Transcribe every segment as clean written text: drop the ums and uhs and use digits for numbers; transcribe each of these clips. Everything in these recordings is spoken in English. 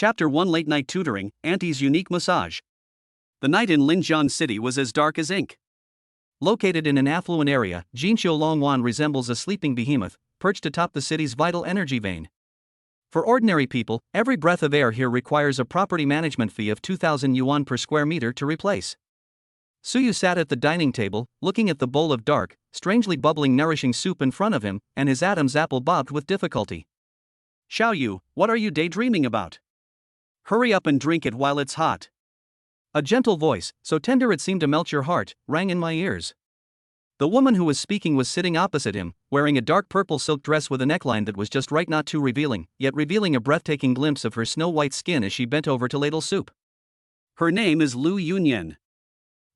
Chapter 1 Late Night Tutoring, Auntie's Unique Massage. The night in Linjiang City was as dark as ink. Located in an affluent area, Jinqiu Longwan resembles a sleeping behemoth, perched atop the city's vital energy vein. For ordinary people, every breath of air here requires a property management fee of 2,000 yuan per square meter to replace. Suyu sat at the dining table, looking at the bowl of dark, strangely bubbling nourishing soup in front of him, and his Adam's apple bobbed with difficulty. Xiaoyu, what are you daydreaming about? Hurry up and drink it while it's hot. A gentle voice, so tender it seemed to melt your heart, rang in my ears. The woman who was speaking was sitting opposite him, wearing a dark purple silk dress with a neckline that was just right, not too revealing, yet revealing a breathtaking glimpse of her snow-white skin as she bent over to ladle soup. Her name is Lu Yunyan.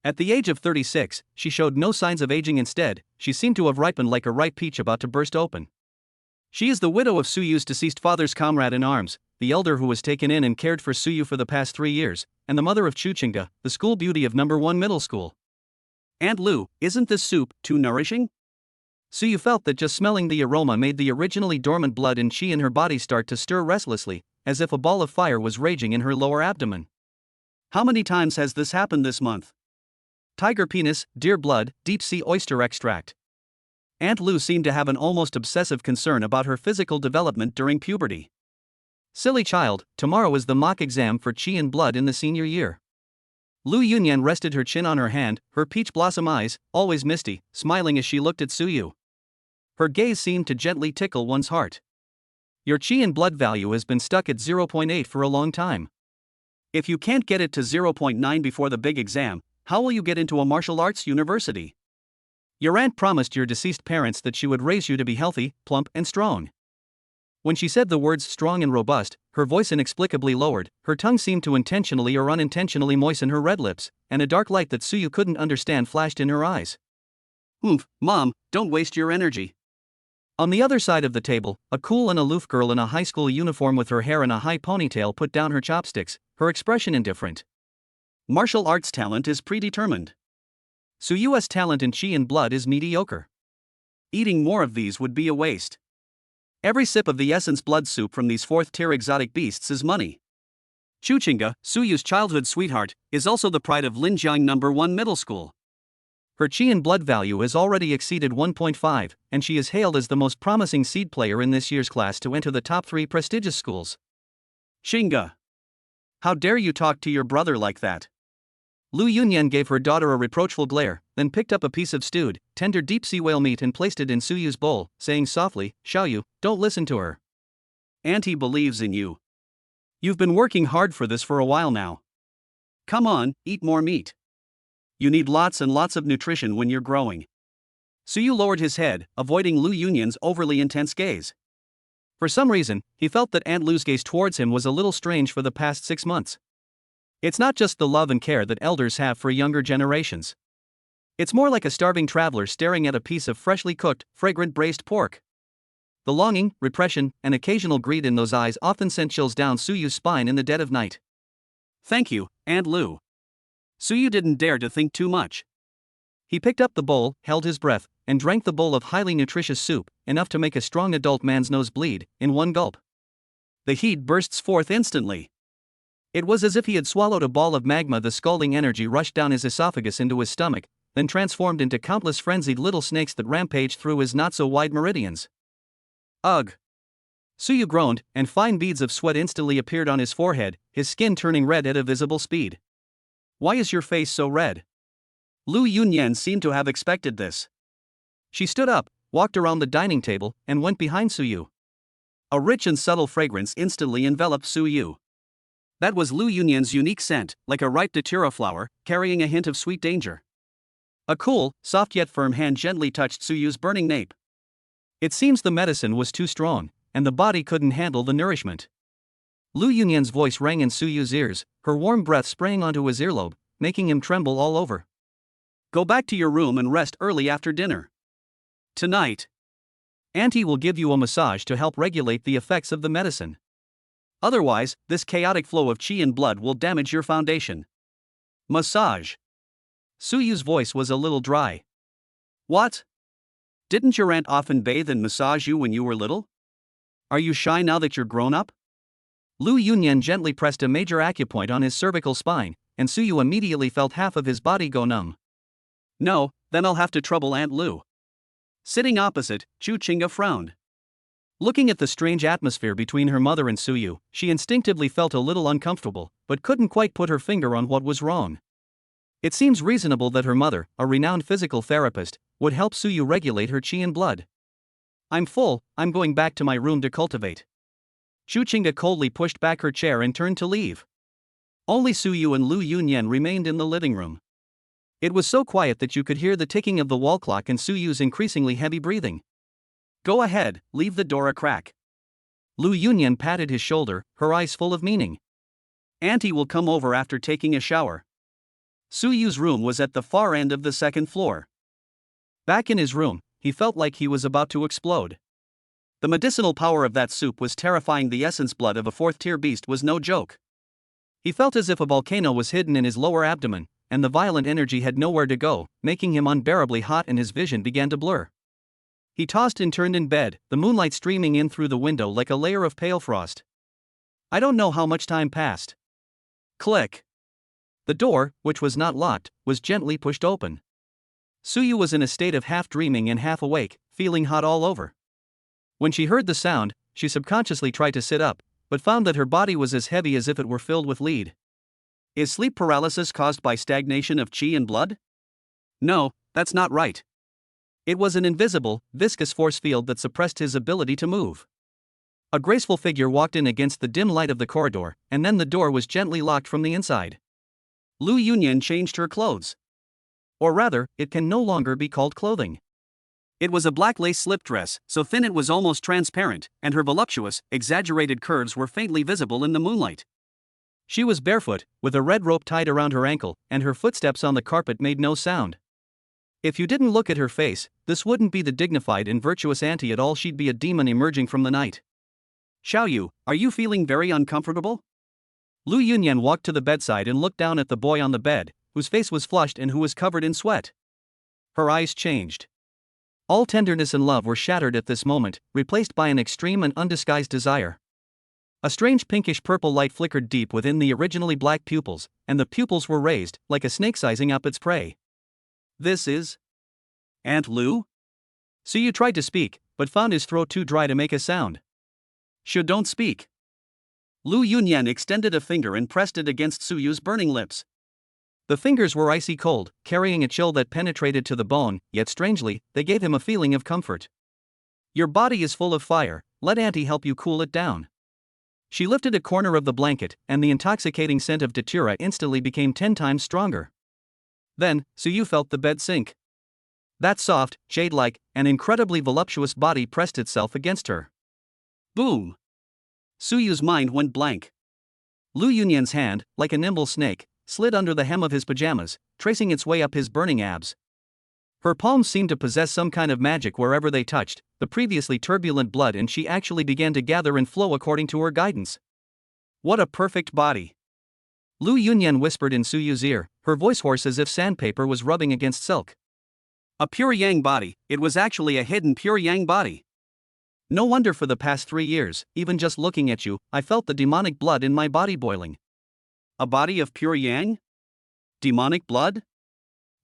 At the age of 36, she showed no signs of aging. Instead, she seemed to have ripened like a ripe peach about to burst open. She is the widow of Suyu's deceased father's comrade in arms, the elder who was taken in and cared for Suyu for the past 3 years, and the mother of Chuchinga, the school beauty of No. 1 middle school. Aunt Lu, isn't this soup too nourishing? Suyu felt that just smelling the aroma made the originally dormant blood and qi in her body start to stir restlessly, as if a ball of fire was raging in her lower abdomen. How many times has this happened this month? Tiger penis, deer blood, deep sea oyster extract. Aunt Lu seemed to have an almost obsessive concern about her physical development during puberty. Silly child, tomorrow is the mock exam for qi and blood in the senior year. Lu Yunyan rested her chin on her hand, her peach blossom eyes, always misty, smiling as she looked at Suyu. Her gaze seemed to gently tickle one's heart. Your qi and blood value has been stuck at 0.8 for a long time. If you can't get it to 0.9 before the big exam, how will you get into a martial arts university? Your aunt promised your deceased parents that she would raise you to be healthy, plump, and strong. When she said the words strong and robust, her voice inexplicably lowered, her tongue seemed to intentionally or unintentionally moisten her red lips, and a dark light that Suyu couldn't understand flashed in her eyes. Mom, don't waste your energy. On the other side of the table, a cool and aloof girl in a high school uniform with her hair in a high ponytail put down her chopsticks, her expression indifferent. Martial arts talent is predetermined. Suyu's talent in qi and blood is mediocre. Eating more of these would be a waste. Every sip of the essence blood soup from these 4th-tier exotic beasts is money. Chuchinga, Suyu's childhood sweetheart, is also the pride of Linjiang No. 1 middle school. Her qi and blood value has already exceeded 1.5, and she is hailed as the most promising seed player in this year's class to enter the top 3 prestigious schools. Shinga! How dare you talk to your brother like that? Lu Yunyan gave her daughter a reproachful glare, then picked up a piece of stewed, tender deep sea whale meat and placed it in Suyu's bowl, saying softly, Xiaoyu, don't listen to her. Auntie believes in you. You've been working hard for this for a while now. Come on, eat more meat. You need lots and lots of nutrition when you're growing. Suyu lowered his head, avoiding Lu Yunyan's overly intense gaze. For some reason, he felt that Aunt Lu's gaze towards him was a little strange for the past 6 months. It's not just the love and care that elders have for younger generations. It's more like a starving traveler staring at a piece of freshly cooked, fragrant braised pork. The longing, repression, and occasional greed in those eyes often sent chills down Suyu's spine in the dead of night. Thank you, Aunt Lu. Suyu didn't dare to think too much. He picked up the bowl, held his breath, and drank the bowl of highly nutritious soup, enough to make a strong adult man's nose bleed, in one gulp. The heat bursts forth instantly. It was as if he had swallowed a ball of magma. The scalding energy rushed down his esophagus into his stomach, then transformed into countless frenzied little snakes that rampaged through his not-so-wide meridians. Ugh! Suyu groaned, and fine beads of sweat instantly appeared on his forehead, his skin turning red at a visible speed. Why is your face so red? Lu Yunyan seemed to have expected this. She stood up, walked around the dining table, and went behind Suyu. A rich and subtle fragrance instantly enveloped Suyu. That was Lu Yunyan's unique scent, like a ripe datura flower, carrying a hint of sweet danger. A cool, soft yet firm hand gently touched Suyu's burning nape. It seems the medicine was too strong, and the body couldn't handle the nourishment. Lu Yunyan's voice rang in Suyu's ears, her warm breath spraying onto his earlobe, making him tremble all over. Go back to your room and rest early after dinner. Tonight, Auntie will give you a massage to help regulate the effects of the medicine. Otherwise, this chaotic flow of qi and blood will damage your foundation. Massage. Suyu's voice was a little dry. What? Didn't your aunt often bathe and massage you when you were little? Are you shy now that you're grown up? Lu Yunyan gently pressed a major acupoint on his cervical spine, and Suyu immediately felt half of his body go numb. No, then I'll have to trouble Aunt Lu. Sitting opposite, Chu Chinga frowned. Looking at the strange atmosphere between her mother and Suyu, she instinctively felt a little uncomfortable, but couldn't quite put her finger on what was wrong. It seems reasonable that her mother, a renowned physical therapist, would help Suyu regulate her qi and blood. I'm full, I'm going back to my room to cultivate. Chu Chinga coldly pushed back her chair and turned to leave. Only Suyu and Lu Yunyan remained in the living room. It was so quiet that you could hear the ticking of the wall clock and Suyu's increasingly heavy breathing. Go ahead, leave the door a crack. Lu Yunyan patted his shoulder, her eyes full of meaning. Auntie will come over after taking a shower. Suyu's room was at the far end of the second floor. Back in his room, he felt like he was about to explode. The medicinal power of that soup was terrifying. The essence blood of a fourth-tier beast was no joke. He felt as if a volcano was hidden in his lower abdomen, and the violent energy had nowhere to go, making him unbearably hot and his vision began to blur. He tossed and turned in bed, the moonlight streaming in through the window like a layer of pale frost. I don't know how much time passed. Click. The door, which was not locked, was gently pushed open. Suyu was in a state of half dreaming and half awake, feeling hot all over. When she heard the sound, she subconsciously tried to sit up, but found that her body was as heavy as if it were filled with lead. Is sleep paralysis caused by stagnation of qi and blood? No, that's not right. It was an invisible, viscous force field that suppressed his ability to move. A graceful figure walked in against the dim light of the corridor, and then the door was gently locked from the inside. Lu Yunyan changed her clothes. Or rather, it can no longer be called clothing. It was a black lace slip dress, so thin it was almost transparent, and her voluptuous, exaggerated curves were faintly visible in the moonlight. She was barefoot, with a red rope tied around her ankle, and her footsteps on the carpet made no sound. If you didn't look at her face, this wouldn't be the dignified and virtuous auntie at all, she'd be a demon emerging from the night. Xiaoyu, are you feeling very uncomfortable? Lu Yunyan walked to the bedside and looked down at the boy on the bed, whose face was flushed and who was covered in sweat. Her eyes changed. All tenderness and love were shattered at this moment, replaced by an extreme and undisguised desire. A strange pinkish-purple light flickered deep within the originally black pupils, and the pupils were raised, like a snake sizing up its prey. This is Aunt Lu? Suyu tried to speak, but found his throat too dry to make a sound. Don't speak. Lu Yunyan extended a finger and pressed it against Suyu's burning lips. The fingers were icy cold, carrying a chill that penetrated to the bone, yet strangely, they gave him a feeling of comfort. Your body is full of fire, let Auntie help you cool it down. She lifted a corner of the blanket, and the intoxicating scent of datura instantly became 10 times stronger. Then, Suyu felt the bed sink. That soft, jade-like, and incredibly voluptuous body pressed itself against her. Boom! Suyu's mind went blank. Lu Yunyan's hand, like a nimble snake, slid under the hem of his pajamas, tracing its way up his burning abs. Her palms seemed to possess some kind of magic wherever they touched, the previously turbulent blood and she actually began to gather and flow according to her guidance. What a perfect body! Lu Yunyan whispered in Suyu's ear, her voice hoarse as if sandpaper was rubbing against silk. A pure yang body, it was actually a hidden pure yang body. No wonder for the past 3 years, even just looking at you, I felt the demonic blood in my body boiling. A body of pure yang? Demonic blood?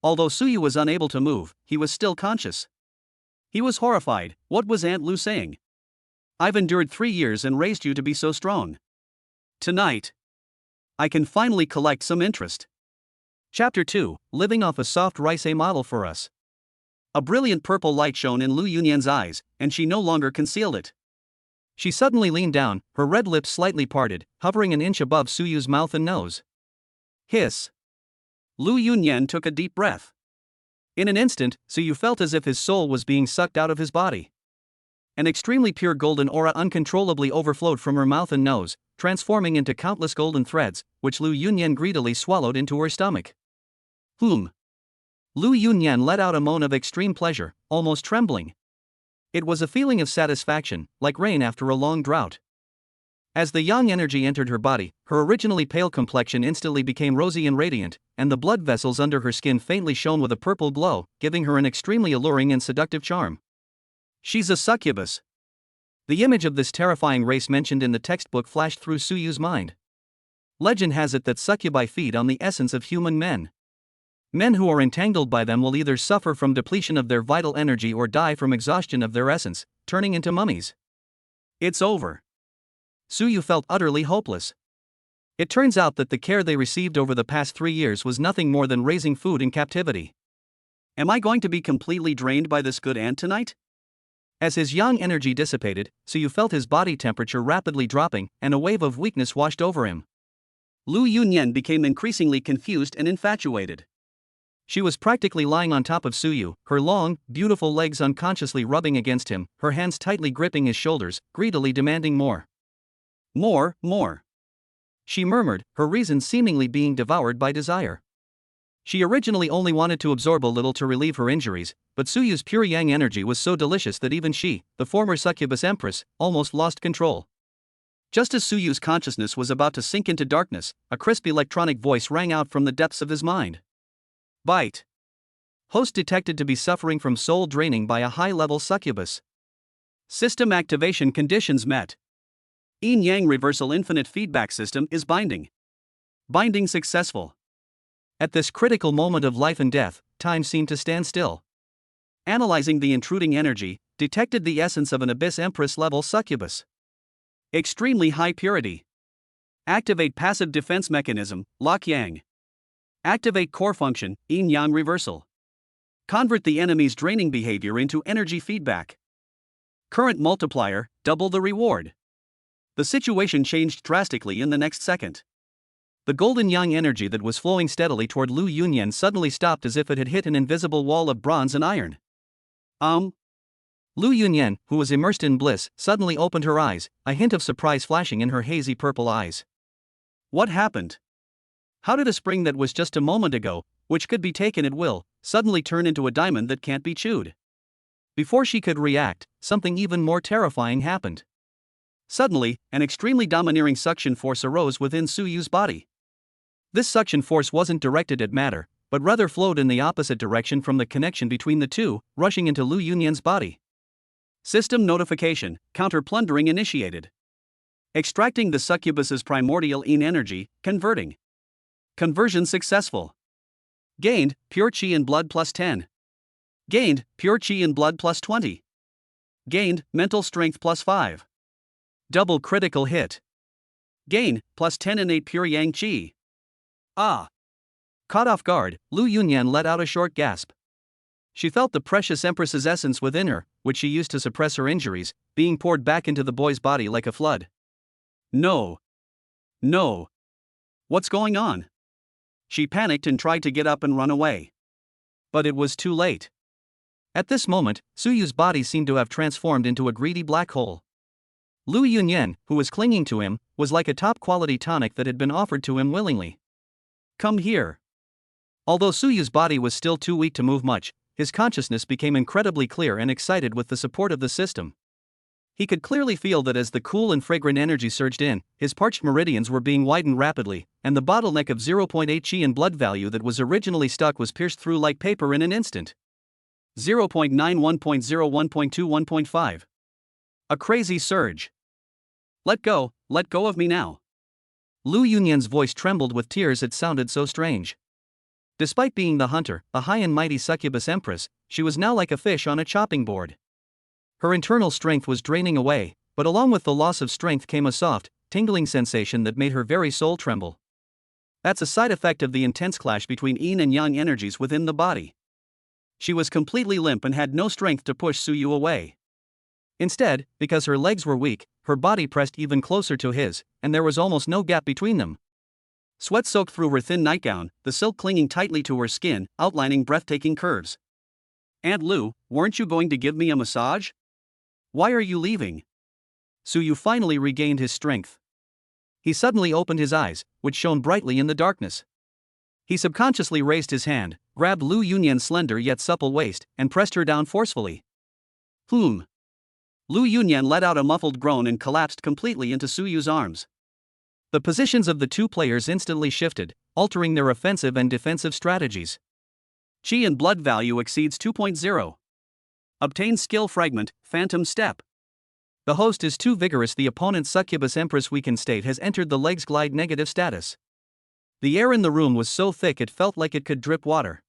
Although Suyu was unable to move, he was still conscious. He was horrified. What was Aunt Lu saying? I've endured 3 years and raised you to be so strong. Tonight, I can finally collect some interest. Chapter 2, Living off a soft rice, a model for us. A brilliant purple light shone in Lu Yunyan's eyes, and she no longer concealed it. She suddenly leaned down, her red lips slightly parted, hovering an inch above Suyu's mouth and nose. Hiss. Lu Yunyan took a deep breath. In an instant, Suyu felt as if his soul was being sucked out of his body. An extremely pure golden aura uncontrollably overflowed from her mouth and nose, transforming into countless golden threads, which Lu Yunyan greedily swallowed into her stomach. Lu Yunyan let out a moan of extreme pleasure, almost trembling. It was a feeling of satisfaction, like rain after a long drought. As the yang energy entered her body, her originally pale complexion instantly became rosy and radiant, and the blood vessels under her skin faintly shone with a purple glow, giving her an extremely alluring and seductive charm. She's a succubus. The image of this terrifying race mentioned in the textbook flashed through Suyu's mind. Legend has it that succubi feed on the essence of human men. Men who are entangled by them will either suffer from depletion of their vital energy or die from exhaustion of their essence, turning into mummies. It's over. Suyu felt utterly hopeless. It turns out that the care they received over the past 3 years was nothing more than raising food in captivity. Am I going to be completely drained by this good ant tonight? As his yang energy dissipated, Suyu felt his body temperature rapidly dropping, and a wave of weakness washed over him. Lu Yunyan became increasingly confused and infatuated. She was practically lying on top of Suyu, her long, beautiful legs unconsciously rubbing against him, her hands tightly gripping his shoulders, greedily demanding more. More. She murmured, her reason seemingly being devoured by desire. She originally only wanted to absorb a little to relieve her injuries, but Suyu's pure yang energy was so delicious that even she, the former succubus empress, almost lost control. Just as Suyu's consciousness was about to sink into darkness, a crisp electronic voice rang out from the depths of his mind. Bite. Host detected to be suffering from soul draining by a high-level succubus. System activation conditions met. Yin-Yang reversal infinite feedback system is binding. Binding successful. At this critical moment of life and death, time seemed to stand still. Analyzing the intruding energy, detected the essence of an abyss empress-level succubus. Extremely high purity. Activate passive defense mechanism, Lock Yang. Activate core function, Yin-Yang reversal. Convert the enemy's draining behavior into energy feedback. Current multiplier, double the reward. The situation changed drastically in the next second. The golden yang energy that was flowing steadily toward Lu Yunyan suddenly stopped as if it had hit an invisible wall of bronze and iron. Lu Yunyan, who was immersed in bliss, suddenly opened her eyes, a hint of surprise flashing in her hazy purple eyes. What happened? How did a spring that was just a moment ago, which could be taken at will, suddenly turn into a diamond that can't be chewed? Before she could react, something even more terrifying happened. Suddenly, an extremely domineering suction force arose within Suyu's body. This suction force wasn't directed at matter, but rather flowed in the opposite direction from the connection between the two, rushing into Lu Yunyan's body. System notification, counter-plundering initiated. Extracting the succubus's primordial yin energy, converting. Conversion successful. Gained, pure chi and blood plus 10. Gained, pure chi and blood plus 20. Gained, mental strength plus 5. Double critical hit. Gain, plus 10 innate pure yang chi. Caught off guard, Lu Yunyan let out a short gasp. She felt the precious empress's essence within her, which she used to suppress her injuries, being poured back into the boy's body like a flood. No. What's going on? She panicked and tried to get up and run away. But it was too late. At this moment, Suyu's body seemed to have transformed into a greedy black hole. Lu Yunyan, who was clinging to him, was like a top-quality tonic that had been offered to him willingly. Come here. Although Suyu's body was still too weak to move much, his consciousness became incredibly clear and excited with the support of the system. He could clearly feel that as the cool and fragrant energy surged in, his parched meridians were being widened rapidly, and the bottleneck of 0.8 chi and blood value that was originally stuck was pierced through like paper in an instant. 0.91.01.21.5. A crazy surge. Let go of me now. Lu Yunyan's voice trembled with tears. It sounded so strange. Despite being the hunter, a high and mighty succubus empress, she was now like a fish on a chopping board. Her internal strength was draining away, but along with the loss of strength came a soft, tingling sensation that made her very soul tremble. That's a side effect of the intense clash between yin and yang energies within the body. She was completely limp and had no strength to push Suyu away. Instead, because her legs were weak, her body pressed even closer to his, and there was almost no gap between them. Sweat soaked through her thin nightgown, the silk clinging tightly to her skin, outlining breathtaking curves. Aunt Lu, weren't you going to give me a massage? Why are you leaving? Suyu finally regained his strength. He suddenly opened his eyes, which shone brightly in the darkness. He subconsciously raised his hand, grabbed Lu Yunyan's slender yet supple waist, and pressed her down forcefully. Lu Yunyan let out a muffled groan and collapsed completely into Suyu's arms. The positions of the two players instantly shifted, altering their offensive and defensive strategies. Chi and blood value exceeds 2.0. Obtain skill fragment, Phantom Step. The host is too vigorous. The opponent's succubus empress weakened state has entered the legs glide negative status. The air in the room was so thick it felt like it could drip water.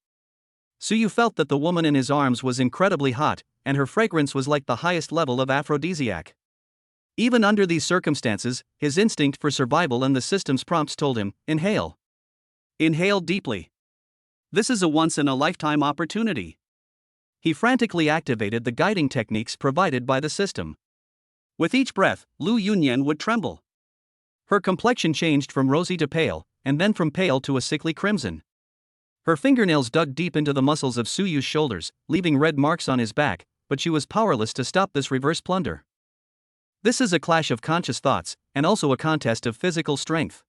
Suyu felt that the woman in his arms was incredibly hot, and her fragrance was like the highest level of aphrodisiac. Even under these circumstances, his instinct for survival and the system's prompts told him, inhale. Inhale deeply. This is a once-in-a-lifetime opportunity. He frantically activated the guiding techniques provided by the system. With each breath, Lu Yunyan would tremble. Her complexion changed from rosy to pale, and then from pale to a sickly crimson. Her fingernails dug deep into the muscles of Suyu's shoulders, leaving red marks on his back, but she was powerless to stop this reverse plunder. This is a clash of conscious thoughts, and also a contest of physical strength.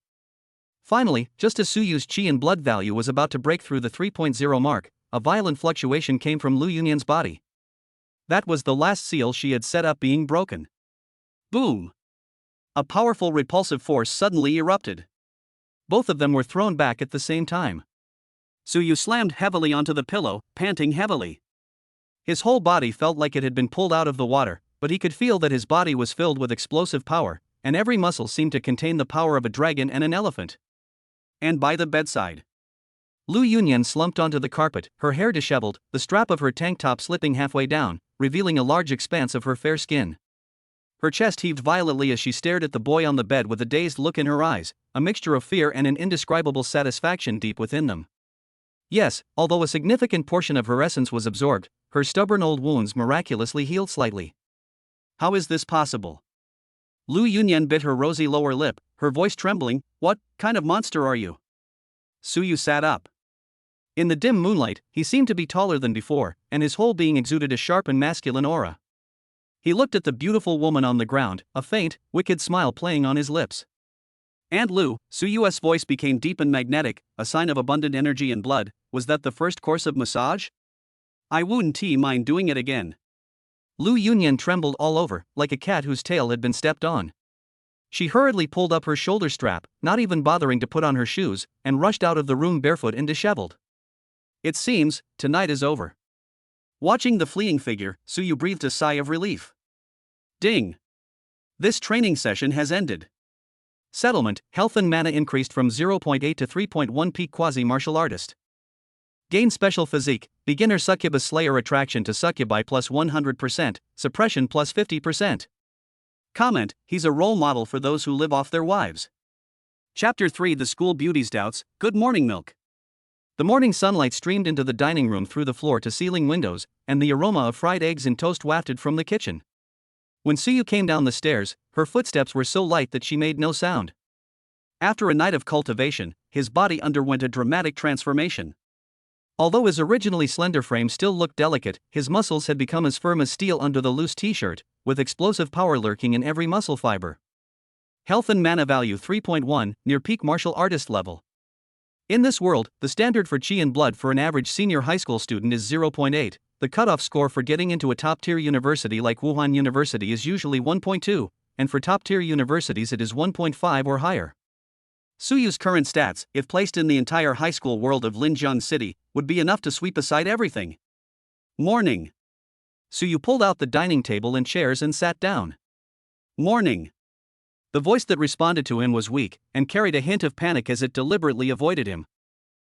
Finally, just as Suyu's qi and blood value was about to break through the 3.0 mark, a violent fluctuation came from Lu Yunyan's body. That was the last seal she had set up being broken. Boom! A powerful repulsive force suddenly erupted. Both of them were thrown back at the same time. Suyu slammed heavily onto the pillow, panting heavily. His whole body felt like it had been pulled out of the water, but he could feel that his body was filled with explosive power, and every muscle seemed to contain the power of a dragon and an elephant. And by the bedside, Lu Yunyan slumped onto the carpet, her hair disheveled, the strap of her tank top slipping halfway down, revealing a large expanse of her fair skin. Her chest heaved violently as she stared at the boy on the bed with a dazed look in her eyes, a mixture of fear and an indescribable satisfaction deep within them. Yes, although a significant portion of her essence was absorbed, her stubborn old wounds miraculously healed slightly. How is this possible? Lu Yunyan bit her rosy lower lip, her voice trembling. What kind of monster are you? Suyu sat up. In the dim moonlight, he seemed to be taller than before, and his whole being exuded a sharp and masculine aura. He looked at the beautiful woman on the ground, a faint, wicked smile playing on his lips. And Lu, Suyu's voice became deep and magnetic, a sign of abundant energy and blood. Was that the first course of massage? I wouldn't mind doing it again. Lu Yunyan trembled all over, like a cat whose tail had been stepped on. She hurriedly pulled up her shoulder strap, not even bothering to put on her shoes, and rushed out of the room barefoot and disheveled. It seems, tonight is over. Watching the fleeing figure, Suyu breathed a sigh of relief. Ding! This training session has ended. Settlement, health and mana increased from 0.8 to 3.1 peak quasi-martial artist. Gain special physique, beginner succubus slayer attraction to succubi plus 100%, suppression plus 50%. Comment, he's a role model for those who live off their wives. Chapter 3 The School Beauty's Doubts. Good morning, milk. The morning sunlight streamed into the dining room through the floor-to-ceiling windows, and the aroma of fried eggs and toast wafted from the kitchen. When Suyu came down the stairs, her footsteps were so light that she made no sound. After a night of cultivation, his body underwent a dramatic transformation. Although his originally slender frame still looked delicate, his muscles had become as firm as steel under the loose t-shirt, with explosive power lurking in every muscle fiber. Health and mana value 3.1, near peak martial artist level. In this world, the standard for chi and blood for an average senior high school student is 0.8. The cutoff score for getting into a top-tier university like Wuhan University is usually 1.2, and for top-tier universities it is 1.5 or higher. Suyu's current stats, if placed in the entire high school world of Linjiang City, would be enough to sweep aside everything. Morning. Suyu pulled out the dining table and chairs and sat down. Morning. The voice that responded to him was weak, and carried a hint of panic as it deliberately avoided him.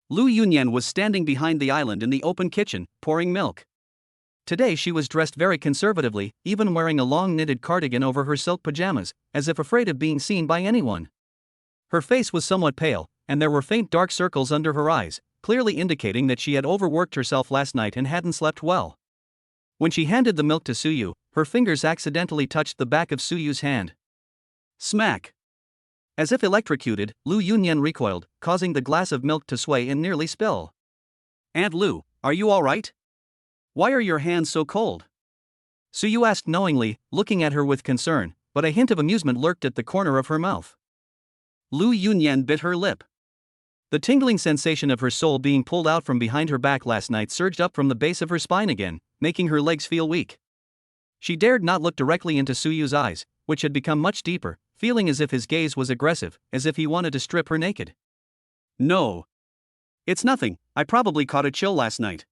Lu Yunyan was standing behind the island in the open kitchen, pouring milk. Today she was dressed very conservatively, even wearing a long knitted cardigan over her silk pajamas, as if afraid of being seen by anyone. Her face was somewhat pale, and there were faint dark circles under her eyes, clearly indicating that she had overworked herself last night and hadn't slept well. When she handed the milk to Suyu, her fingers accidentally touched the back of Suyu's hand. Smack! As if electrocuted, Lu Yunyan recoiled, causing the glass of milk to sway and nearly spill. Aunt Lu, are you all right? Why are your hands so cold? Suyu asked knowingly, looking at her with concern, but a hint of amusement lurked at the corner of her mouth. Lu Yunyan bit her lip. The tingling sensation of her soul being pulled out from behind her back last night surged up from the base of her spine again, making her legs feel weak. She dared not look directly into Suyu's eyes, which had become much deeper, feeling as if his gaze was aggressive, as if he wanted to strip her naked. No. It's nothing, I probably caught a chill last night.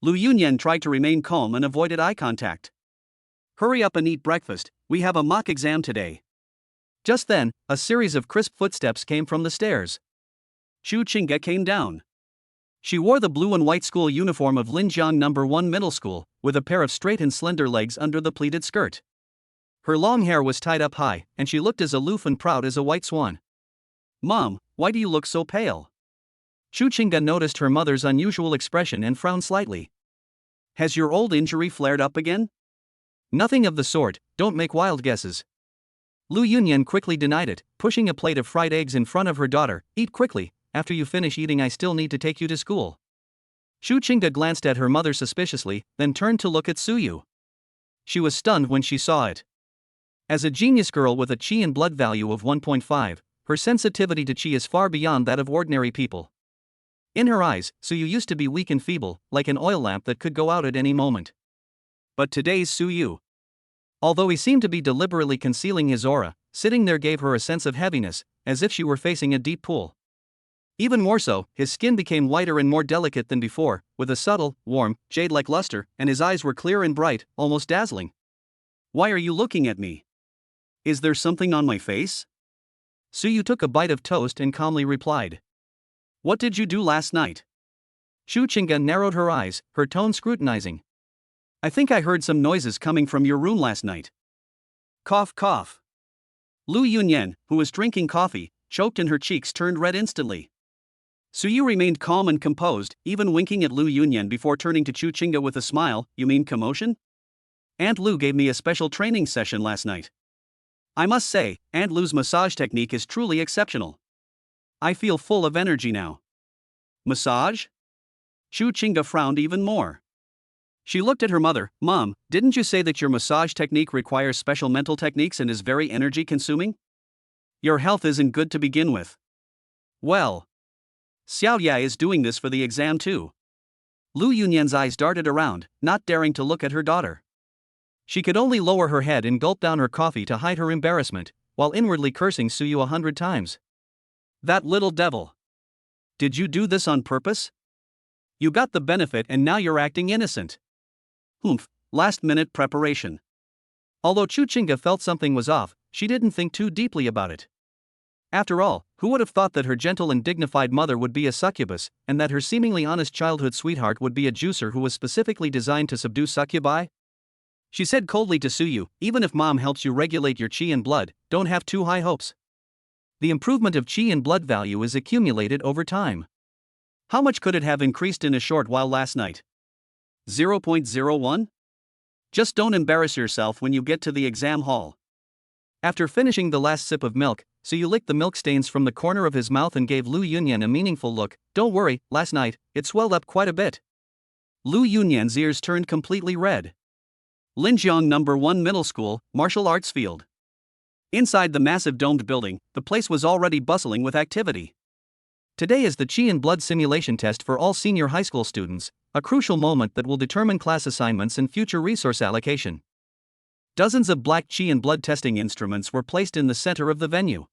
Lu Yunyan tried to remain calm and avoided eye contact. Hurry up and eat breakfast, we have a mock exam today. Just then, a series of crisp footsteps came from the stairs. Chu Chinga came down. She wore the blue and white school uniform of Linjiang No. 1 Middle School, with a pair of straight and slender legs under the pleated skirt. Her long hair was tied up high, and she looked as aloof and proud as a white swan. Mom, why do you look so pale? Chu Chinga noticed her mother's unusual expression and frowned slightly. Has your old injury flared up again? Nothing of the sort, don't make wild guesses. Lu Yunyan quickly denied it, pushing a plate of fried eggs in front of her daughter. Eat quickly, after you finish eating I still need to take you to school. Chu Chinga glanced at her mother suspiciously, then turned to look at Suyu. She was stunned when she saw it. As a genius girl with a qi and blood value of 1.5, her sensitivity to qi is far beyond that of ordinary people. In her eyes, Suyu used to be weak and feeble, like an oil lamp that could go out at any moment. But today's Suyu, although he seemed to be deliberately concealing his aura, sitting there gave her a sense of heaviness, as if she were facing a deep pool. Even more so, his skin became whiter and more delicate than before, with a subtle, warm, jade-like luster, and his eyes were clear and bright, almost dazzling. Why are you looking at me? Is there something on my face? Suyu took a bite of toast and calmly replied. What did you do last night? Chu Chinga narrowed her eyes, her tone scrutinizing. I think I heard some noises coming from your room last night. Cough cough. Lu Yunyan, who was drinking coffee, choked and her cheeks turned red instantly. Suyu remained calm and composed, even winking at Lu Yunyan before turning to Chu Chinga with a smile. You mean commotion? Aunt Lu gave me a special training session last night. I must say, Aunt Lu's massage technique is truly exceptional. I feel full of energy now. Massage? Chu Chinga frowned even more. She looked at her mother. Mom, didn't you say that your massage technique requires special mental techniques and is very energy consuming? Your health isn't good to begin with. Well, Xiao Ya is doing this for the exam too. Lu Yunyan's eyes darted around, not daring to look at her daughter. She could only lower her head and gulp down her coffee to hide her embarrassment, while inwardly cursing Suyu 100 times. That little devil. Did you do this on purpose? You got the benefit and now you're acting innocent. Humph, last-minute preparation. Although Chu Chinga felt something was off, she didn't think too deeply about it. After all, who would have thought that her gentle and dignified mother would be a succubus, and that her seemingly honest childhood sweetheart would be a juicer who was specifically designed to subdue succubi? She said coldly to Suyu, even if mom helps you regulate your qi and blood, don't have too high hopes. The improvement of qi and blood value is accumulated over time. How much could it have increased in a short while last night? 0.01? Just don't embarrass yourself when you get to the exam hall. After finishing the last sip of milk, Suyu licked the milk stains from the corner of his mouth and gave Lu Yunyan a meaningful look. Don't worry, last night, it swelled up quite a bit. Lu Yunyan's ears turned completely red. Linjiang No. 1 Middle School, Martial Arts Field. Inside the massive domed building, the place was already bustling with activity. Today is the Qi and Blood simulation test for all senior high school students, a crucial moment that will determine class assignments and future resource allocation. Dozens of black Qi and Blood testing instruments were placed in the center of the venue.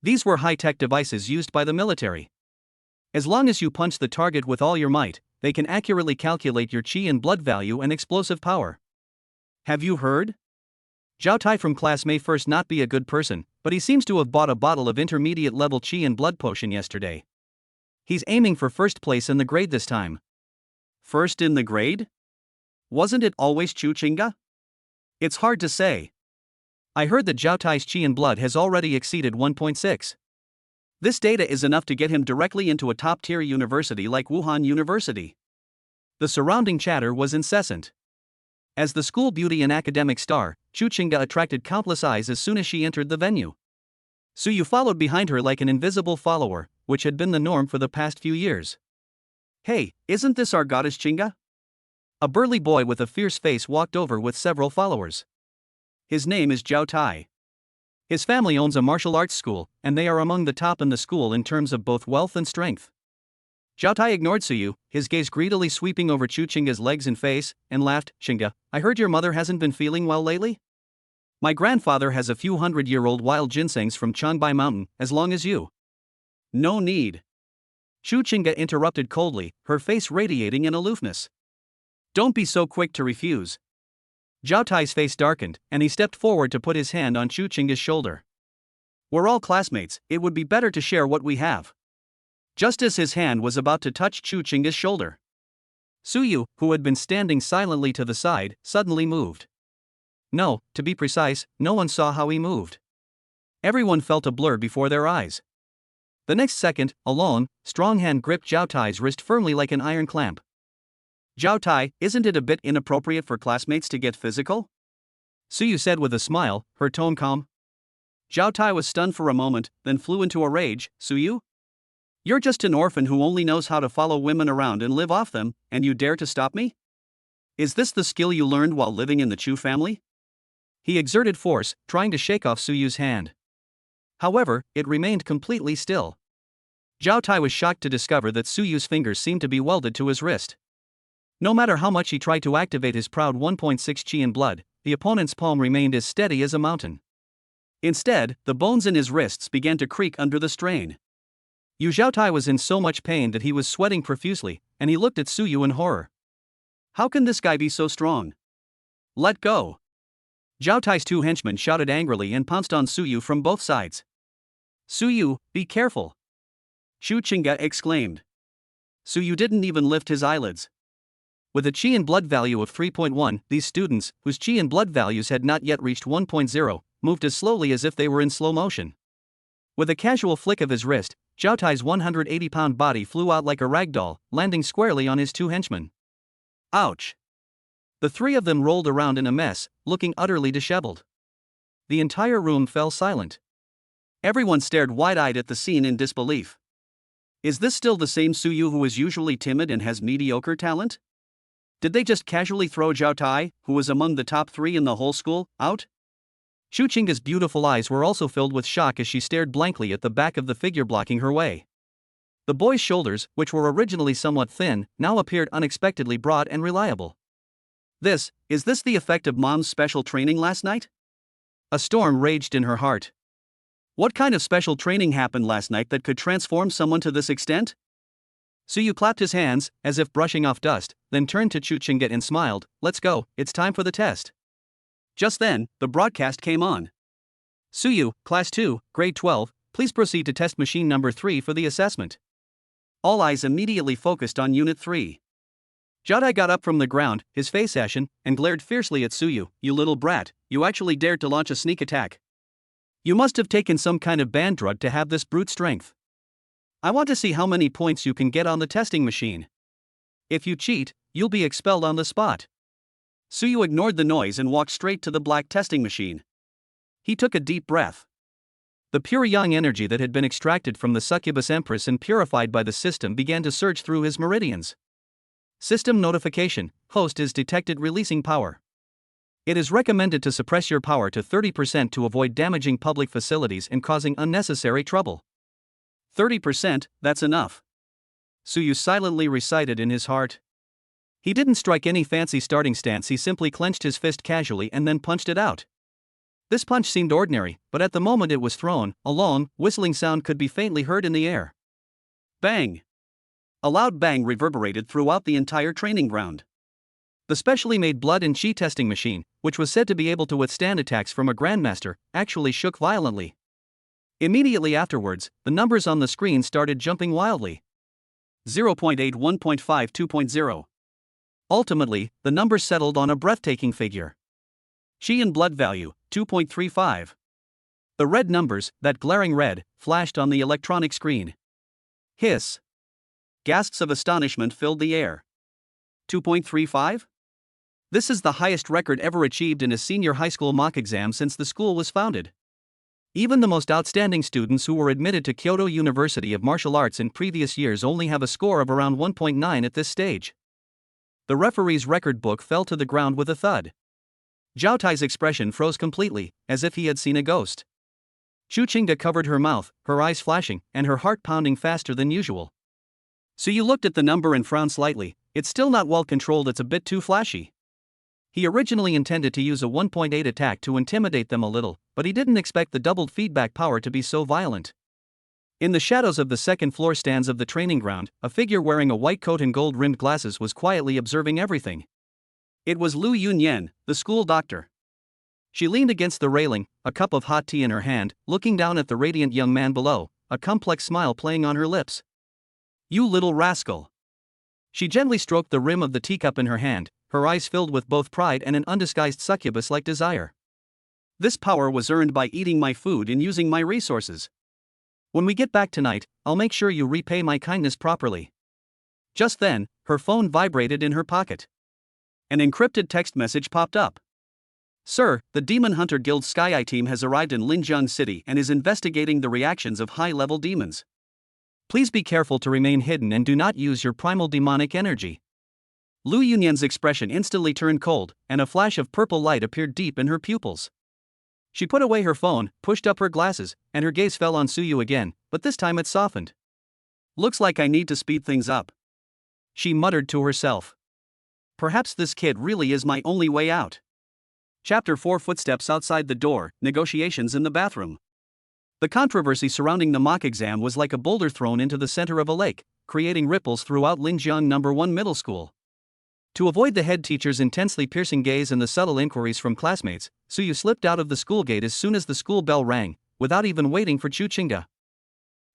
These were high-tech devices used by the military. As long as you punch the target with all your might, they can accurately calculate your Qi and Blood value and explosive power. Have you heard? Zhao Tai from class may first not be a good person, but he seems to have bought a bottle of intermediate-level Qi and Blood potion yesterday. He's aiming for first place in the grade this time. First in the grade? Wasn't it always Chu Chinga? It's hard to say. I heard that Zhao Tai's Qi and Blood has already exceeded 1.6. This data is enough to get him directly into a top-tier university like Wuhan University. The surrounding chatter was incessant. As the school beauty and academic star, Chu Chinga attracted countless eyes as soon as she entered the venue. Suyu followed behind her like an invisible follower, which had been the norm for the past few years. Hey, isn't this our goddess Chinga? A burly boy with a fierce face walked over with several followers. His name is Zhao Tai. His family owns a martial arts school, and they are among the top in the school in terms of both wealth and strength. Zhao Tai ignored Suyu, his gaze greedily sweeping over Chu Chinga's legs and face, and laughed. Chinga, I heard your mother hasn't been feeling well lately? My grandfather has a few hundred-year-old wild ginsengs from Changbai Mountain, as long as you. No need. Chu Chinga interrupted coldly, her face radiating an aloofness. Don't be so quick to refuse. Zhao Tai's face darkened, and he stepped forward to put his hand on Chu Qing's shoulder. We're all classmates, it would be better to share what we have. Just as his hand was about to touch Chu Qing's shoulder, Suyu, who had been standing silently to the side, suddenly moved. No, to be precise, no one saw how he moved. Everyone felt a blur before their eyes. The next second, a long, strong hand gripped Zhao Tai's wrist firmly like an iron clamp. Zhao Tai, isn't it a bit inappropriate for classmates to get physical? Suyu said with a smile, her tone calm. Zhao Tai was stunned for a moment, then flew into a rage. Suyu? You're just an orphan who only knows how to follow women around and live off them, and you dare to stop me? Is this the skill you learned while living in the Chu family? He exerted force, trying to shake off Suyu's hand. However, it remained completely still. Zhao Tai was shocked to discover that Suyu's fingers seemed to be welded to his wrist. No matter how much he tried to activate his proud 1.6 chi in blood, the opponent's palm remained as steady as a mountain. Instead, the bones in his wrists began to creak under the strain. Zhao Tai was in so much pain that he was sweating profusely, and he looked at Suyu in horror. How can this guy be so strong? Let go! Zhao Tai's two henchmen shouted angrily and pounced on Suyu from both sides. Suyu, be careful! Chu Qingga exclaimed. Suyu didn't even lift his eyelids. With a chi and blood value of 3.1, these students, whose chi and blood values had not yet reached 1.0, moved as slowly as if they were in slow motion. With a casual flick of his wrist, Zhao Tai's 180-pound body flew out like a ragdoll, landing squarely on his two henchmen. Ouch! The three of them rolled around in a mess, looking utterly disheveled. The entire room fell silent. Everyone stared wide-eyed at the scene in disbelief. Is this still the same Suyu who is usually timid and has mediocre talent? Did they just casually throw Zhao Tai, who was among the top 3 in the whole school, out? Chu Qing's beautiful eyes were also filled with shock as she stared blankly at the back of the figure blocking her way. The boy's shoulders, which were originally somewhat thin, now appeared unexpectedly broad and reliable. Is this the effect of Mom's special training last night? A storm raged in her heart. What kind of special training happened last night that could transform someone to this extent? Suyu clapped his hands, as if brushing off dust, then turned to Chu Qingga and smiled. Let's go, it's time for the test. Just then, the broadcast came on. Suyu, Class 2, Grade 12, please proceed to test machine number 3 for the assessment. All eyes immediately focused on Unit 3. Zhao Tai got up from the ground, his face ashen, and glared fiercely at Suyu. You little brat, you actually dared to launch a sneak attack. You must have taken some kind of banned drug to have this brute strength. I want to see how many points you can get on the testing machine. If you cheat, you'll be expelled on the spot. Suyu ignored the noise and walked straight to the black testing machine. He took a deep breath. The pure yang energy that had been extracted from the succubus empress and purified by the system began to surge through his meridians. System notification: host is detected releasing power. It is recommended to suppress your power to 30% to avoid damaging public facilities and causing unnecessary trouble. 30%, that's enough. Suyu silently recited in his heart. He didn't strike any fancy starting stance, he simply clenched his fist casually and then punched it out. This punch seemed ordinary, but at the moment it was thrown, a long, whistling sound could be faintly heard in the air. Bang! A loud bang reverberated throughout the entire training ground. The specially made blood and chi testing machine, which was said to be able to withstand attacks from a grandmaster, actually shook violently. Immediately afterwards, the numbers on the screen started jumping wildly. 0.8, 1.5, 2.0. Ultimately, the numbers settled on a breathtaking figure. Chi and blood value, 2.35. The red numbers, that glaring red, flashed on the electronic screen. Hiss. Gasps of astonishment filled the air. 2.35? This is the highest record ever achieved in a senior high school mock exam since the school was founded. Even the most outstanding students who were admitted to Kyoto University of Martial Arts in previous years only have a score of around 1.9 at this stage. The referee's record book fell to the ground with a thud. Zhao Tai's expression froze completely, as if he had seen a ghost. Chu Qingga covered her mouth, her eyes flashing, and her heart pounding faster than usual. Suyu looked at the number and frowned slightly. It's still not well controlled, it's a bit too flashy. He originally intended to use a 1.8 attack to intimidate them a little, but he didn't expect the doubled feedback power to be so violent. In the shadows of the second-floor stands of the training ground, a figure wearing a white coat and gold-rimmed glasses was quietly observing everything. It was Lu Yunyan, the school doctor. She leaned against the railing, a cup of hot tea in her hand, looking down at the radiant young man below, a complex smile playing on her lips. "You little rascal." She gently stroked the rim of the teacup in her hand, her eyes filled with both pride and an undisguised succubus-like desire. "This power was earned by eating my food and using my resources. When we get back tonight, I'll make sure you repay my kindness properly." Just then, her phone vibrated in her pocket. An encrypted text message popped up. "Sir, the Demon Hunter Guild Sky Eye team has arrived in Linjiang City and is investigating the reactions of high-level demons. Please be careful to remain hidden and do not use your primal demonic energy." Lu Yunyan's expression instantly turned cold, and a flash of purple light appeared deep in her pupils. She put away her phone, pushed up her glasses, and her gaze fell on Suyu again, but this time it softened. "Looks like I need to speed things up," she muttered to herself. "Perhaps this kid really is my only way out." Chapter 4: Footsteps outside the door, negotiations in the bathroom. The controversy surrounding the mock exam was like a boulder thrown into the center of a lake, creating ripples throughout Linjiang No. 1 Middle School. To avoid the head teacher's intensely piercing gaze and the subtle inquiries from classmates, Suyu slipped out of the school gate as soon as the school bell rang, without even waiting for Chuchinga.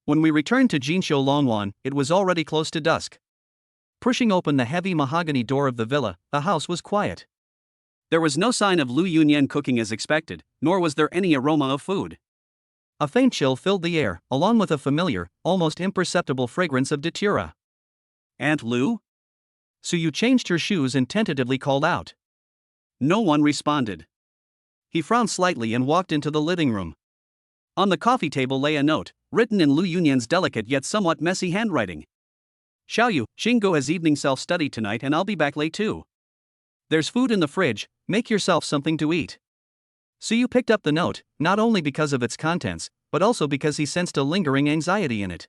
When we returned to Jinqiu Longwan, it was already close to dusk. Pushing open the heavy mahogany door of the villa, the house was quiet. There was no sign of Lu Yunyan cooking as expected, nor was there any aroma of food. A faint chill filled the air, along with a familiar, almost imperceptible fragrance of datura. "Aunt Lu?" Suyu changed her shoes and tentatively called out. No one responded. He frowned slightly and walked into the living room. On the coffee table lay a note, written in Lu Yunyan's delicate yet somewhat messy handwriting. "Xiaoyu, Xinggo has evening self-study tonight and I'll be back late too. There's food in the fridge, make yourself something to eat." Suyu picked up the note, not only because of its contents, but also because he sensed a lingering anxiety in it.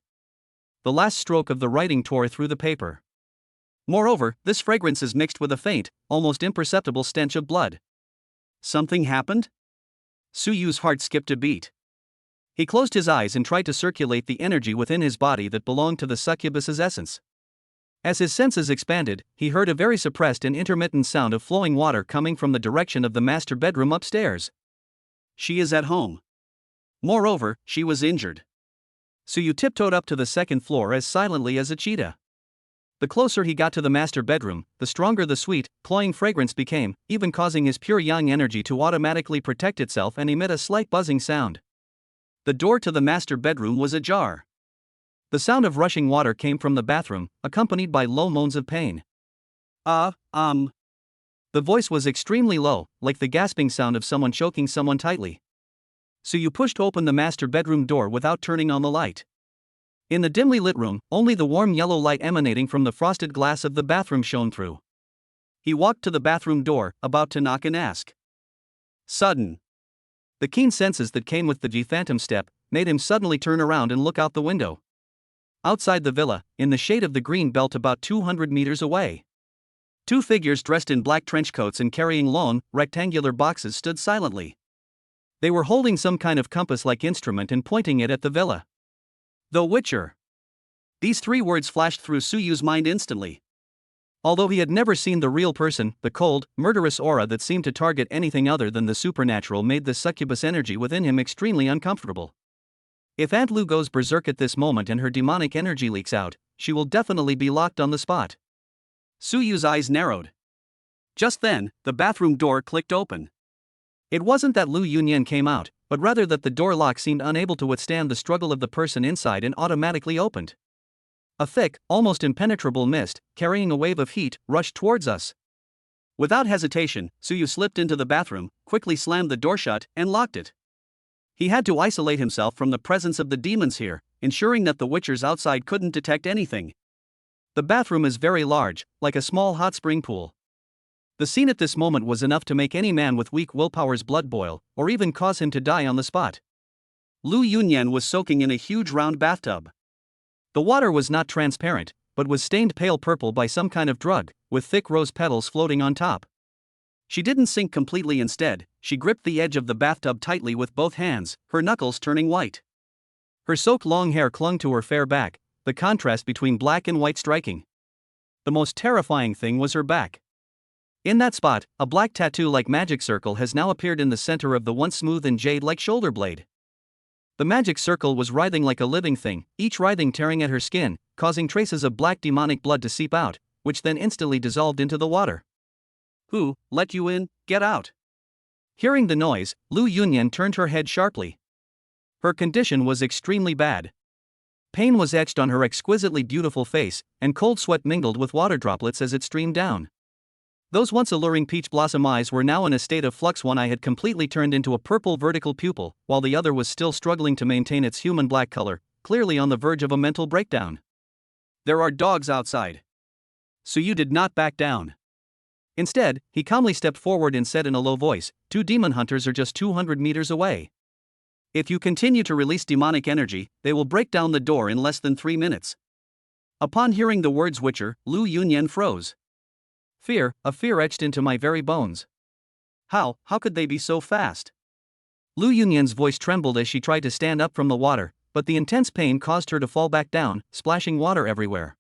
The last stroke of the writing tore through the paper. Moreover, this fragrance is mixed with a faint, almost imperceptible stench of blood. Something happened? Suyu's heart skipped a beat. He closed his eyes and tried to circulate the energy within his body that belonged to the succubus's essence. As his senses expanded, he heard a very suppressed and intermittent sound of flowing water coming from the direction of the master bedroom upstairs. She is at home. Moreover, she was injured. Suyu tiptoed up to the second floor as silently as a cheetah. The closer he got to the master bedroom, the stronger the sweet, cloying fragrance became, even causing his pure yang energy to automatically protect itself and emit a slight buzzing sound. The door to the master bedroom was ajar. The sound of rushing water came from the bathroom, accompanied by low moans of pain. The voice was extremely low, like the gasping sound of someone choking someone tightly. Suyu pushed open the master bedroom door without turning on the light. In the dimly lit room, only the warm yellow light emanating from the frosted glass of the bathroom shone through. He walked to the bathroom door, about to knock and ask. Sudden. The keen senses that came with the phantom step made him suddenly turn around and look out the window. Outside the villa, in the shade of the green belt about 200 meters away, two figures dressed in black trench coats and carrying long, rectangular boxes stood silently. They were holding some kind of compass-like instrument and pointing it at the villa. The Witcher. These three words flashed through Suyu's mind instantly. Although he had never seen the real person, the cold, murderous aura that seemed to target anything other than the supernatural made the succubus energy within him extremely uncomfortable. If Aunt Lu goes berserk at this moment and her demonic energy leaks out, she will definitely be locked on the spot. Suyu's eyes narrowed. Just then, the bathroom door clicked open. It wasn't that Lu Yunyan came out, but rather that the door lock seemed unable to withstand the struggle of the person inside and automatically opened. A thick, almost impenetrable mist, carrying a wave of heat, rushed towards us. Without hesitation, Suyu slipped into the bathroom, quickly slammed the door shut, and locked it. He had to isolate himself from the presence of the demons here, ensuring that the Witchers outside couldn't detect anything. The bathroom is very large, like a small hot spring pool. The scene at this moment was enough to make any man with weak willpower's blood boil, or even cause him to die on the spot. Lu Yunyan was soaking in a huge round bathtub. The water was not transparent, but was stained pale purple by some kind of drug, with thick rose petals floating on top. She didn't sink completely. Instead, she gripped the edge of the bathtub tightly with both hands, her knuckles turning white. Her soaked long hair clung to her fair back, the contrast between black and white striking. The most terrifying thing was her back. In that spot, a black tattoo-like magic circle has now appeared in the center of the once smooth and jade-like shoulder blade. The magic circle was writhing like a living thing, each writhing tearing at her skin, causing traces of black demonic blood to seep out, which then instantly dissolved into the water. Who let you in? Get out! Hearing the noise, Lu Yunyan turned her head sharply. Her condition was extremely bad. Pain was etched on her exquisitely beautiful face, and cold sweat mingled with water droplets as it streamed down. Those once alluring peach blossom eyes were now in a state of flux. One eye had completely turned into a purple vertical pupil, while the other was still struggling to maintain its human black color, clearly on the verge of a mental breakdown. There are dogs outside. So you did not back down. Instead, he calmly stepped forward and said in a low voice, 2 demon hunters are just 200 meters away. If you continue to release demonic energy, they will break down the door in less than 3 minutes. Upon hearing the words Witcher, Lu Yunyan froze. Fear, a fear etched into my very bones. How could they be so fast? Lu Yunyan's voice trembled as she tried to stand up from the water, but the intense pain caused her to fall back down, splashing water everywhere.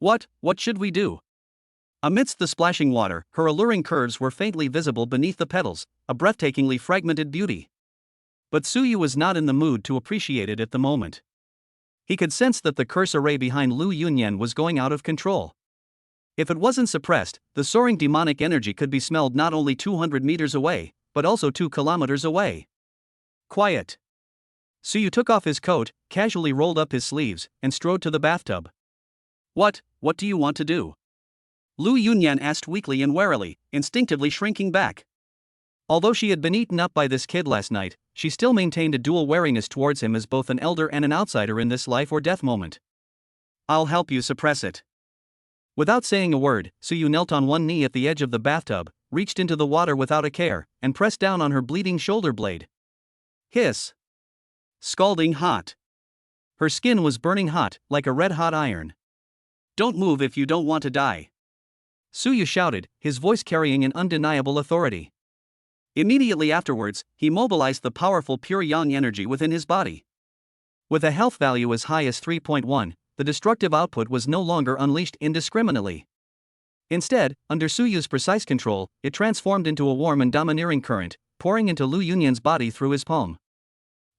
What should we do? Amidst the splashing water, her alluring curves were faintly visible beneath the petals, a breathtakingly fragmented beauty. But Suyu was not in the mood to appreciate it at the moment. He could sense that the curse array behind Lu Yunyan was going out of control. If it wasn't suppressed, the soaring demonic energy could be smelled not only 200 meters away, but also 2 kilometers away. Quiet. Suyu took off his coat, casually rolled up his sleeves, and strode to the bathtub. What do you want to do? Lu Yunyan asked weakly and warily, instinctively shrinking back. Although she had been eaten up by this kid last night, she still maintained a dual wariness towards him as both an elder and an outsider in this life or death moment. I'll help you suppress it. Without saying a word, Suyu knelt on one knee at the edge of the bathtub, reached into the water without a care, and pressed down on her bleeding shoulder blade. Hiss. Scalding hot. Her skin was burning hot, like a red-hot iron. Don't move if you don't want to die. Suyu shouted, his voice carrying an undeniable authority. Immediately afterwards, he mobilized the powerful pure yang energy within his body. With a health value as high as 3.1, the destructive output was no longer unleashed indiscriminately. Instead, under Suyu's precise control, it transformed into a warm and domineering current, pouring into Lu Yunyan's body through his palm.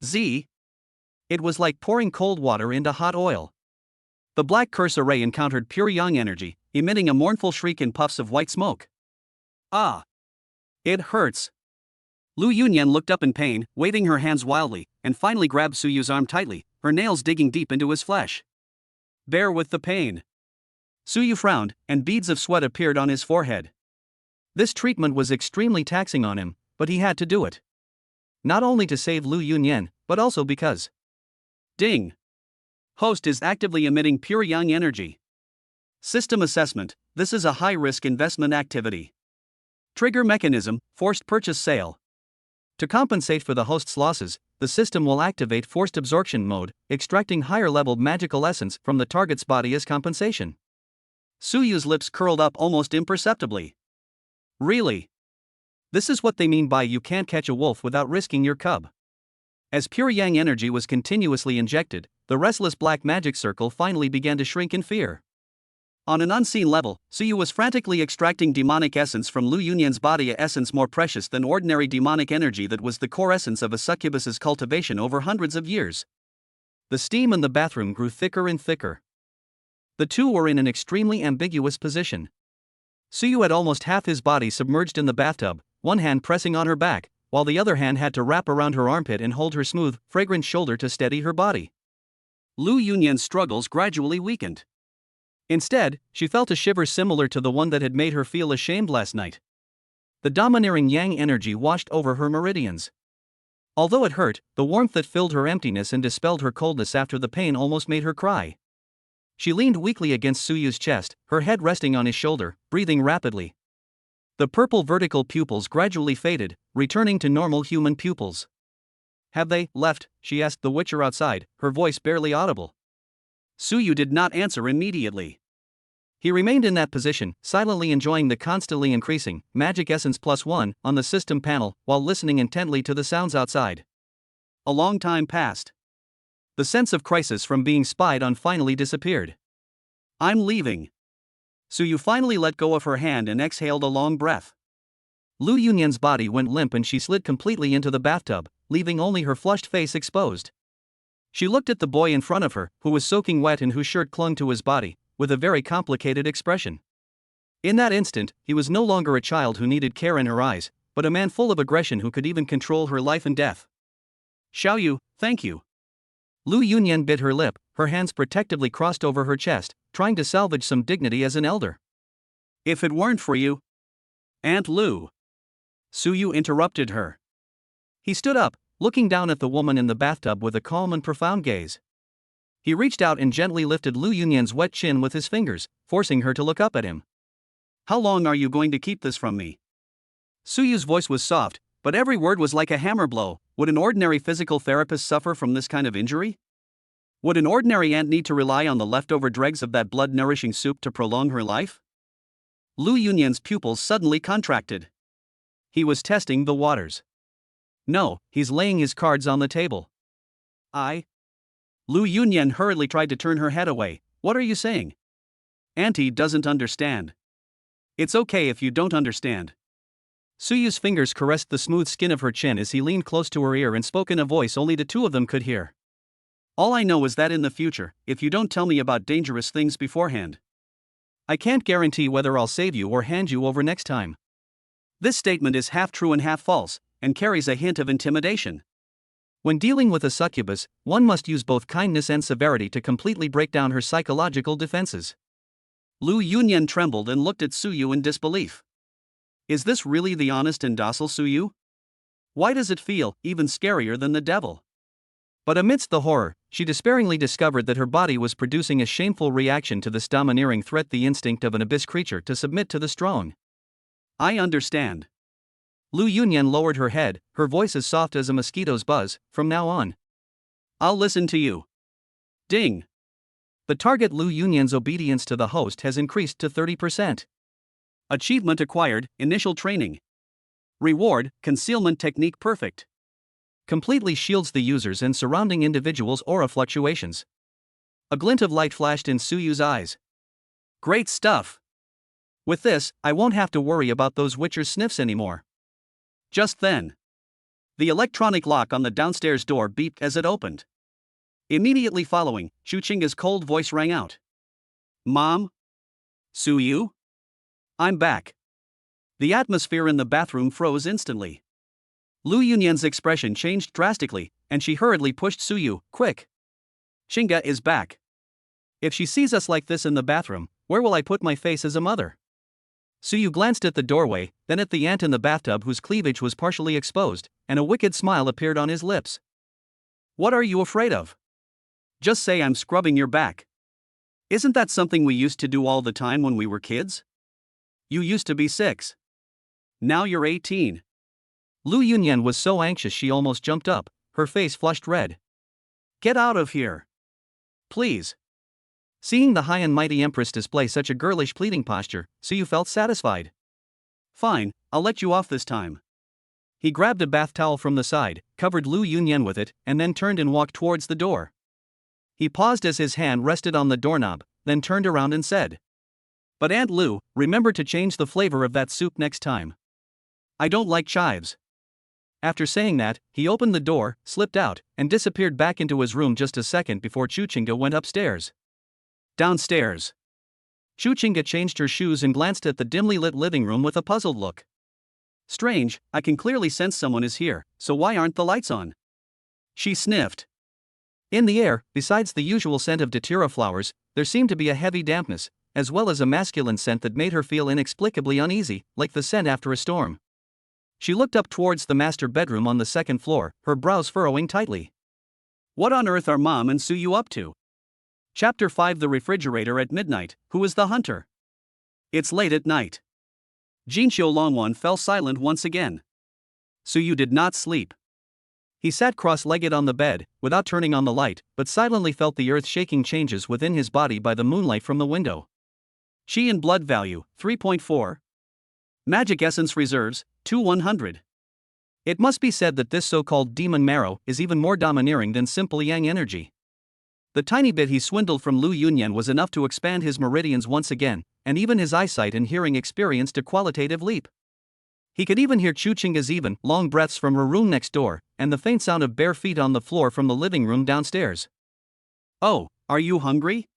It was like pouring cold water into hot oil. The black curse array encountered pure yang energy, emitting a mournful shriek in puffs of white smoke. Ah! It hurts. Lu Yunyan looked up in pain, waving her hands wildly, and finally grabbed Suyu's arm tightly, her nails digging deep into his flesh. Bear with the pain. Suyu frowned, and beads of sweat appeared on his forehead. This treatment was extremely taxing on him, but he had to do it. Not only to save Lu Yunyan, but also because. Ding! Host is actively emitting pure yang energy. System assessment: this is a high-risk investment activity. Trigger mechanism: forced purchase sale. To compensate for the host's losses, the system will activate forced absorption mode, extracting higher-level magical essence from the target's body as compensation. Suyu's lips curled up almost imperceptibly. Really? This is what they mean by you can't catch a wolf without risking your cub. As pure yang energy was continuously injected, the restless black magic circle finally began to shrink in fear. On an unseen level, Suyu was frantically extracting demonic essence from Lu Yunyan's body, a essence more precious than ordinary demonic energy that was the core essence of a succubus's cultivation over hundreds of years. The steam in the bathroom grew thicker and thicker. The two were in an extremely ambiguous position. Suyu had almost half his body submerged in the bathtub, one hand pressing on her back, while the other hand had to wrap around her armpit and hold her smooth, fragrant shoulder to steady her body. Lu Yunyan's struggles gradually weakened. Instead, she felt a shiver similar to the one that had made her feel ashamed last night. The domineering yang energy washed over her meridians. Although it hurt, the warmth that filled her emptiness and dispelled her coldness after the pain almost made her cry. She leaned weakly against Suyu's chest, her head resting on his shoulder, breathing rapidly. The purple vertical pupils gradually faded, returning to normal human pupils. Have they left? She asked the Witcher outside, her voice barely audible. Suyu did not answer immediately. He remained in that position, silently enjoying the constantly increasing magic essence +1 on the system panel while listening intently to the sounds outside. A long time passed. The sense of crisis from being spied on finally disappeared. I'm leaving. Suyu finally let go of her hand and exhaled a long breath. Lu Yunyan's body went limp and she slid completely into the bathtub, leaving only her flushed face exposed. She looked at the boy in front of her, who was soaking wet and whose shirt clung to his body, with a very complicated expression. In that instant, he was no longer a child who needed care in her eyes, but a man full of aggression who could even control her life and death. Xiaoyu, thank you. Lu Yunyan bit her lip, her hands protectively crossed over her chest, trying to salvage some dignity as an elder. If it weren't for you, Aunt Lu. Suyu interrupted her. He stood up, looking down at the woman in the bathtub with a calm and profound gaze. He reached out and gently lifted Lu Yunyan's wet chin with his fingers, forcing her to look up at him. How long are you going to keep this from me? Suyu's voice was soft, but every word was like a hammer blow. Would an ordinary physical therapist suffer from this kind of injury? Would an ordinary aunt need to rely on the leftover dregs of that blood-nourishing soup to prolong her life? Lu Yunyan's pupils suddenly contracted. He was testing the waters. No, he's laying his cards on the table. Lu Yunyan hurriedly tried to turn her head away. What are you saying? Auntie doesn't understand. It's okay if you don't understand. Suyu's fingers caressed the smooth skin of her chin as he leaned close to her ear and spoke in a voice only the two of them could hear. All I know is that in the future, if you don't tell me about dangerous things beforehand, I can't guarantee whether I'll save you or hand you over next time. This statement is half true and half false, and carries a hint of intimidation. When dealing with a succubus, one must use both kindness and severity to completely break down her psychological defenses. Lu Yunyan trembled and looked at Suyu in disbelief. Is this really the honest and docile Suyu? Why does it feel even scarier than the devil? But amidst the horror, she despairingly discovered that her body was producing a shameful reaction to this domineering threat, the instinct of an abyss creature to submit to the strong. I understand. Lu Yunyan lowered her head, her voice as soft as a mosquito's buzz. From now on, I'll listen to you. Ding. The target. Lu Yunyan's obedience to the host has increased to 30%. Achievement acquired, initial training. Reward, concealment technique perfect. Completely shields the user's and surrounding individuals' aura fluctuations. A glint of light flashed in Suyu's eyes. Great stuff. With this, I won't have to worry about those witcher's sniffs anymore. Just then, the electronic lock on the downstairs door beeped as it opened. Immediately following, Chuchinga's cold voice rang out. Mom? Suyu? I'm back. The atmosphere in the bathroom froze instantly. Lu Yunyan's expression changed drastically, and she hurriedly pushed Suyu. Quick! Chinga is back. If she sees us like this in the bathroom, where will I put my face as a mother? Suyu glanced at the doorway, then at the ant in the bathtub whose cleavage was partially exposed, and a wicked smile appeared on his lips. What are you afraid of? Just say I'm scrubbing your back. Isn't that something we used to do all the time when we were kids? You used to be 6. Now you're 18. Lu Yunyan was so anxious she almost jumped up, her face flushed red. Get out of here. Please. Seeing the high and mighty empress display such a girlish pleading posture, Suyu felt satisfied. Fine, I'll let you off this time. He grabbed a bath towel from the side, covered Lu Yunyan with it, and then turned and walked towards the door. He paused as his hand rested on the doorknob, then turned around and said, But Aunt Lu, remember to change the flavor of that soup next time. I don't like chives. After saying that, he opened the door, slipped out, and disappeared back into his room just a second before Chuchinga went upstairs. Downstairs. Chuchinga changed her shoes and glanced at the dimly lit living room with a puzzled look. Strange, I can clearly sense someone is here, so why aren't the lights on? She sniffed. In the air, besides the usual scent of datura flowers, there seemed to be a heavy dampness, as well as a masculine scent that made her feel inexplicably uneasy, like the scent after a storm. She looked up towards the master bedroom on the second floor, her brows furrowing tightly. What on earth are Mom and Suyu up to? Chapter 5. The refrigerator at midnight. Who is the hunter? It's late at night. Jinxiu Longwan fell silent once again. Suyu did not sleep. He sat cross-legged on the bed, without turning on the light, but silently felt the earth-shaking changes within his body by the moonlight from the window. Qi and blood value, 3.4. Magic essence reserves, 2/100. It must be said that this so-called demon marrow is even more domineering than simple yang energy. The tiny bit he swindled from Lu Yunyan was enough to expand his meridians once again, and even his eyesight and hearing experienced a qualitative leap. He could even hear Chuchinga's even, long breaths from her room next door, and the faint sound of bare feet on the floor from the living room downstairs. "Oh, are you hungry?"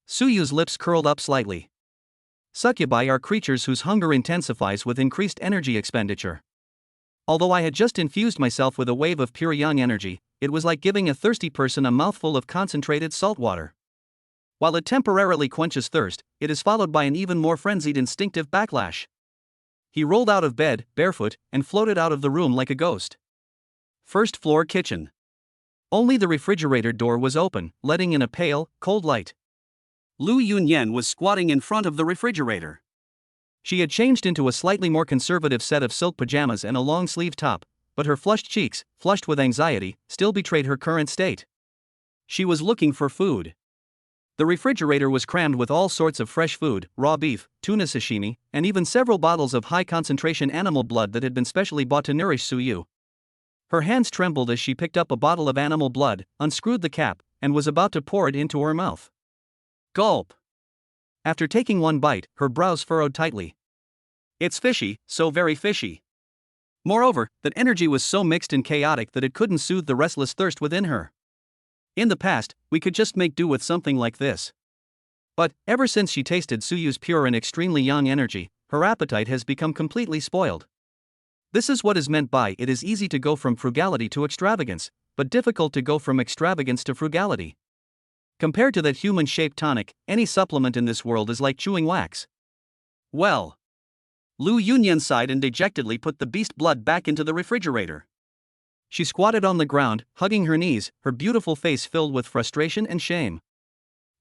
Suyu's lips curled up slightly. Succubi are creatures whose hunger intensifies with increased energy expenditure. Although I had just infused myself with a wave of pure yang energy, it was like giving a thirsty person a mouthful of concentrated salt water. While it temporarily quenches thirst, it is followed by an even more frenzied instinctive backlash. He rolled out of bed, barefoot, and floated out of the room like a ghost. First floor kitchen. Only the refrigerator door was open, letting in a pale, cold light. Lu Yunyan was squatting in front of the refrigerator. She had changed into a slightly more conservative set of silk pajamas and a long-sleeved top, but her flushed cheeks, flushed with anxiety, still betrayed her current state. She was looking for food. The refrigerator was crammed with all sorts of fresh food, raw beef, tuna sashimi, and even several bottles of high-concentration animal blood that had been specially bought to nourish Suyu. Her hands trembled as she picked up a bottle of animal blood, unscrewed the cap, and was about to pour it into her mouth. Gulp. After taking one bite, her brows furrowed tightly. It's fishy, so very fishy. Moreover, that energy was so mixed and chaotic that it couldn't soothe the restless thirst within her. In the past, we could just make do with something like this. But, ever since she tasted Suyu's pure and extremely young energy, her appetite has become completely spoiled. This is what is meant by it is easy to go from frugality to extravagance, but difficult to go from extravagance to frugality. Compared to that human-shaped tonic, any supplement in this world is like chewing wax. Well. Lu Yunyan sighed and dejectedly put the beast blood back into the refrigerator. She squatted on the ground, hugging her knees, her beautiful face filled with frustration and shame.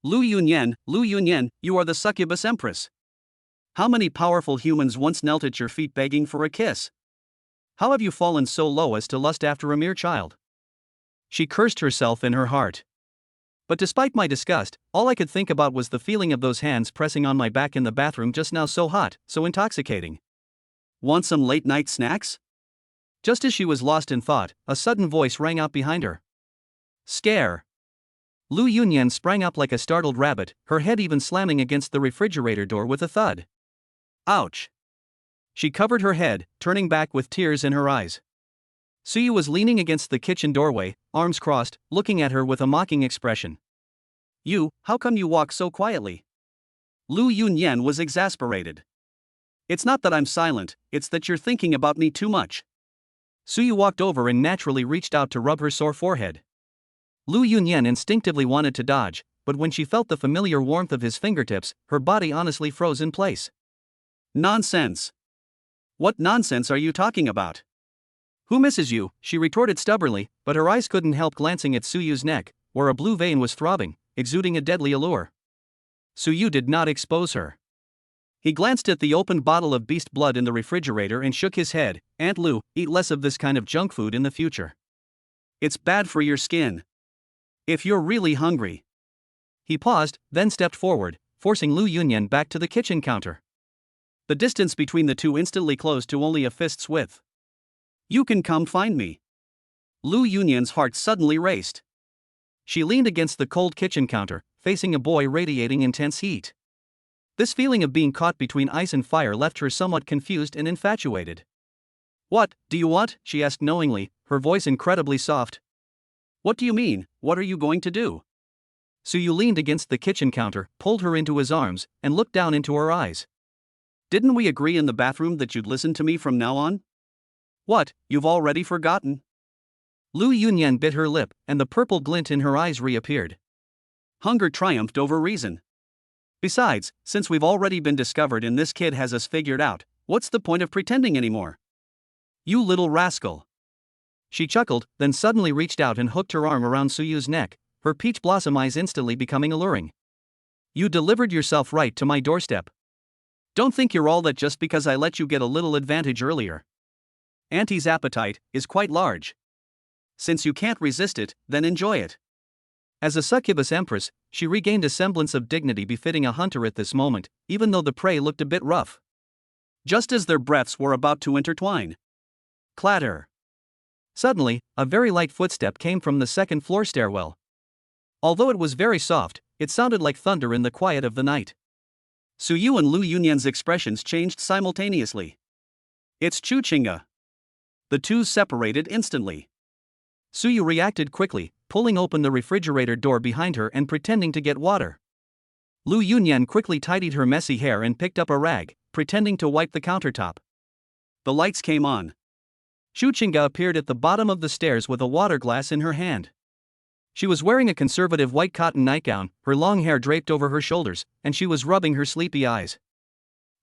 Lu Yunyan, you are the succubus empress. How many powerful humans once knelt at your feet begging for a kiss? How have you fallen so low as to lust after a mere child? She cursed herself in her heart. But despite my disgust, all I could think about was the feeling of those hands pressing on my back in the bathroom just now, so hot, so intoxicating. Want some late-night snacks? Just as she was lost in thought, a sudden voice rang out behind her. Scare. Lu Yunyan sprang up like a startled rabbit, her head even slamming against the refrigerator door with a thud. Ouch. She covered her head, turning back with tears in her eyes. Suyu was leaning against the kitchen doorway, arms crossed, looking at her with a mocking expression. How come you walk so quietly? Lu Yunyan was exasperated. It's not that I'm silent, it's that you're thinking about me too much. Suyu walked over and naturally reached out to rub her sore forehead. Lu Yunyan instinctively wanted to dodge, but when she felt the familiar warmth of his fingertips, her body honestly froze in place. Nonsense. What nonsense are you talking about? Who misses you? She retorted stubbornly, but her eyes couldn't help glancing at Suyu's neck, where a blue vein was throbbing, exuding a deadly allure. Suyu did not expose her. He glanced at the opened bottle of beast blood in the refrigerator and shook his head. Aunt Lu, eat less of this kind of junk food in the future. It's bad for your skin. If you're really hungry. He paused, then stepped forward, forcing Lu Yunyan back to the kitchen counter. The distance between the two instantly closed to only a fist's width. You can come find me. Lu Yunyan's heart suddenly raced. She leaned against the cold kitchen counter, facing a boy radiating intense heat. This feeling of being caught between ice and fire left her somewhat confused and infatuated. What do you want? She asked knowingly, her voice incredibly soft. What do you mean, what are you going to do? Suyu leaned against the kitchen counter, pulled her into his arms, and looked down into her eyes. Didn't we agree in the bathroom that you'd listen to me from now on? What, you've already forgotten? Lu Yunyan bit her lip, and the purple glint in her eyes reappeared. Hunger triumphed over reason. Besides, since we've already been discovered and this kid has us figured out, what's the point of pretending anymore? You little rascal. She chuckled, then suddenly reached out and hooked her arm around Suyu's neck, her peach blossom eyes instantly becoming alluring. You delivered yourself right to my doorstep. Don't think you're all that just because I let you get a little advantage earlier. Auntie's appetite is quite large. Since you can't resist it, then enjoy it. As a succubus empress, she regained a semblance of dignity befitting a hunter at this moment, even though the prey looked a bit rough. Just as their breaths were about to intertwine. Clatter. Suddenly, a very light footstep came from the second-floor stairwell. Although it was very soft, it sounded like thunder in the quiet of the night. Su Yu and Lu Yunyan's expressions changed simultaneously. It's Chu Qingge. The two separated instantly. Su Yu reacted quickly, pulling open the refrigerator door behind her and pretending to get water. Lu Yunyan quickly tidied her messy hair and picked up a rag, pretending to wipe the countertop. The lights came on. Chu Qingge appeared at the bottom of the stairs with a water glass in her hand. She was wearing a conservative white cotton nightgown, her long hair draped over her shoulders, and she was rubbing her sleepy eyes.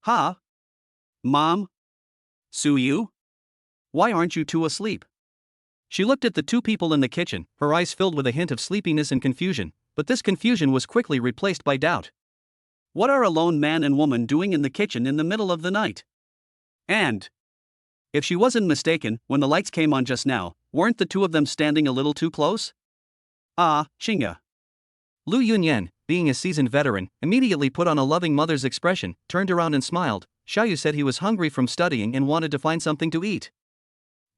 "Ha? Mom? Su Yu? Why aren't you two asleep?" She looked at the two people in the kitchen, her eyes filled with a hint of sleepiness and confusion, but this confusion was quickly replaced by doubt. What are a lone man and woman doing in the kitchen in the middle of the night? And, if she wasn't mistaken, when the lights came on just now, weren't the two of them standing a little too close? Ah, Qingge. Lu Yunyan, being a seasoned veteran, immediately put on a loving mother's expression, turned around and smiled. Xiaoyu said he was hungry from studying and wanted to find something to eat.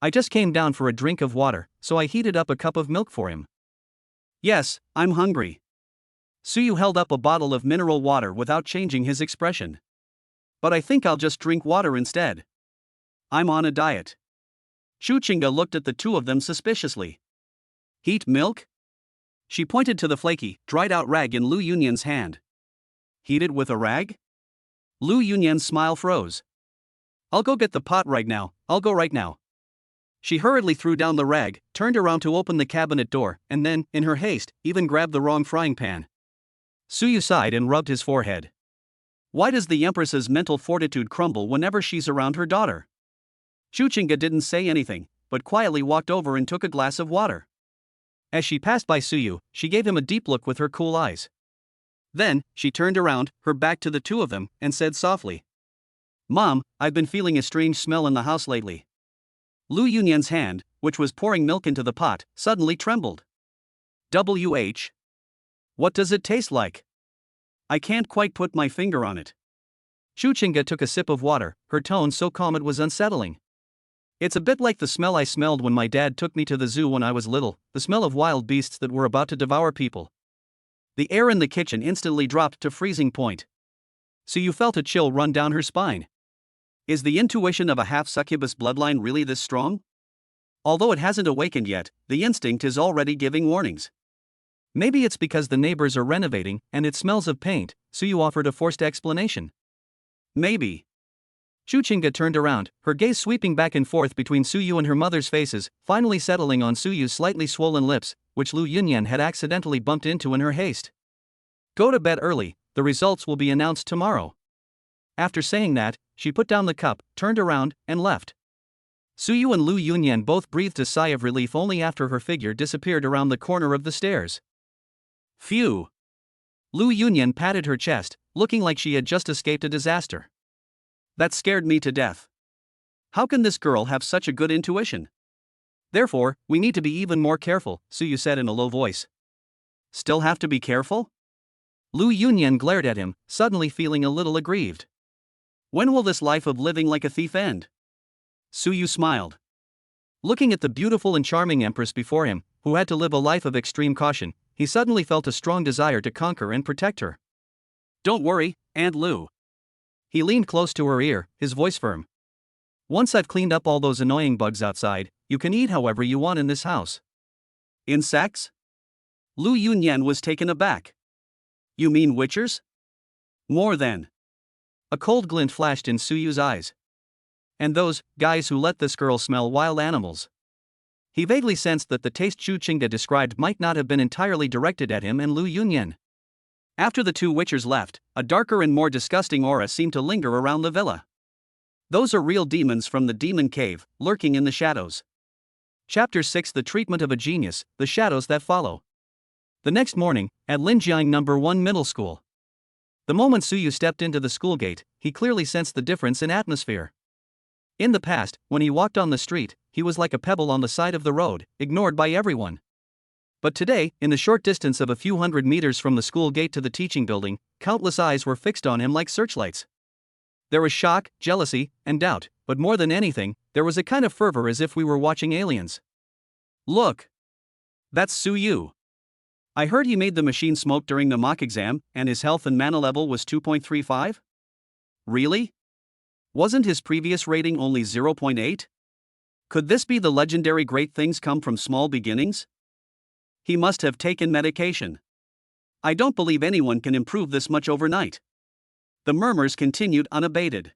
I just came down for a drink of water, so I heated up a cup of milk for him. Yes, I'm hungry. Su Yu held up a bottle of mineral water without changing his expression. But I think I'll just drink water instead. I'm on a diet. Chu Qingge looked at the two of them suspiciously. Heat milk? She pointed to the flaky, dried-out rag in Lu Yunyan's hand. Heat it with a rag? Lu Yunyan's smile froze. I'll go get the pot right now, I'll go right now. She hurriedly threw down the rag, turned around to open the cabinet door, and then, in her haste, even grabbed the wrong frying pan. Su Yu sighed and rubbed his forehead. Why does the Empress's mental fortitude crumble whenever she's around her daughter? Chu Qingge didn't say anything, but quietly walked over and took a glass of water. As she passed by Su Yu, she gave him a deep look with her cool eyes. Then, she turned around, her back to the two of them, and said softly, Mom, I've been feeling a strange smell in the house lately. Lu Yunyan's hand, which was pouring milk into the pot, suddenly trembled. WH? What does it taste like? I can't quite put my finger on it. Chu Qingge took a sip of water, her tone so calm it was unsettling. It's a bit like the smell I smelled when my dad took me to the zoo when I was little, the smell of wild beasts that were about to devour people. The air in the kitchen instantly dropped to freezing point. So you felt a chill run down her spine. Is the intuition of a half-succubus bloodline really this strong? Although it hasn't awakened yet, the instinct is already giving warnings. Maybe it's because the neighbors are renovating and it smells of paint, so you offered a forced explanation. Maybe. Chu Qingge turned around, her gaze sweeping back and forth between Su Yu and her mother's faces, finally settling on Su Yu's slightly swollen lips, which Lu Yunyan had accidentally bumped into in her haste. Go to bed early, the results will be announced tomorrow. After saying that, she put down the cup, turned around, and left. Su Yu and Lu Yunyan both breathed a sigh of relief only after her figure disappeared around the corner of the stairs. Phew! Lu Yunyan patted her chest, looking like she had just escaped a disaster. That scared me to death. How can this girl have such a good intuition? Therefore, we need to be even more careful, Su Yu said in a low voice. Still have to be careful? Lu Yunyan glared at him, suddenly feeling a little aggrieved. When will this life of living like a thief end? Su Yu smiled. Looking at the beautiful and charming empress before him, who had to live a life of extreme caution, he suddenly felt a strong desire to conquer and protect her. Don't worry, Aunt Lu. He leaned close to her ear, his voice firm. Once I've cleaned up all those annoying bugs outside, you can eat however you want in this house. Insects? Lu Yunyan was taken aback. You mean witchers? More than. A cold glint flashed in Su Yu's eyes. And those guys who let this girl smell wild animals. He vaguely sensed that the taste Chu Qingge described might not have been entirely directed at him and Lu Yunyan. After the two witchers left, a darker and more disgusting aura seemed to linger around the villa. Those are real demons from the demon cave, lurking in the shadows. Chapter 6: The Treatment of a Genius, The Shadows That Follow. The next morning, at Linjiang No. 1 Middle School. The moment Su Yu stepped into the school gate, he clearly sensed the difference in atmosphere. In the past, when he walked on the street, he was like a pebble on the side of the road, ignored by everyone. But today, in the short distance of a few hundred meters from the school gate to the teaching building, countless eyes were fixed on him like searchlights. There was shock, jealousy, and doubt, but more than anything, there was a kind of fervor as if we were watching aliens. Look! That's Su Yu. I heard he made the machine smoke during the mock exam, and his health and mana level was 2.35? Really? Wasn't his previous rating only 0.8? Could this be the legendary great things come from small beginnings? He must have taken medication. I don't believe anyone can improve this much overnight. The murmurs continued unabated.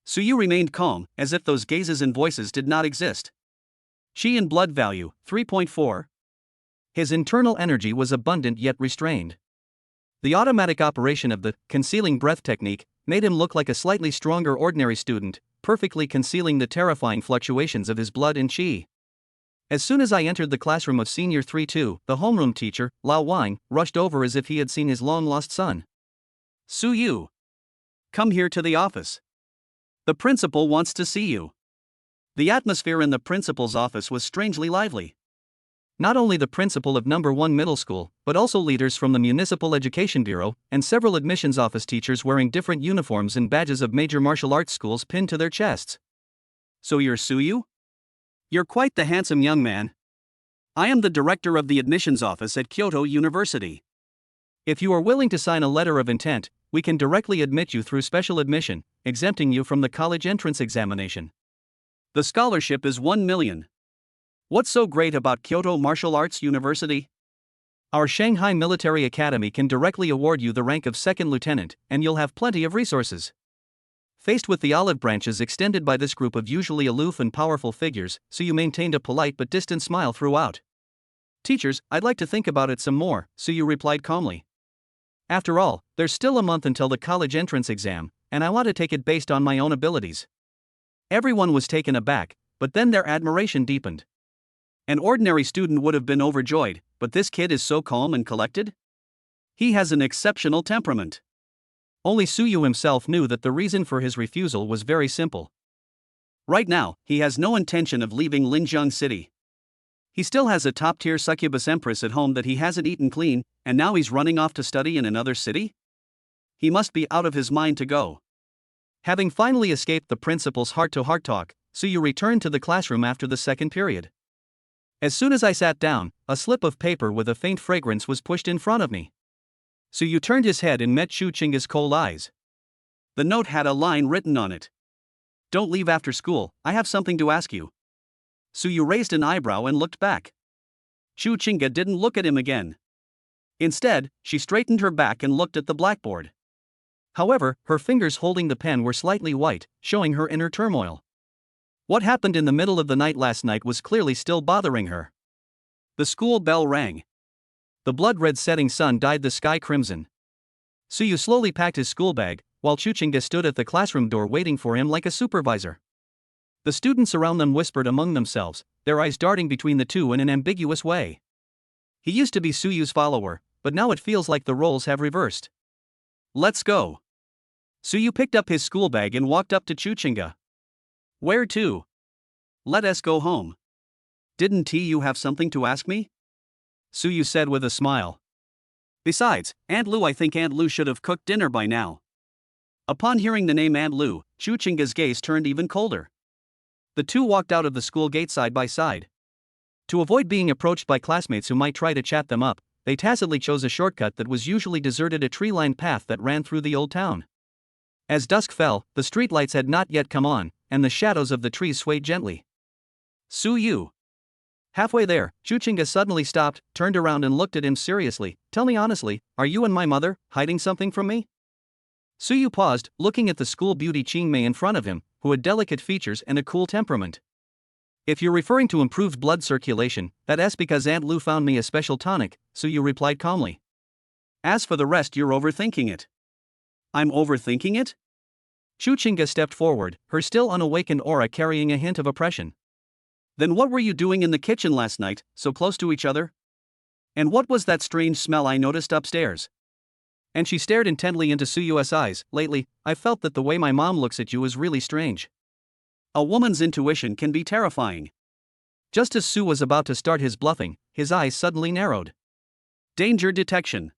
Suyu remained calm, as if those gazes and voices did not exist. Qi and blood value, 3.4. His internal energy was abundant yet restrained. The automatic operation of the concealing breath technique made him look like a slightly stronger ordinary student, perfectly concealing the terrifying fluctuations of his blood and qi. As soon as I entered the classroom of Senior 3-2, the homeroom teacher, Lao Wang, rushed over as if he had seen his long-lost son. Suyu, come here to the office. The principal wants to see you. The atmosphere in the principal's office was strangely lively. Not only the principal of number 1 middle school, but also leaders from the Municipal Education Bureau, and several admissions office teachers wearing different uniforms and badges of major martial arts schools pinned to their chests. So you're Suyu? You're quite the handsome young man. I am the director of the admissions office at Kyoto University. If you are willing to sign a letter of intent, we can directly admit you through special admission, exempting you from the college entrance examination. The scholarship is 1 million. What's so great about Kyoto Martial Arts University? Our Shanghai Military Academy can directly award you the rank of second lieutenant, and you'll have plenty of resources. Faced with the olive branches extended by this group of usually aloof and powerful figures, Suyu maintained a polite but distant smile throughout. Teachers, I'd like to think about it some more, Suyu replied calmly. After all, there's still a month until the college entrance exam, and I want to take it based on my own abilities. Everyone was taken aback, but then their admiration deepened. An ordinary student would have been overjoyed, but this kid is so calm and collected? He has an exceptional temperament. Only Suyu himself knew that the reason for his refusal was very simple. Right now, he has no intention of leaving Linjiang City. He still has a top-tier succubus empress at home that he hasn't eaten clean, and now he's running off to study in another city? He must be out of his mind to go. Having finally escaped the principal's heart-to-heart talk, Suyu returned to the classroom after the second period. As soon as I sat down, a slip of paper with a faint fragrance was pushed in front of me. Suyu turned his head and met Chu Chinga's cold eyes. The note had a line written on it. Don't leave after school, I have something to ask you. Suyu raised an eyebrow and looked back. Chu Chinga didn't look at him again. Instead, she straightened her back and looked at the blackboard. However, her fingers holding the pen were slightly white, showing her inner turmoil. What happened in the middle of the night last night was clearly still bothering her. The school bell rang. The blood-red setting sun dyed the sky crimson. Suyu slowly packed his school bag, while Chu Chinga stood at the classroom door waiting for him like a supervisor. The students around them whispered among themselves, their eyes darting between the two in an ambiguous way. He used to be Suyu's follower, but now it feels like the roles have reversed. Let's go. Suyu picked up his school bag and walked up to Chu Chinga. Where to? Let us go home. Didn't you have something to ask me? Suyu said with a smile. Besides, Aunt Lu, I think Aunt Lu should have cooked dinner by now. Upon hearing the name Aunt Lu, Chu Chinga's gaze turned even colder. The two walked out of the school gate side by side. To avoid being approached by classmates who might try to chat them up, they tacitly chose a shortcut that was usually deserted, a tree-lined path that ran through the old town. As dusk fell, the streetlights had not yet come on, and the shadows of the trees swayed gently. Suyu. Halfway there, Chu Chinga suddenly stopped, turned around and looked at him seriously. Tell me honestly, are you and my mother hiding something from me? Suyu paused, looking at the school beauty Qingmei in front of him, who had delicate features and a cool temperament. If you're referring to improved blood circulation, that's because Aunt Lu found me a special tonic, Suyu replied calmly. As for the rest, you're overthinking it. I'm overthinking it? Chu Chinga stepped forward, her still unawakened aura carrying a hint of oppression. Then what were you doing in the kitchen last night, so close to each other? And what was that strange smell I noticed upstairs? And she stared intently into Suyu's eyes. Lately, I felt that the way my mom looks at you is really strange. A woman's intuition can be terrifying. Just as Su was about to start his bluffing, his eyes suddenly narrowed. Danger detection.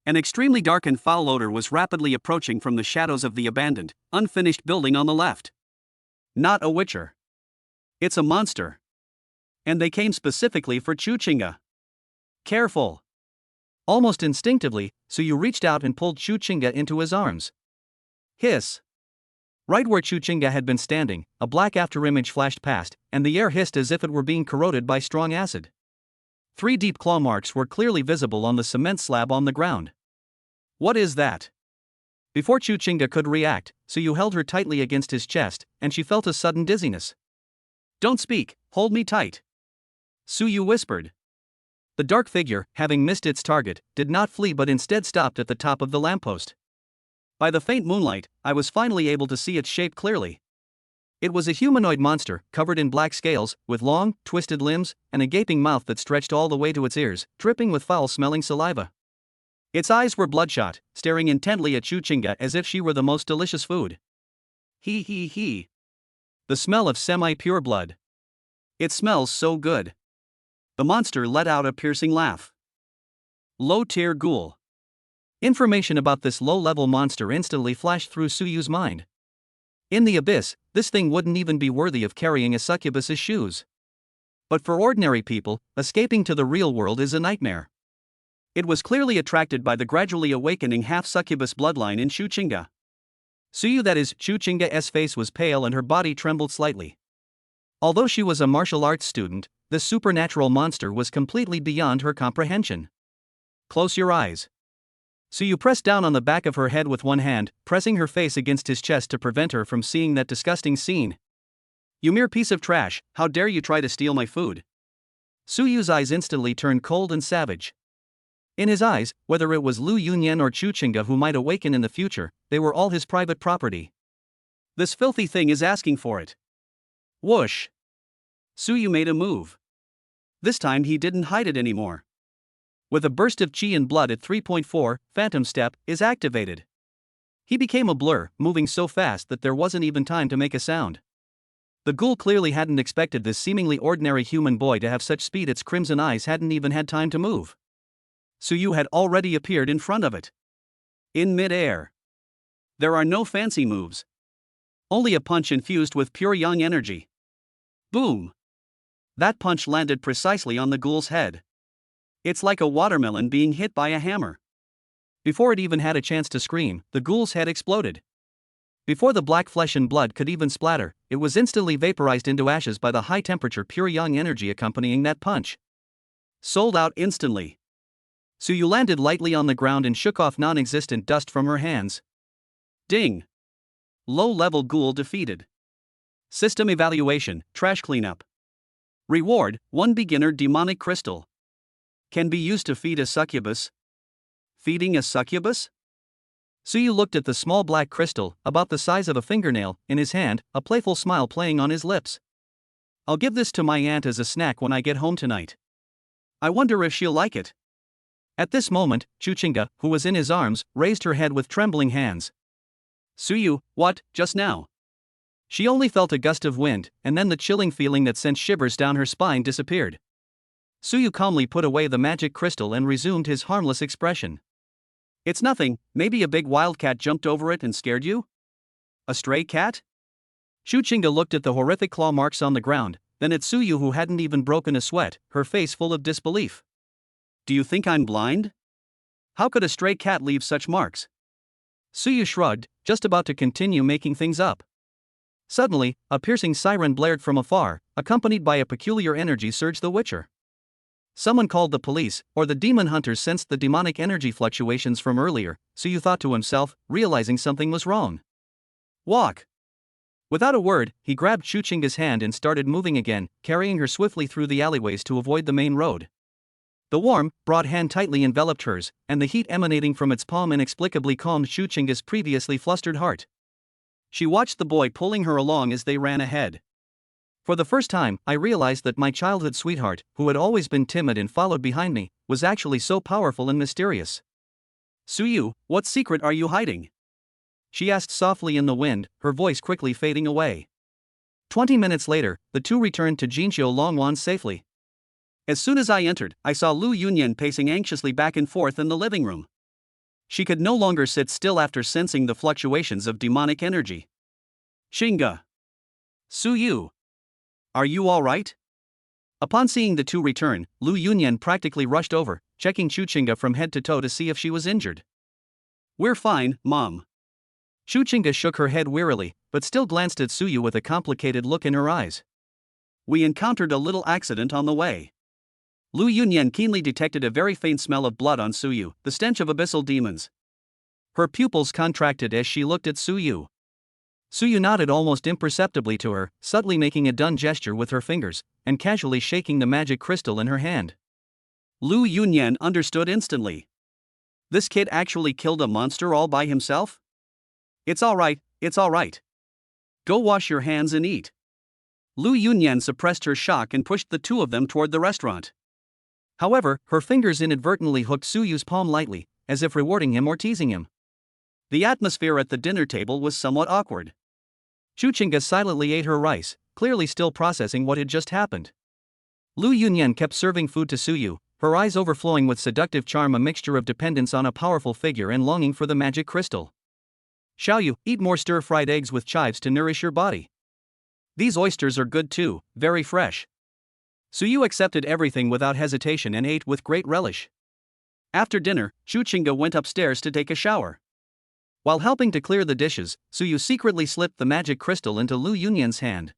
An extremely dark and foul odor was rapidly approaching from the shadows of the abandoned, unfinished building on the left. Not a witcher. It's a monster. And they came specifically for Chu Chinga. Careful. Almost instinctively, Suyu reached out and pulled Chu Chinga into his arms. Hiss. Right where Chuchinga had been standing, a black afterimage flashed past, and the air hissed as if it were being corroded by strong acid. 3 deep claw marks were clearly visible on the cement slab on the ground. What is that? Before Chuchinga could react, Suyu held her tightly against his chest, and she felt a sudden dizziness. Don't speak, hold me tight, Suyu whispered. The dark figure, having missed its target, did not flee but instead stopped at the top of the lamppost. By the faint moonlight, I was finally able to see its shape clearly. It was a humanoid monster, covered in black scales, with long, twisted limbs, and a gaping mouth that stretched all the way to its ears, dripping with foul-smelling saliva. Its eyes were bloodshot, staring intently at Chuchinga as if she were the most delicious food. He. The smell of semi-pure blood. It smells so good. The monster let out a piercing laugh. Low-tier ghoul. Information about this low-level monster instantly flashed through Suyu's mind. In the abyss, this thing wouldn't even be worthy of carrying a succubus's shoes. But for ordinary people, escaping to the real world is a nightmare. It was clearly attracted by the gradually awakening half-succubus bloodline in Chuchinga. Suyu, that is, Chuchinga's face was pale and her body trembled slightly. Although she was a martial arts student, this supernatural monster was completely beyond her comprehension. Close your eyes. Suyu pressed down on the back of her head with one hand, pressing her face against his chest to prevent her from seeing that disgusting scene. You mere piece of trash, how dare you try to steal my food? Suyu's eyes instantly turned cold and savage. In his eyes, whether it was Lu Yunyan or Chuchinga who might awaken in the future, they were all his private property. This filthy thing is asking for it. Whoosh! Suyu made a move. This time he didn't hide it anymore. With a burst of chi and blood at 3.4, Phantom Step is activated. He became a blur, moving so fast that there wasn't even time to make a sound. The ghoul clearly hadn't expected this seemingly ordinary human boy to have such speed its crimson eyes hadn't even had time to move. Suyu had already appeared in front of it. In mid-air. There are no fancy moves. Only a punch infused with pure yang energy. Boom! That punch landed precisely on the ghoul's head. It's like a watermelon being hit by a hammer. Before it even had a chance to scream, the ghoul's head exploded. Before the black flesh and blood could even splatter, it was instantly vaporized into ashes by the high-temperature pure yang energy accompanying that punch. Sold out instantly. Suyu landed lightly on the ground and shook off non-existent dust from her hands. Ding! Low-level ghoul defeated. System evaluation, trash cleanup. Reward, 1 beginner demonic crystal. Can be used to feed a succubus. Feeding a succubus? Suyu looked at the small black crystal, about the size of a fingernail, in his hand, a playful smile playing on his lips. I'll give this to my aunt as a snack when I get home tonight. I wonder if she'll like it. At this moment, Chuchinga, who was in his arms, raised her head with trembling hands. Suyu, what, just now? She only felt a gust of wind, and then the chilling feeling that sent shivers down her spine disappeared. Suyu calmly put away the magic crystal and resumed his harmless expression. It's nothing, maybe a big wildcat jumped over it and scared you? A stray cat? Chuchinga looked at the horrific claw marks on the ground, then at Suyu, who hadn't even broken a sweat, her face full of disbelief. Do you think I'm blind? How could a stray cat leave such marks? Suyu shrugged, just about to continue making things up. Suddenly, a piercing siren blared from afar, accompanied by a peculiar energy surge. The Witcher. Someone called the police, or the demon hunters sensed the demonic energy fluctuations from earlier, Suyu thought to himself, realizing something was wrong. Walk! Without a word, he grabbed Chuchinga's hand and started moving again, carrying her swiftly through the alleyways to avoid the main road. The warm, broad hand tightly enveloped hers, and the heat emanating from its palm inexplicably calmed Chuchinga's previously flustered heart. She watched the boy pulling her along as they ran ahead. For the first time, I realized that my childhood sweetheart, who had always been timid and followed behind me, was actually so powerful and mysterious. Suyu, what secret are you hiding? She asked softly in the wind, her voice quickly fading away. 20 minutes later, the two returned to Jinqiu Longwan safely. As soon as I entered, I saw Lu Yunyan pacing anxiously back and forth in the living room. She could no longer sit still after sensing the fluctuations of demonic energy. Shinga. Suyu. Are you all right? Upon seeing the two return, Lu Yunyan practically rushed over, checking Chuchinga from head to toe to see if she was injured. We're fine, Mom. Chuchinga shook her head wearily, but still glanced at Suyu with a complicated look in her eyes. We encountered a little accident on the way. Lu Yunyan keenly detected a very faint smell of blood on Suyu, the stench of abyssal demons. Her pupils contracted as she looked at Suyu. Suyu nodded almost imperceptibly to her, subtly making a done gesture with her fingers, and casually shaking the magic crystal in her hand. Lu Yunyan understood instantly. This kid actually killed a monster all by himself? It's alright. Go wash your hands and eat. Lu Yunyan suppressed her shock and pushed the two of them toward the restaurant. However, her fingers inadvertently hooked Suyu's palm lightly, as if rewarding him or teasing him. The atmosphere at the dinner table was somewhat awkward. Chuchinga silently ate her rice, clearly still processing what had just happened. Lu Yunyan kept serving food to Suyu, her eyes overflowing with seductive charm, a mixture of dependence on a powerful figure and longing for the magic crystal. Xiaoyu, eat more stir-fried eggs with chives to nourish your body. These oysters are good too, very fresh. Suyu accepted everything without hesitation and ate with great relish. After dinner, Chuchinga went upstairs to take a shower. While helping to clear the dishes, Suyu secretly slipped the magic crystal into Lu Yunyan's hand.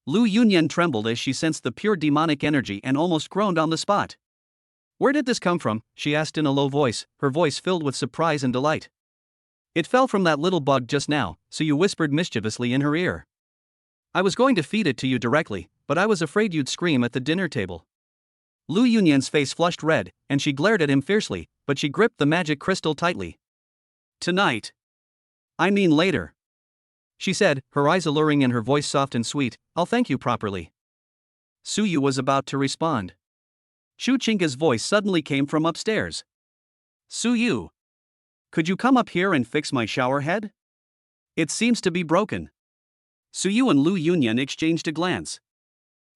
Lu Yunyan trembled as she sensed the pure demonic energy and almost groaned on the spot. Where did this come from? She asked in a low voice, her voice filled with surprise and delight. It fell from that little bug just now, Suyu whispered mischievously in her ear. I was going to feed it to you directly, but I was afraid you'd scream at the dinner table. Lu Yunyan's face flushed red, and she glared at him fiercely, but she gripped the magic crystal tightly. Tonight. I mean later. She said, her eyes alluring and her voice soft and sweet, I'll thank you properly. Suyu was about to respond. Chuchinga's voice suddenly came from upstairs. Suyu. Could you come up here and fix my shower head? It seems to be broken. Suyu and Lu Yunyan exchanged a glance.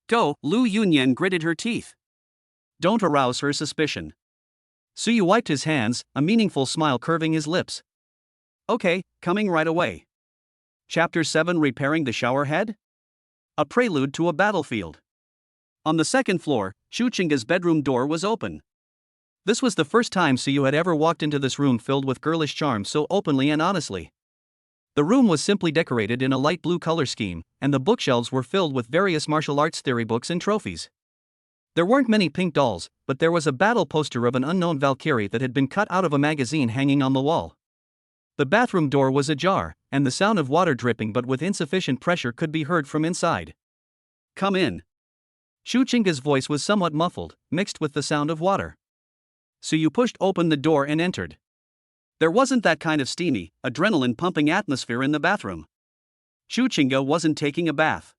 Go, Lu Yunyan gritted her teeth. Don't arouse her suspicion. Suyu wiped his hands, a meaningful smile curving his lips. Okay, coming right away. Chapter 7, Repairing the Shower Head? A prelude to a battlefield. On the second floor, Chuchinga's bedroom door was open. This was the first time Suyu had ever walked into this room filled with girlish charm so openly and honestly. The room was simply decorated in a light blue color scheme, and the bookshelves were filled with various martial arts theory books and trophies. There weren't many pink dolls, but there was a battle poster of an unknown Valkyrie that had been cut out of a magazine hanging on the wall. The bathroom door was ajar, and the sound of water dripping but with insufficient pressure could be heard from inside. Come in. Chuchinga's voice was somewhat muffled, mixed with the sound of water. Suyu pushed open the door and entered. There wasn't that kind of steamy, adrenaline-pumping atmosphere in the bathroom. Chuchinga wasn't taking a bath.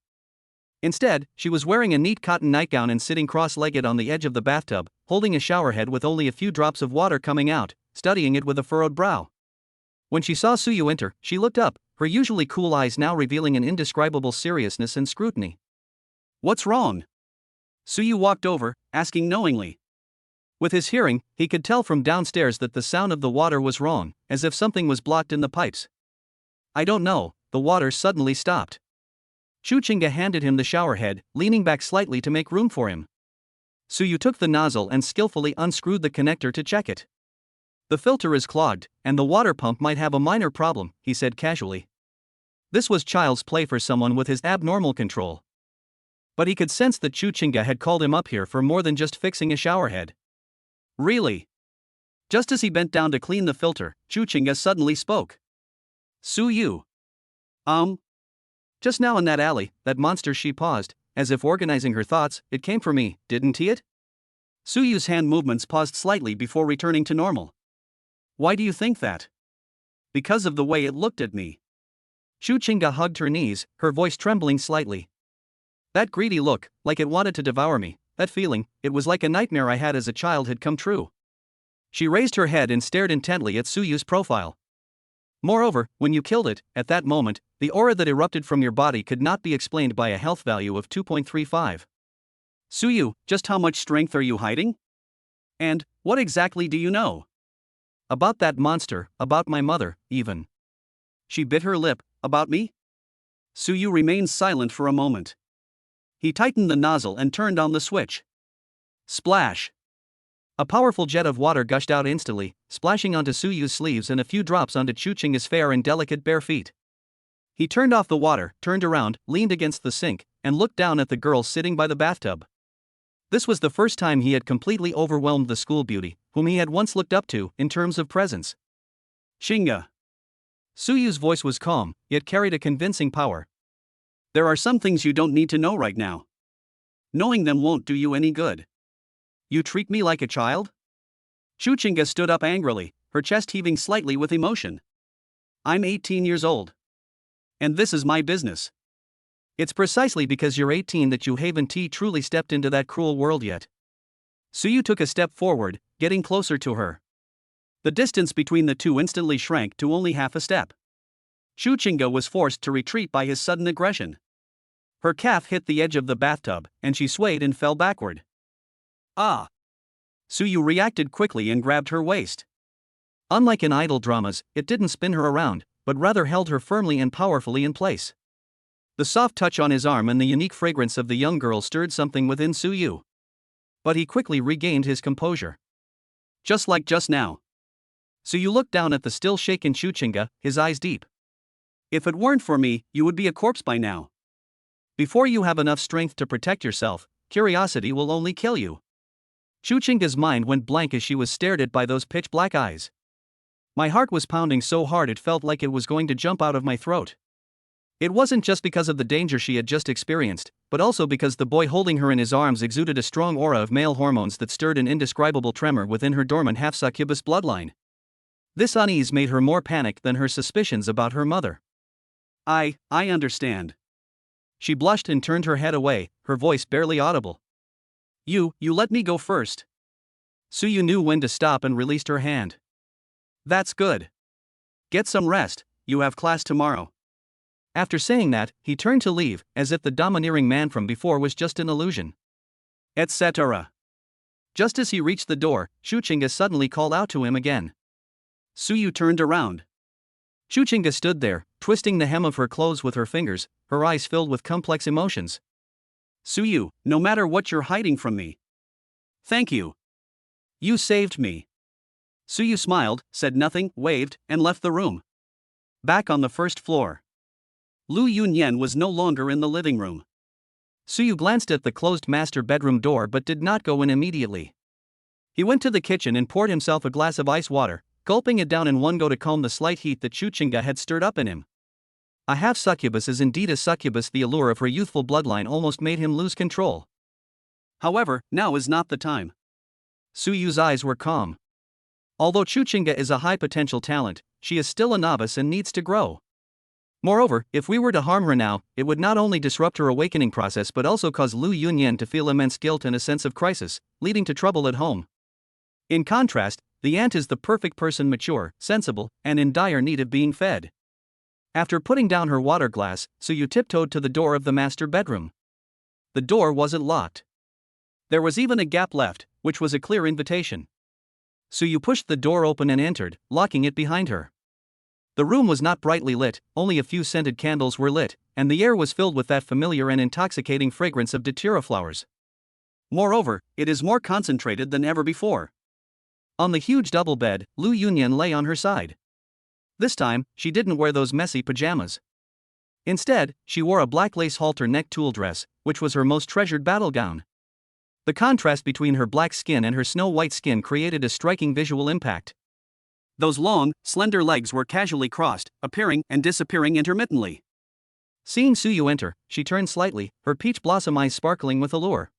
Instead, she was wearing a neat cotton nightgown and sitting cross-legged on the edge of the bathtub, holding a shower head with only a few drops of water coming out, studying it with a furrowed brow. When she saw Suyu enter, she looked up, her usually cool eyes now revealing an indescribable seriousness and scrutiny. What's wrong? Suyu walked over, asking knowingly. With his hearing, he could tell from downstairs that the sound of the water was wrong, as if something was blocked in the pipes. I don't know, the water suddenly stopped. Chuchinga handed him the shower head, leaning back slightly to make room for him. Suyu took the nozzle and skillfully unscrewed the connector to check it. The filter is clogged, and the water pump might have a minor problem, he said casually. This was child's play for someone with his abnormal control. But he could sense that Chuchinga had called him up here for more than just fixing a shower head. Really? Just as he bent down to clean the filter, Chuchinga suddenly spoke. Suyu. Just now in that alley, that monster. She paused, as if organizing her thoughts. It came for me, didn't he it? Suyu's hand movements paused slightly before returning to normal. Why do you think that? Because of the way it looked at me. Chuchinga hugged her knees, her voice trembling slightly. That greedy look, like it wanted to devour me, that feeling, it was like a nightmare I had as a child had come true. She raised her head and stared intently at Suyu's profile. Moreover, when you killed it, at that moment, the aura that erupted from your body could not be explained by a health value of 2.35. Suyu, just how much strength are you hiding? And, what exactly do you know? About that monster, about my mother, even. She bit her lip. About me? Suyu remained silent for a moment. He tightened the nozzle and turned on the switch. Splash. A powerful jet of water gushed out instantly, splashing onto Suyu's sleeves and a few drops onto Chuchinga's fair and delicate bare feet. He turned off the water, turned around, leaned against the sink, and looked down at the girl sitting by the bathtub. This was the first time he had completely overwhelmed the school beauty, whom he had once looked up to, in terms of presence. Shinga. Suyu's voice was calm, yet carried a convincing power. There are some things you don't need to know right now. Knowing them won't do you any good. You treat me like a child? Chuchinga stood up angrily, her chest heaving slightly with emotion. I'm 18 years old. And this is my business. It's precisely because you're 18 that you haven't truly stepped into that cruel world yet. Suyu took a step forward, getting closer to her. The distance between the two instantly shrank to only half a step. Chuchinga was forced to retreat by his sudden aggression. Her calf hit the edge of the bathtub, and she swayed and fell backward. Ah! Suyu reacted quickly and grabbed her waist. Unlike in idol dramas, it didn't spin her around, but rather held her firmly and powerfully in place. The soft touch on his arm and the unique fragrance of the young girl stirred something within Suyu. But he quickly regained his composure. Just like just now. Suyu looked down at the still shaken Chuchinga, his eyes deep. If it weren't for me, you would be a corpse by now. Before you have enough strength to protect yourself, curiosity will only kill you. Chuchinga's mind went blank as she was stared at by those pitch-black eyes. My heart was pounding so hard it felt like it was going to jump out of my throat. It wasn't just because of the danger she had just experienced, but also because the boy holding her in his arms exuded a strong aura of male hormones that stirred an indescribable tremor within her dormant half-succubus bloodline. This unease made her more panicked than her suspicions about her mother. I understand. She blushed and turned her head away, her voice barely audible. You let me go first. Suyu knew when to stop and released her hand. That's good. Get some rest, you have class tomorrow. After saying that, he turned to leave, as if the domineering man from before was just an illusion. Etc. Just as he reached the door, Chuchinga suddenly called out to him again. Suyu turned around. Chuchinga stood there, twisting the hem of her clothes with her fingers, her eyes filled with complex emotions. Suyu, no matter what you're hiding from me. Thank you. You saved me. Suyu smiled, said nothing, waved, and left the room. Back on the first floor. Lu Yunyan was no longer in the living room. Suyu glanced at the closed master bedroom door but did not go in immediately. He went to the kitchen and poured himself a glass of ice water, gulping it down in one go to calm the slight heat that Chuchinga had stirred up in him. A half-succubus is indeed a succubus. The allure of her youthful bloodline almost made him lose control. However, now is not the time. Suyu's eyes were calm. Although Chuchinga is a high-potential talent, she is still a novice and needs to grow. Moreover, if we were to harm her now, it would not only disrupt her awakening process but also cause Lu Yunyan to feel immense guilt and a sense of crisis, leading to trouble at home. In contrast, the aunt is the perfect person, mature, sensible, and in dire need of being fed. After putting down her water glass, Suyu tiptoed to the door of the master bedroom. The door wasn't locked. There was even a gap left, which was a clear invitation. Suyu pushed the door open and entered, locking it behind her. The room was not brightly lit, only a few scented candles were lit, and the air was filled with that familiar and intoxicating fragrance of datura flowers. Moreover, it is more concentrated than ever before. On the huge double bed, Lu Yunyan lay on her side. This time, she didn't wear those messy pajamas. Instead, she wore a black lace halter neck tulle dress, which was her most treasured battle gown. The contrast between her black skin and her snow-white skin created a striking visual impact. Those long, slender legs were casually crossed, appearing and disappearing intermittently. Seeing Suyu enter, she turned slightly, her peach blossom eyes sparkling with allure.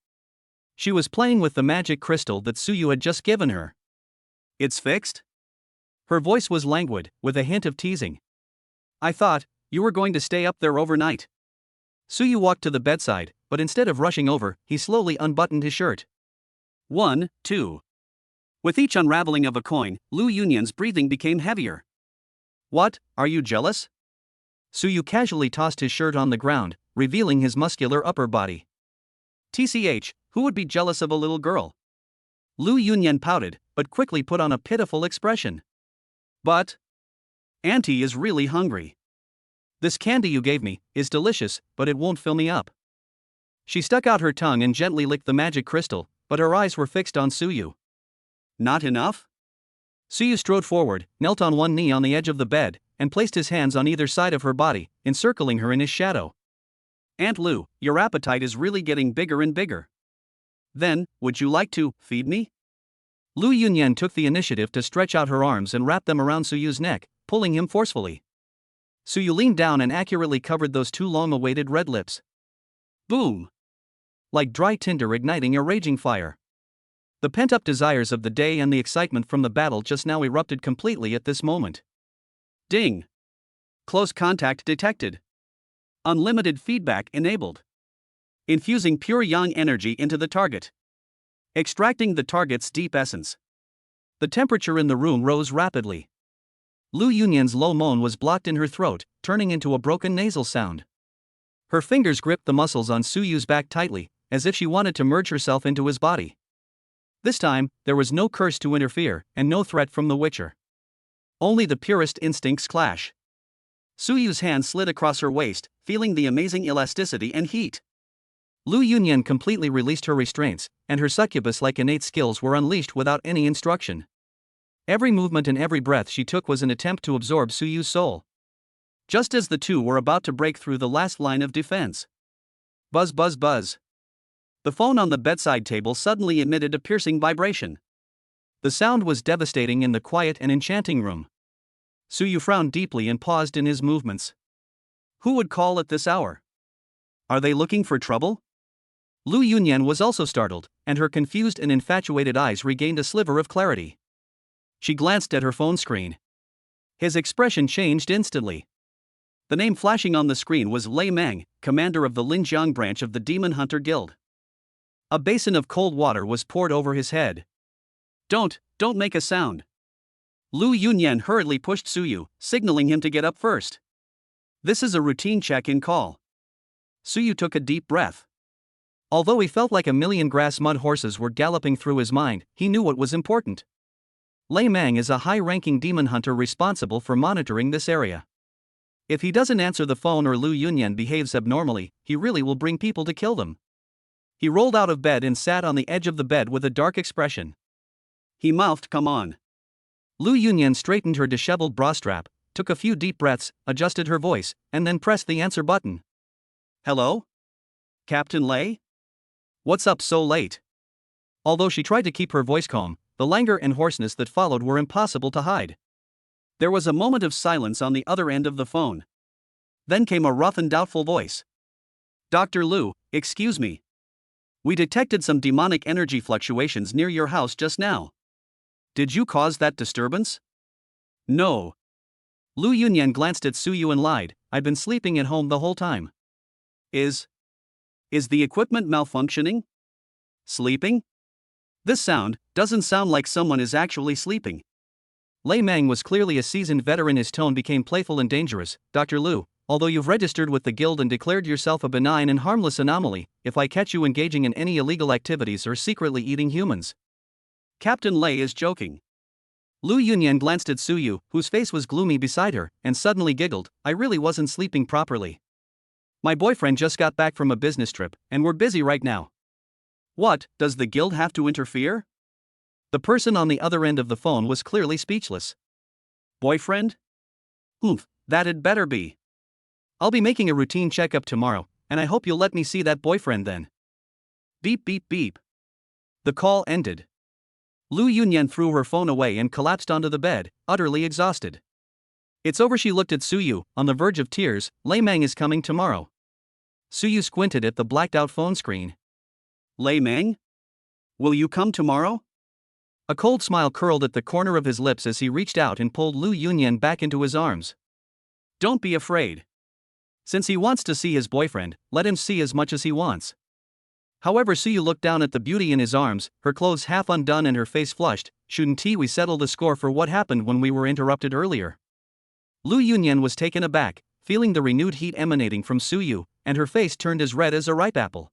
She was playing with the magic crystal that Suyu had just given her. It's fixed? Her voice was languid, with a hint of teasing. I thought you were going to stay up there overnight. Suyu walked to the bedside, but instead of rushing over, he slowly unbuttoned his shirt. 1, 2. With each unraveling of a coin, Lu Yunyan's breathing became heavier. What, are you jealous? Suyu casually tossed his shirt on the ground, revealing his muscular upper body. TCH, who would be jealous of a little girl? Lu Yunyan pouted, but quickly put on a pitiful expression. But Auntie is really hungry. This candy you gave me is delicious, but it won't fill me up. She stuck out her tongue and gently licked the magic crystal, but her eyes were fixed on Suyu. Not enough? Suyu strode forward, knelt on one knee on the edge of the bed, and placed his hands on either side of her body, encircling her in his shadow. Aunt Lu, your appetite is really getting bigger and bigger. Then, would you like to feed me? Lu Yunyan took the initiative to stretch out her arms and wrap them around Suyu's neck, pulling him forcefully. Suyu leaned down and accurately covered those two long-awaited red lips. Boom! Like dry tinder igniting a raging fire. The pent-up desires of the day and the excitement from the battle just now erupted completely at this moment. Ding! Close contact detected. Unlimited feedback enabled. Infusing pure yang energy into the target. Extracting the target's deep essence. The temperature in the room rose rapidly. Lu Yunyan's low moan was blocked in her throat, turning into a broken nasal sound. Her fingers gripped the muscles on Suyu's back tightly, as if she wanted to merge herself into his body. This time, there was no curse to interfere, and no threat from the Witcher. Only the purest instincts clash. Suyu's hand slid across her waist, feeling the amazing elasticity and heat. Lu Yunyan completely released her restraints, and her succubus-like innate skills were unleashed without any instruction. Every movement and every breath she took was an attempt to absorb Suyu's soul. Just as the two were about to break through the last line of defense. Buzz buzz buzz. The phone on the bedside table suddenly emitted a piercing vibration. The sound was devastating in the quiet and enchanting room. Suyu frowned deeply and paused in his movements. Who would call at this hour? Are they looking for trouble? Lu Yunyan was also startled, and her confused and infatuated eyes regained a sliver of clarity. She glanced at her phone screen. His expression changed instantly. The name flashing on the screen was Lei Meng, commander of the Linjiang branch of the Demon Hunter Guild. A basin of cold water was poured over his head. Don't make a sound. Lu Yunyan hurriedly pushed Suyu, signaling him to get up first. This is a routine check-in call. Suyu took a deep breath. Although he felt like a million grass mud horses were galloping through his mind, he knew what was important. Lei Meng is a high-ranking demon hunter responsible for monitoring this area. If he doesn't answer the phone or Lu Yunyan behaves abnormally, he really will bring people to kill them. He rolled out of bed and sat on the edge of the bed with a dark expression. He mouthed, "Come on." Lu Yunyan straightened her disheveled bra strap, took a few deep breaths, adjusted her voice, and then pressed the answer button. Hello? Captain Lei? What's up so late? Although she tried to keep her voice calm, the languor and hoarseness that followed were impossible to hide. There was a moment of silence on the other end of the phone. Then came a rough and doubtful voice. Dr. Lu, excuse me. We detected some demonic energy fluctuations near your house just now. Did you cause that disturbance? No. Lu Yunyan glanced at Suyu and lied, I've been sleeping at home the whole time. Is the equipment malfunctioning? Sleeping? This doesn't sound like someone is actually sleeping. Lei Meng was clearly a seasoned veteran. His tone became playful and dangerous. Dr. Lu, although you've registered with the guild and declared yourself a benign and harmless anomaly, if I catch you engaging in any illegal activities or secretly eating humans. Captain Lei is joking. Lu Yunyan glanced at Suyu, whose face was gloomy beside her, and suddenly giggled, I really wasn't sleeping properly. My boyfriend just got back from a business trip, and we're busy right now. What, does the guild have to interfere? The person on the other end of the phone was clearly speechless. Boyfriend? That'd better be. I'll be making a routine checkup tomorrow, and I hope you'll let me see that boyfriend then. Beep beep beep. The call ended. Lu Yunyan threw her phone away and collapsed onto the bed, utterly exhausted. It's over. She looked at Suyu, on the verge of tears. Lei Meng is coming tomorrow. Suyu squinted at the blacked-out phone screen. Lei Meng? Will you come tomorrow? A cold smile curled at the corner of his lips as he reached out and pulled Lu Yunyan back into his arms. Don't be afraid. Since he wants to see his boyfriend, let him see as much as he wants. However, Suyu looked down at the beauty in his arms, her clothes half undone and her face flushed. Shouldn't we settle the score for what happened when we were interrupted earlier? Lu Yunyan was taken aback, feeling the renewed heat emanating from Suyu, and her face turned as red as a ripe apple.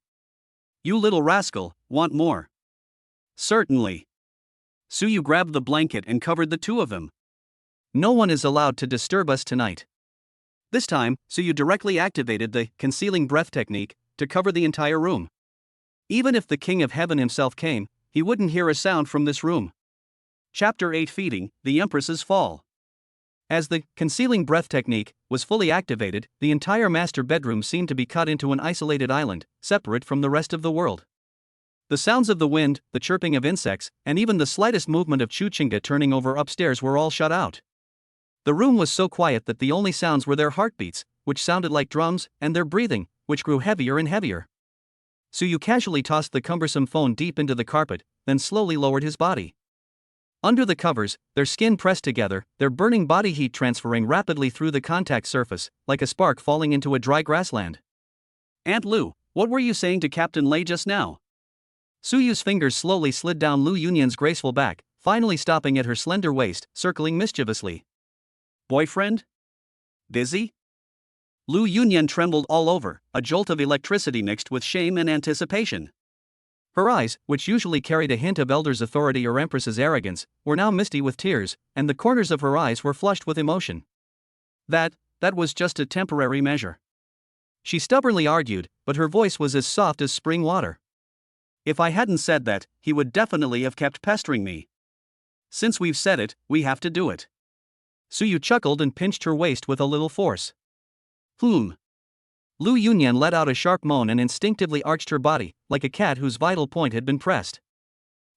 You little rascal, want more? Certainly. Suyu grabbed the blanket and covered the two of them. No one is allowed to disturb us tonight. This time, Suyu directly activated the concealing breath technique to cover the entire room. Even if the King of Heaven himself came, he wouldn't hear a sound from this room. Chapter 8 Feeding, the Empress's Fall. As the concealing breath technique was fully activated, the entire master bedroom seemed to be cut into an isolated island, separate from the rest of the world. The sounds of the wind, the chirping of insects, and even the slightest movement of Chuchinga turning over upstairs were all shut out. The room was so quiet that the only sounds were their heartbeats, which sounded like drums, and their breathing, which grew heavier and heavier. Suyu casually tossed the cumbersome phone deep into the carpet, then slowly lowered his body. Under the covers, their skin pressed together, their burning body heat transferring rapidly through the contact surface, like a spark falling into a dry grassland. Aunt Lu, what were you saying to Captain Lei just now? Suyu's fingers slowly slid down Lu Yunyan's graceful back, finally stopping at her slender waist, circling mischievously. Boyfriend? Busy? Lu Yunyan trembled all over, a jolt of electricity mixed with shame and anticipation. Her eyes, which usually carried a hint of elder's authority or empress's arrogance, were now misty with tears, and the corners of her eyes were flushed with emotion. That was just a temporary measure. She stubbornly argued, but her voice was as soft as spring water. If I hadn't said that, he would definitely have kept pestering me. Since we've said it, we have to do it. Suyu chuckled and pinched her waist with a little force. Lu Yunyan let out a sharp moan and instinctively arched her body, like a cat whose vital point had been pressed.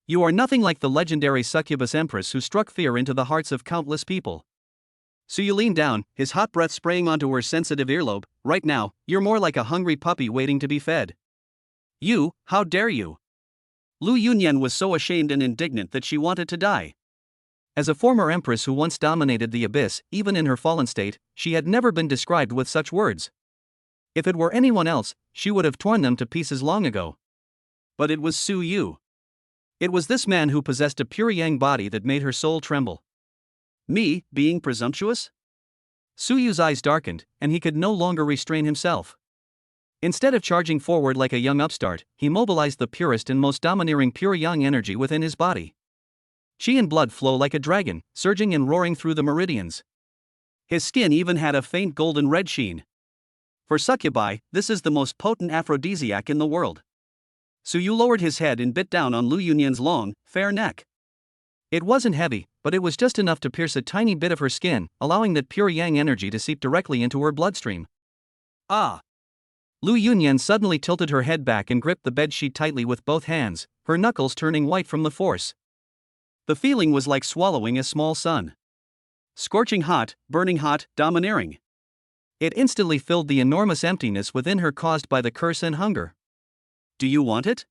You are nothing like the legendary succubus empress who struck fear into the hearts of countless people. Suyu leaned down, his hot breath spraying onto her sensitive earlobe. Right now, you're more like a hungry puppy waiting to be fed. You, how dare you? Lu Yunyan was so ashamed and indignant that she wanted to die. As a former empress who once dominated the abyss, even in her fallen state, she had never been described with such words. If it were anyone else, she would have torn them to pieces long ago. But it was Suyu. It was this man who possessed a pure yang body that made her soul tremble. Me, being presumptuous? Suyu's eyes darkened, and he could no longer restrain himself. Instead of charging forward like a young upstart, he mobilized the purest and most domineering pure yang energy within his body. Qi and blood flow like a dragon, surging and roaring through the meridians. His skin even had a faint golden red sheen. For succubi, this is the most potent aphrodisiac in the world. Suyu lowered his head and bit down on Lu Yunyan's long, fair neck. It wasn't heavy, but it was just enough to pierce a tiny bit of her skin, allowing that pure yang energy to seep directly into her bloodstream. Ah! Lu Yunyan suddenly tilted her head back and gripped the bedsheet tightly with both hands, her knuckles turning white from the force. The feeling was like swallowing a small sun. Scorching hot, burning hot, domineering. It instantly filled the enormous emptiness within her caused by the curse and hunger. Do you want it?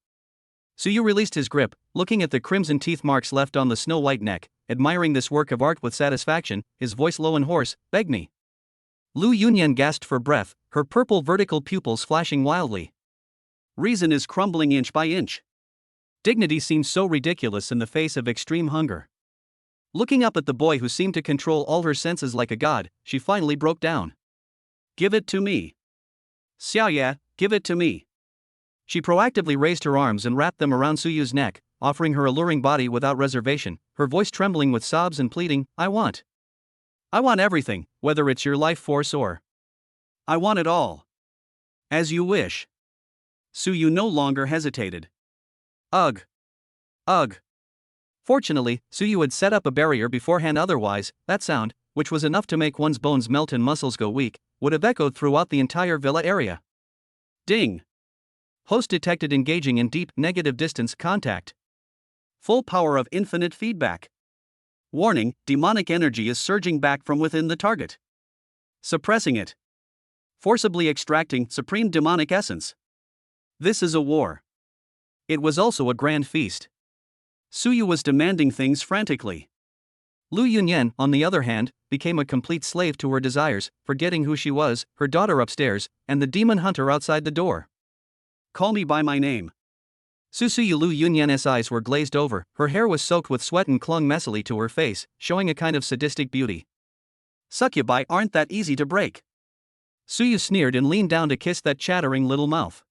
Suyu released his grip, looking at the crimson teeth marks left on the snow-white neck, admiring this work of art with satisfaction, his voice low and hoarse. Beg me. Lu Yunyan gasped for breath, her purple vertical pupils flashing wildly. Reason is crumbling inch by inch. Dignity seemed so ridiculous in the face of extreme hunger. Looking up at the boy who seemed to control all her senses like a god, she finally broke down. Give it to me. Xiaoya, give it to me. She proactively raised her arms and wrapped them around Suyu's neck, offering her alluring body without reservation, her voice trembling with sobs and pleading, I want everything, whether it's your life force or... I want it all. As you wish. Suyu no longer hesitated. Ugh. Ugh. Fortunately, Suyu had set up a barrier beforehand, otherwise, that sound, which was enough to make one's bones melt and muscles go weak, would have echoed throughout the entire villa area. Ding. Host detected engaging in deep, negative distance contact. Full power of infinite feedback. Warning, demonic energy is surging back from within the target. Suppressing it. Forcibly extracting supreme demonic essence. This is a war. It was also a grand feast. Suyu was demanding things frantically. Lu Yunyan, on the other hand, became a complete slave to her desires, forgetting who she was, her daughter upstairs, and the demon hunter outside the door. Call me by my name. Susuyu Lu Yunyan's eyes were glazed over, her hair was soaked with sweat and clung messily to her face, showing a kind of sadistic beauty. Succubi aren't that easy to break. Suyu sneered and leaned down to kiss that chattering little mouth.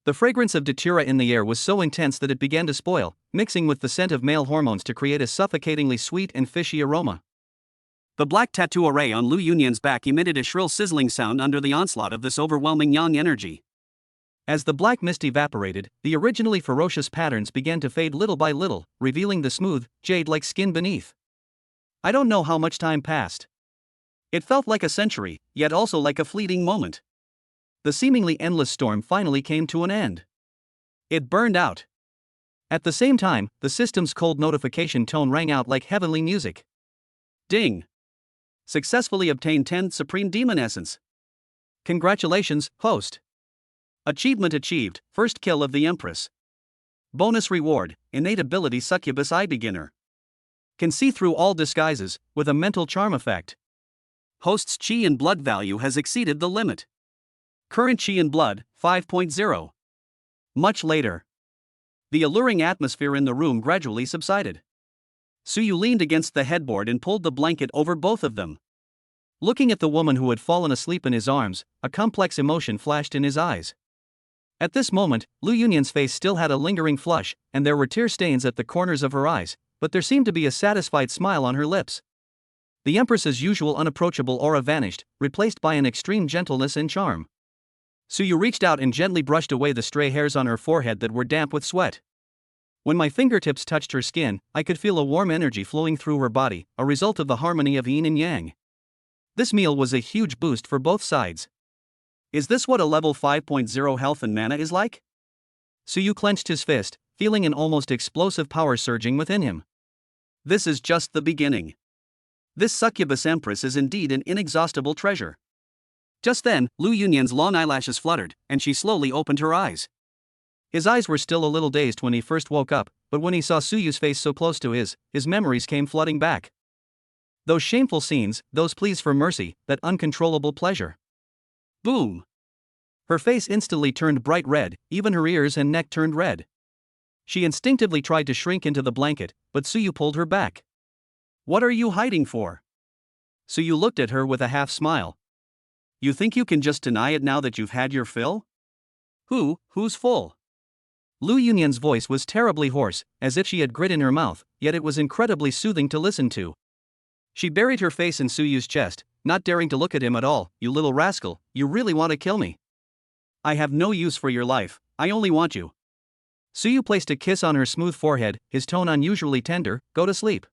The fragrance of datura in the air was so intense that it began to spoil, mixing with the scent of male hormones to create a suffocatingly sweet and fishy aroma. The black tattoo array on Lu Yunyan's back emitted a shrill sizzling sound under the onslaught of this overwhelming yang energy. As the black mist evaporated, the originally ferocious patterns began to fade little by little, revealing the smooth, jade-like skin beneath. I don't know how much time passed. It felt like a century, yet also like a fleeting moment. The seemingly endless storm finally came to an end. It burned out. At the same time, the system's cold notification tone rang out like heavenly music. Ding! Successfully obtained 10th Supreme Demon Essence. Congratulations, host. Achievement achieved, first kill of the Empress. Bonus reward, innate ability Succubus Eye Beginner. Can see through all disguises, with a mental charm effect. Host's chi and blood value has exceeded the limit. Current chi and blood, 5.0. Much later. The alluring atmosphere in the room gradually subsided. Suyu leaned against the headboard and pulled the blanket over both of them. Looking at the woman who had fallen asleep in his arms, a complex emotion flashed in his eyes. At this moment, Lu Yunyan's face still had a lingering flush, and there were tear stains at the corners of her eyes, but there seemed to be a satisfied smile on her lips. The Empress's usual unapproachable aura vanished, replaced by an extreme gentleness and charm. Suyu reached out and gently brushed away the stray hairs on her forehead that were damp with sweat. When my fingertips touched her skin, I could feel a warm energy flowing through her body, a result of the harmony of yin and yang. This meal was a huge boost for both sides. Is this what a level 5.0 health and mana is like? Suyu clenched his fist, feeling an almost explosive power surging within him. This is just the beginning. This succubus empress is indeed an inexhaustible treasure. Just then, Lu Yunyan's long eyelashes fluttered, and she slowly opened her eyes. His eyes were still a little dazed when he first woke up, but when he saw Suyu's face so close to his memories came flooding back. Those shameful scenes, those pleas for mercy, that uncontrollable pleasure. Boom! Her face instantly turned bright red, even her ears and neck turned red. She instinctively tried to shrink into the blanket, but Suyu pulled her back. What are you hiding for? Suyu looked at her with a half smile. You think you can just deny it now that you've had your fill? Who's full? Lu Yunyan's voice was terribly hoarse, as if she had grit in her mouth, yet it was incredibly soothing to listen to. She buried her face in Suyu's chest, not daring to look at him at all. You little rascal, you really want to kill me? I have no use for your life, I only want you. Suyu placed a kiss on her smooth forehead, his tone unusually tender. Go to sleep.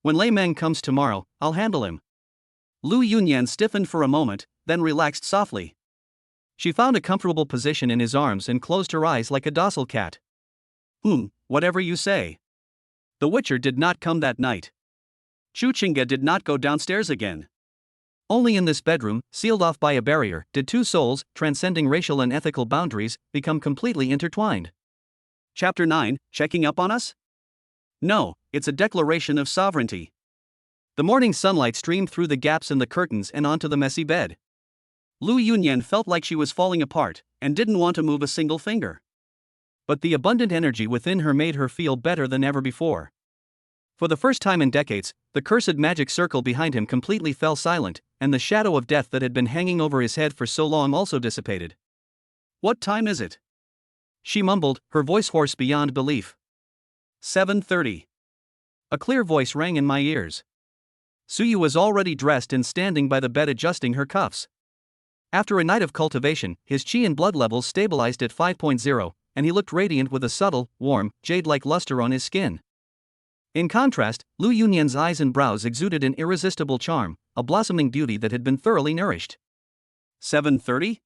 When Lei Meng comes tomorrow, I'll handle him. Lu Yunyan stiffened for a moment, then relaxed softly. She found a comfortable position in his arms and closed her eyes like a docile cat. Whatever you say. The Witcher did not come that night. Chu Chinga did not go downstairs again. Only in this bedroom, sealed off by a barrier, did two souls, transcending racial and ethical boundaries, become completely intertwined. Chapter 9, Checking Up on Us? No, it's a declaration of sovereignty. The morning sunlight streamed through the gaps in the curtains and onto the messy bed. Lu Yunyan felt like she was falling apart, and didn't want to move a single finger. But the abundant energy within her made her feel better than ever before. For the first time in decades, the cursed magic circle behind him completely fell silent, and the shadow of death that had been hanging over his head for so long also dissipated. What time is it? She mumbled, her voice hoarse beyond belief. 7:30. A clear voice rang in my ears. Suyu was already dressed and standing by the bed adjusting her cuffs. After a night of cultivation, his chi and blood levels stabilized at 5.0, and he looked radiant with a subtle, warm, jade-like luster on his skin. In contrast, Lu Yunyan's eyes and brows exuded an irresistible charm, a blossoming beauty that had been thoroughly nourished. 7:30?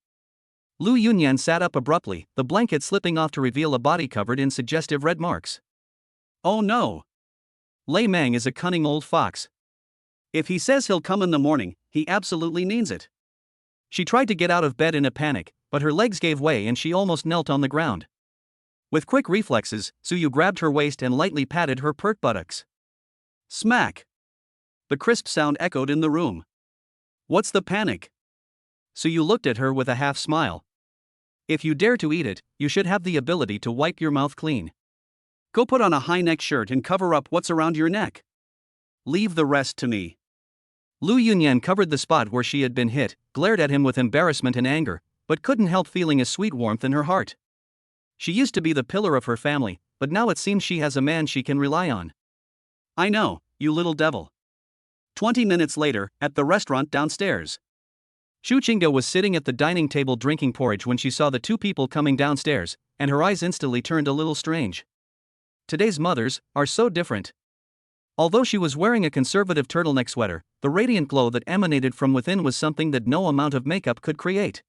Lu Yunyan sat up abruptly, the blanket slipping off to reveal a body covered in suggestive red marks. Oh no! Lei Meng is a cunning old fox. If he says he'll come in the morning, he absolutely means it. She tried to get out of bed in a panic, but her legs gave way and she almost knelt on the ground. With quick reflexes, Suyu grabbed her waist and lightly patted her pert buttocks. Smack! The crisp sound echoed in the room. What's the panic? Suyu looked at her with a half smile. If you dare to eat it, you should have the ability to wipe your mouth clean. Go put on a high-neck shirt and cover up what's around your neck. Leave the rest to me. Lu Yunyan covered the spot where she had been hit, glared at him with embarrassment and anger, but couldn't help feeling a sweet warmth in her heart. She used to be the pillar of her family, but now it seems she has a man she can rely on. I know, you little devil. 20 minutes later, at the restaurant downstairs. Shu Qingge was sitting at the dining table drinking porridge when she saw the two people coming downstairs, and her eyes instantly turned a little strange. Today's mothers are so different. Although she was wearing a conservative turtleneck sweater, the radiant glow that emanated from within was something that no amount of makeup could create.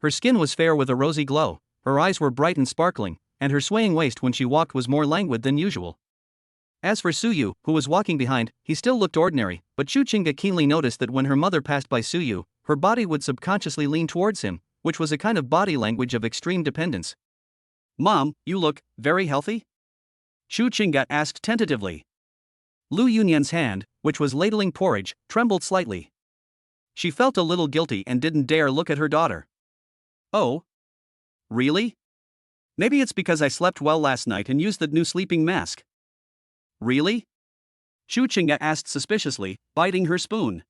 Her skin was fair with a rosy glow, her eyes were bright and sparkling, and her swaying waist when she walked was more languid than usual. As for Suyu, who was walking behind, he still looked ordinary, but Shu Qingge keenly noticed that when her mother passed by Suyu, her body would subconsciously lean towards him, which was a kind of body language of extreme dependence. "Mom, you look very healthy?" Shu Qingge asked tentatively. Lu Yunyan's hand, which was ladling porridge, trembled slightly. She felt a little guilty and didn't dare look at her daughter. "Oh? Really? Maybe it's because I slept well last night and used the new sleeping mask." "Really?" Shu Qingge asked suspiciously, biting her spoon.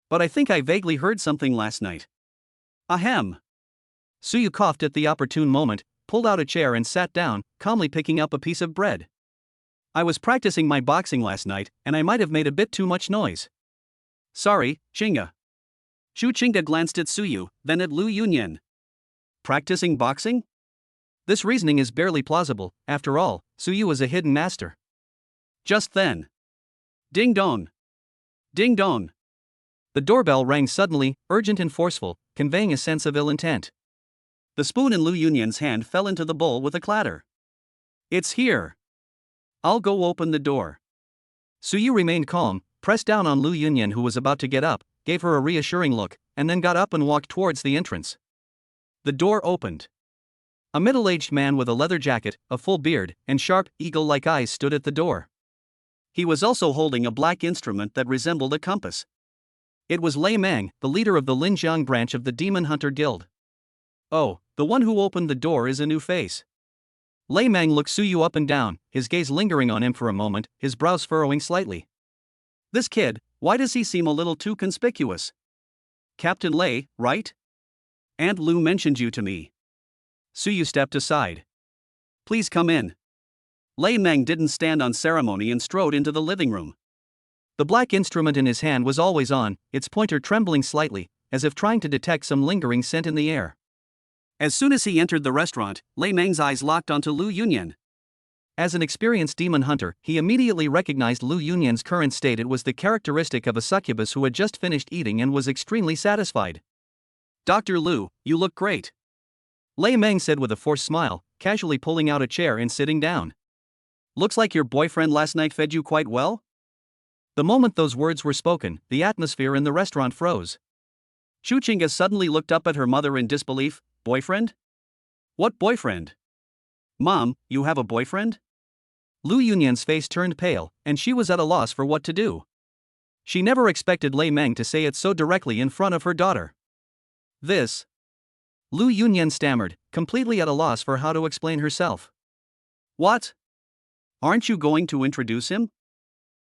"But I think I vaguely heard something last night." "Ahem." Suyu coughed at the opportune moment, pulled out a chair and sat down, calmly picking up a piece of bread. "I was practicing my boxing last night, and I might have made a bit too much noise." "Sorry, Qingge." Shu Qingge glanced at Suyu, then at Lu Yunyan. "Practicing boxing?" This reasoning is barely plausible. After all, Suyu was a hidden master. Just then. Ding dong! Ding dong! The doorbell rang suddenly, urgent and forceful, conveying a sense of ill intent. The spoon in Lu Yunyan's hand fell into the bowl with a clatter. "It's here. I'll go open the door." Suyu remained calm, pressed down on Lu Yunyan, who was about to get up, gave her a reassuring look, and then got up and walked towards the entrance. The door opened. A middle-aged man with a leather jacket, a full beard, and sharp, eagle-like eyes stood at the door. He was also holding a black instrument that resembled a compass. It was Lei Mang, the leader of the Linjiang branch of the Demon Hunter Guild. "Oh, the one who opened the door is a new face." Lei Mang looked Suyu up and down, his gaze lingering on him for a moment, his brows furrowing slightly. "This kid, why does he seem a little too conspicuous? Captain Lei, right? Aunt Lu mentioned you to me." Suyu stepped aside. "Please come in." Lei Mang didn't stand on ceremony and strode into the living room. The black instrument in his hand was always on, its pointer trembling slightly, as if trying to detect some lingering scent in the air. As soon as he entered the restaurant, Lei Mang's eyes locked onto Lu Yunyan. As an experienced demon hunter, he immediately recognized Lu Yunyan's current state. It was the characteristic of a succubus who had just finished eating and was extremely satisfied. "Dr. Lu, you look great," Lei Mang said with a forced smile, casually pulling out a chair and sitting down. "Looks like your boyfriend last night fed you quite well?" The moment those words were spoken, the atmosphere in the restaurant froze. Shu Qingge suddenly looked up at her mother in disbelief. "Boyfriend? What boyfriend? Mom, you have a boyfriend?" Lu Yunyan's face turned pale, and she was at a loss for what to do. She never expected Lei Mang to say it so directly in front of her daughter. "This..." Lu Yunyan stammered, completely at a loss for how to explain herself. "What? Aren't you going to introduce him?"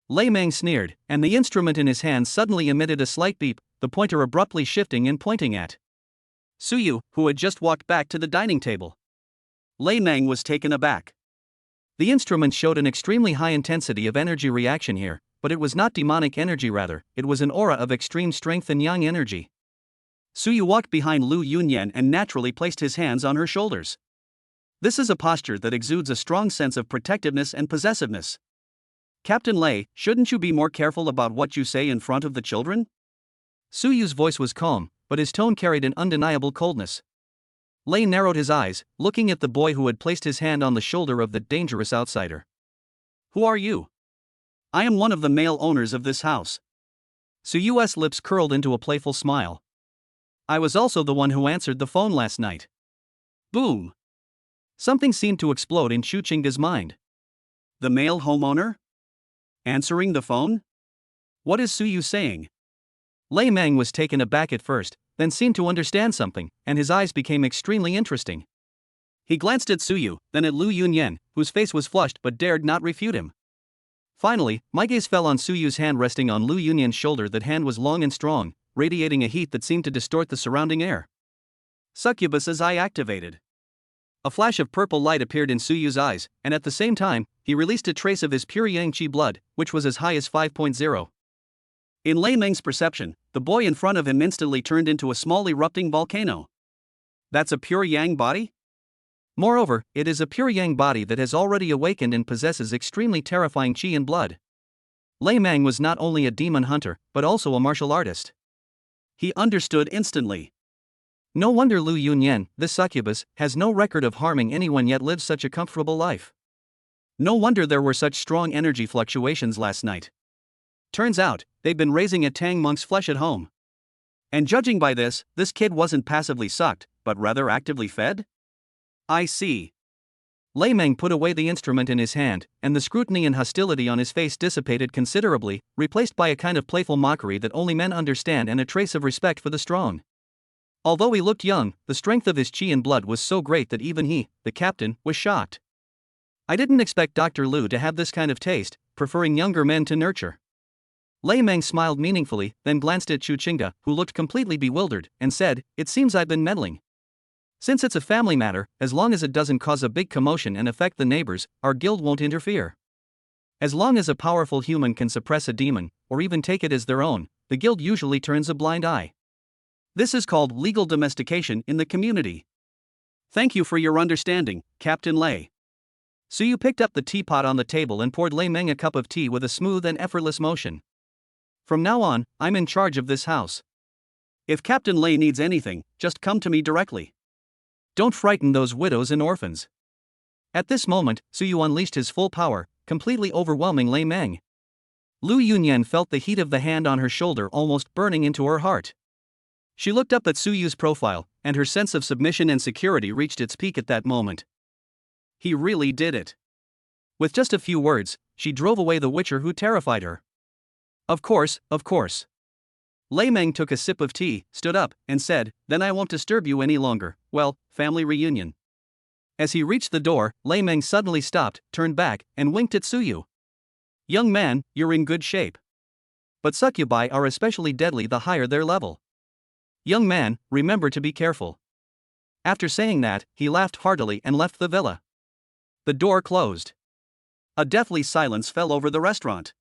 Lei Mang sneered, and the instrument in his hand suddenly emitted a slight beep, the pointer abruptly shifting and pointing at Suyu, who had just walked back to the dining table. Lei Mang was taken aback. The instrument showed an extremely high intensity of energy reaction here, but it was not demonic energy, rather, it was an aura of extreme strength and yang energy. Suyu walked behind Lu Yunyan and naturally placed his hands on her shoulders. This is a posture that exudes a strong sense of protectiveness and possessiveness. "Captain Lei, shouldn't you be more careful about what you say in front of the children?" Suyu's voice was calm, but his tone carried an undeniable coldness. Lei narrowed his eyes, looking at the boy who had placed his hand on the shoulder of the dangerous outsider. "Who are you?" "I am one of the male owners of this house." Suyu's lips curled into a playful smile. "I was also the one who answered the phone last night." Boom! Something seemed to explode in Shu Qingge's mind. The male homeowner? Answering the phone? What is Suyu saying? Lei Mang was taken aback at first, then seemed to understand something, and his eyes became extremely interesting. He glanced at Suyu, then at Lu Yunyan, whose face was flushed but dared not refute him. Finally, my gaze fell on Suyu's hand resting on Lu Yunyan's shoulder. That hand was long and strong, radiating a heat that seemed to distort the surrounding air. Succubus's eye activated. A flash of purple light appeared in Suyu's eyes, and at the same time, he released a trace of his pure yang qi blood, which was as high as 5.0. In Lei Meng's perception, the boy in front of him instantly turned into a small erupting volcano. That's a pure yang body? Moreover, it is a pure yang body that has already awakened and possesses extremely terrifying qi and blood. Lei Meng was not only a demon hunter, but also a martial artist. He understood instantly. No wonder Lu Yunyan, this succubus, has no record of harming anyone yet lives such a comfortable life. No wonder there were such strong energy fluctuations last night. Turns out, they've been raising a Tang monk's flesh at home. And judging by this kid wasn't passively sucked, but rather actively fed? I see. Lei Meng put away the instrument in his hand, and the scrutiny and hostility on his face dissipated considerably, replaced by a kind of playful mockery that only men understand and a trace of respect for the strong. Although he looked young, the strength of his qi and blood was so great that even he, the captain, was shocked. I didn't expect Dr. Lu to have this kind of taste, preferring younger men to nurture. Lei Meng smiled meaningfully, then glanced at Chu Qingge, who looked completely bewildered, and said, "It seems I've been meddling. Since it's a family matter, as long as it doesn't cause a big commotion and affect the neighbors, our guild won't interfere. As long as a powerful human can suppress a demon, or even take it as their own, the guild usually turns a blind eye. This is called legal domestication in the community. Thank you for your understanding, Captain Lei." Suyu picked up the teapot on the table and poured Lei Meng a cup of tea with a smooth and effortless motion. "From now on, I'm in charge of this house. If Captain Lei needs anything, just come to me directly. Don't frighten those widows and orphans." At this moment, Suyu unleashed his full power, completely overwhelming Lei Meng. Lu Yunyan felt the heat of the hand on her shoulder almost burning into her heart. She looked up at Suyu's profile, and her sense of submission and security reached its peak at that moment. He really did it. With just a few words, she drove away the witcher who terrified her. Of course. Lei Meng took a sip of tea, stood up, and said, "Then I won't disturb you any longer. Well, family reunion." As he reached the door, Lei Meng suddenly stopped, turned back, and winked at Suyu. "Young man, you're in good shape. But succubi are especially deadly the higher their level. Young man, remember to be careful." After saying that, he laughed heartily and left the villa. The door closed. A deathly silence fell over the restaurant.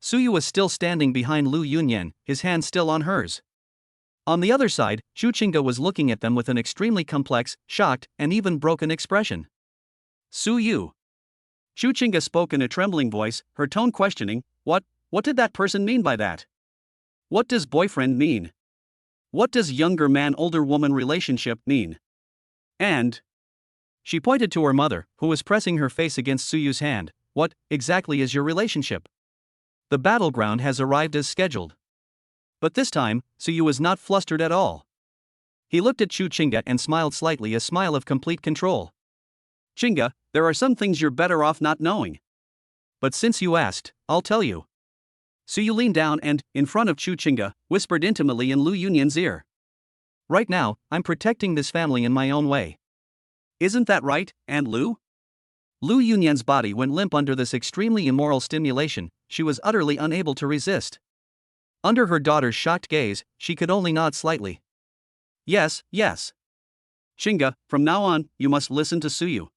Suyu was still standing behind Lu Yunyan, his hand still on hers. On the other side, Chu Qingge was looking at them with an extremely complex, shocked, and even broken expression. "Suyu." Chu Qingge spoke in a trembling voice, her tone questioning, What did that person mean by that? What does boyfriend mean? What does younger man-older woman relationship mean? And..." She pointed to her mother, who was pressing her face against Suyu's hand. "What, exactly is your relationship? The battleground has arrived as scheduled." But this time, Suyu was not flustered at all. He looked at Chu Qingge and smiled slightly, a smile of complete control. "Qingge, there are some things you're better off not knowing. But since you asked, I'll tell you." Suyu leaned down and, in front of Chu Qingge, whispered intimately in Lu Yunyan's ear. "Right now, I'm protecting this family in my own way. Isn't that right, Aunt Lu?" Lu Yunyan's body went limp under this extremely immoral stimulation. She was utterly unable to resist. Under her daughter's shocked gaze, she could only nod slightly. Yes. "Qingge, from now on, you must listen to Suyu."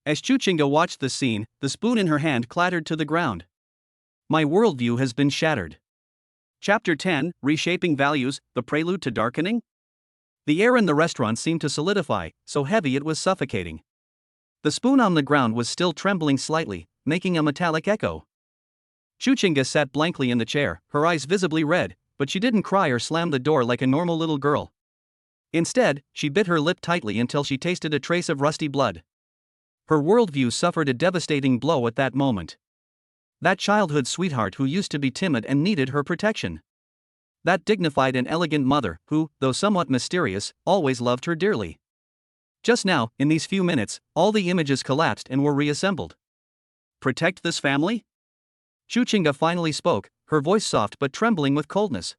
As Chu Qingge watched the scene, the spoon in her hand clattered to the ground. "My worldview has been shattered." Chapter 10, Reshaping Values, the Prelude to Darkening? The air in the restaurant seemed to solidify, so heavy it was suffocating. The spoon on the ground was still trembling slightly, making a metallic echo. Chu Qingge sat blankly in the chair, her eyes visibly red, but she didn't cry or slam the door like a normal little girl. Instead, she bit her lip tightly until she tasted a trace of rusty blood. Her worldview suffered a devastating blow at that moment. That childhood sweetheart who used to be timid and needed her protection. That dignified and elegant mother who, though somewhat mysterious, always loved her dearly. Just now, in these few minutes, all the images collapsed and were reassembled. "Protect this family?" Chu Qingge finally spoke, her voice soft but trembling with coldness.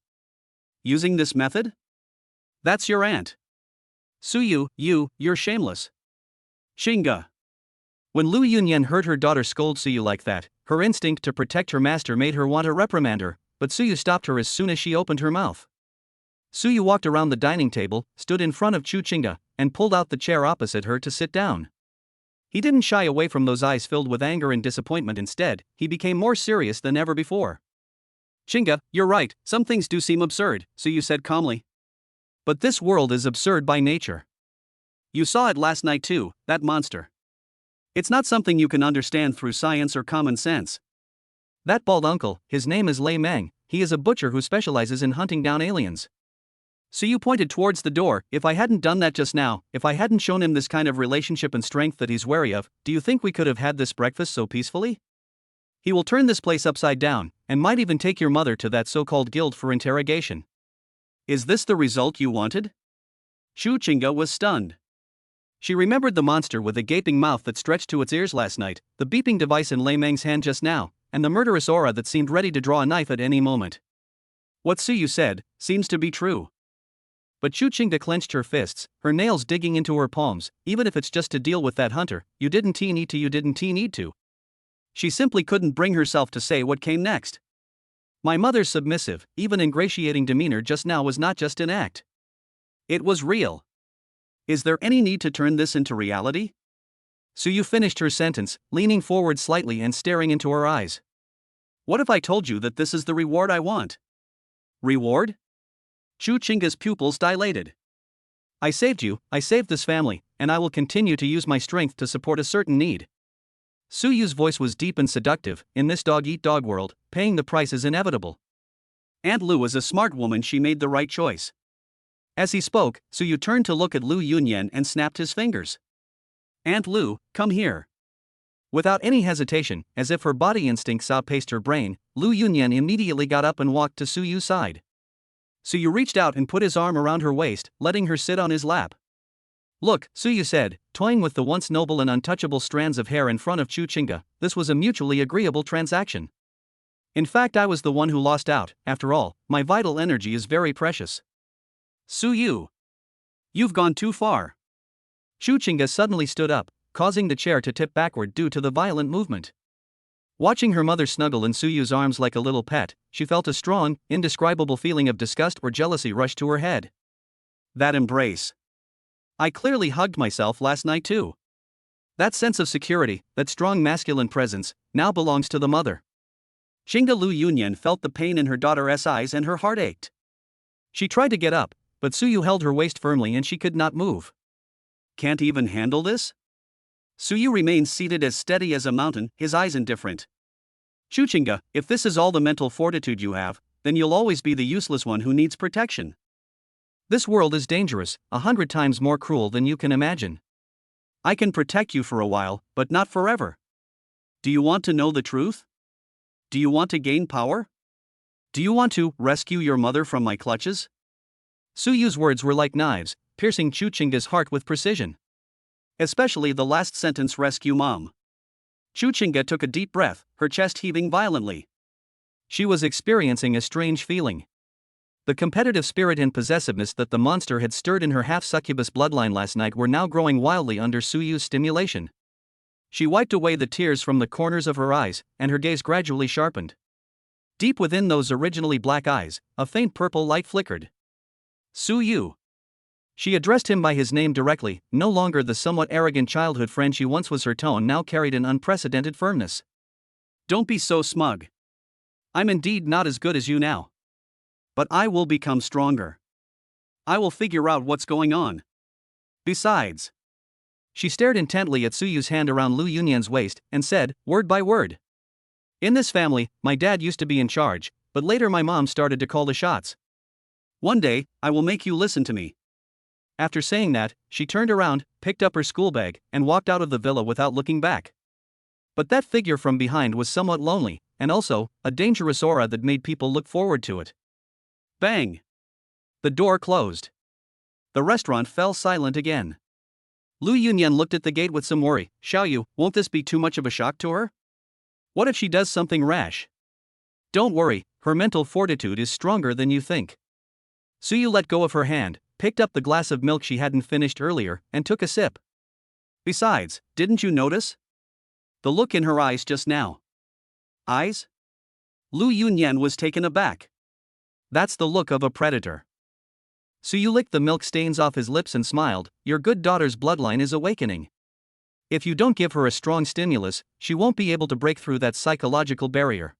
"Using this method? That's your aunt. Suyu, you're shameless." "Qingge." When Lu Yunyan heard her daughter scold Suyu like that, her instinct to protect her master made her want to reprimand her, but Suyu stopped her as soon as she opened her mouth. Suyu walked around the dining table, stood in front of Chu Qingge, and pulled out the chair opposite her to sit down. He didn't shy away from those eyes filled with anger and disappointment. Instead, he became more serious than ever before. Chinga, you're right, some things do seem absurd, Suyu said calmly. But this world is absurd by nature. You saw it last night too, that monster. It's not something you can understand through science or common sense. That bald uncle, his name is Lei Meng, he is a butcher who specializes in hunting down aliens. Suyu pointed towards the door. If I hadn't done that just now, if I hadn't shown him this kind of relationship and strength that he's wary of, do you think we could have had this breakfast so peacefully? He will turn this place upside down, and might even take your mother to that so-called guild for interrogation. Is this the result you wanted? Shu Chinga was stunned. She remembered the monster with a gaping mouth that stretched to its ears last night, the beeping device in Lei Meng's hand just now, and the murderous aura that seemed ready to draw a knife at any moment. What Suyu said seems to be true. But Shu Chinga clenched her fists, her nails digging into her palms. Even if it's just to deal with that hunter, you didn't need to. She simply couldn't bring herself to say what came next. My mother's submissive, even ingratiating demeanor just now was not just an act. It was real. Is there any need to turn this into reality? Suyu finished her sentence, leaning forward slightly and staring into her eyes. What if I told you that this is the reward I want? Reward? Shu Chinga's pupils dilated. I saved you, I saved this family, and I will continue to use my strength to support a certain need. Suyu's voice was deep and seductive. In this dog-eat-dog world, paying the price is inevitable. Aunt Lu is a smart woman, she made the right choice. As he spoke, Suyu turned to look at Lu Yunyan and snapped his fingers. Aunt Lu, come here. Without any hesitation, as if her body instincts outpaced her brain, Lu Yunyan immediately got up and walked to Suyu's side. Suyu reached out and put his arm around her waist, letting her sit on his lap. Look, Suyu said, toying with the once noble and untouchable strands of hair in front of Shu Chinga, this was a mutually agreeable transaction. In fact, I was the one who lost out. After all, my vital energy is very precious. Suyu, you've gone too far. Shu Chinga suddenly stood up, causing the chair to tip backward due to the violent movement. Watching her mother snuggle in Suyu's arms like a little pet, she felt a strong, indescribable feeling of disgust or jealousy rush to her head. That embrace. I clearly hugged myself last night too. That sense of security, that strong masculine presence, now belongs to the mother. Chinga Lu Yunyan felt the pain in her daughter's eyes and her heart ached. She tried to get up, but Suyu held her waist firmly and she could not move. Can't even handle this? Suyu remained seated as steady as a mountain, his eyes indifferent. Shu Chinga, if this is all the mental fortitude you have, then you'll always be the useless one who needs protection. This world is dangerous, 100 times more cruel than you can imagine. I can protect you for a while, but not forever. Do you want to know the truth? Do you want to gain power? Do you want to rescue your mother from my clutches? Suyu's words were like knives, piercing Shu Chinga's heart with precision. Especially the last sentence, rescue mom. Shu Chinga took a deep breath, her chest heaving violently. She was experiencing a strange feeling. The competitive spirit and possessiveness that the monster had stirred in her half-succubus bloodline last night were now growing wildly under Suyu's stimulation. She wiped away the tears from the corners of her eyes, and her gaze gradually sharpened. Deep within those originally black eyes, a faint purple light flickered. Suyu. She addressed him by his name directly, no longer the somewhat arrogant childhood friend she once was. Her tone now carried an unprecedented firmness. Don't be so smug. I'm indeed not as good as you now. But I will become stronger. I will figure out what's going on. Besides. She stared intently at Suyu's hand around Lu Yunyan's waist, and said, word by word. In this family, my dad used to be in charge, but later my mom started to call the shots. One day, I will make you listen to me. After saying that, she turned around, picked up her school bag, and walked out of the villa without looking back. But that figure from behind was somewhat lonely, and also, a dangerous aura that made people look forward to it. Bang! The door closed. The restaurant fell silent again. Lu Yunyan looked at the gate with some worry. Xiaoyu, won't this be too much of a shock to her? What if she does something rash? Don't worry, her mental fortitude is stronger than you think. Suyu let go of her hand, picked up the glass of milk she hadn't finished earlier, and took a sip. Besides, didn't you notice? The look in her eyes just now. Eyes? Lu Yunyan was taken aback. That's the look of a predator. Suyu licked the milk stains off his lips and smiled. Your good daughter's bloodline is awakening. If you don't give her a strong stimulus, she won't be able to break through that psychological barrier.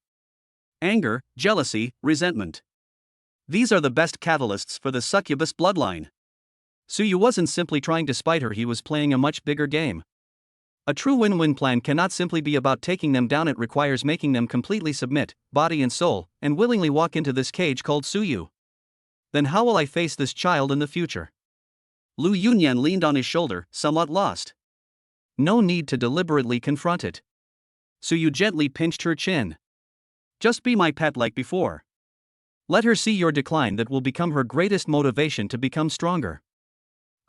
anger, jealousy, resentment. These are the best catalysts for the succubus bloodline. Suyu wasn't simply trying to spite her, he was playing a much bigger game. A true win-win plan cannot simply be about taking them down, it requires making them completely submit, body and soul, and willingly walk into this cage called Suyu. Then how will I face this child in the future? Lu Yunyan leaned on his shoulder, somewhat lost. No need to deliberately confront it. Suyu gently pinched her chin. Just be my pet like before. Let her see your decline, that will become her greatest motivation to become stronger.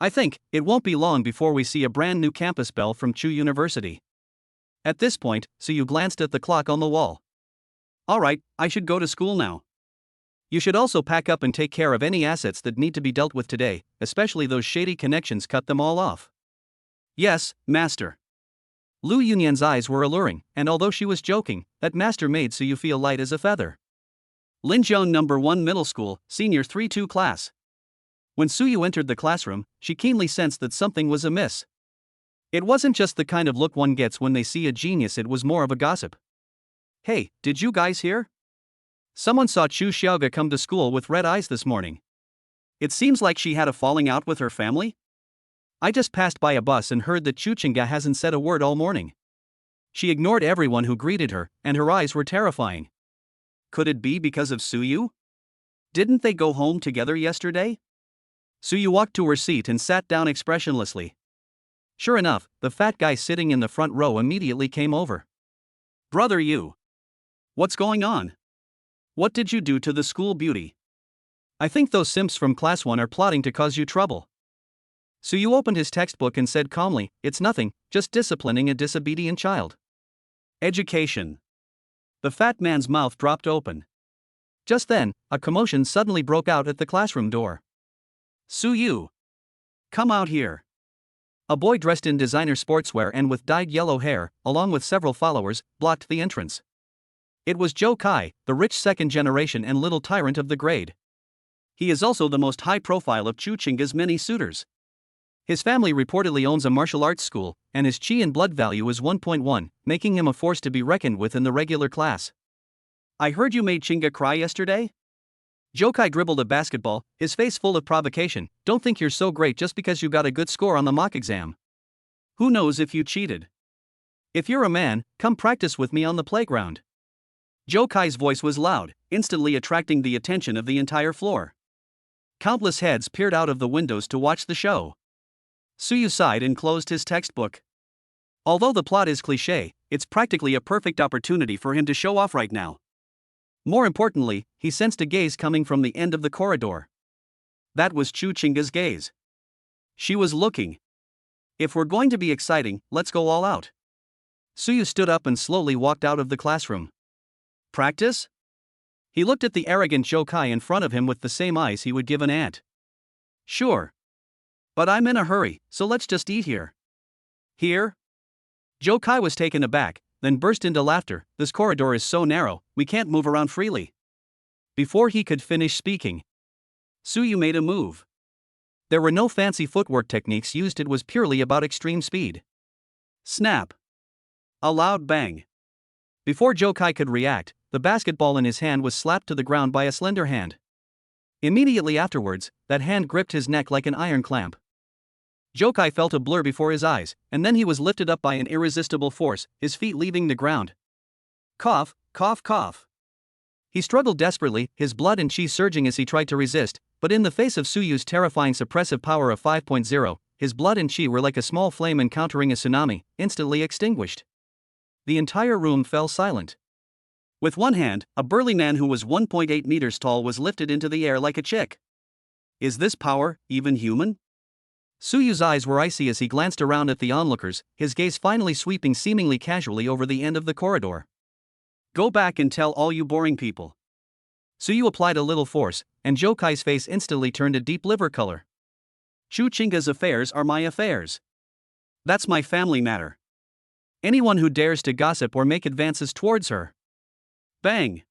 I think it won't be long before we see a brand new campus belle from Chu University. At this point, Suyu glanced at the clock on the wall. Alright, I should go to school now. You should also pack up and take care of any assets that need to be dealt with today, especially those shady connections, cut them all off. Yes, master. Lu Yunyan's eyes were alluring, and although she was joking, that master made Suyu feel light as a feather. Linjiang No. 1 Middle School, Senior 3-2 class. When Suyu entered the classroom, she keenly sensed that something was amiss. It wasn't just the kind of look one gets when they see a genius, it was more of a gossip. Hey, did you guys hear? Someone saw Chu Xiaoga come to school with red eyes this morning. It seems like she had a falling out with her family? I just passed by a bus and heard that Chu Chinga hasn't said a word all morning. She ignored everyone who greeted her, and her eyes were terrifying. Could it be because of Suyu? Didn't they go home together yesterday? Suyu walked to her seat and sat down expressionlessly. Sure enough, the fat guy sitting in the front row immediately came over. Brother Yu. What's going on? What did you do to the school beauty? I think those simps from class 1 are plotting to cause you trouble. Suyu opened his textbook and said calmly, it's nothing, just disciplining a disobedient child. Education. The fat man's mouth dropped open. Just then, a commotion suddenly broke out at the classroom door. Suyu! Come out here. A boy dressed in designer sportswear and with dyed yellow hair, along with several followers, blocked the entrance. It was Zhou Kai, the rich second generation and little tyrant of the grade. He is also the most high profile of Chu Chinga's many suitors. His family reportedly owns a martial arts school, and his chi and blood value is 1.1, making him a force to be reckoned with in the regular class. I heard you made Chinga cry yesterday? Zhou Kai dribbled a basketball, his face full of provocation. Don't think you're so great just because you got a good score on the mock exam. Who knows if you cheated? If you're a man, come practice with me on the playground. Zhou Kai's voice was loud, instantly attracting the attention of the entire floor. Countless heads peered out of the windows to watch the show. Suyu sighed and closed his textbook. Although the plot is cliché, it's practically a perfect opportunity for him to show off right now. More importantly, he sensed a gaze coming from the end of the corridor. That was Chu Chinga's gaze. She was looking. If we're going to be exciting, let's go all out. Suyu stood up and slowly walked out of the classroom. Practice? He looked at the arrogant Zhou Kai in front of him with the same eyes he would give an ant. Sure. But I'm in a hurry, so let's just eat here. Here? Zhou Kai was taken aback, then burst into laughter. This corridor is so narrow, we can't move around freely. Before he could finish speaking, Suyu made a move. There were no fancy footwork techniques used, it was purely about extreme speed. Snap! A loud bang. Before Zhou Kai could react, the basketball in his hand was slapped to the ground by a slender hand. Immediately afterwards, that hand gripped his neck like an iron clamp. Zhou Kai felt a blur before his eyes, and then he was lifted up by an irresistible force, his feet leaving the ground. Cough, cough, cough. He struggled desperately, his blood and chi surging as he tried to resist, but in the face of Suyu's terrifying suppressive power of 5.0, his blood and chi were like a small flame encountering a tsunami, instantly extinguished. The entire room fell silent. With one hand, a burly man who was 1.8 meters tall was lifted into the air like a chick. Is this power even human? Suyu's eyes were icy as he glanced around at the onlookers, his gaze finally sweeping seemingly casually over the end of the corridor. Go back and tell all you boring people. Suyu applied a little force, and Zhou Kai's face instantly turned a deep liver color. Chu Chinga's affairs are my affairs. That's my family matter. Anyone who dares to gossip or make advances towards her. Bang!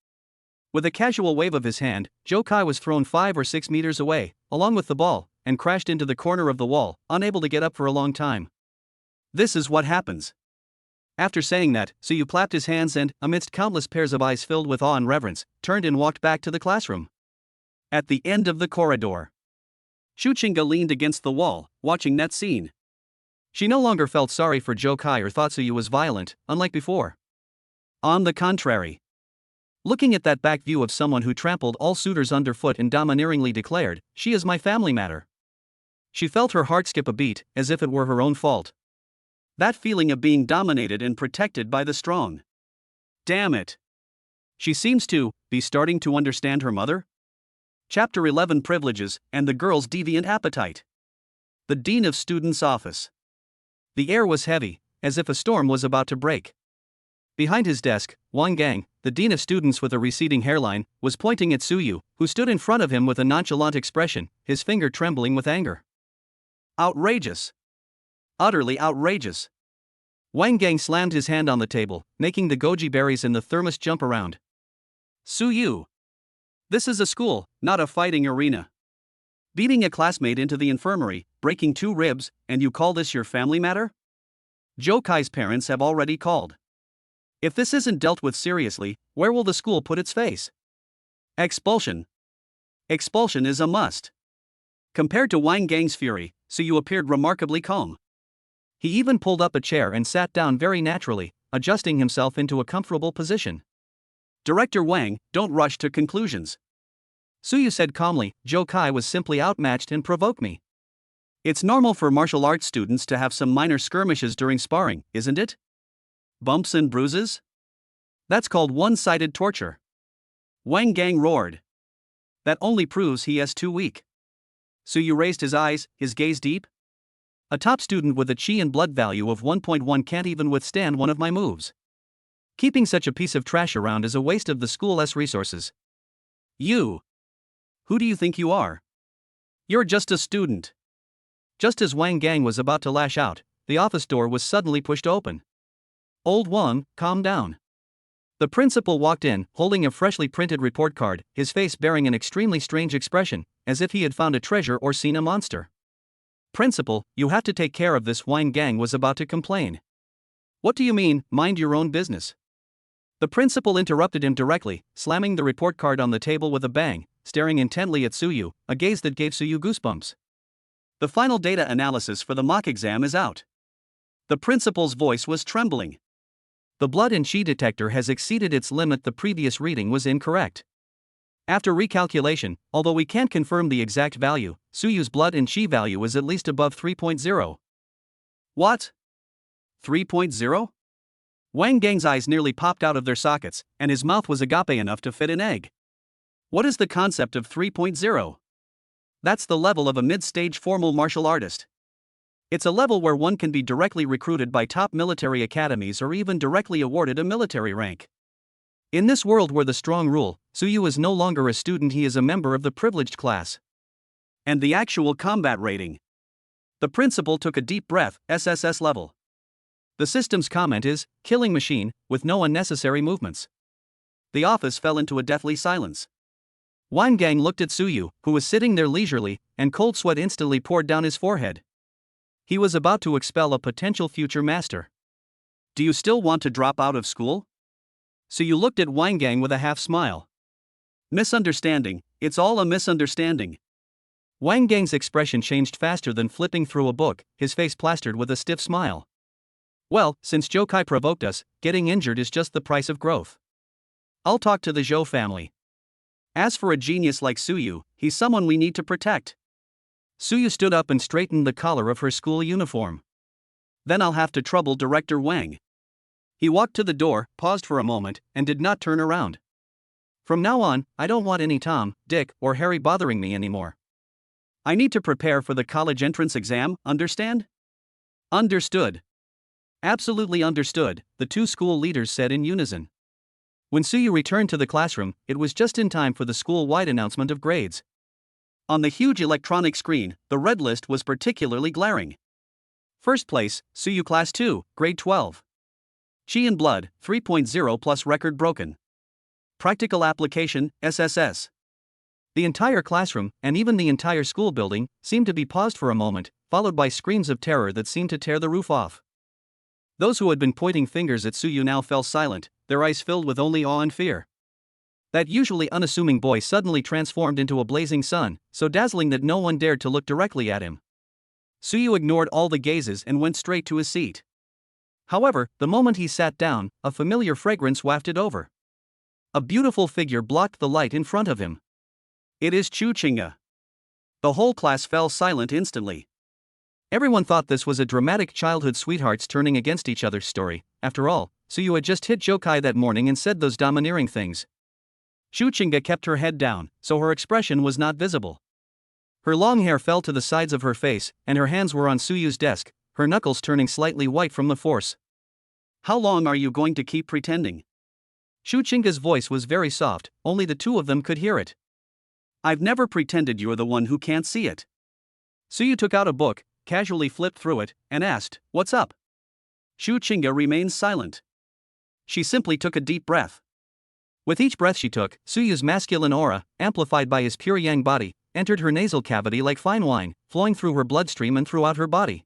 With a casual wave of his hand, Zhou Kai was thrown 5 or 6 meters away, along with the ball, and crashed into the corner of the wall, unable to get up for a long time. This is what happens. After saying that, Suyu clapped his hands and, amidst countless pairs of eyes filled with awe and reverence, turned and walked back to the classroom. At the end of the corridor, Shuchinga leaned against the wall, watching that scene. She no longer felt sorry for Joe Kai or thought Suyu was violent, unlike before. On the contrary. Looking at that back view of someone who trampled all suitors underfoot and domineeringly declared, "She is my family matter," she felt her heart skip a beat, as if it were her own fault. That feeling of being dominated and protected by the strong. Damn it. She seems to be starting to understand her mother. Chapter 11: Privileges and the Girl's Deviant Appetite. The Dean of Students' Office. The air was heavy, as if a storm was about to break. Behind his desk, Wang Gang, the Dean of Students with a receding hairline, was pointing at Suyu, who stood in front of him with a nonchalant expression, his finger trembling with anger. Outrageous. Utterly outrageous. Wang Gang slammed his hand on the table, making the goji berries in the thermos jump around. Suyu. This is a school, not a fighting arena. Beating a classmate into the infirmary, breaking 2 ribs, and you call this your family matter? Joe Kai's parents have already called. If this isn't dealt with seriously, where will the school put its face? Expulsion. Expulsion is a must. Compared to Wang Gang's fury, Suyu appeared remarkably calm. He even pulled up a chair and sat down very naturally, adjusting himself into a comfortable position. Director Wang, don't rush to conclusions. Suyu said calmly, Joe Kai was simply outmatched and provoked me. It's normal for martial arts students to have some minor skirmishes during sparring, isn't it? Bumps and bruises? That's called one-sided torture. Wang Gang roared. That only proves he is too weak. Suyu raised his eyes, his gaze deep. A top student with a chi and blood value of 1.1 can't even withstand one of my moves. Keeping such a piece of trash around is a waste of the school's resources. You. Who do you think you are? You're just a student. Just as Wang Gang was about to lash out, the office door was suddenly pushed open. Old Wang, calm down. The principal walked in, holding a freshly printed report card, his face bearing an extremely strange expression, as if he had found a treasure or seen a monster. Principal, you have to take care of this. Wang Gang was about to complain. What do you mean, mind your own business? The principal interrupted him directly, slamming the report card on the table with a bang, staring intently at Suyu, a gaze that gave Suyu goosebumps. The final data analysis for the mock exam is out. The principal's voice was trembling. The blood and chi detector has exceeded its limit. The previous reading was incorrect. After recalculation, although we can't confirm the exact value, Suyu's blood and chi value is at least above 3.0. What? 3.0? Wang Gang's eyes nearly popped out of their sockets, and his mouth was agape enough to fit an egg. What is the concept of 3.0? That's the level of a mid-stage formal martial artist. It's a level where one can be directly recruited by top military academies or even directly awarded a military rank. In this world where the strong rule, Suyu is no longer a student, he is a member of the privileged class. And the actual combat rating. The principal took a deep breath, SSS level. The system's comment is, killing machine, with no unnecessary movements. The office fell into a deathly silence. Wang Gang looked at Suyu, who was sitting there leisurely, and cold sweat instantly poured down his forehead. He was about to expel a potential future master. Do you still want to drop out of school? Suyu looked at Wang Gang with a half smile. Misunderstanding, it's all a misunderstanding. Wang Gang's expression changed faster than flipping through a book, his face plastered with a stiff smile. Well, since Joe Kai provoked us, getting injured is just the price of growth. I'll talk to the Zhou family. As for a genius like Suyu, he's someone we need to protect. Suyu stood up and straightened the collar of her school uniform. Then I'll have to trouble Director Wang. He walked to the door, paused for a moment, and did not turn around. From now on, I don't want any Tom, Dick, or Harry bothering me anymore. I need to prepare for the college entrance exam, understand? Understood. Absolutely understood, the two school leaders said in unison. When Suyu returned to the classroom, it was just in time for the school-wide announcement of grades. On the huge electronic screen, the red list was particularly glaring. First place, Suyu Class 2, Grade 12. Chi and Blood, 3.0 plus record broken. Practical Application, SSS. The entire classroom, and even the entire school building, seemed to be paused for a moment, followed by screams of terror that seemed to tear the roof off. Those who had been pointing fingers at Suyu now fell silent, their eyes filled with only awe and fear. That usually unassuming boy suddenly transformed into a blazing sun, so dazzling that no one dared to look directly at him. Suyu ignored all the gazes and went straight to his seat. However, the moment he sat down, a familiar fragrance wafted over. A beautiful figure blocked the light in front of him. It is Chu Chinga. The whole class fell silent instantly. Everyone thought this was a dramatic childhood sweethearts turning against each other story. After all, Suyu had just hit Jokai that morning and said those domineering things. Chu Chinga kept her head down, so her expression was not visible. Her long hair fell to the sides of her face, and her hands were on Suyu's desk, her knuckles turning slightly white from the force. How long are you going to keep pretending? Chu Chinga's voice was very soft, only the two of them could hear it. I've never pretended you're the one who can't see it. Suyu took out a book, casually flipped through it, and asked, "What's up?" Chu Chinga remained silent. She simply took a deep breath. With each breath she took, Suyu's masculine aura, amplified by his pure yang body, entered her nasal cavity like fine wine, flowing through her bloodstream and throughout her body.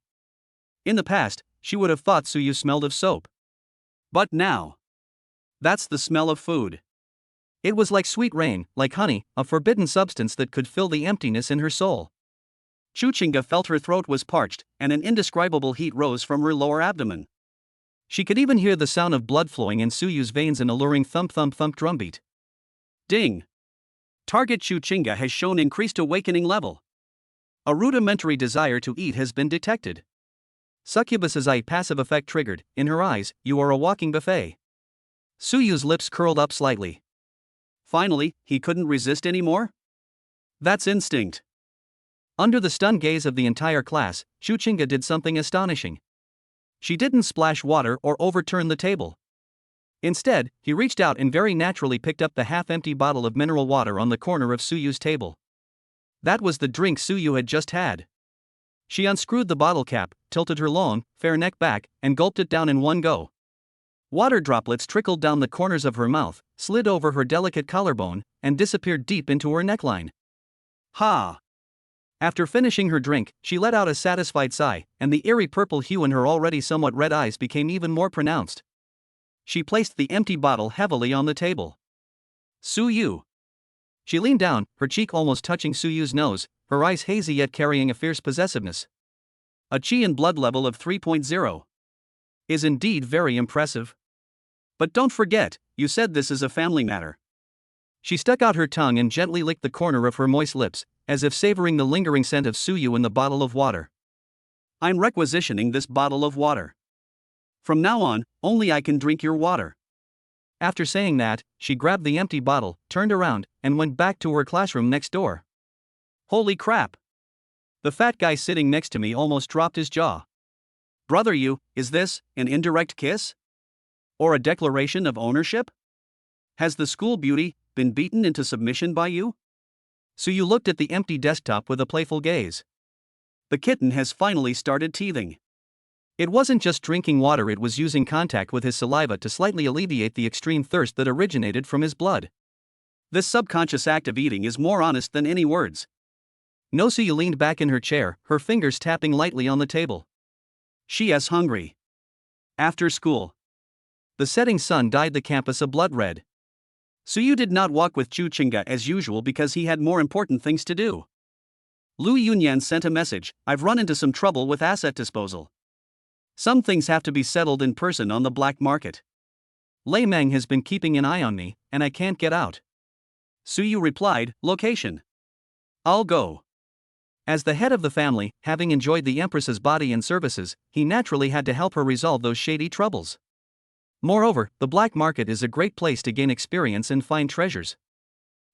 In the past, she would have thought Suyu smelled of soap. But now, that's the smell of food. It was like sweet rain, like honey, a forbidden substance that could fill the emptiness in her soul. Chu Chinga felt her throat was parched, and an indescribable heat rose from her lower abdomen. She could even hear the sound of blood flowing in Suyu's veins, an alluring thump-thump-thump drumbeat. Ding! Target Chu Chinga has shown increased awakening level. A rudimentary desire to eat has been detected. Succubus's eye passive effect triggered. In her eyes, you are a walking buffet. Suyu's lips curled up slightly. Finally, he couldn't resist anymore? That's instinct. Under the stunned gaze of the entire class, Chu Chinga did something astonishing. She didn't splash water or overturn the table. Instead, he reached out and very naturally picked up the half-empty bottle of mineral water on the corner of Suyu's table. That was the drink Suyu had just had. She unscrewed the bottle cap, tilted her long, fair neck back, and gulped it down in one go. Water droplets trickled down the corners of her mouth, slid over her delicate collarbone, and disappeared deep into her neckline. Ha! After finishing her drink, she let out a satisfied sigh, and the eerie purple hue in her already somewhat red eyes became even more pronounced. She placed the empty bottle heavily on the table. Suyu. She leaned down, her cheek almost touching Suyu's nose, her eyes hazy yet carrying a fierce possessiveness. A chi and blood level of 3.0. Is indeed very impressive. But don't forget, you said this is a family matter. She stuck out her tongue and gently licked the corner of her moist lips, as if savoring the lingering scent of Suyu in the bottle of water. I'm requisitioning this bottle of water. From now on, only I can drink your water. After saying that, she grabbed the empty bottle, turned around, and went back to her classroom next door. Holy crap! The fat guy sitting next to me almost dropped his jaw. Brother, is this an indirect kiss? Or a declaration of ownership? Has the school beauty been beaten into submission by you? Suyu looked at the empty desktop with a playful gaze. The kitten has finally started teething. It wasn't just drinking water, it was using contact with his saliva to slightly alleviate the extreme thirst that originated from his blood. This subconscious act of eating is more honest than any words. Suyu leaned back in her chair, her fingers tapping lightly on the table. She is hungry. After school. The setting sun dyed the campus a blood red. Suyu did not walk with Chu Chinga as usual because he had more important things to do. Lu Yunyan sent a message, I've run into some trouble with asset disposal. Some things have to be settled in person on the black market. Lei Meng has been keeping an eye on me, and I can't get out. Suyu replied, location. I'll go. As the head of the family, having enjoyed the Empress's body and services, he naturally had to help her resolve those shady troubles. Moreover, the black market is a great place to gain experience and find treasures.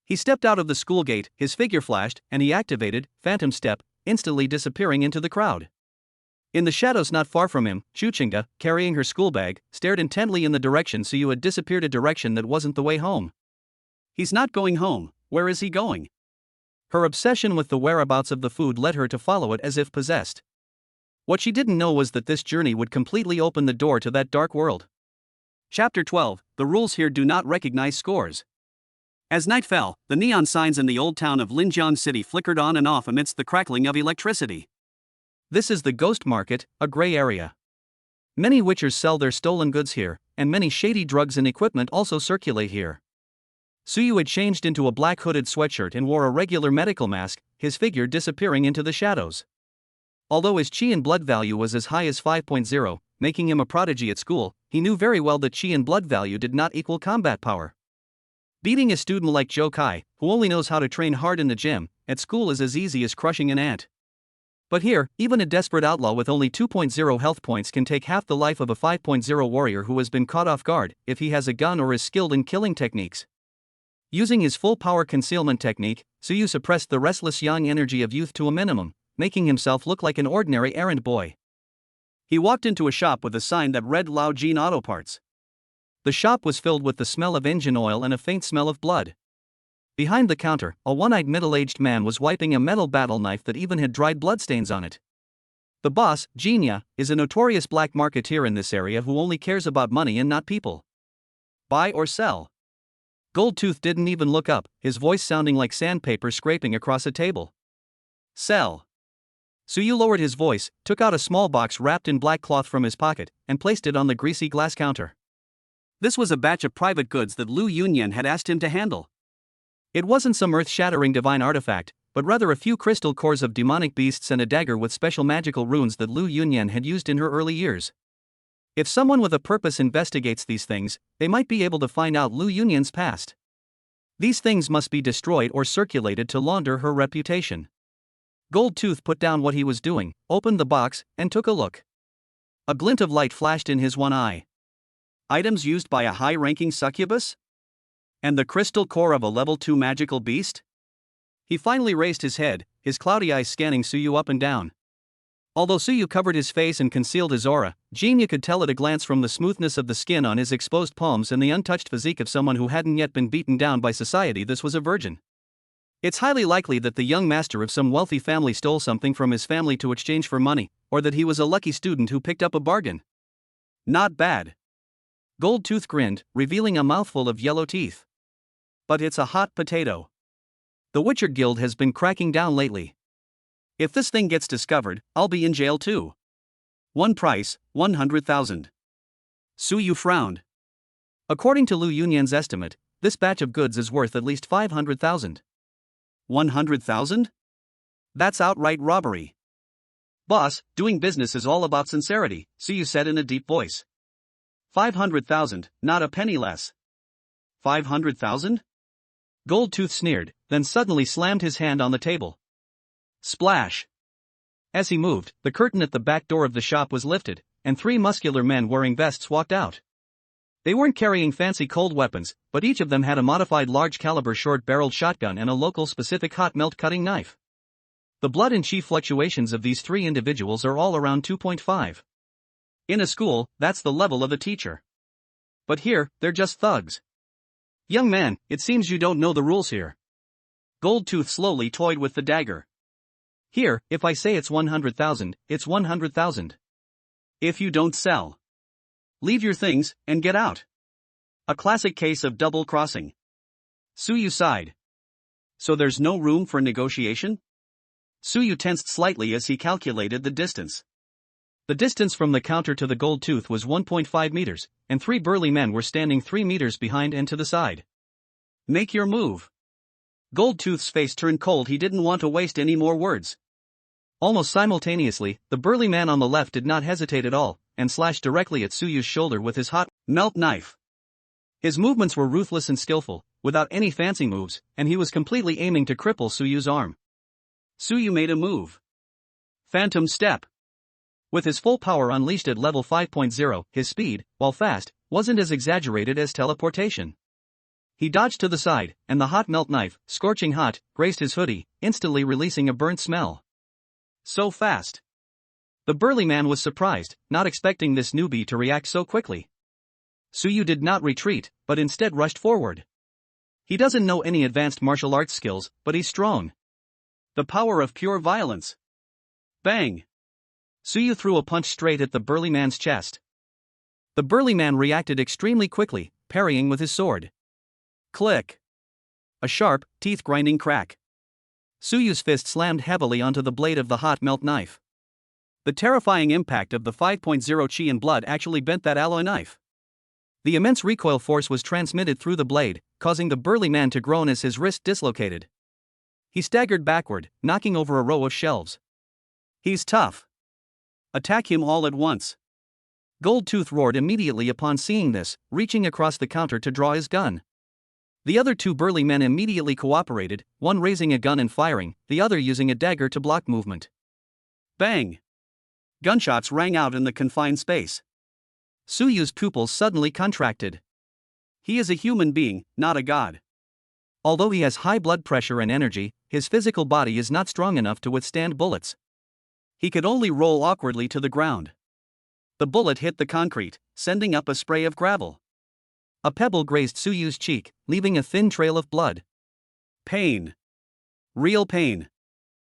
He stepped out of the school gate, his figure flashed, and he activated Phantom Step, instantly disappearing into the crowd. In the shadows not far from him, Chu Chinga, carrying her school bag, stared intently in the direction Suyu had disappeared, a direction that wasn't the way home. He's not going home, where is he going? Her obsession with the whereabouts of the food led her to follow it as if possessed. What she didn't know was that this journey would completely open the door to that dark world. Chapter 12, the rules here do not recognize scores. As night fell, the neon signs in the old town of Linjiang City flickered on and off amidst the crackling of electricity. This is the Ghost Market, a gray area. Many witchers sell their stolen goods here, and many shady drugs and equipment also circulate here. Suyu had changed into a black hooded sweatshirt and wore a regular medical mask, his figure disappearing into the shadows. Although his chi and blood value was as high as 5.0, making him a prodigy at school, he knew very well that chi and blood value did not equal combat power. Beating a student like Joe Kai, who only knows how to train hard in the gym, at school is as easy as crushing an ant. But here, even a desperate outlaw with only 2.0 health points can take half the life of a 5.0 warrior who has been caught off guard, if he has a gun or is skilled in killing techniques. Using his full power concealment technique, Suyu suppressed the restless young energy of youth to a minimum, making himself look like an ordinary errand boy. He walked into a shop with a sign that read Lao Jean Auto Parts. The shop was filled with the smell of engine oil and a faint smell of blood. Behind the counter, a one-eyed middle-aged man was wiping a metal battle knife that even had dried bloodstains on it. The boss, Jinya, is a notorious black marketeer in this area who only cares about money and not people. Buy or sell. Goldtooth didn't even look up, his voice sounding like sandpaper scraping across a table. Sell. Suyu lowered his voice, took out a small box wrapped in black cloth from his pocket, and placed it on the greasy glass counter. This was a batch of private goods that Lu Yunyan had asked him to handle. It wasn't some earth-shattering divine artifact, but rather a few crystal cores of demonic beasts and a dagger with special magical runes that Lu Yunyan had used in her early years. If someone with a purpose investigates these things, they might be able to find out Lu Yunyan's past. These things must be destroyed or circulated to launder her reputation. Goldtooth put down what he was doing, opened the box, and took a look. A glint of light flashed in his one eye. Items used by a high-ranking succubus? And the crystal core of a level 2 magical beast? He finally raised his head, his cloudy eyes scanning Suyu up and down. Although Suyu covered his face and concealed his aura, Jinya could tell at a glance from the smoothness of the skin on his exposed palms and the untouched physique of someone who hadn't yet been beaten down by society this was a virgin. It's highly likely that the young master of some wealthy family stole something from his family to exchange for money, or that he was a lucky student who picked up a bargain. Not bad. Goldtooth grinned, revealing a mouthful of yellow teeth. But it's a hot potato. The Witcher Guild has been cracking down lately. If this thing gets discovered, I'll be in jail too. One price, 100,000. Suyu frowned. According to Lu Yunyan's estimate, this batch of goods is worth at least 500,000. 100,000? That's outright robbery. Boss, doing business is all about sincerity, Suyu said in a deep voice. 500,000, not a penny less. 500,000? Goldtooth sneered, then suddenly slammed his hand on the table. Splash! As he moved, the curtain at the back door of the shop was lifted, and 3 muscular men wearing vests walked out. They weren't carrying fancy cold weapons, but each of them had a modified large-caliber short-barreled shotgun and a local-specific hot melt cutting knife. The blood and chi fluctuations of these 3 individuals are all around 2.5. In a school, that's the level of a teacher. But here, they're just thugs. Young man, it seems you don't know the rules here. Goldtooth slowly toyed with the dagger. Here, if I say it's 100,000, it's 100,000. If you don't sell, leave your things, and get out. A classic case of double-crossing. Suyu sighed. So there's no room for negotiation? Suyu tensed slightly as he calculated the distance. The distance from the counter to the Goldtooth was 1.5 meters, and 3 burly men were standing 3 meters behind and to the side. Make your move. Goldtooth's face turned cold. He didn't want to waste any more words. Almost simultaneously, the burly man on the left did not hesitate at all, and slashed directly at Suyu's shoulder with his hot melt knife. His movements were ruthless and skillful, without any fancy moves, and he was completely aiming to cripple Suyu's arm. Suyu made a move. Phantom step. With his full power unleashed at level 5.0, his speed, while fast, wasn't as exaggerated as teleportation. He dodged to the side, and the hot melt knife, scorching hot, grazed his hoodie, instantly releasing a burnt smell. So fast. The burly man was surprised, not expecting this newbie to react so quickly. Suyu did not retreat, but instead rushed forward. He doesn't know any advanced martial arts skills, but he's strong. The power of pure violence. Bang! Suyu threw a punch straight at the burly man's chest. The burly man reacted extremely quickly, parrying with his sword. Click! A sharp, teeth-grinding crack. Suyu's fist slammed heavily onto the blade of the hot melt knife. The terrifying impact of the 5.0 chi in blood actually bent that alloy knife. The immense recoil force was transmitted through the blade, causing the burly man to groan as his wrist dislocated. He staggered backward, knocking over a row of shelves. "He's tough. Attack him all at once." Goldtooth roared immediately upon seeing this, reaching across the counter to draw his gun. The other two burly men immediately cooperated, one raising a gun and firing, the other using a dagger to block movement. Bang! Gunshots rang out in the confined space. Suyu's pupils suddenly contracted. He is a human being, not a god. Although he has high blood pressure and energy, his physical body is not strong enough to withstand bullets. He could only roll awkwardly to the ground. The bullet hit the concrete, sending up a spray of gravel. A pebble grazed Suyu's cheek, leaving a thin trail of blood. Pain. Real pain.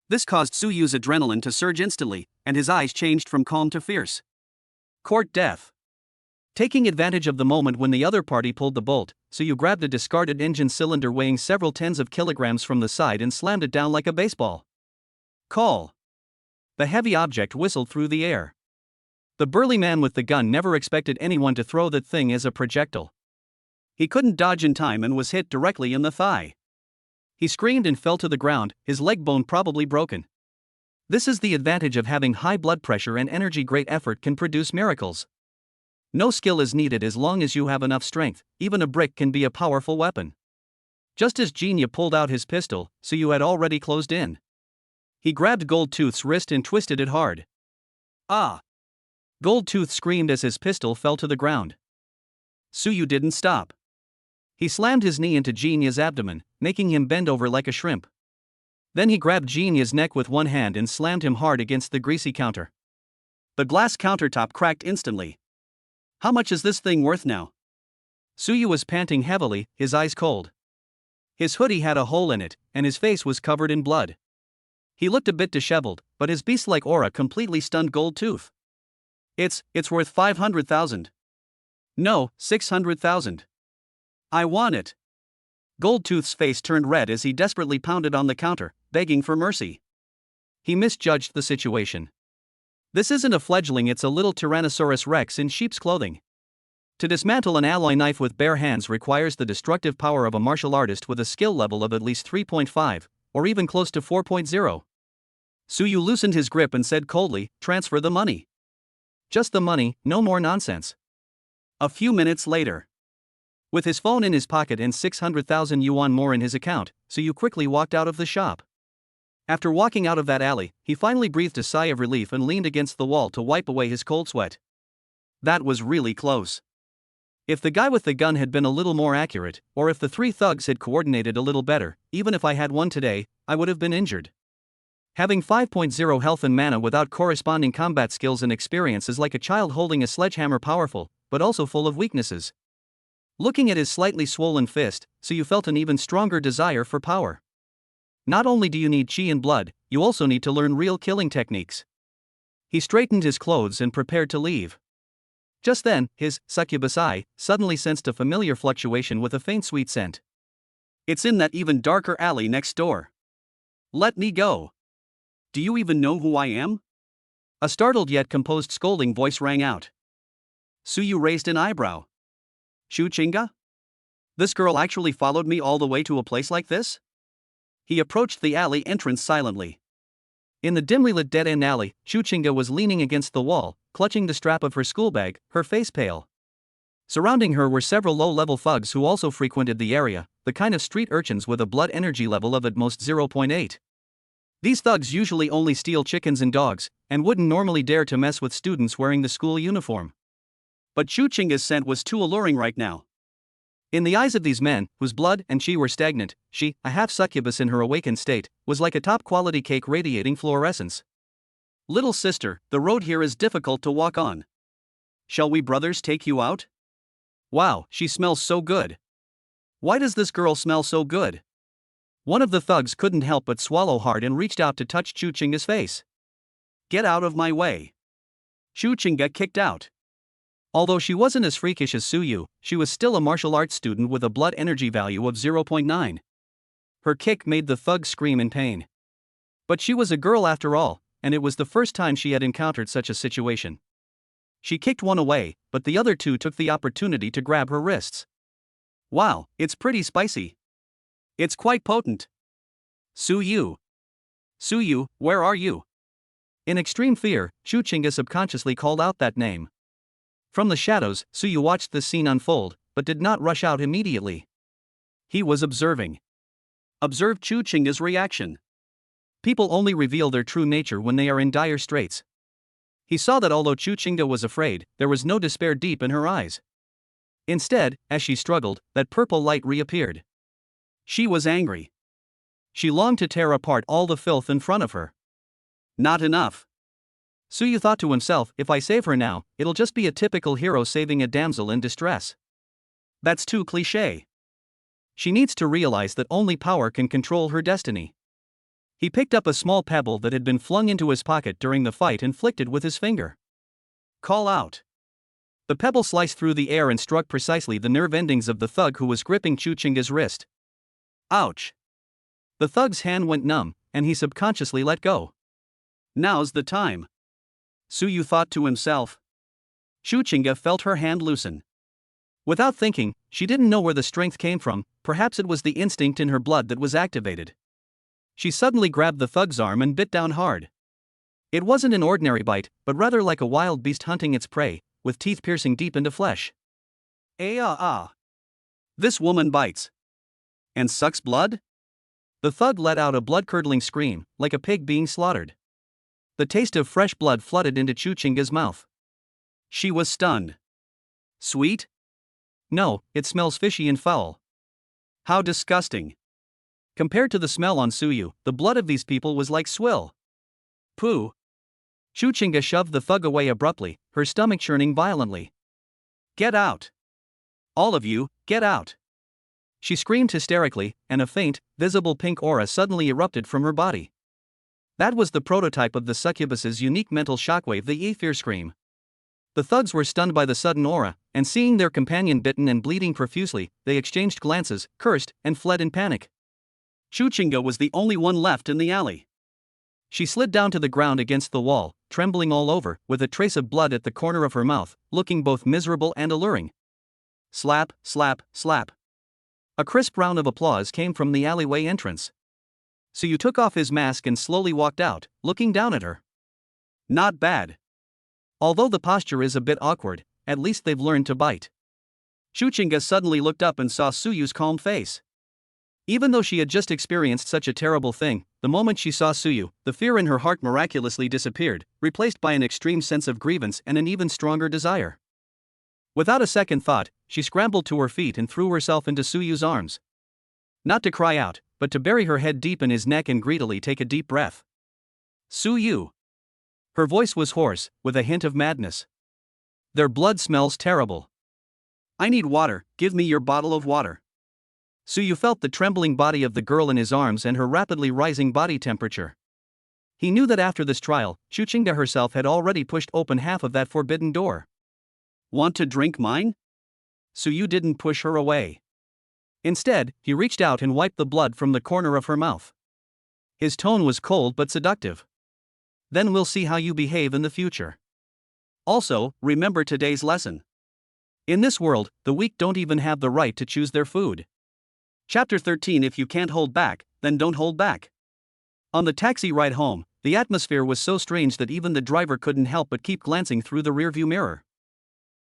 This caused Suyu's adrenaline to surge instantly, and his eyes changed from calm to fierce. Court death. Taking advantage of the moment when the other party pulled the bolt, Suyu grabbed a discarded engine cylinder weighing several tens of kilograms from the side and slammed it down like a baseball. Call. The heavy object whistled through the air. The burly man with the gun never expected anyone to throw that thing as a projectile. He couldn't dodge in time and was hit directly in the thigh. He screamed and fell to the ground, his leg bone probably broken. This is the advantage of having high blood pressure and energy. Great effort can produce miracles. No skill is needed as long as you have enough strength. Even a brick can be a powerful weapon. Just as Jinya pulled out his pistol, Suyu had already closed in. He grabbed Goldtooth's wrist and twisted it hard. Ah! Goldtooth screamed as his pistol fell to the ground. Suyu didn't stop. He slammed his knee into Jinya's abdomen, making him bend over like a shrimp. Then he grabbed Jinya's neck with one hand and slammed him hard against the greasy counter. The glass countertop cracked instantly. How much is this thing worth now? Suyu was panting heavily, his eyes cold. His hoodie had a hole in it, and his face was covered in blood. He looked a bit disheveled, but his beast-like aura completely stunned Goldtooth. It's worth 500,000. No, 600,000. I want it. Goldtooth's face turned red as he desperately pounded on the counter, begging for mercy. He misjudged the situation. This isn't a fledgling, it's a little Tyrannosaurus Rex in sheep's clothing. To dismantle an alloy knife with bare hands requires the destructive power of a martial artist with a skill level of at least 3.5, or even close to 4.0. Suyu loosened his grip and said coldly, "Transfer the money." Just the money, no more nonsense. A few minutes later. With his phone in his pocket and 600,000 yuan more in his account, Suyu quickly walked out of the shop. After walking out of that alley, he finally breathed a sigh of relief and leaned against the wall to wipe away his cold sweat. That was really close. If the guy with the gun had been a little more accurate, or if the three thugs had coordinated a little better, even if I had won today, I would have been injured. Having 5.0 health and mana without corresponding combat skills and experience is like a child holding a sledgehammer, powerful, but also full of weaknesses. Looking at his slightly swollen fist, Suyu felt an even stronger desire for power. Not only do you need chi and blood, you also need to learn real killing techniques. He straightened his clothes and prepared to leave. Just then, his succubus eye suddenly sensed a familiar fluctuation with a faint sweet scent. It's in that even darker alley next door. Let me go. Do you even know who I am? A startled yet composed scolding voice rang out. Suyu raised an eyebrow. Shu Chinga? This girl actually followed me all the way to a place like this? He approached the alley entrance silently. In the dimly lit dead-end alley, Shu Chinga was leaning against the wall, clutching the strap of her school bag, her face pale. Surrounding her were several low-level thugs who also frequented the area, the kind of street urchins with a blood energy level of at most 0.8. These thugs usually only steal chickens and dogs, and wouldn't normally dare to mess with students wearing the school uniform. But Shu Chinga's scent was too alluring right now. In the eyes of these men, whose blood and chi were stagnant, she, a half-succubus in her awakened state, was like a top-quality cake radiating fluorescence. Little sister, the road here is difficult to walk on. Shall we brothers take you out? Wow, she smells so good. Why does this girl smell so good? One of the thugs couldn't help but swallow hard and reached out to touch Shu Chinga's face. Get out of my way. Shu Chinga kicked out. Although she wasn't as freakish as Suyu, she was still a martial arts student with a blood energy value of 0.9. Her kick made the thug scream in pain. But she was a girl after all, and it was the first time she had encountered such a situation. She kicked one away, but the other two took the opportunity to grab her wrists. Wow, it's pretty spicy. It's quite potent. Suyu. Suyu, where are you? In extreme fear, Chuchinga subconsciously called out that name. From the shadows, Suyu watched the scene unfold, but did not rush out immediately. He was observing. Observe Chuchinga's reaction. People only reveal their true nature when they are in dire straits. He saw that although Chuchinga was afraid, there was no despair deep in her eyes. Instead, as she struggled, that purple light reappeared. She was angry. She longed to tear apart all the filth in front of her. Not enough. Suyu thought to himself, if I save her now, it'll just be a typical hero saving a damsel in distress. That's too cliché. She needs to realize that only power can control her destiny. He picked up a small pebble that had been flung into his pocket during the fight and flicked it with his finger. Call out. The pebble sliced through the air and struck precisely the nerve endings of the thug who was gripping Chuchinga's wrist. Ouch. The thug's hand went numb, and he subconsciously let go. Now's the time. Suyu thought to himself. Chuchinga felt her hand loosen. Without thinking, she didn't know where the strength came from, perhaps it was the instinct in her blood that was activated. She suddenly grabbed the thug's arm and bit down hard. It wasn't an ordinary bite, but rather like a wild beast hunting its prey, with teeth piercing deep into flesh. This woman bites. And sucks blood? The thug let out a blood-curdling scream, like a pig being slaughtered. The taste of fresh blood flooded into Chuchinga's mouth. She was stunned. Sweet? No, it smells fishy and foul. How disgusting. Compared to the smell on Suyu, the blood of these people was like swill. Pooh. Chuchinga shoved the thug away abruptly, her stomach churning violently. Get out. All of you, get out. She screamed hysterically, and a faint, visible pink aura suddenly erupted from her body. That was the prototype of the succubus's unique mental shockwave, the Aether scream. The thugs were stunned by the sudden aura, and seeing their companion bitten and bleeding profusely, they exchanged glances, cursed, and fled in panic. Chuchinga was the only one left in the alley. She slid down to the ground against the wall, trembling all over, with a trace of blood at the corner of her mouth, looking both miserable and alluring. Slap, slap, slap. A crisp round of applause came from the alleyway entrance. Suyu took off his mask and slowly walked out, looking down at her. Not bad. Although the posture is a bit awkward, at least they've learned to bite. Chuchinga suddenly looked up and saw Suyu's calm face. Even though she had just experienced such a terrible thing, the moment she saw Suyu, the fear in her heart miraculously disappeared, replaced by an extreme sense of grievance and an even stronger desire. Without a second thought, she scrambled to her feet and threw herself into Suyu's arms. Not to cry out, but to bury her head deep in his neck and greedily take a deep breath. Suyu. Her voice was hoarse, with a hint of madness. Their blood smells terrible. I need water, give me your bottle of water. Suyu felt the trembling body of the girl in his arms and her rapidly rising body temperature. He knew that after this trial, Chuchinga herself had already pushed open half of that forbidden door. Want to drink mine? Suyu didn't push her away. Instead, he reached out and wiped the blood from the corner of her mouth. His tone was cold but seductive. Then we'll see how you behave in the future. Also, remember today's lesson. In this world, the weak don't even have the right to choose their food. Chapter 13. If you can't hold back, then don't hold back. On the taxi ride home, the atmosphere was so strange that even the driver couldn't help but keep glancing through the rearview mirror.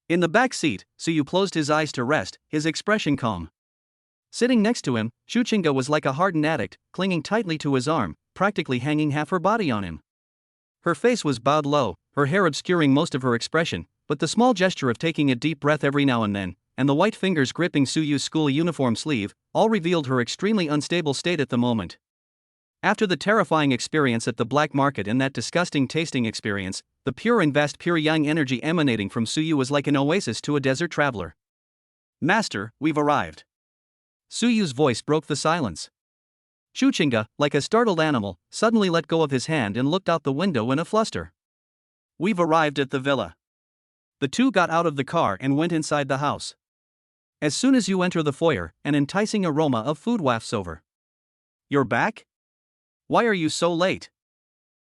In the back seat, Suyu closed his eyes to rest, his expression calm. Sitting next to him, Chuchinga was like a hardened addict, clinging tightly to his arm, practically hanging half her body on him. Her face was bowed low, her hair obscuring most of her expression, but the small gesture of taking a deep breath every now and then, and the white fingers gripping Suyu's school uniform sleeve, all revealed her extremely unstable state at the moment. After the terrifying experience at the black market and that disgusting tasting experience, the pure and vast pure yang energy emanating from Suyu was like an oasis to a desert traveler. Master, we've arrived. Suyu's voice broke the silence. Chuchinga, like a startled animal, suddenly let go of his hand and looked out the window in a fluster. We've arrived at the villa. The two got out of the car and went inside the house. As soon as you enter the foyer, an enticing aroma of food wafts over. You're back? Why are you so late?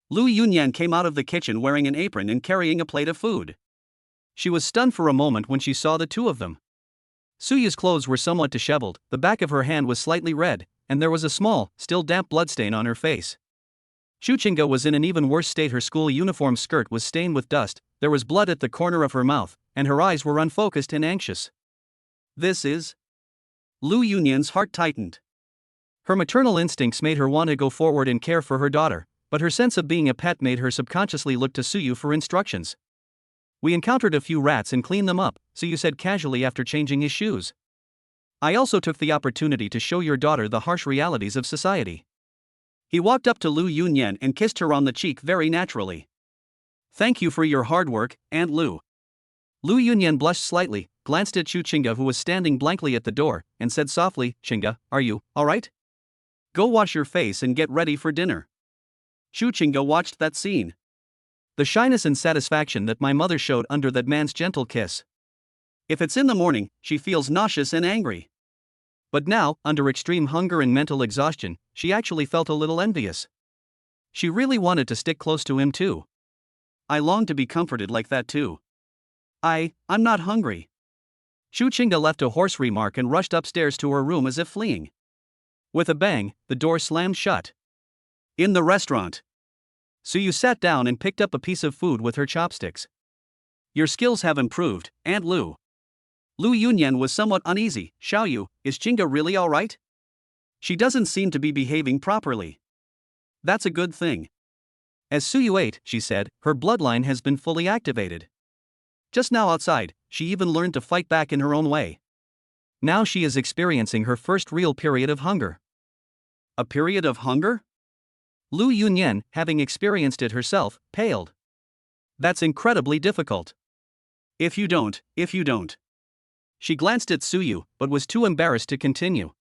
Lu Yunyan came out of the kitchen wearing an apron and carrying a plate of food. She was stunned for a moment when she saw the two of them. Suyu's clothes were somewhat disheveled, the back of her hand was slightly red, and there was a small, still damp bloodstain on her face. Shuchinga was in an even worse state. Her school uniform skirt was stained with dust, there was blood at the corner of her mouth, and her eyes were unfocused and anxious. This is... Lu Yunyan's heart tightened. Her maternal instincts made her want to go forward and care for her daughter, but her sense of being a pet made her subconsciously look to Suyu for instructions. We encountered a few rats and cleaned them up, Suyu said casually after changing his shoes. I also took the opportunity to show your daughter the harsh realities of society. He walked up to Lu Yunyan and kissed her on the cheek very naturally. Thank you for your hard work, Aunt Lu. Lu Yunyan blushed slightly, glanced at Chu Chinga who was standing blankly at the door, and said softly, Chinga, are you alright? Go wash your face and get ready for dinner. Chu Chinga watched that scene. The shyness and satisfaction that my mother showed under that man's gentle kiss. If it's in the morning, she feels nauseous and angry. But now, under extreme hunger and mental exhaustion, she actually felt a little envious. She really wanted to stick close to him too. I longed to be comforted like that too. I'm not hungry. Chu Chinga left a hoarse remark and rushed upstairs to her room as if fleeing. With a bang, the door slammed shut. In the restaurant, Suyu sat down and picked up a piece of food with her chopsticks. Your skills have improved, Aunt Lu. Lu Yunyan was somewhat uneasy. Xiaoyu, is Chinga really alright? She doesn't seem to be behaving properly. That's a good thing. As Suyu ate, she said, her bloodline has been fully activated. Just now outside, she even learned to fight back in her own way. Now she is experiencing her first real period of hunger. A period of hunger? Lu Yunyan, having experienced it herself, paled. That's incredibly difficult. If you don't. She glanced at Suyu, but was too embarrassed to continue.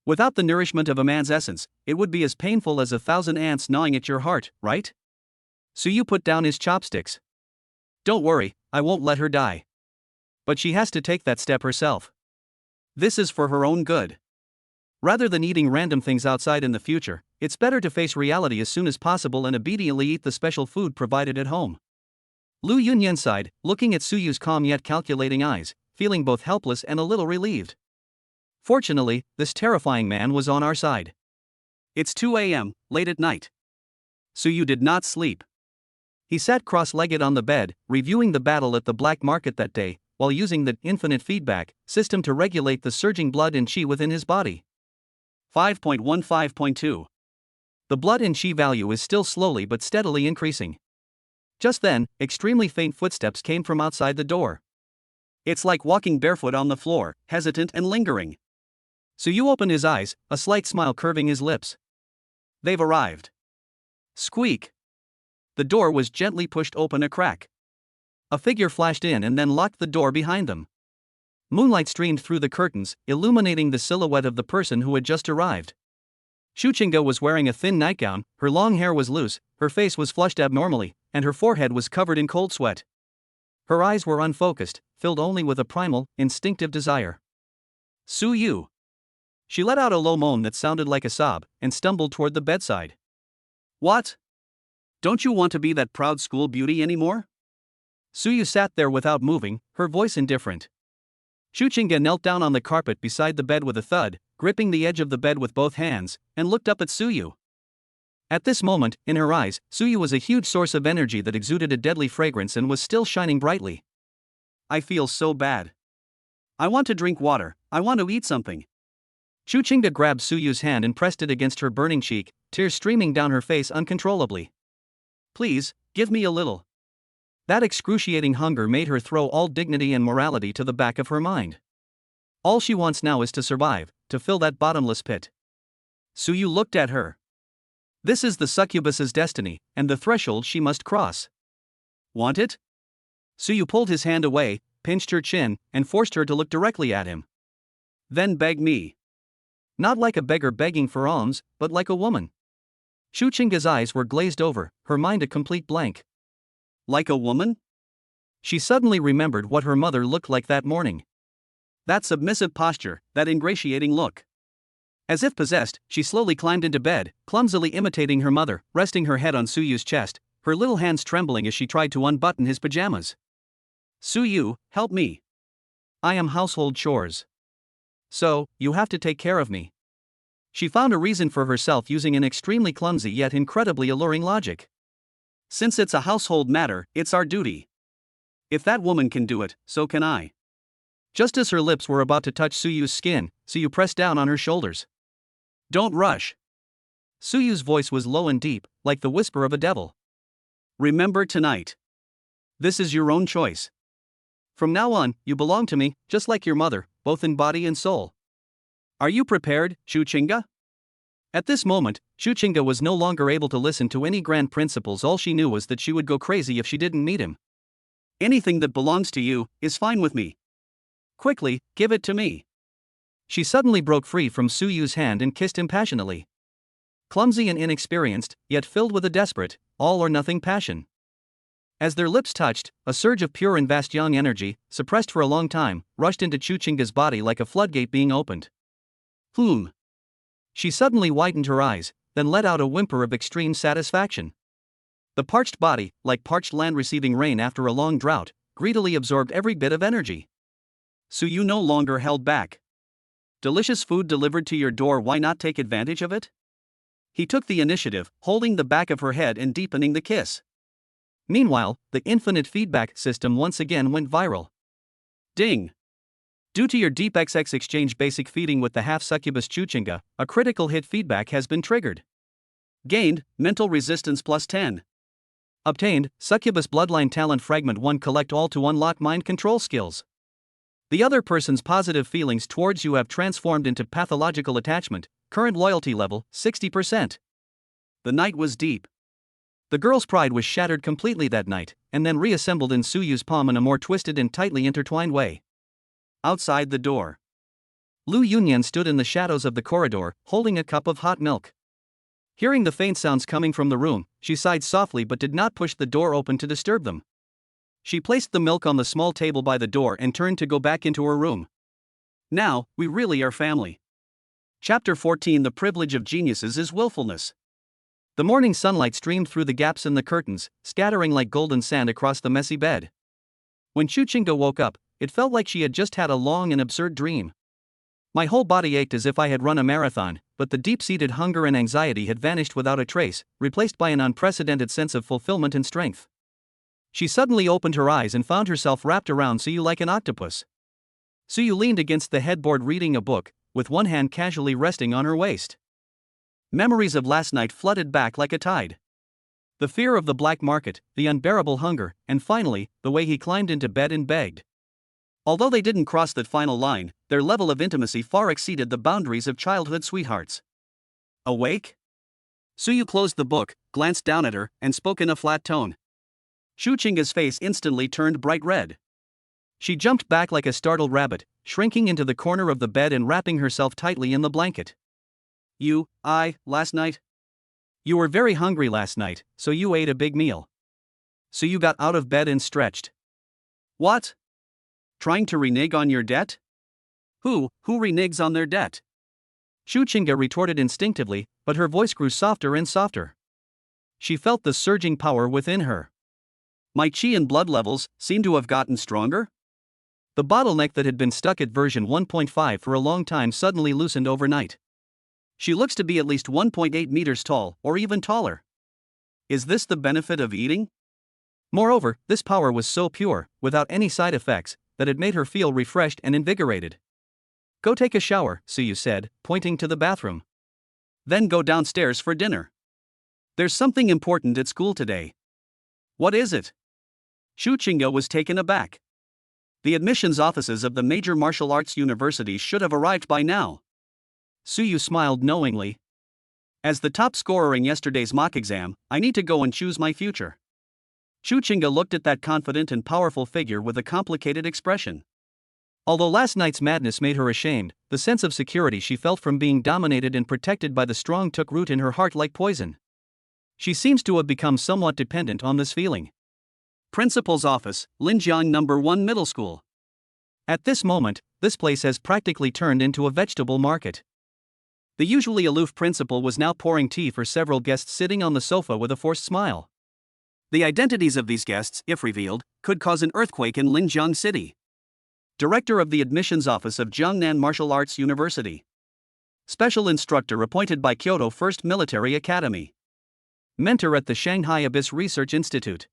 Without the nourishment of a man's essence, it would be as painful as 1,000 ants gnawing at your heart, right? Suyu put down his chopsticks. Don't worry, I won't let her die. But she has to take that step herself. This is for her own good. Rather than eating random things outside in the future, it's better to face reality as soon as possible and obediently eat the special food provided at home. Lu Yunyan sighed, looking at Suyu's calm yet calculating eyes, feeling both helpless and a little relieved. Fortunately, this terrifying man was on our side. It's 2 a.m., late at night. Suyu did not sleep. He sat cross-legged on the bed, reviewing the battle at the black market that day, while using the infinite feedback system to regulate the surging blood and qi within his body. 5.15.2. The blood and qi value is still slowly but steadily increasing. Just then, extremely faint footsteps came from outside the door. It's like walking barefoot on the floor, hesitant and lingering. Suyu opened his eyes, a slight smile curving his lips. They've arrived. Squeak. The door was gently pushed open a crack. A figure flashed in and then locked the door behind them. Moonlight streamed through the curtains, illuminating the silhouette of the person who had just arrived. Shuchinga was wearing a thin nightgown, her long hair was loose, her face was flushed abnormally, and her forehead was covered in cold sweat. Her eyes were unfocused, filled only with a primal, instinctive desire. Suyu. She let out a low moan that sounded like a sob, and stumbled toward the bedside. What? Don't you want to be that proud school beauty anymore? Suyu sat there without moving, her voice indifferent. Shuchinga knelt down on the carpet beside the bed with a thud, gripping the edge of the bed with both hands, and looked up at Suyu. At this moment, in her eyes, Suyu was a huge source of energy that exuded a deadly fragrance and was still shining brightly. I feel so bad. I want to drink water, I want to eat something. Shuchinga grabbed Suyu's hand and pressed it against her burning cheek, tears streaming down her face uncontrollably. Please, give me a little. That excruciating hunger made her throw all dignity and morality to the back of her mind. All she wants now is to survive, to fill that bottomless pit. Suyu looked at her. This is the succubus's destiny, and the threshold she must cross. Want it? Suyu pulled his hand away, pinched her chin, and forced her to look directly at him. Then beg me. Not like a beggar begging for alms, but like a woman. Shuchinga's eyes were glazed over, her mind a complete blank. Like a woman? She suddenly remembered what her mother looked like that morning. That submissive posture, that ingratiating look. As if possessed, she slowly climbed into bed, clumsily imitating her mother, resting her head on Suyu's chest, her little hands trembling as she tried to unbutton his pajamas. Suyu, help me. I am household chores. So, you have to take care of me. She found a reason for herself using an extremely clumsy yet incredibly alluring logic. Since it's a household matter, it's our duty. If that woman can do it, so can I. Just as her lips were about to touch Suyu's skin, Suyu pressed down on her shoulders. Don't rush. Suyu's voice was low and deep, like the whisper of a devil. Remember tonight. This is your own choice. From now on, you belong to me, just like your mother, both in body and soul. Are you prepared, Shuchinga? At this moment, Shuchinga was no longer able to listen to any grand principles. All she knew was that she would go crazy if she didn't meet him. Anything that belongs to you is fine with me. Quickly, give it to me. She suddenly broke free from Suyu's hand and kissed him passionately. Clumsy and inexperienced, yet filled with a desperate, all-or-nothing passion. As their lips touched, a surge of pure and vast young energy, suppressed for a long time, rushed into Chuchinga's body like a floodgate being opened. She suddenly widened her eyes, then let out a whimper of extreme satisfaction. The parched body, like parched land receiving rain after a long drought, greedily absorbed every bit of energy. Suyu no longer held back. Delicious food delivered to your door, why not take advantage of it? He took the initiative, holding the back of her head and deepening the kiss. Meanwhile, the infinite feedback system once again went viral. Ding! Due to your deep XX exchange basic feeding with the half-succubus Chuchinga, a critical hit feedback has been triggered. Gained, mental resistance plus 10. Obtained, succubus bloodline talent fragment 1. Collect all to unlock mind control skills. The other person's positive feelings towards you have transformed into pathological attachment, current loyalty level, 60%. The night was deep. The girl's pride was shattered completely that night, and then reassembled in Suyu's palm in a more twisted and tightly intertwined way. Outside the door, Lu Yunyan stood in the shadows of the corridor, holding a cup of hot milk. Hearing the faint sounds coming from the room, she sighed softly but did not push the door open to disturb them. She placed the milk on the small table by the door and turned to go back into her room. Now, we really are family. Chapter 14. The privilege of geniuses is willfulness. The morning sunlight streamed through the gaps in the curtains, scattering like golden sand across the messy bed. When Chuchinga woke up, it felt like she had just had a long and absurd dream. My whole body ached as if I had run a marathon, but the deep-seated hunger and anxiety had vanished without a trace, replaced by an unprecedented sense of fulfillment and strength. She suddenly opened her eyes and found herself wrapped around Suyu like an octopus. Suyu leaned against the headboard reading a book, with one hand casually resting on her waist. Memories of last night flooded back like a tide. The fear of the black market, the unbearable hunger, and finally, the way he climbed into bed and begged. Although they didn't cross that final line, their level of intimacy far exceeded the boundaries of childhood sweethearts. Awake? Suyu closed the book, glanced down at her, and spoke in a flat tone. Chuchinga's face instantly turned bright red. She jumped back like a startled rabbit, shrinking into the corner of the bed and wrapping herself tightly in the blanket. Last night? You were very hungry last night, so you ate a big meal. So you got out of bed and stretched. What? Trying to renege on your debt? Who reneges on their debt? Chuchinga retorted instinctively, but her voice grew softer and softer. She felt the surging power within her. My chi and blood levels seem to have gotten stronger? The bottleneck that had been stuck at version 1.5 for a long time suddenly loosened overnight. She looks to be at least 1.8 meters tall, or even taller. Is this the benefit of eating? Moreover, this power was so pure, without any side effects, that it made her feel refreshed and invigorated. Go take a shower, Suyu said, pointing to the bathroom. Then go downstairs for dinner. There's something important at school today. What is it? Chuchinga was taken aback. The admissions offices of the major martial arts universities should have arrived by now. Suyu smiled knowingly. As the top scorer in yesterday's mock exam, I need to go and choose my future. Chuchinga looked at that confident and powerful figure with a complicated expression. Although last night's madness made her ashamed, the sense of security she felt from being dominated and protected by the strong took root in her heart like poison. She seems to have become somewhat dependent on this feeling. Principal's office, Linjiang No. 1 Middle School. At this moment, this place has practically turned into a vegetable market. The usually aloof principal was now pouring tea for several guests sitting on the sofa with a forced smile. The identities of these guests, if revealed, could cause an earthquake in Linjiang City. Director of the Admissions Office of Jiangnan Martial Arts University. Special instructor appointed by Kyoto First Military Academy. Mentor at the Shanghai Abyss Research Institute.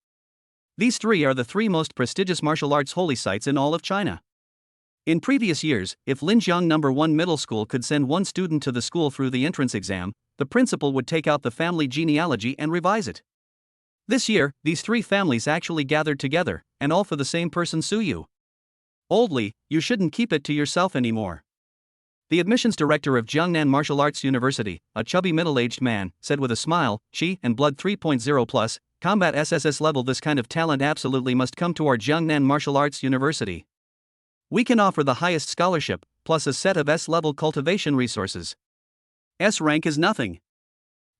These three are the three most prestigious martial arts holy sites in all of China. In previous years, if Linjiang No. 1 Middle School could send one student to the school through the entrance exam, the principal would take out the family genealogy and revise it. This year, these three families actually gathered together, and all for the same person, Suyu. Oldly, you shouldn't keep it to yourself anymore. The admissions director of Jiangnan Martial Arts University, a chubby middle-aged man, said with a smile, Chi and Blood 3.0 plus, Combat SSS level. This kind of talent absolutely must come to our Jiangnan Martial Arts University. We can offer the highest scholarship, plus a set of S-level cultivation resources. S rank is nothing.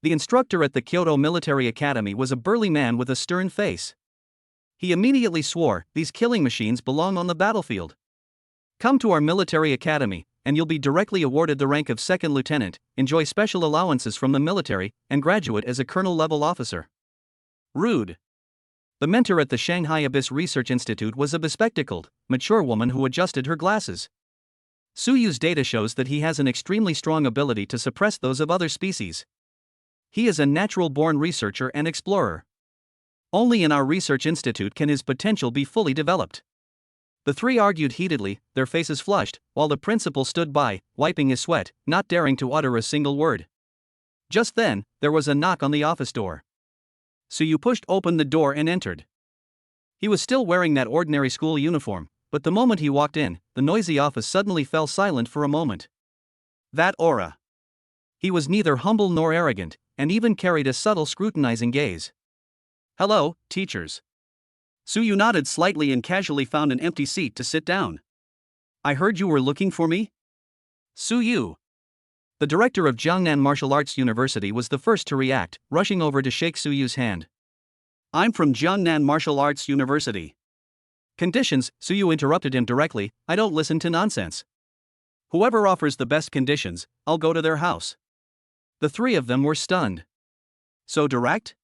The instructor at the Kyoto Military Academy was a burly man with a stern face. He immediately swore, these killing machines belong on the battlefield. Come to our military academy, and you'll be directly awarded the rank of second lieutenant, enjoy special allowances from the military, and graduate as a colonel-level officer. Rude. The mentor at the Shanghai Abyss Research Institute was a bespectacled, mature woman who adjusted her glasses. Suyu's data shows that he has an extremely strong ability to suppress those of other species. He is a natural-born researcher and explorer. Only in our research institute can his potential be fully developed. The three argued heatedly, their faces flushed, while the principal stood by, wiping his sweat, not daring to utter a single word. Just then, there was a knock on the office door. Suyu pushed open the door and entered. He was still wearing that ordinary school uniform, but the moment he walked in, the noisy office suddenly fell silent for a moment. That aura. He was neither humble nor arrogant, and even carried a subtle scrutinizing gaze. Hello, teachers. Suyu nodded slightly and casually found an empty seat to sit down. I heard you were looking for me? Suyu. The director of Jiangnan Martial Arts University was the first to react, rushing over to shake Suyu's hand. I'm from Jiangnan Martial Arts University. Conditions, Suyu interrupted him directly, I don't listen to nonsense. Whoever offers the best conditions, I'll go to their house. The three of them were stunned. So direct?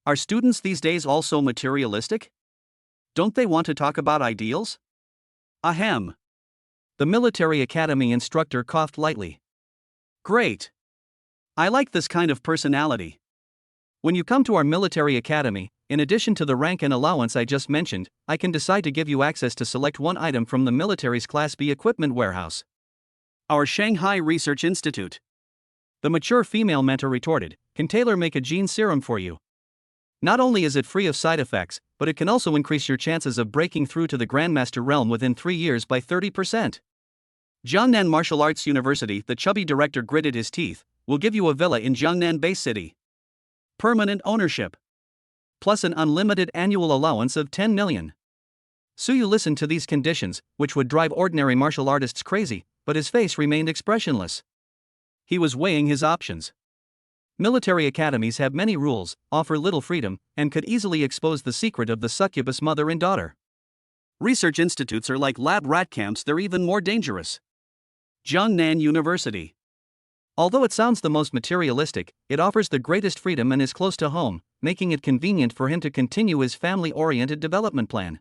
Are students these days also materialistic? Don't they want to talk about ideals? Ahem. The military academy instructor coughed lightly. Great. I like this kind of personality. When you come to our military academy, in addition to the rank and allowance I just mentioned, I can decide to give you access to select one item from the military's Class B equipment warehouse. Our Shanghai Research Institute. The mature female mentor retorted, can tailor-make a gene serum for you. Not only is it free of side effects, but it can also increase your chances of breaking through to the Grandmaster realm within 3 years by 30%. Jiangnan Martial Arts University, the chubby director gritted his teeth, will give you a villa in Jiangnan Bay City. Permanent ownership. Plus an unlimited annual allowance of 10 million. Suyu listened to these conditions, which would drive ordinary martial artists crazy, but his face remained expressionless. He was weighing his options. Military academies have many rules, offer little freedom, and could easily expose the secret of the succubus mother and daughter. Research institutes are like lab rat camps, they're even more dangerous. Jiangnan University. Although it sounds the most materialistic, it offers the greatest freedom and is close to home, making it convenient for him to continue his family-oriented development plan.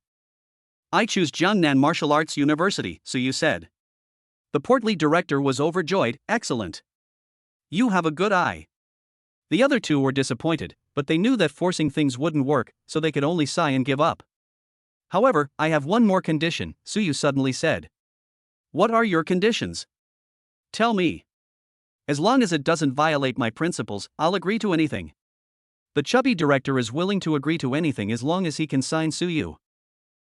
I choose Jiangnan Martial Arts University, Suyu said. The portly director was overjoyed, excellent. You have a good eye. The other two were disappointed, but they knew that forcing things wouldn't work, so they could only sigh and give up. However, I have one more condition, Suyu suddenly said. What are your conditions? Tell me. As long as it doesn't violate my principles, I'll agree to anything. The chubby director is willing to agree to anything as long as he can sign Suyu.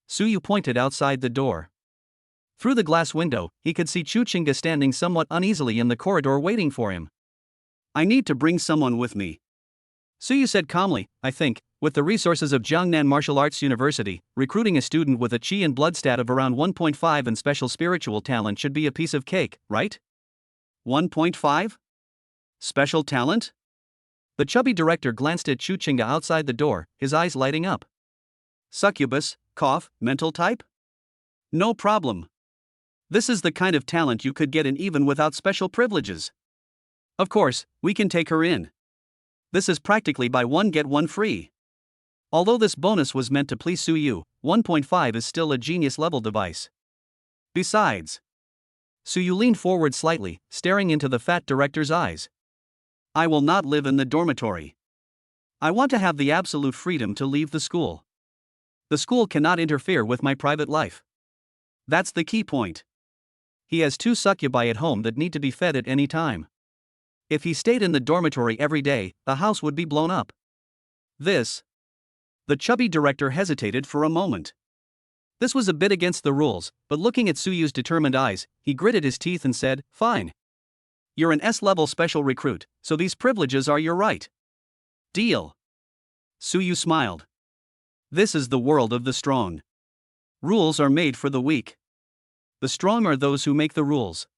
Suyu pointed outside the door. Through the glass window, he could see Chuchinga standing somewhat uneasily in the corridor waiting for him. I need to bring someone with me. Suyu said calmly, I think, with the resources of Jiangnan Martial Arts University, recruiting a student with a chi and blood stat of around 1.5 and special spiritual talent should be a piece of cake, right? 1.5? Special talent? The chubby director glanced at Chuchinga outside the door, his eyes lighting up. Succubus, cough, mental type? No problem. This is the kind of talent you could get in even without special privileges. Of course, we can take her in. This is practically buy one get one free. Although this bonus was meant to please Suyu, 1.5 is still a genius level device. Besides, Suyu leaned forward slightly, staring into the fat director's eyes. I will not live in the dormitory. I want to have the absolute freedom to leave the school. The school cannot interfere with my private life. That's the key point. He has 2 succubi at home that need to be fed at any time. If he stayed in the dormitory every day, the house would be blown up. The chubby director hesitated for a moment. This was a bit against the rules, but looking at Suyu's determined eyes, he gritted his teeth and said, fine. You're an S-level special recruit, so these privileges are your right. Deal. Suyu smiled. This is the world of the strong. Rules are made for the weak. The strong are those who make the rules.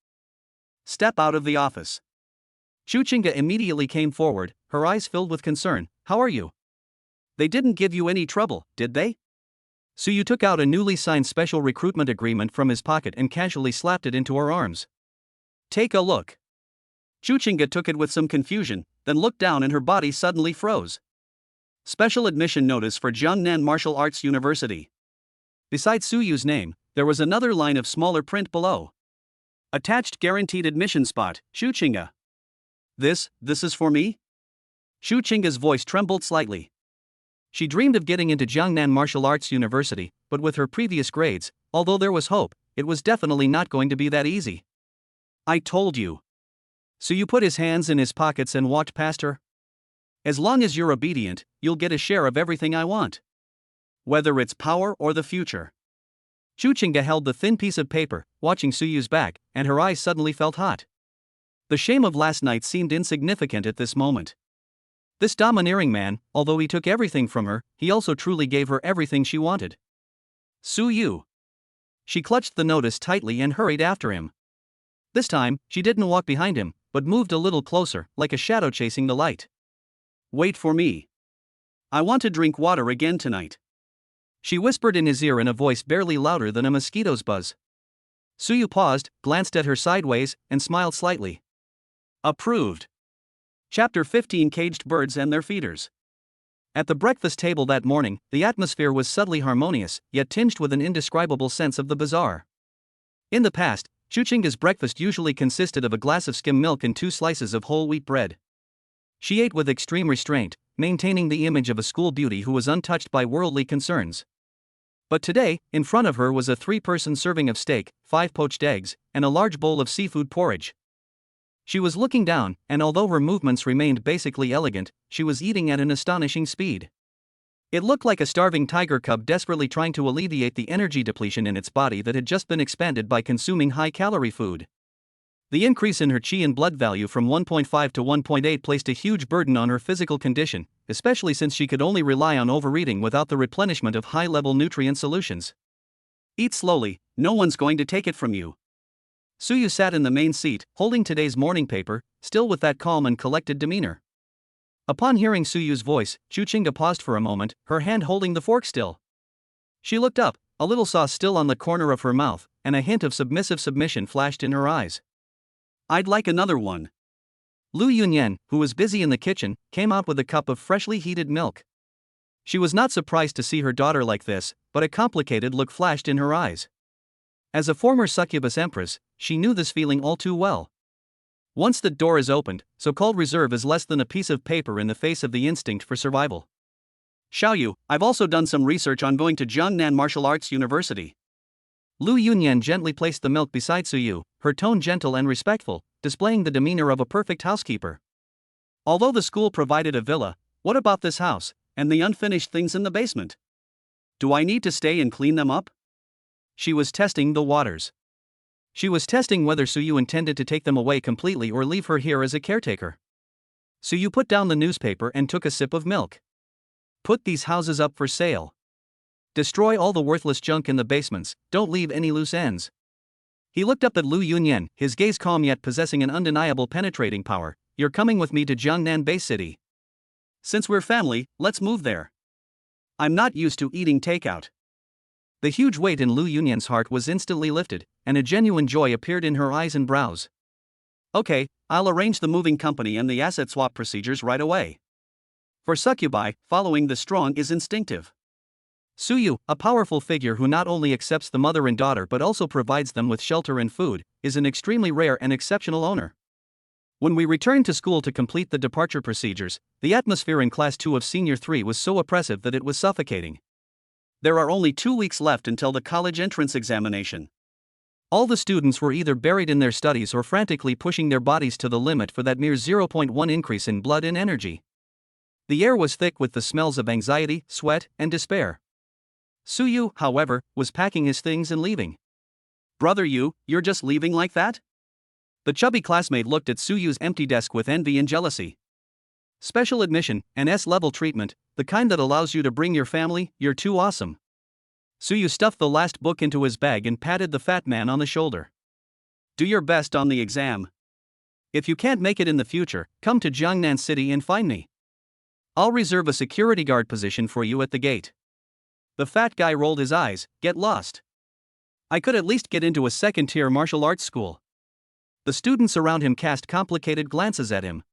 Step out of the office. Chuchinga immediately came forward, her eyes filled with concern. How are you? They didn't give you any trouble, did they? Suyu took out a newly signed special recruitment agreement from his pocket and casually slapped it into her arms. Take a look. Chuchinga took it with some confusion, then looked down and her body suddenly froze. Special admission notice for Jiangnan Martial Arts University. Besides Suyu's name, there was another line of smaller print below. Attached guaranteed admission spot, Chuchinga. This is for me? Chuchinga's voice trembled slightly. She dreamed of getting into Jiangnan Martial Arts University, but with her previous grades, although there was hope, it was definitely not going to be that easy. I told you. Suyu put his hands in his pockets and walked past her. As long as you're obedient, you'll get a share of everything I want. Whether it's power or the future. Chuchinga held the thin piece of paper, watching Suyu's back, and her eyes suddenly felt hot. The shame of last night seemed insignificant at this moment. This domineering man, although he took everything from her, he also truly gave her everything she wanted. Suyu. She clutched the notice tightly and hurried after him. This time, she didn't walk behind him, but moved a little closer, like a shadow chasing the light. Wait for me. I want to drink water again tonight. She whispered in his ear in a voice barely louder than a mosquito's buzz. Suyu paused, glanced at her sideways, and smiled slightly. Approved. Chapter 15 Caged Birds and Their Feeders. At the breakfast table that morning, the atmosphere was subtly harmonious, yet tinged with an indescribable sense of the bizarre. In the past, Chuchinga's breakfast usually consisted of a glass of skim milk and 2 slices of whole wheat bread. She ate with extreme restraint, maintaining the image of a school beauty who was untouched by worldly concerns. But today, in front of her was a 3-person serving of steak, 5 poached eggs, and a large bowl of seafood porridge. She was looking down, and although her movements remained basically elegant, she was eating at an astonishing speed. It looked like a starving tiger cub desperately trying to alleviate the energy depletion in its body that had just been expanded by consuming high-calorie food. The increase in her qi and blood value from 1.5 to 1.8 placed a huge burden on her physical condition, especially since she could only rely on overeating without the replenishment of high-level nutrient solutions. Eat slowly, no one's going to take it from you. Suyu sat in the main seat, holding today's morning paper, still with that calm and collected demeanor. Upon hearing Suyu's voice, Chuchinga paused for a moment, her hand holding the fork still. She looked up, a little sauce still on the corner of her mouth, and a hint of submissive submission flashed in her eyes. I'd like another one. Lu Yunyan, who was busy in the kitchen, came out with a cup of freshly heated milk. She was not surprised to see her daughter like this, but a complicated look flashed in her eyes. As a former succubus empress, she knew this feeling all too well. Once the door is opened, so-called reserve is less than a piece of paper in the face of the instinct for survival. Xiaoyu, I've also done some research on going to Jiangnan Martial Arts University. Lu Yunyan gently placed the milk beside Suyu, her tone gentle and respectful, displaying the demeanor of a perfect housekeeper. Although the school provided a villa, what about this house, and the unfinished things in the basement? Do I need to stay and clean them up? She was testing the waters. She was testing whether Suyu intended to take them away completely or leave her here as a caretaker. Suyu put down the newspaper and took a sip of milk. Put these houses up for sale. Destroy all the worthless junk in the basements, don't leave any loose ends. He looked up at Lu Yunyan, his gaze calm yet possessing an undeniable penetrating power. You're coming with me to Jiangnan Bay City. Since we're family, let's move there. I'm not used to eating takeout. The huge weight in Lu Yunyan's heart was instantly lifted, and a genuine joy appeared in her eyes and brows. Okay, I'll arrange the moving company and the asset swap procedures right away. For succubi, following the strong is instinctive. Suyu, a powerful figure who not only accepts the mother and daughter but also provides them with shelter and food, is an extremely rare and exceptional owner. When we returned to school to complete the departure procedures, the atmosphere in Class 2 of Senior 3 was so oppressive that it was suffocating. There are only 2 weeks left until the college entrance examination. All the students were either buried in their studies or frantically pushing their bodies to the limit for that mere 0.1 increase in blood and energy. The air was thick with the smells of anxiety, sweat, and despair. Suyu, however, was packing his things and leaving. "Brother you're just leaving like that?" The chubby classmate looked at Suyu's empty desk with envy and jealousy. "Special admission, an S-level treatment, the kind that allows you to bring your family, you're too awesome." Suyu stuffed the last book into his bag and patted the fat man on the shoulder. "Do your best on the exam. If you can't make it in the future, come to Jiangnan City and find me. I'll reserve a security guard position for you at the gate." The fat guy rolled his eyes. "Get lost. I could at least get into a second-tier martial arts school." The students around him cast complicated glances at him.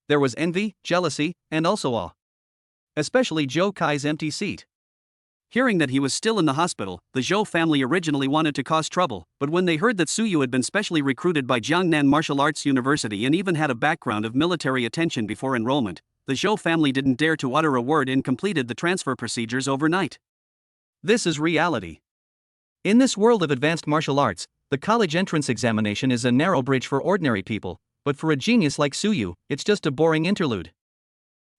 There was envy, jealousy, and also awe. Especially Zhou Kai's empty seat. Hearing that he was still in the hospital, the Zhou family originally wanted to cause trouble, but when they heard that Suyu had been specially recruited by Jiangnan Martial Arts University and even had a background of military attention before enrollment, the Zhou family didn't dare to utter a word and completed the transfer procedures overnight. This is reality. In this world of advanced martial arts, the college entrance examination is a narrow bridge for ordinary people, but for a genius like Suyu, it's just a boring interlude.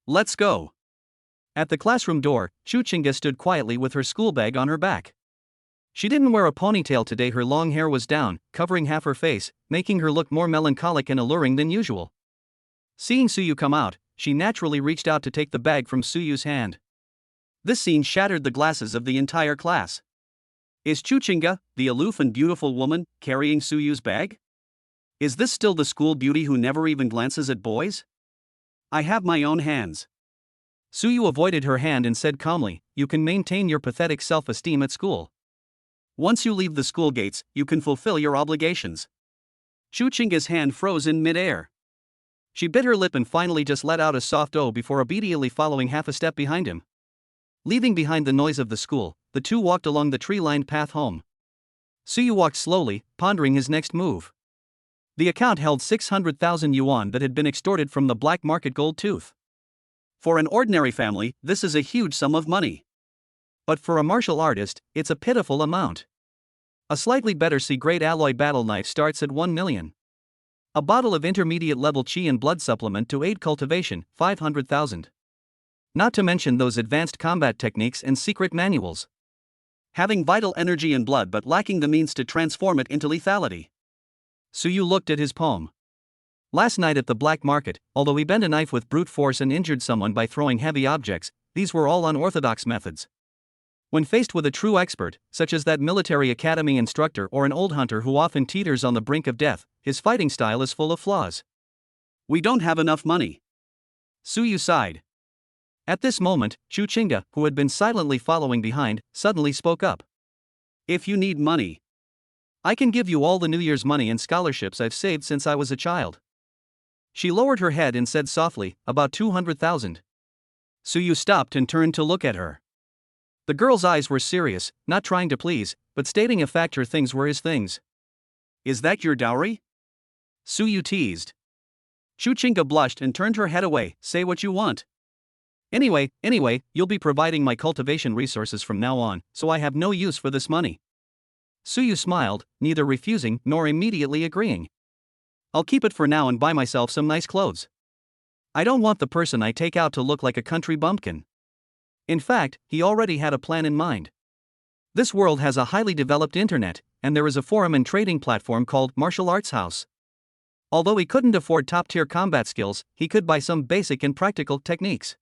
"Let's go." At the classroom door, Chuchinga stood quietly with her school bag on her back. She didn't wear a ponytail today. Her long hair was down, covering half her face, making her look more melancholic and alluring than usual. Seeing Suyu come out, she naturally reached out to take the bag from Suyu's hand. This scene shattered the glasses of the entire class. Is Chuchinga, the aloof and beautiful woman, carrying Suyu's bag? Is this still the school beauty who never even glances at boys? "I have my own hands." Suyu avoided her hand and said calmly, "You can maintain your pathetic self-esteem at school. Once you leave the school gates, you can fulfill your obligations." Chuchinga's hand froze in mid-air. She bit her lip and finally just let out a soft "oh" before obediently following half a step behind him. Leaving behind the noise of the school, the two walked along the tree-lined path home. Suyu walked slowly, pondering his next move. The account held 600,000 yuan that had been extorted from the black market gold tooth. For an ordinary family, this is a huge sum of money. But for a martial artist, it's a pitiful amount. A slightly better C-grade alloy battle knife starts at 1 million. A bottle of intermediate-level qi and blood supplement to aid cultivation, 500,000. Not to mention those advanced combat techniques and secret manuals. Having vital energy and blood but lacking the means to transform it into lethality. Suyu looked at his poem. Last night at the black market, although he bent a knife with brute force and injured someone by throwing heavy objects, these were all unorthodox methods. When faced with a true expert, such as that military academy instructor or an old hunter who often teeters on the brink of death, his fighting style is full of flaws. "We don't have enough money." Suyu sighed. At this moment, Chuchinga, who had been silently following behind, suddenly spoke up. "If you need money, I can give you all the New Year's money and scholarships I've saved since I was a child." She lowered her head and said softly, "About 200,000. Suyu stopped and turned to look at her. The girl's eyes were serious, not trying to please, but stating a fact. Her things were his things. "Is that your dowry?" Suyu teased. Chuchinga blushed and turned her head away. "Say what you want. Anyway, you'll be providing my cultivation resources from now on, so I have no use for this money." Suyu smiled, neither refusing nor immediately agreeing. "I'll keep it for now and buy myself some nice clothes. I don't want the person I take out to look like a country bumpkin." In fact, he already had a plan in mind. This world has a highly developed internet, and there is a forum and trading platform called Martial Arts House. Although he couldn't afford top-tier combat skills, he could buy some basic and practical techniques.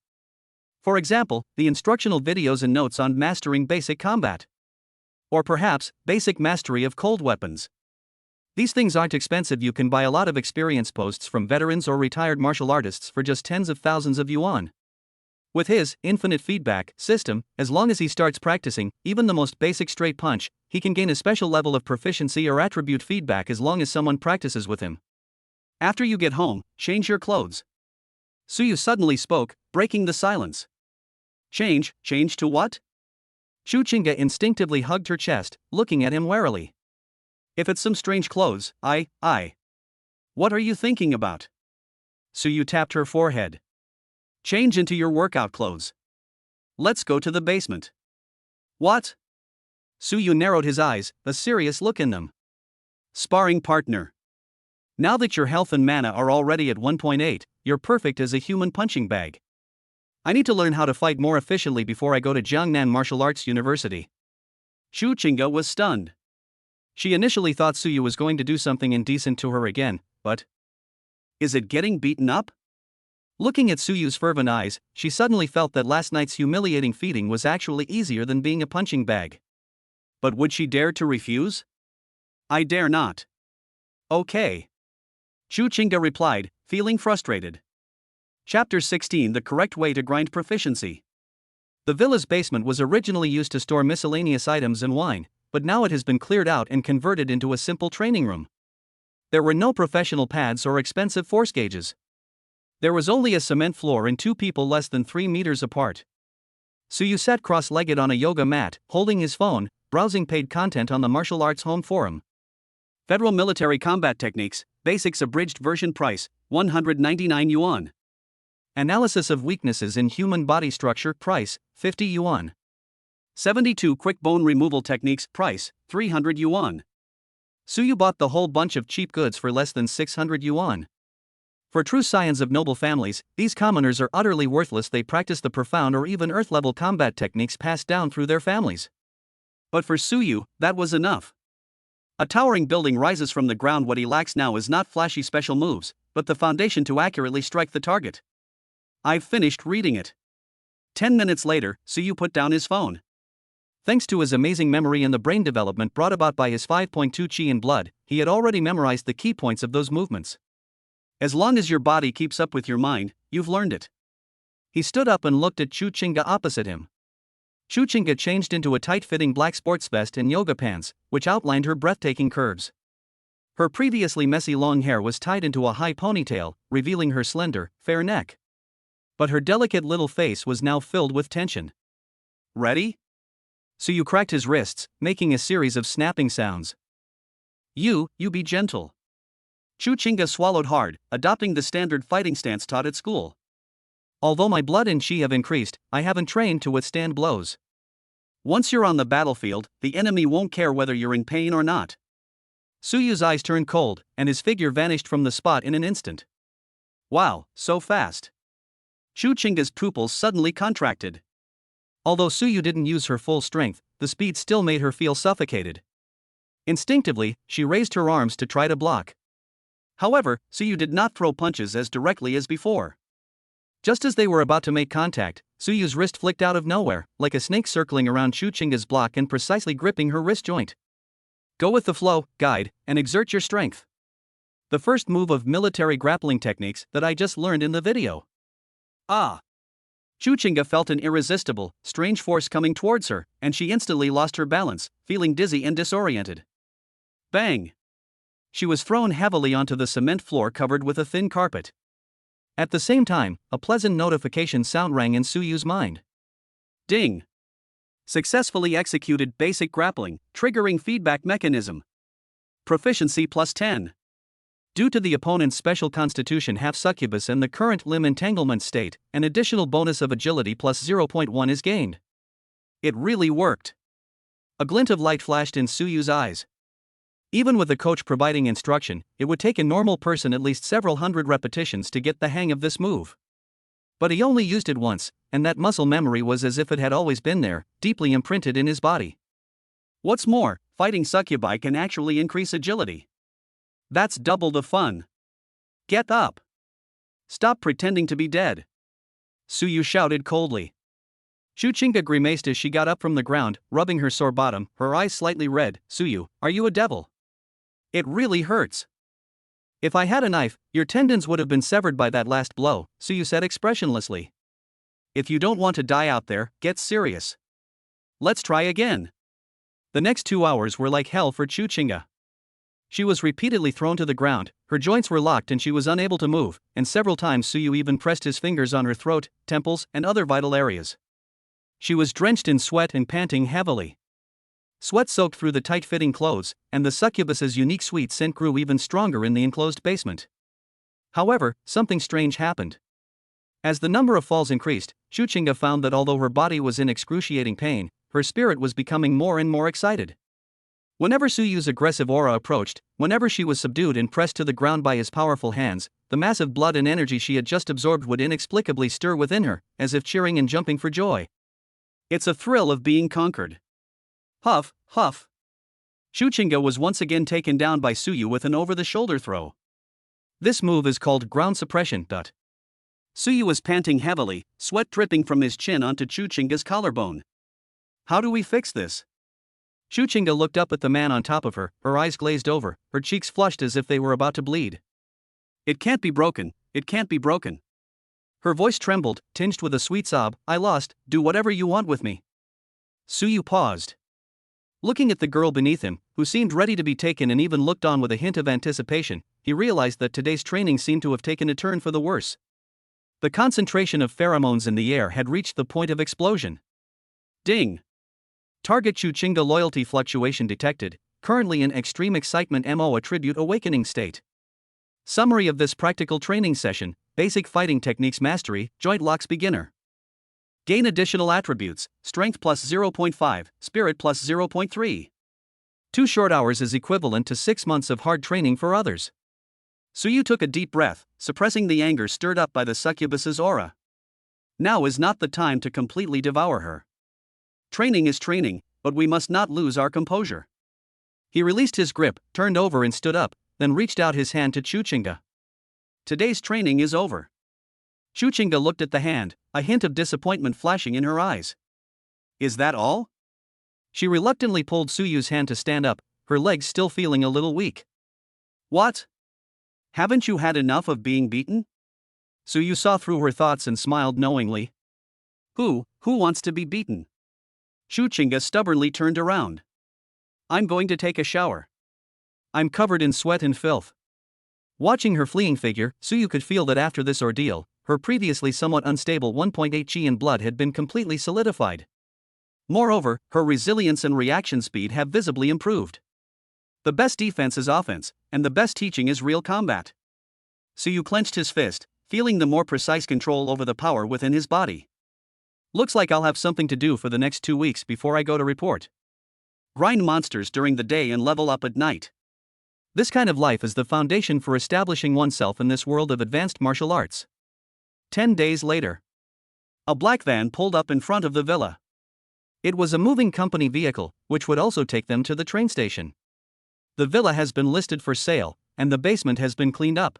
For example, the instructional videos and notes on mastering basic combat. Or perhaps, basic mastery of cold weapons. These things aren't expensive. You can buy a lot of experience posts from veterans or retired martial artists for just tens of thousands of yuan. With his infinite feedback system, as long as he starts practicing, even the most basic straight punch, he can gain a special level of proficiency or attribute feedback as long as someone practices with him. After you get home, change your clothes. Suyu suddenly spoke, breaking the silence. Change to what? Chuchinga instinctively hugged her chest, looking at him warily. If it's some strange clothes, I. What are you thinking about? Suyu tapped her forehead. Change into your workout clothes. Let's go to the basement. What? Suyu narrowed his eyes, a serious look in them. Sparring partner. Now that your health and mana are already at 1.8, you're perfect as a human punching bag. I need to learn how to fight more efficiently before I go to Jiangnan Martial Arts University. Chuchinga was stunned. She initially thought Suyu was going to do something indecent to her again, but... Is it getting beaten up? Looking at Suyu's fervent eyes, she suddenly felt that last night's humiliating feeding was actually easier than being a punching bag. But would she dare to refuse? I dare not. Okay. Chuchinga replied, feeling frustrated. Chapter 16: The Correct Way to Grind Proficiency. The villa's basement was originally used to store miscellaneous items and wine, but now it has been cleared out and converted into a simple training room. There were no professional pads or expensive force gauges. There was only a cement floor and two people less than 3 meters apart. Suyu sat cross-legged on a yoga mat, holding his phone, browsing paid content on the Martial Arts Home Forum. Federal Military Combat Techniques, Basics Abridged Version Price, 199 yuan. Analysis of Weaknesses in Human Body Structure Price, 50 yuan. 72 Quick Bone Removal Techniques Price, 300 yuan. Suyu bought the whole bunch of cheap goods for less than 600 yuan. For true scions of noble families, these commoners are utterly worthless. They practice the profound or even earth-level combat techniques passed down through their families. But for Suyu, that was enough. A towering building rises from the ground. What he lacks now is not flashy special moves, but the foundation to accurately strike the target. I've finished reading it. 10 minutes later, Suyu put down his phone. Thanks to his amazing memory and the brain development brought about by his 5.2 chi in blood, he had already memorized the key points of those movements. As long as your body keeps up with your mind, you've learned it. He stood up and looked at Chuchinga opposite him. Chuchinga changed into a tight-fitting black sports vest and yoga pants, which outlined her breathtaking curves. Her previously messy long hair was tied into a high ponytail, revealing her slender, fair neck. But her delicate little face was now filled with tension. Ready? Suyu cracked his wrists, making a series of snapping sounds. You be gentle. Chuchinga swallowed hard, adopting the standard fighting stance taught at school. Although my blood and chi have increased, I haven't trained to withstand blows. Once you're on the battlefield, the enemy won't care whether you're in pain or not. Suyu's eyes turned cold, and his figure vanished from the spot in an instant. Wow, so fast. Chuchinga's pupils suddenly contracted. Although Suyu didn't use her full strength, the speed still made her feel suffocated. Instinctively, she raised her arms to try to block. However, Suyu did not throw punches as directly as before. Just as they were about to make contact, Suyu's wrist flicked out of nowhere, like a snake circling around Chuchinga's block and precisely gripping her wrist joint. Go with the flow, guide, and exert your strength. The first move of military grappling techniques that I just learned in the video. Ah! Chuchinga felt an irresistible, strange force coming towards her, and she instantly lost her balance, feeling dizzy and disoriented. Bang! She was thrown heavily onto the cement floor covered with a thin carpet. At the same time, a pleasant notification sound rang in Suyu's mind. Ding! Successfully executed basic grappling, triggering feedback mechanism. Proficiency plus 10. Due to the opponent's special constitution half succubus and the current limb entanglement state, an additional bonus of agility plus 0.1 is gained. It really worked. A glint of light flashed in Suyu's eyes. Even with the coach providing instruction, it would take a normal person at least several hundred repetitions to get the hang of this move. But he only used it once, and that muscle memory was as if it had always been there, deeply imprinted in his body. What's more, fighting succubi can actually increase agility. That's double the fun. Get up. Stop pretending to be dead. Suyu shouted coldly. Chuchinga grimaced as she got up from the ground, rubbing her sore bottom, her eyes slightly red. Suyu, are you a devil? It really hurts. If I had a knife, your tendons would have been severed by that last blow, Suyu said expressionlessly. If you don't want to die out there, get serious. Let's try again. The next 2 hours were like hell for Chuchinga. She was repeatedly thrown to the ground, Her joints were locked and she was unable to move, and several times Suyu even pressed his fingers on her throat, temples, and other vital areas. She was drenched in sweat and panting heavily. Sweat soaked through the tight-fitting clothes, and the succubus's unique sweet scent grew even stronger in the enclosed basement. However, something strange happened. As the number of falls increased, Chuchinga found that although her body was in excruciating pain, her spirit was becoming more and more excited. Whenever Suyu's aggressive aura approached, whenever she was subdued and pressed to the ground by his powerful hands, the massive blood and energy she had just absorbed would inexplicably stir within her, as if cheering and jumping for joy. It's a thrill of being conquered. Huff, huff. Chuchinga was once again taken down by Suyu with an over-the-shoulder throw. This move is called ground suppression. Suyu was panting heavily, sweat dripping from his chin onto Chuchinga's collarbone. How do we fix this? Chuchinga looked up at the man on top of her, her eyes glazed over, her cheeks flushed as if they were about to bleed. It can't be broken, it can't be broken. Her voice trembled, tinged with a sweet sob. I lost, do whatever you want with me. Suyu paused. Looking at the girl beneath him, who seemed ready to be taken and even looked on with a hint of anticipation, he realized that today's training seemed to have taken a turn for the worse. The concentration of pheromones in the air had reached the point of explosion. Ding! Target Chuchinga loyalty fluctuation detected, currently in extreme excitement MO attribute awakening state. Summary of this practical training session: Basic Fighting Techniques Mastery, Joint Locks Beginner. Gain additional attributes: Strength plus 0.5, Spirit plus 0.3. 2 short hours is equivalent to 6 months of hard training for others. Suyu took a deep breath, suppressing the anger stirred up by the succubus's aura. Now is not the time to completely devour her. Training is training, but we must not lose our composure. He released his grip, turned over and stood up, then reached out his hand to Chuchinga. Today's training is over. Chuchinga looked at the hand, a hint of disappointment flashing in her eyes. Is that all? She reluctantly pulled Suyu's hand to stand up, her legs still feeling a little weak. What? Haven't you had enough of being beaten? Suyu saw through her thoughts and smiled knowingly. Who wants to be beaten? Chuchinga stubbornly turned around. I'm going to take a shower. I'm covered in sweat and filth. Watching her fleeing figure, Suyu could feel that after this ordeal, her previously somewhat unstable 1.8 chi in blood had been completely solidified. Moreover, her resilience and reaction speed have visibly improved. The best defense is offense, and the best teaching is real combat. Suyu clenched his fist, feeling the more precise control over the power within his body. Looks like I'll have something to do for the next 2 weeks before I go to report. Grind monsters during the day and level up at night. This kind of life is the foundation for establishing oneself in this world of advanced martial arts. 10 days later. A black van pulled up in front of the villa. It was a moving company vehicle, which would also take them to the train station. The villa has been listed for sale, and the basement has been cleaned up.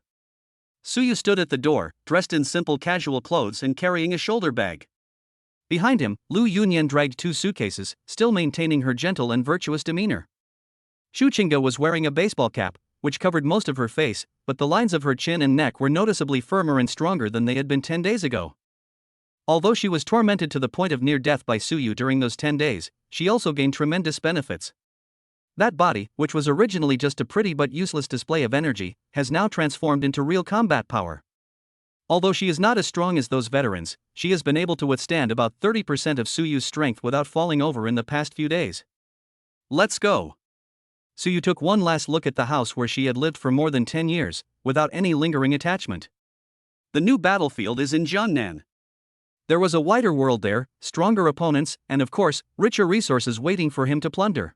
Suyu stood at the door, dressed in simple casual clothes and carrying a shoulder bag. Behind him, Lu Yunyan dragged 2 suitcases, still maintaining her gentle and virtuous demeanor. Chuchinga was wearing a baseball cap, which covered most of her face, but the lines of her chin and neck were noticeably firmer and stronger than they had been 10 days ago. Although she was tormented to the point of near death by Suyu during those 10 days, she also gained tremendous benefits. That body, which was originally just a pretty but useless display of energy, has now transformed into real combat power. Although she is not as strong as those veterans, she has been able to withstand about 30% of Suyu's strength without falling over in the past few days. Let's go. Suyu took one last look at the house where she had lived for more than 10 years, without any lingering attachment. The new battlefield is in Jiangnan. There was a wider world there, stronger opponents, and of course, richer resources waiting for him to plunder.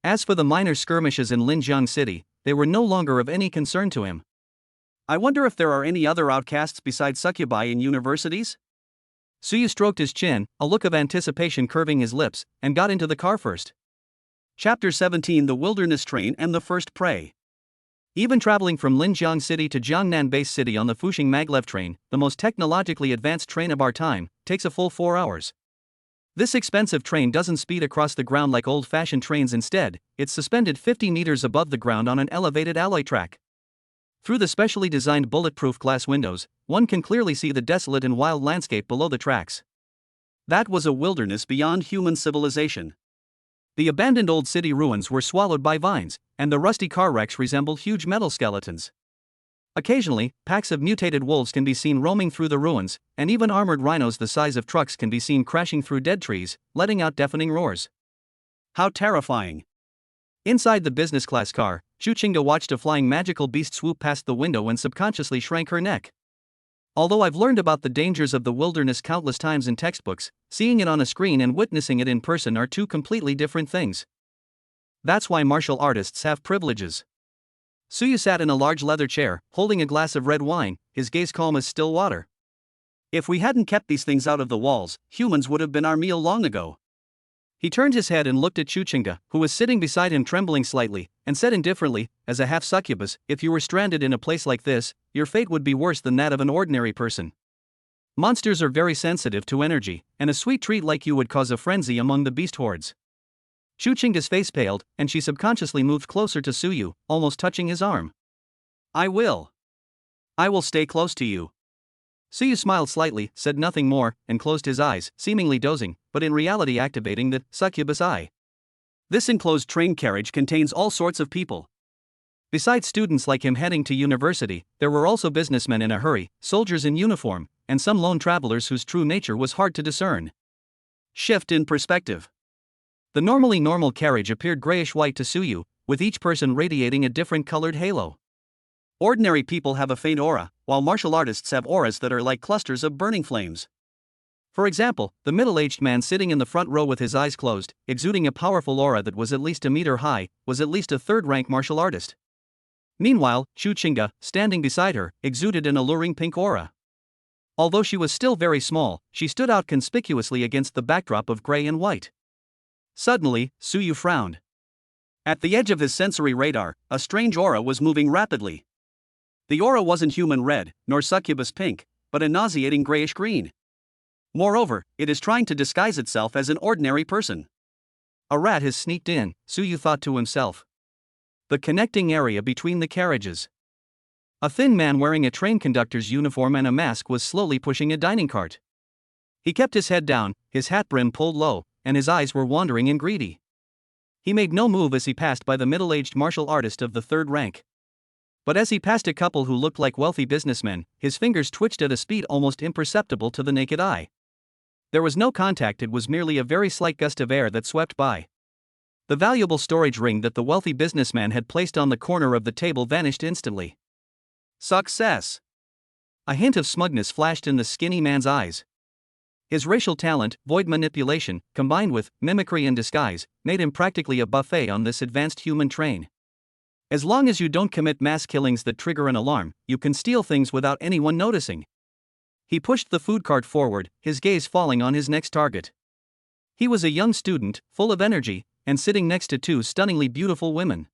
As for the minor skirmishes in Linjiang City, they were no longer of any concern to him. I wonder if there are any other outcasts besides succubi in universities? Suyu stroked his chin, a look of anticipation curving his lips, and got into the car first. Chapter 17: The Wilderness Train and the First Prey. Even traveling from Linjiang City to Jiangnan Base City on the Fuxing Maglev train, the most technologically advanced train of our time, takes a full 4 hours. This expensive train doesn't speed across the ground like old-fashioned trains. Instead, it's suspended 50 meters above the ground on an elevated alloy track. Through the specially designed bulletproof glass windows, one can clearly see the desolate and wild landscape below the tracks. That was a wilderness beyond human civilization. The abandoned old city ruins were swallowed by vines, and the rusty car wrecks resembled huge metal skeletons. Occasionally, packs of mutated wolves can be seen roaming through the ruins, and even armored rhinos the size of trucks can be seen crashing through dead trees, letting out deafening roars. How terrifying! Inside the business class car, Chuchinga watched a flying magical beast swoop past the window and subconsciously shrank her neck. Although I've learned about the dangers of the wilderness countless times in textbooks, seeing it on a screen and witnessing it in person are two completely different things. That's why martial artists have privileges. Suyu sat in a large leather chair, holding a glass of red wine, his gaze calm as still water. If we hadn't kept these things out of the walls, humans would have been our meal long ago. He turned his head and looked at Chuchinga, who was sitting beside him trembling slightly, and said indifferently, as a half-succubus, if you were stranded in a place like this, your fate would be worse than that of an ordinary person. Monsters are very sensitive to energy, and a sweet treat like you would cause a frenzy among the beast hordes. Chuchinga's face paled, and she subconsciously moved closer to Suyu, almost touching his arm. I will stay close to you. Suyu smiled slightly, said nothing more, and closed his eyes, seemingly dozing, but in reality activating the succubus eye. This enclosed train carriage contains all sorts of people. Besides students like him heading to university, there were also businessmen in a hurry, soldiers in uniform, and some lone travelers whose true nature was hard to discern. Shift in perspective. The normally normal carriage appeared grayish-white to Suyu, with each person radiating a different colored halo. Ordinary people have a faint aura, while martial artists have auras that are like clusters of burning flames. For example, the middle-aged man sitting in the front row with his eyes closed, exuding a powerful aura that was at least a meter high, was at least a third-rank martial artist. Meanwhile, Chuchinga, standing beside her, exuded an alluring pink aura. Although she was still very small, she stood out conspicuously against the backdrop of gray and white. Suddenly, Suyu frowned. At the edge of his sensory radar, a strange aura was moving rapidly. The aura wasn't human red, nor succubus pink, but a nauseating grayish green. Moreover, it is trying to disguise itself as an ordinary person. A rat has sneaked in, Suyu thought to himself. The connecting area between the carriages. A thin man wearing a train conductor's uniform and a mask was slowly pushing a dining cart. He kept his head down, his hat brim pulled low, and his eyes were wandering and greedy. He made no move as he passed by the middle-aged martial artist of the third rank. But as he passed a couple who looked like wealthy businessmen, his fingers twitched at a speed almost imperceptible to the naked eye. There was no contact, it was merely a very slight gust of air that swept by. The valuable storage ring that the wealthy businessman had placed on the corner of the table vanished instantly. Success! A hint of smugness flashed in the skinny man's eyes. His racial talent, void manipulation, combined with mimicry and disguise, made him practically a buffet on this advanced human train. As long as you don't commit mass killings that trigger an alarm, you can steal things without anyone noticing. He pushed the food cart forward, his gaze falling on his next target. He was a young student, full of energy, and sitting next to two stunningly beautiful women.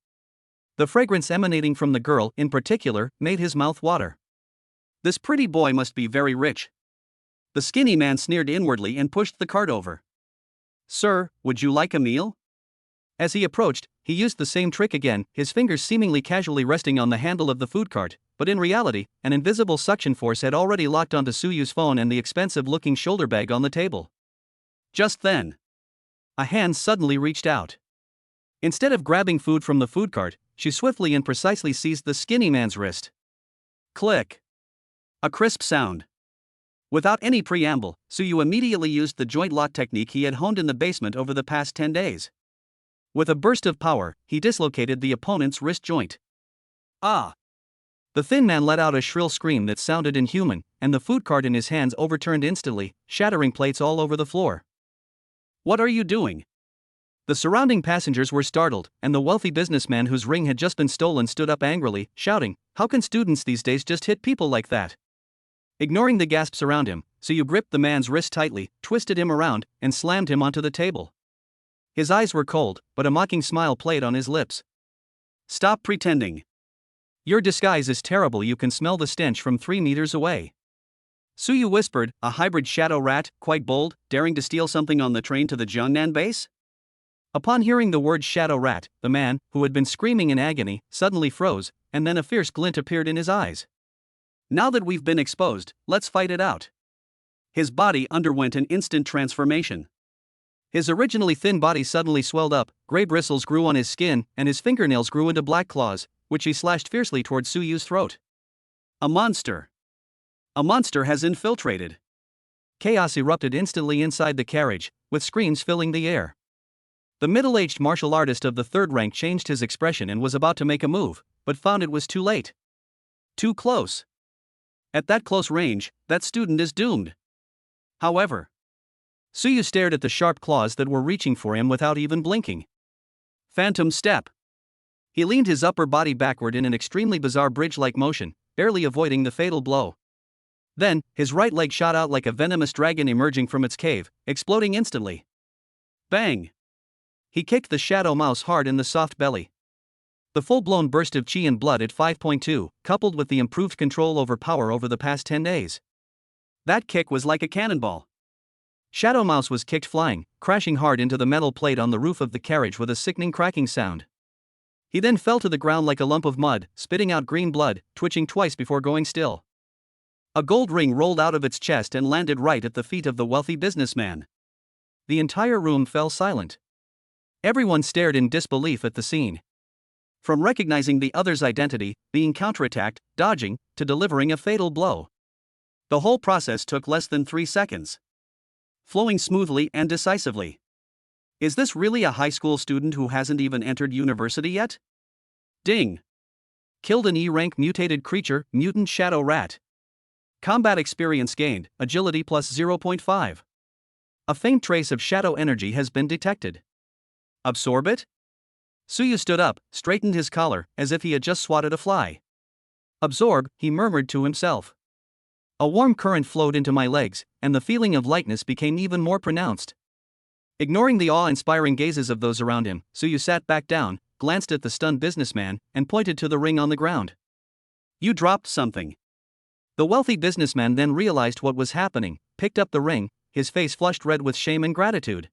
The fragrance emanating from the girl, in particular, made his mouth water. This pretty boy must be very rich. The skinny man sneered inwardly and pushed the cart over. Sir, would you like a meal? As he approached, he used the same trick again, his fingers seemingly casually resting on the handle of the food cart, but in reality, an invisible suction force had already locked onto Suyu's phone and the expensive-looking shoulder bag on the table. Just then, a hand suddenly reached out. Instead of grabbing food from the food cart, she swiftly and precisely seized the skinny man's wrist. Click. A crisp sound. Without any preamble, Suyu immediately used the joint lock technique he had honed in the basement over the past 10 days. With a burst of power, he dislocated the opponent's wrist joint. Ah! The thin man let out a shrill scream that sounded inhuman, and the food cart in his hands overturned instantly, shattering plates all over the floor. What are you doing? The surrounding passengers were startled, and the wealthy businessman whose ring had just been stolen stood up angrily, shouting, "How can students these days just hit people like that?" Ignoring the gasps around him, Suyu gripped the man's wrist tightly, twisted him around, and slammed him onto the table. His eyes were cold, but a mocking smile played on his lips. Stop pretending. Your disguise is terrible, you can smell the stench from 3 meters away. Suyu whispered, a hybrid shadow rat, quite bold, daring to steal something on the train to the Jiangnan base? Upon hearing the word shadow rat, the man, who had been screaming in agony, suddenly froze, and then a fierce glint appeared in his eyes. Now that we've been exposed, let's fight it out. His body underwent an instant transformation. His originally thin body suddenly swelled up, gray bristles grew on his skin, and his fingernails grew into black claws, which he slashed fiercely toward Suyu's throat. A monster. A monster has infiltrated. Chaos erupted instantly inside the carriage, with screams filling the air. The middle-aged martial artist of the third rank changed his expression and was about to make a move, but found it was too late. Too close. At that close range, that student is doomed. However, Suyu stared at the sharp claws that were reaching for him without even blinking. Phantom step. He leaned his upper body backward in an extremely bizarre bridge-like motion, barely avoiding the fatal blow. Then, his right leg shot out like a venomous dragon emerging from its cave, exploding instantly. Bang! He kicked the shadow mouse hard in the soft belly. The full-blown burst of chi and blood at 5.2, coupled with the improved control over power over the past 10 days. That kick was like a cannonball. Shadow Mouse was kicked flying, crashing hard into the metal plate on the roof of the carriage with a sickening cracking sound. He then fell to the ground like a lump of mud, spitting out green blood, twitching twice before going still. A gold ring rolled out of its chest and landed right at the feet of the wealthy businessman. The entire room fell silent. Everyone stared in disbelief at the scene. From recognizing the other's identity, being counterattacked, dodging, to delivering a fatal blow. The whole process took less than 3 seconds. Flowing smoothly and decisively. Is this really a high school student who hasn't even entered university yet? Ding! Killed an E-rank mutated creature, mutant shadow rat. Combat experience gained, agility plus 0.5. A faint trace of shadow energy has been detected. Absorb it? Suyu stood up, straightened his collar, as if he had just swatted a fly. Absorb, he murmured to himself. A warm current flowed into my legs, and the feeling of lightness became even more pronounced. Ignoring the awe-inspiring gazes of those around him, Suyu sat back down, glanced at the stunned businessman, and pointed to the ring on the ground. You dropped something. The wealthy businessman then realized what was happening, picked up the ring, his face flushed red with shame and gratitude.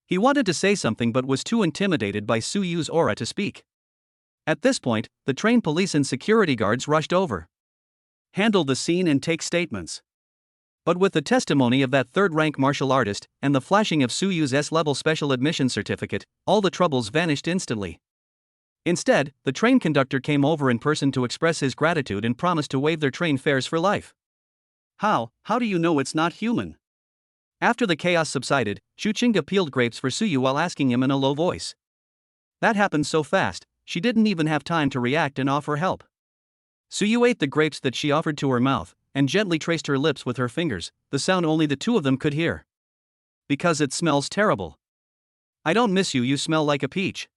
He wanted to say something but was too intimidated by Suyu's aura to speak. At this point, the trained police and security guards rushed over. Handle the scene and take statements. But with the testimony of that third-rank martial artist, and the flashing of Suyu's S-level special admission certificate, all the troubles vanished instantly. Instead, the train conductor came over in person to express his gratitude and promised to waive their train fares for life. How do you know it's not human? After the chaos subsided, Chuchinga peeled grapes for Suyu while asking him in a low voice. That happened so fast, she didn't even have time to react and offer help. Suyu ate the grapes that she offered to her mouth, and gently traced her lips with her fingers, the sound only the two of them could hear. Because it smells terrible. I don't miss you, you smell like a peach.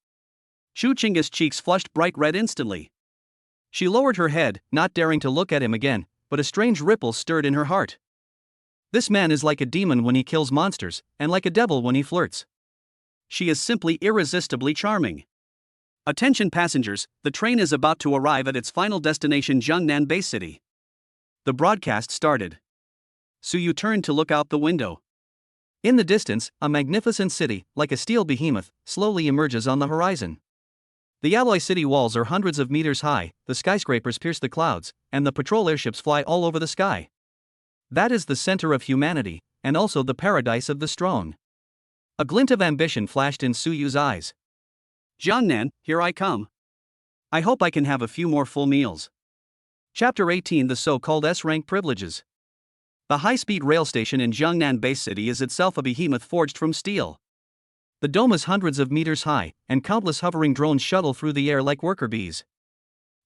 Chuchinga's cheeks flushed bright red instantly. She lowered her head, not daring to look at him again, but a strange ripple stirred in her heart. This man is like a demon when he kills monsters, and like a devil when he flirts. She is simply irresistibly charming. Attention passengers, the train is about to arrive at its final destination, Jiangnan Bay City. The broadcast started. Suyu turned to look out the window. In the distance, a magnificent city, like a steel behemoth, slowly emerges on the horizon. The alloy city walls are hundreds of meters high, the skyscrapers pierce the clouds, and the patrol airships fly all over the sky. That is the center of humanity, and also the paradise of the strong. A glint of ambition flashed in Suyu's eyes. Jiangnan, here I come. I hope I can have a few more full meals. Chapter 18: The so-called S-rank privileges. The high-speed rail station in Jiangnan Bay City is itself a behemoth forged from steel. The dome is hundreds of meters high, and countless hovering drones shuttle through the air like worker bees.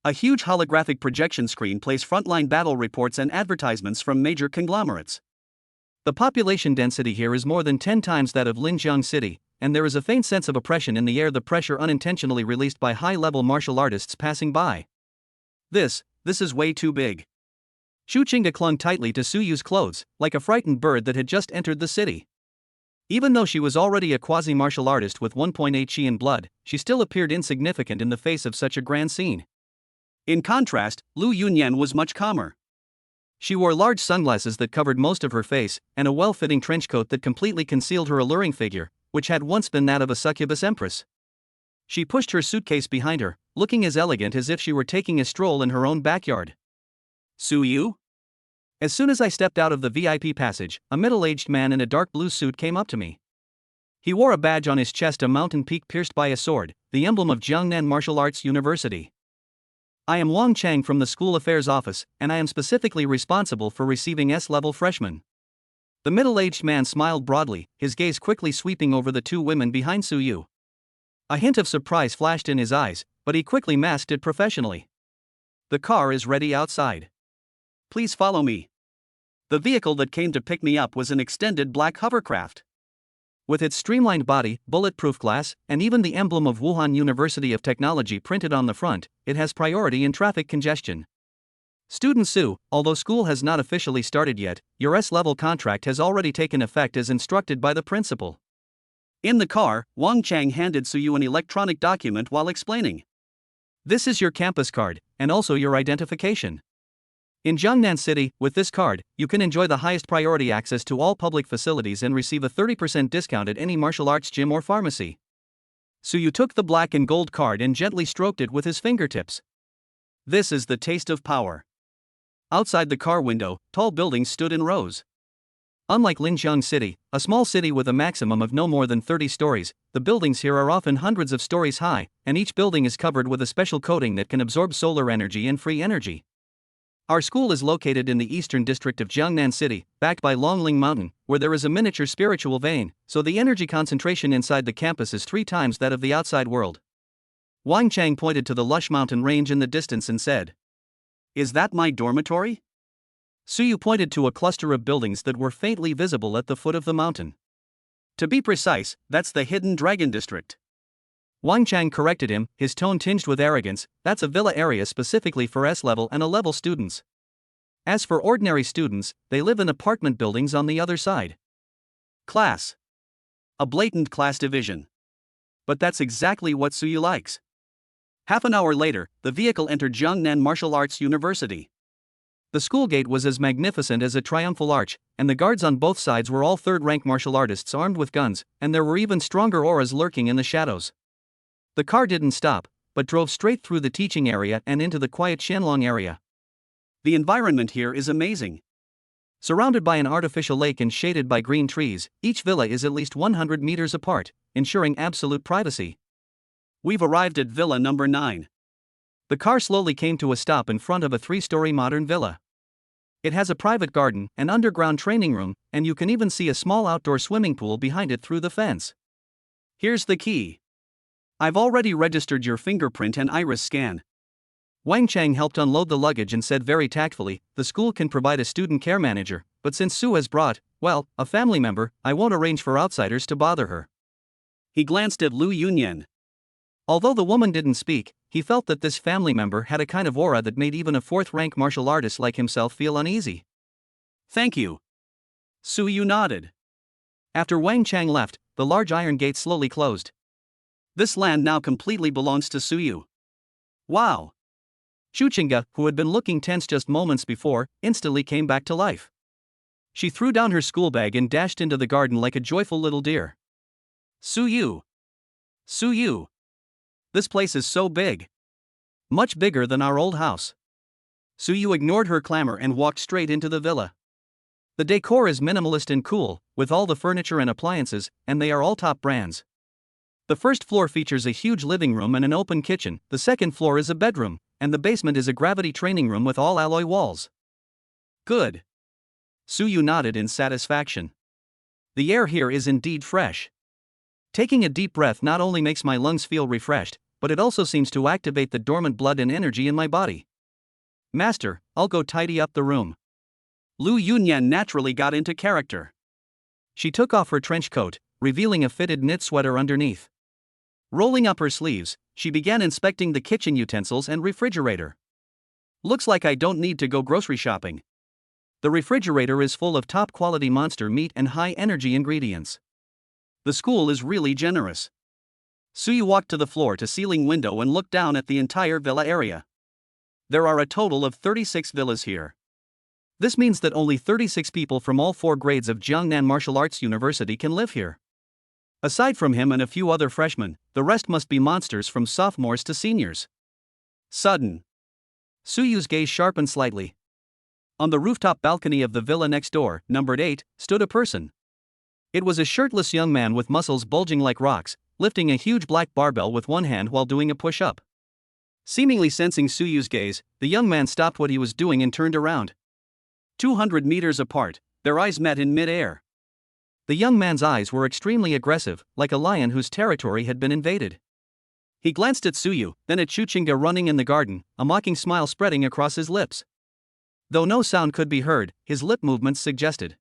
A huge holographic projection screen plays frontline battle reports and advertisements from major conglomerates. The population density here is more than 10 times that of Linjiang City, and there is a faint sense of oppression in the air, the pressure unintentionally released by high-level martial artists passing by. This is way too big. Chuchinga clung tightly to Suyu's clothes, like a frightened bird that had just entered the city. Even though she was already a quasi-martial artist with 1.8 chi in blood, she still appeared insignificant in the face of such a grand scene. In contrast, Lu Yunyan was much calmer. She wore large sunglasses that covered most of her face, and a well-fitting trench coat that completely concealed her alluring figure, which had once been that of a succubus empress. She pushed her suitcase behind her, looking as elegant as if she were taking a stroll in her own backyard. Suyu? As soon as I stepped out of the VIP passage, a middle-aged man in a dark blue suit came up to me. He wore a badge on his chest, a mountain peak pierced by a sword, the emblem of Jiangnan Martial Arts University. I am Wang Chang from the School Affairs Office, and I am specifically responsible for receiving S-level freshmen. The middle-aged man smiled broadly, his gaze quickly sweeping over the two women behind Suyu. A hint of surprise flashed in his eyes, but he quickly masked it professionally. The car is ready outside. Please follow me. The vehicle that came to pick me up was an extended black hovercraft. With its streamlined body, bulletproof glass, and even the emblem of Wuhan University of Technology printed on the front, it has priority in traffic congestion. Student Su, although school has not officially started yet, your S-level contract has already taken effect as instructed by the principal. In the car, Wang Chang handed Suyu an electronic document while explaining. This is your campus card, and also your identification. In Jiangnan City, with this card, you can enjoy the highest priority access to all public facilities and receive a 30% discount at any martial arts gym or pharmacy. Suyu took the black and gold card and gently stroked it with his fingertips. This is the taste of power. Outside the car window, tall buildings stood in rows. Unlike Linjiang City, a small city with a maximum of no more than 30 stories, the buildings here are often hundreds of stories high, and each building is covered with a special coating that can absorb solar energy and free energy. Our school is located in the eastern district of Jiangnan City, backed by Longling Mountain, where there is a miniature spiritual vein, so the energy concentration inside the campus is 3 times that of the outside world. Wang Chang pointed to the lush mountain range in the distance and said, "Is that my dormitory?" Suyu pointed to a cluster of buildings that were faintly visible at the foot of the mountain. To be precise, that's the Hidden Dragon District. Wang Chang corrected him, his tone tinged with arrogance. That's a villa area specifically for S-level and A-level students. As for ordinary students, they live in apartment buildings on the other side. Class. A blatant class division. But that's exactly what Suyu likes. Half an hour later, the vehicle entered Jiangnan Martial Arts University. The school gate was as magnificent as a triumphal arch, and the guards on both sides were all third-rank martial artists armed with guns, and there were even stronger auras lurking in the shadows. The car didn't stop, but drove straight through the teaching area and into the quiet Qianlong area. The environment here is amazing. Surrounded by an artificial lake and shaded by green trees, each villa is at least 100 meters apart, ensuring absolute privacy. We've arrived at Villa number 9. The car slowly came to a stop in front of a 3-story modern villa. It has a private garden, an underground training room, and you can even see a small outdoor swimming pool behind it through the fence. Here's the key. I've already registered your fingerprint and iris scan. Wang Chang helped unload the luggage and said very tactfully, the school can provide a student care manager, but since Su has brought, well, a family member, I won't arrange for outsiders to bother her. He glanced at Lu Yunyan. Although the woman didn't speak, he felt that this family member had a kind of aura that made even a 4th-rank martial artist like himself feel uneasy. Thank you. Suyu nodded. After Wang Chang left, the large iron gate slowly closed. This land now completely belongs to Suyu. Wow! Chuchinga, who had been looking tense just moments before, instantly came back to life. She threw down her school bag and dashed into the garden like a joyful little deer. Suyu! Suyu! This place is so big. Much bigger than our old house. Suyu ignored her clamor and walked straight into the villa. The decor is minimalist and cool, with all the furniture and appliances, and they are all top brands. The first floor features a huge living room and an open kitchen, the second floor is a bedroom, and the basement is a gravity training room with all alloy walls. Good. Suyu nodded in satisfaction. The air here is indeed fresh. Taking a deep breath not only makes my lungs feel refreshed, but it also seems to activate the dormant blood and energy in my body. Master, I'll go tidy up the room. Lu Yunyan naturally got into character. She took off her trench coat, revealing a fitted knit sweater underneath. Rolling up her sleeves, she began inspecting the kitchen utensils and refrigerator. Looks like I don't need to go grocery shopping. The refrigerator is full of top-quality monster meat and high-energy ingredients. The school is really generous. Suyu walked to the floor-to-ceiling window and looked down at the entire villa area. There are a total of 36 villas here. This means that only 36 people from all 4 grades of Jiangnan Martial Arts University can live here. Aside from him and a few other freshmen, the rest must be monsters from sophomores to seniors. Sudden. Suyu's gaze sharpened slightly. On the rooftop balcony of the villa next door, numbered 8, stood a person. It was a shirtless young man with muscles bulging like rocks, lifting a huge black barbell with one hand while doing a push-up. Seemingly sensing Suyu's gaze, the young man stopped what he was doing and turned around. 200 meters apart, their eyes met in mid-air. The young man's eyes were extremely aggressive, like a lion whose territory had been invaded. He glanced at Suyu, then at Chuchinga running in the garden, a mocking smile spreading across his lips. Though no sound could be heard, his lip movements suggested.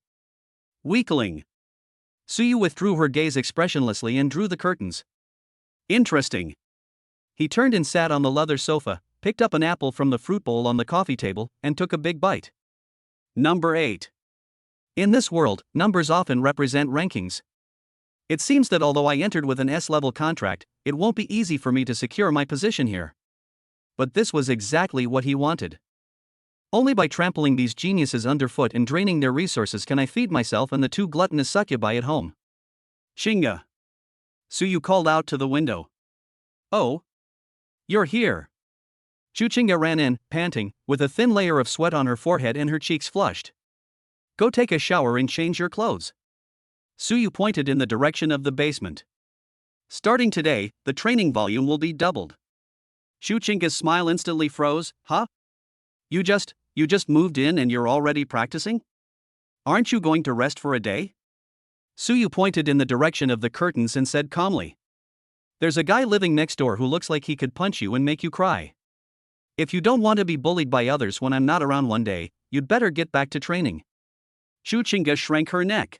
Weakling. Suyu withdrew her gaze expressionlessly and drew the curtains. Interesting. He turned and sat on the leather sofa, picked up an apple from the fruit bowl on the coffee table, and took a big bite. Number 8. In this world, numbers often represent rankings. It seems that although I entered with an S-level contract, it won't be easy for me to secure my position here. But this was exactly what he wanted. Only by trampling these geniuses underfoot and draining their resources can I feed myself and the two gluttonous succubi at home. Shinga. Suyu called out to the window. Oh? You're here. Chuchinga ran in, panting, with a thin layer of sweat on her forehead and her cheeks flushed. Go take a shower and change your clothes. Suyu pointed in the direction of the basement. Starting today, the training volume will be doubled. Chuchinga's smile instantly froze. Huh? You just moved in and you're already practicing? Aren't you going to rest for a day? Suyu pointed in the direction of the curtains and said calmly. There's a guy living next door who looks like he could punch you and make you cry. If you don't want to be bullied by others when I'm not around one day, you'd better get back to training. Chuchinga shrank her neck.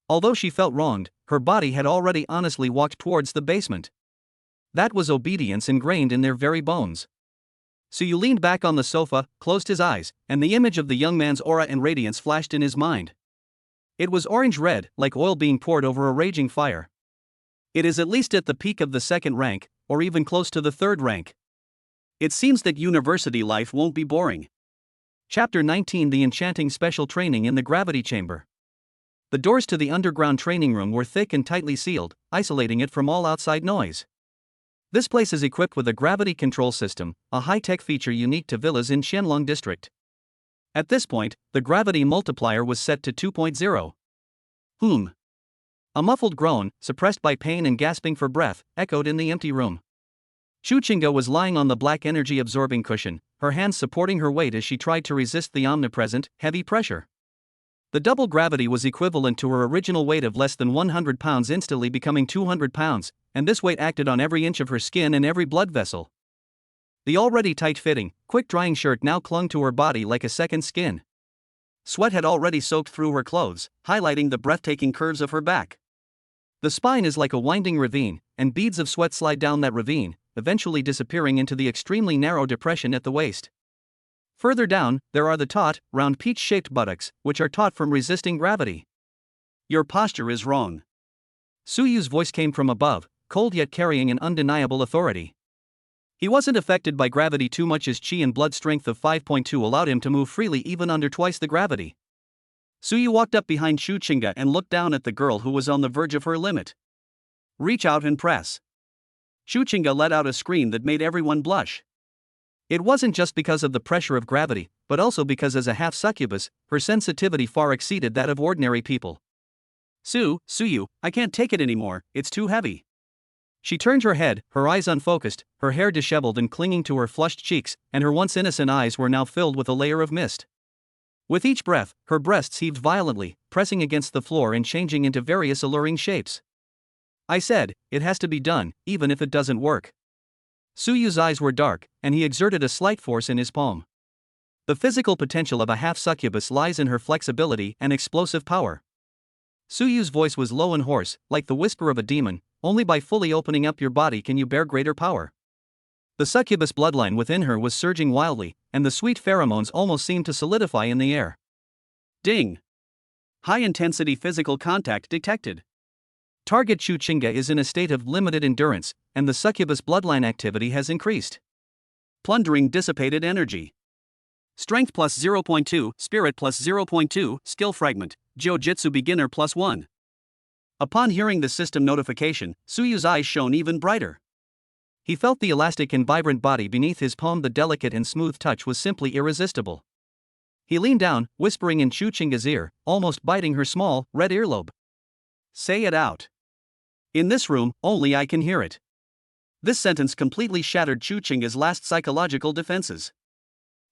Although she felt wronged, her body had already honestly walked towards the basement. That was obedience ingrained in their very bones. Suyu leaned back on the sofa, closed his eyes, and the image of the young man's aura and radiance flashed in his mind. It was orange-red, like oil being poured over a raging fire. It is at least at the peak of the second rank, or even close to the third rank. It seems that university life won't be boring. Chapter 19: The Enchanting Special Training in the Gravity Chamber. The doors to the underground training room were thick and tightly sealed, isolating it from all outside noise. This place is equipped with a gravity control system, a high-tech feature unique to villas in Qianlong district. At this point, the gravity multiplier was set to 2.0. A muffled groan, suppressed by pain and gasping for breath, echoed in the empty room. Chuchinga was lying on the black energy-absorbing cushion, her hands supporting her weight as she tried to resist the omnipresent, heavy pressure. The double gravity was equivalent to her original weight of less than 100 pounds instantly becoming 200 pounds, and this weight acted on every inch of her skin and every blood vessel. The already tight-fitting, quick-drying shirt now clung to her body like a second skin. Sweat had already soaked through her clothes, highlighting the breathtaking curves of her back. The spine is like a winding ravine, and beads of sweat slide down that ravine, eventually disappearing into the extremely narrow depression at the waist. Further down, there are the taut, round peach-shaped buttocks, which are taut from resisting gravity. Your posture is wrong. Suyu's voice came from above, cold yet carrying an undeniable authority. He wasn't affected by gravity too much as chi and blood strength of 5.2 allowed him to move freely even under twice the gravity. Suyu walked up behind Chuchinga and looked down at the girl who was on the verge of her limit. Reach out and press. Chuchinga let out a scream that made everyone blush. It wasn't just because of the pressure of gravity, but also because as a half-succubus, her sensitivity far exceeded that of ordinary people. Suyu, I can't take it anymore, it's too heavy. She turned her head, her eyes unfocused, her hair disheveled and clinging to her flushed cheeks, and her once innocent eyes were now filled with a layer of mist. With each breath, her breasts heaved violently, pressing against the floor and changing into various alluring shapes. I said, it has to be done, even if it doesn't work. Suyu's eyes were dark, and he exerted a slight force in his palm. The physical potential of a half-succubus lies in her flexibility and explosive power. Suyu's voice was low and hoarse, like the whisper of a demon. Only by fully opening up your body can you bear greater power. The succubus bloodline within her was surging wildly, and the sweet pheromones almost seemed to solidify in the air. Ding! High-intensity physical contact detected. Target Chuchinga is in a state of limited endurance, and the succubus bloodline activity has increased. Plundering dissipated energy. Strength plus 0.2, Spirit plus 0.2, Skill Fragment, Jiu-Jitsu Beginner plus 1. Upon hearing the system notification, Suyu's eyes shone even brighter. He felt the elastic and vibrant body beneath his palm. The delicate and smooth touch was simply irresistible. He leaned down, whispering in Chuchinga's ear, almost biting her small, red earlobe. Say it out. In this room, only I can hear it. This sentence completely shattered Chu Chinga's last psychological defenses.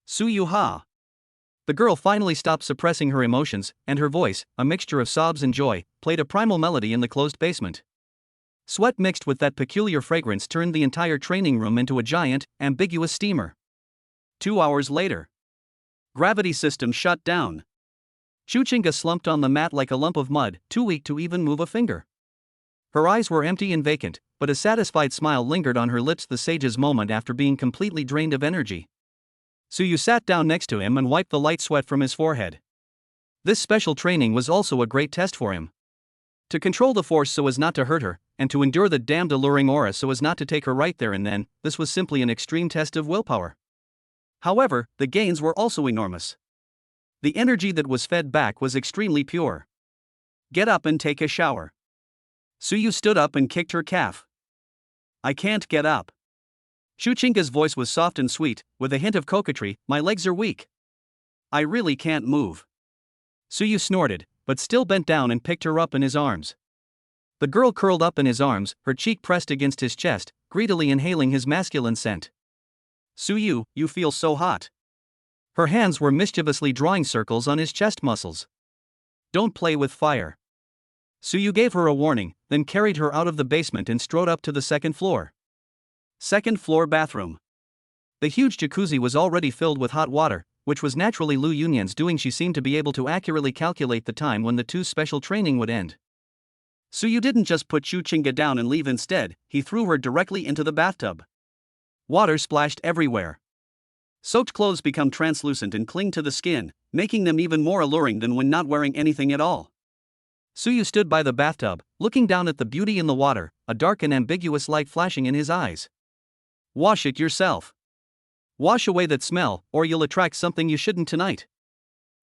Suyu ha. The girl finally stopped suppressing her emotions, and her voice, a mixture of sobs and joy, played a primal melody in the closed basement. Sweat mixed with that peculiar fragrance turned the entire training room into a giant, ambiguous steamer. 2 hours later. Gravity system shut down. Chu Chinga slumped on the mat like a lump of mud, too weak to even move a finger. Her eyes were empty and vacant, but a satisfied smile lingered on her lips the sage's moment after being completely drained of energy. Suyu sat down next to him and wiped the light sweat from his forehead. This special training was also a great test for him. To control the force so as not to hurt her, and to endure the damned alluring aura so as not to take her right there and then, this was simply an extreme test of willpower. However, the gains were also enormous. The energy that was fed back was extremely pure. Get up and take a shower. Suyu stood up and kicked her calf. I can't get up. Chu Chinga's voice was soft and sweet, with a hint of coquetry. My legs are weak. I really can't move. Suyu snorted, but still bent down and picked her up in his arms. The girl curled up in his arms, her cheek pressed against his chest, greedily inhaling his masculine scent. Suyu, you feel so hot. Her hands were mischievously drawing circles on his chest muscles. Don't play with fire. Suyu gave her a warning, then carried her out of the basement and strode up to the second floor. Second floor bathroom. The huge jacuzzi was already filled with hot water, which was naturally Lu Yunyan's doing. She seemed to be able to accurately calculate the time when the two special training would end. Suyu didn't just put Chu Chinga down and leave instead, he threw her directly into the bathtub. Water splashed everywhere. Soaked clothes become translucent and cling to the skin, making them even more alluring than when not wearing anything at all. Suyu stood by the bathtub, looking down at the beauty in the water, a dark and ambiguous light flashing in his eyes. Wash it yourself. Wash away that smell, or you'll attract something you shouldn't tonight.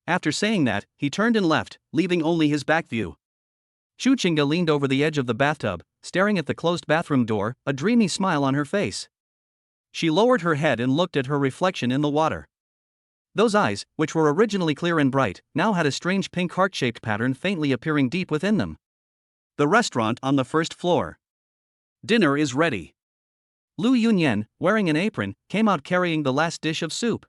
After saying that, he turned and left, leaving only his back view. Chu Chinga leaned over the edge of the bathtub, staring at the closed bathroom door, a dreamy smile on her face. She lowered her head and looked at her reflection in the water. Those eyes, which were originally clear and bright, now had a strange pink heart-shaped pattern faintly appearing deep within them. The restaurant on the first floor. Dinner is ready. Lu Yunyan, wearing an apron, came out carrying the last dish of soup.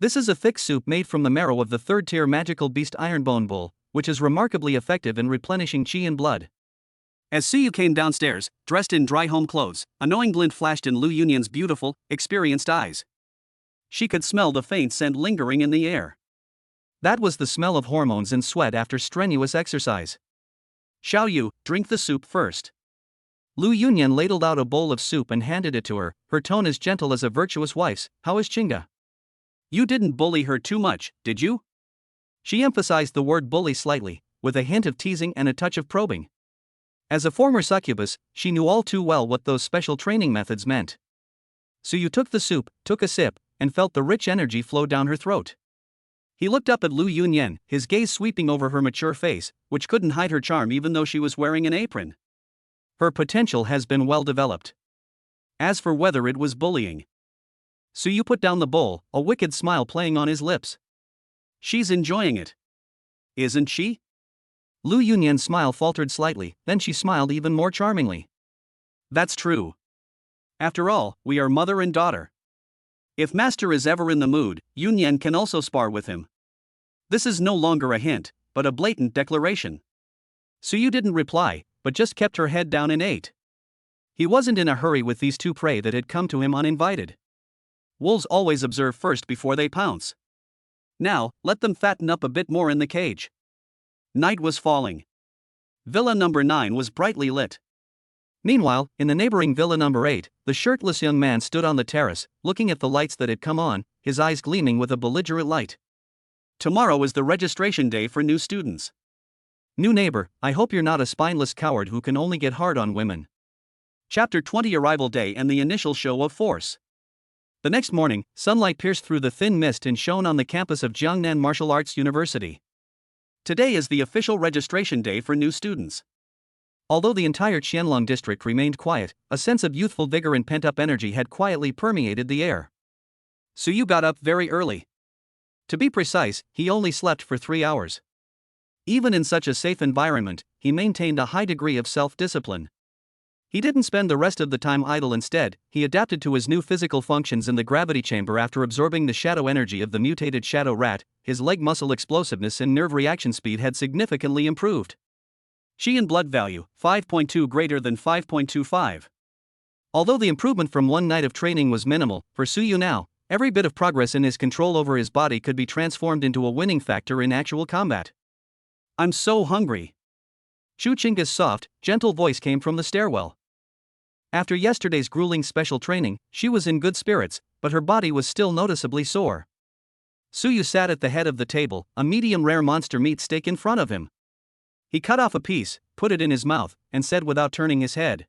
This is a thick soup made from the marrow of the third-tier magical beast Ironbone Bull, which is remarkably effective in replenishing chi and blood. As Suyu came downstairs, dressed in dry home clothes, a knowing glint flashed in Lu Yunyan's beautiful, experienced eyes. She could smell the faint scent lingering in the air. That was the smell of hormones and sweat after strenuous exercise. Xiaoyu, drink the soup first. Lu Yunyan ladled out a bowl of soup and handed it to her, her tone as gentle as a virtuous wife's. How is Chinga? You didn't bully her too much, did you? She emphasized the word bully slightly, with a hint of teasing and a touch of probing. As a former succubus, she knew all too well what those special training methods meant. Suyu took the soup, took a sip, and felt the rich energy flow down her throat. He looked up at Lu Yunyan, his gaze sweeping over her mature face, which couldn't hide her charm even though she was wearing an apron. Her potential has been well developed. As for whether it was bullying, Suyu put down the bowl, a wicked smile playing on his lips. She's enjoying it. Isn't she? Lu Yunyan's smile faltered slightly, then she smiled even more charmingly. That's true. After all, we are mother and daughter. If Master is ever in the mood, Yunyan can also spar with him. This is no longer a hint, but a blatant declaration. Suyu didn't reply, but just kept her head down and ate. He wasn't in a hurry with these two prey that had come to him uninvited. Wolves always observe first before they pounce. Now, let them fatten up a bit more in the cage. Night was falling. Villa number 9 was brightly lit. Meanwhile, in the neighboring villa number 8, the shirtless young man stood on the terrace, looking at the lights that had come on, his eyes gleaming with a belligerent light. Tomorrow is the registration day for new students. New neighbor, I hope you're not a spineless coward who can only get hard on women. Chapter 20 Arrival Day and the Initial Show of Force. The next morning, sunlight pierced through the thin mist and shone on the campus of Jiangnan Martial Arts University. Today is the official registration day for new students. Although the entire Qianlong district remained quiet, a sense of youthful vigor and pent-up energy had quietly permeated the air. Suyu got up very early. To be precise, he only slept for 3 hours. Even in such a safe environment, he maintained a high degree of self-discipline. He didn't spend the rest of the time idle. Instead, he adapted to his new physical functions in the gravity chamber. After absorbing the shadow energy of the mutated shadow rat, his leg muscle explosiveness and nerve reaction speed had significantly improved. Qi and blood value, 5.2 greater than 5.25. Although the improvement from one night of training was minimal, for Suyu now, every bit of progress in his control over his body could be transformed into a winning factor in actual combat. I'm so hungry. Chu Chinga's soft, gentle voice came from the stairwell. After yesterday's grueling special training, she was in good spirits, but her body was still noticeably sore. Suyu sat at the head of the table, a medium-rare monster meat steak in front of him. He cut off a piece, put it in his mouth, and said without turning his head,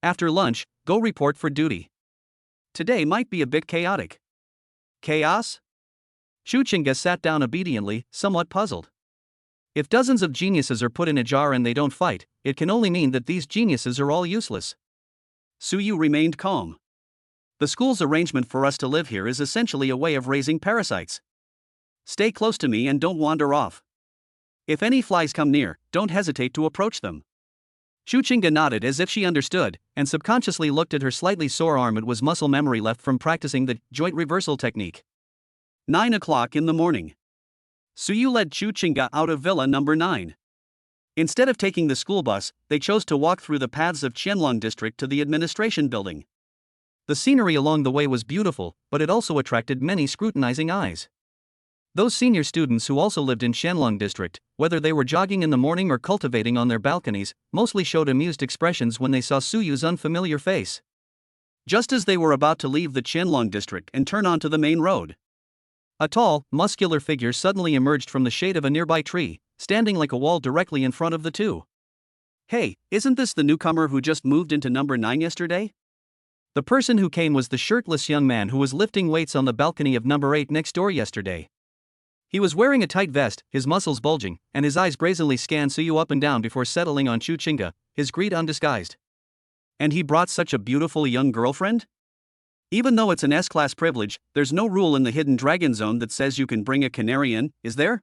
"After lunch, go report for duty. Today might be a bit chaotic." Chaos? Chu Chinga sat down obediently, somewhat puzzled. If dozens of geniuses are put in a jar and they don't fight, it can only mean that these geniuses are all useless. Suyu remained calm. The school's arrangement for us to live here is essentially a way of raising parasites. Stay close to me and don't wander off. If any flies come near, don't hesitate to approach them. Chu Chinga nodded as if she understood, and subconsciously looked at her slightly sore arm. It was muscle memory left from practicing the joint reversal technique. 9 o'clock in the morning. Suyu led Chu Chinga out of Villa number 9. Instead of taking the school bus, they chose to walk through the paths of Qianlong district to the administration building. The scenery along the way was beautiful, but it also attracted many scrutinizing eyes. Those senior students who also lived in Qianlong district, whether they were jogging in the morning or cultivating on their balconies, mostly showed amused expressions when they saw Suyu's unfamiliar face. Just as they were about to leave the Qianlong district and turn onto the main road, a tall, muscular figure suddenly emerged from the shade of a nearby tree, standing like a wall directly in front of the two. "Hey, isn't this the newcomer who just moved into number 9 yesterday?" The person who came was the shirtless young man who was lifting weights on the balcony of number 8 next door yesterday. He was wearing a tight vest, his muscles bulging, and his eyes brazenly scanned Suyu up and down before settling on Chu Chinga, his greed undisguised. "And he brought such a beautiful young girlfriend? Even though it's an S-class privilege, there's no rule in the Hidden Dragon Zone that says you can bring a canary in, is there?"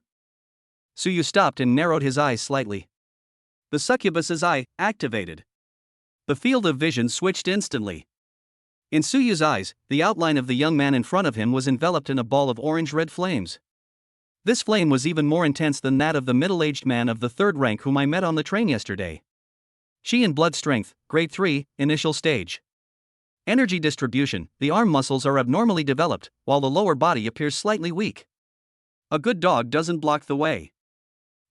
Suyu stopped and narrowed his eyes slightly. The succubus's eye activated. The field of vision switched instantly. In Suyu's eyes, the outline of the young man in front of him was enveloped in a ball of orange-red flames. This flame was even more intense than that of the middle-aged man of the 3rd rank whom I met on the train yesterday. Qi and blood strength, grade 3, initial stage. Energy distribution, the arm muscles are abnormally developed, while the lower body appears slightly weak. A good dog doesn't block the way,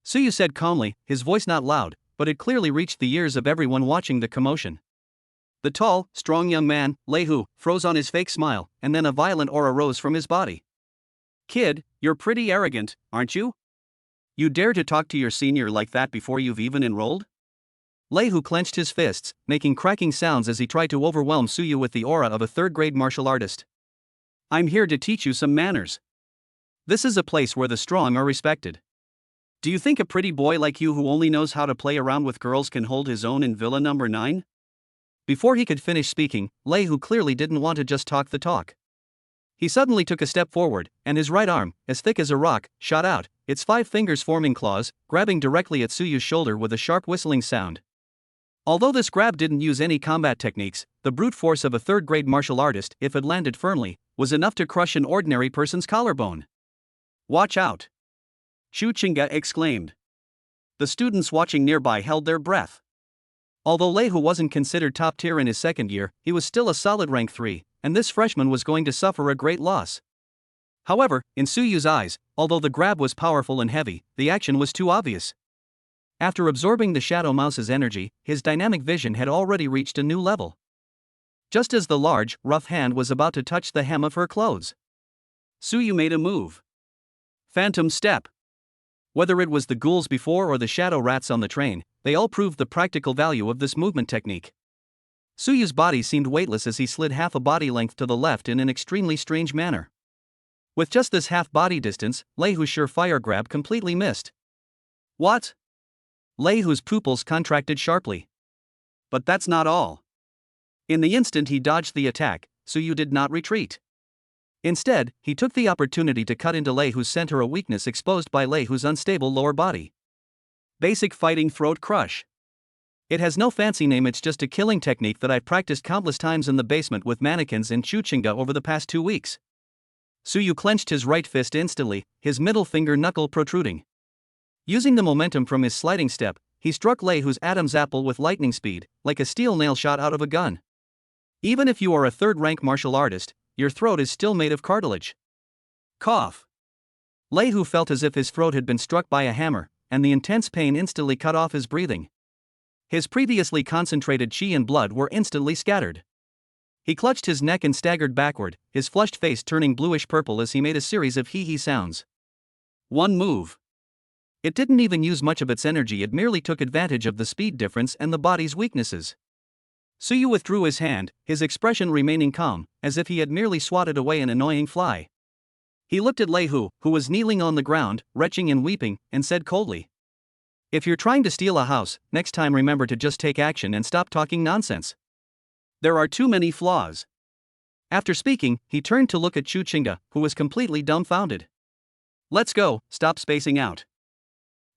Suyu said calmly, his voice not loud, but it clearly reached the ears of everyone watching the commotion. The tall, strong young man, Lei Hu, froze on his fake smile, and then a violent aura rose from his body. "Kid, you're pretty arrogant, aren't you? You dare to talk to your senior like that before you've even enrolled?" Lei Hu clenched his fists, making cracking sounds as he tried to overwhelm Suyu with the aura of a 3rd-grade martial artist. "I'm here to teach you some manners. This is a place where the strong are respected. Do you think a pretty boy like you who only knows how to play around with girls can hold his own in Villa number 9? Before he could finish speaking, Lei Hu clearly didn't want to just talk the talk. He suddenly took a step forward, and his right arm, as thick as a rock, shot out, its 5 fingers forming claws, grabbing directly at Suyu's shoulder with a sharp whistling sound. Although this grab didn't use any combat techniques, the brute force of a 3rd-grade martial artist, if it landed firmly, was enough to crush an ordinary person's collarbone. "Watch out!" Chu Chinga exclaimed. The students watching nearby held their breath. Although Lei Hu wasn't considered top tier in his 2nd year, he was still a solid rank 3, and this freshman was going to suffer a great loss. However, in Suyu's eyes, although the grab was powerful and heavy, the action was too obvious. After absorbing the Shadow Mouse's energy, his dynamic vision had already reached a new level. Just as the large, rough hand was about to touch the hem of her clothes, Suyu made a move. Phantom step. Whether it was the ghouls before or the shadow rats on the train, they all proved the practical value of this movement technique. Suyu's body seemed weightless as he slid half a body length to the left in an extremely strange manner. With just this half body distance, Lei Hu's surefire grab completely missed. "What?" Lei Hu's pupils contracted sharply. But that's not all. In the instant he dodged the attack, Suyu did not retreat. Instead, he took the opportunity to cut into Lei Hu's center, a weakness exposed by Lei Hu's unstable lower body. Basic fighting throat crush. It has no fancy name, it's just a killing technique that I've practiced countless times in the basement with mannequins in Chuchinga over the past 2 weeks. Suyu clenched his right fist instantly, his middle finger knuckle protruding. Using the momentum from his sliding step, he struck Lei Hu's Adam's apple with lightning speed, like a steel nail shot out of a gun. Even if you are a third-rank martial artist, your throat is still made of cartilage. Cough. Lei Hu felt as if his throat had been struck by a hammer, and the intense pain instantly cut off his breathing. His previously concentrated qi and blood were instantly scattered. He clutched his neck and staggered backward, his flushed face turning bluish-purple as he made a series of hee-hee sounds. One move. It didn't even use much of its energy, it merely took advantage of the speed difference and the body's weaknesses. Suyu withdrew his hand, his expression remaining calm, as if he had merely swatted away an annoying fly. He looked at Lei Hu, who was kneeling on the ground, retching and weeping, and said coldly, "If you're trying to steal a house, next time remember to just take action and stop talking nonsense. There are too many flaws." After speaking, he turned to look at Chuchinga, who was completely dumbfounded. "Let's go, stop spacing out."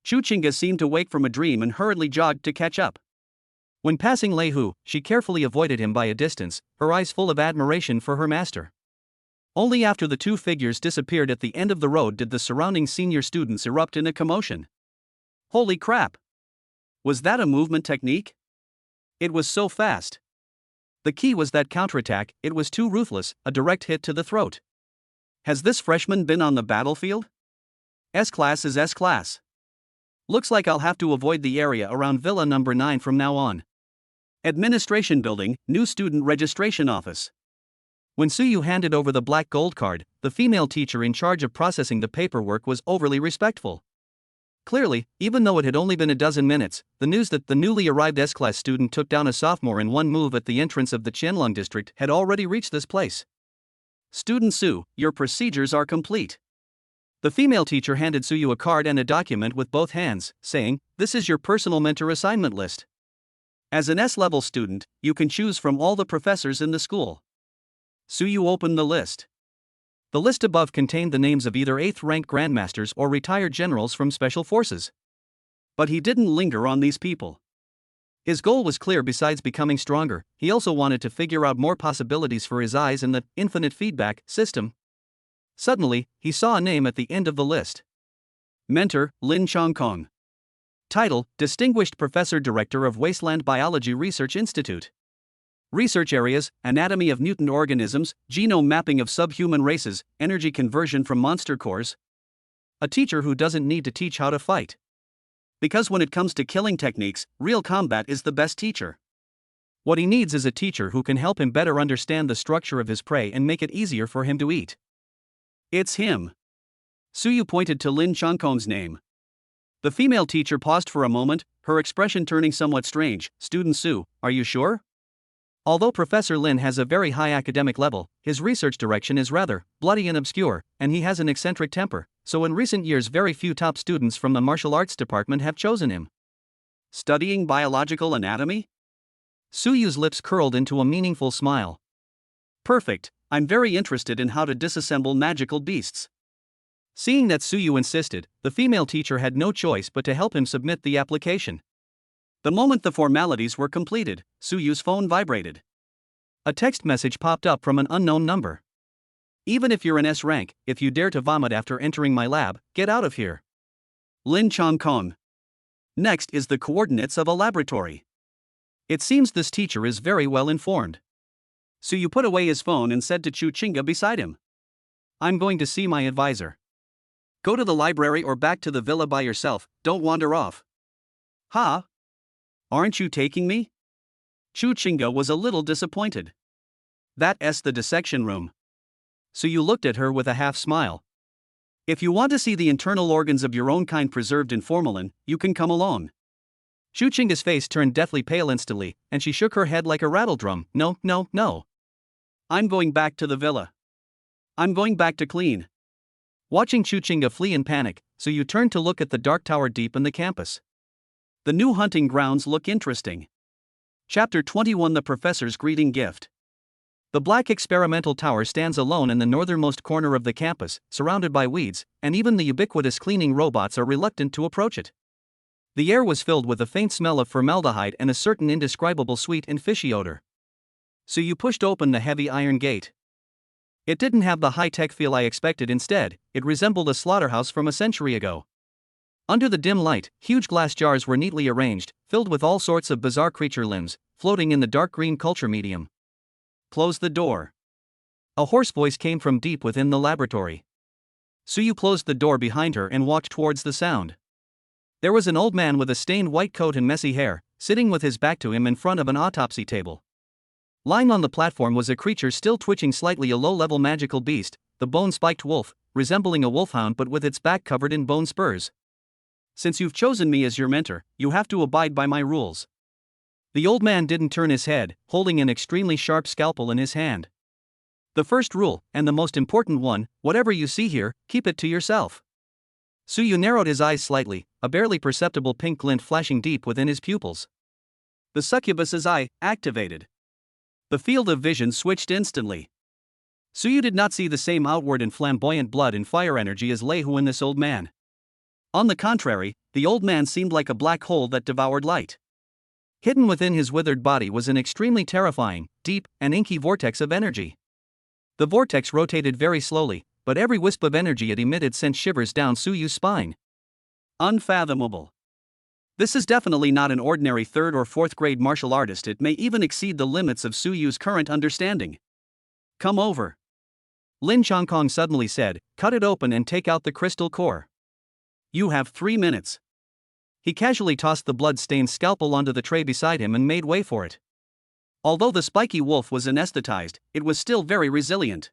Chuchinga seemed to wake from a dream and hurriedly jogged to catch up. When passing Lei Hu, she carefully avoided him by a distance, her eyes full of admiration for her master. Only after the two figures disappeared at the end of the road did the surrounding senior students erupt in a commotion. Holy crap! Was that a movement technique? It was so fast. The key was that counterattack, it was too ruthless, a direct hit to the throat. Has this freshman been on the battlefield? S-class is S-class. Looks like I'll have to avoid the area around Villa number 9 from now on. Administration Building, New Student Registration Office. When Suyu handed over the black gold card, the female teacher in charge of processing the paperwork was overly respectful. Clearly, even though it had only been a dozen minutes, the news that the newly arrived S-class student took down a sophomore in one move at the entrance of the Qianlong district had already reached this place. "Student Su, your procedures are complete." The female teacher handed Suyu a card and a document with both hands, saying, "This is your personal mentor assignment list. As an S-level student, you can choose from all the professors in the school." Suyu opened the list. The list above contained the names of either 8th-rank grandmasters or retired generals from special forces. But he didn't linger on these people. His goal was clear. Besides becoming stronger, he also wanted to figure out more possibilities for his eyes in the infinite feedback system. Suddenly, he saw a name at the end of the list. Mentor, Lin Chongkong. Title, Distinguished Professor Director of Wasteland Biology Research Institute. Research areas, anatomy of mutant organisms, genome mapping of subhuman races, energy conversion from monster cores. A teacher who doesn't need to teach how to fight. Because when it comes to killing techniques, real combat is the best teacher. What he needs is a teacher who can help him better understand the structure of his prey and make it easier for him to eat. It's him. Suyu pointed to Lin Chongkong's name. The female teacher paused for a moment, her expression turning somewhat strange. "Student Su, are you sure?" Although Professor Lin has a very high academic level, his research direction is rather bloody and obscure, and he has an eccentric temper, so in recent years very few top students from the martial arts department have chosen him. Studying biological anatomy? Suyu's lips curled into a meaningful smile. Perfect, I'm very interested in how to disassemble magical beasts. Seeing that Suyu insisted, the female teacher had no choice but to help him submit the application. The moment the formalities were completed, Suyu's phone vibrated. A text message popped up from an unknown number. "Even if you're an S rank, if you dare to vomit after entering my lab, get out of here. Lin Chongkong." Next is the coordinates of a laboratory. It seems this teacher is very well informed. Suyu put away his phone and said to Chuchinga beside him, "I'm going to see my advisor. Go to the library or back to the villa by yourself, don't wander off." "Huh? Aren't you taking me?" Chuchinga was a little disappointed. "That's the dissection room." Suyu looked at her with a half smile. "If you want to see the internal organs of your own kind preserved in formalin, you can come along." Chuchinga's face turned deathly pale instantly, and she shook her head like a rattledrum. "No, no, no. I'm going back to the villa. I'm going back to clean." Watching Chuchinga flee in panic, Suyu turned to look at the dark tower deep in the campus. The new hunting grounds look interesting. Chapter 21: The Professor's Greeting Gift. The black experimental tower stands alone in the northernmost corner of the campus, surrounded by weeds, and even the ubiquitous cleaning robots are reluctant to approach it. The air was filled with a faint smell of formaldehyde and a certain indescribable sweet and fishy odor. Suyu pushed open the heavy iron gate. It didn't have the high-tech feel I expected. Instead, it resembled a slaughterhouse from a century ago. Under the dim light, huge glass jars were neatly arranged, filled with all sorts of bizarre creature limbs, floating in the dark green culture medium. Close the door. A hoarse voice came from deep within the laboratory. Suyu closed the door behind her and walked towards the sound. There was an old man with a stained white coat and messy hair, sitting with his back to him in front of an autopsy table. Lying on the platform was a creature still twitching slightly, a low-level magical beast, the bone-spiked wolf, resembling a wolfhound but with its back covered in bone spurs. Since you've chosen me as your mentor, you have to abide by my rules. The old man didn't turn his head, holding an extremely sharp scalpel in his hand. The first rule, and the most important one, whatever you see here, keep it to yourself. Suyu narrowed his eyes slightly, a barely perceptible pink glint flashing deep within his pupils. The succubus's eye activated. The field of vision switched instantly. Suyu did not see the same outward and flamboyant blood and fire energy as Leihu in this old man. On the contrary, the old man seemed like a black hole that devoured light. Hidden within his withered body was an extremely terrifying, deep, and inky vortex of energy. The vortex rotated very slowly, but every wisp of energy it emitted sent shivers down Suyu's spine. Unfathomable. This is definitely not an ordinary 3rd or 4th grade martial artist. It may even exceed the limits of Suyu's current understanding. Come over. Lin Chongkong suddenly said, cut it open and take out the crystal core. You have 3 minutes. He casually tossed the blood-stained scalpel onto the tray beside him and made way for it. Although the spiky wolf was anesthetized, it was still very resilient.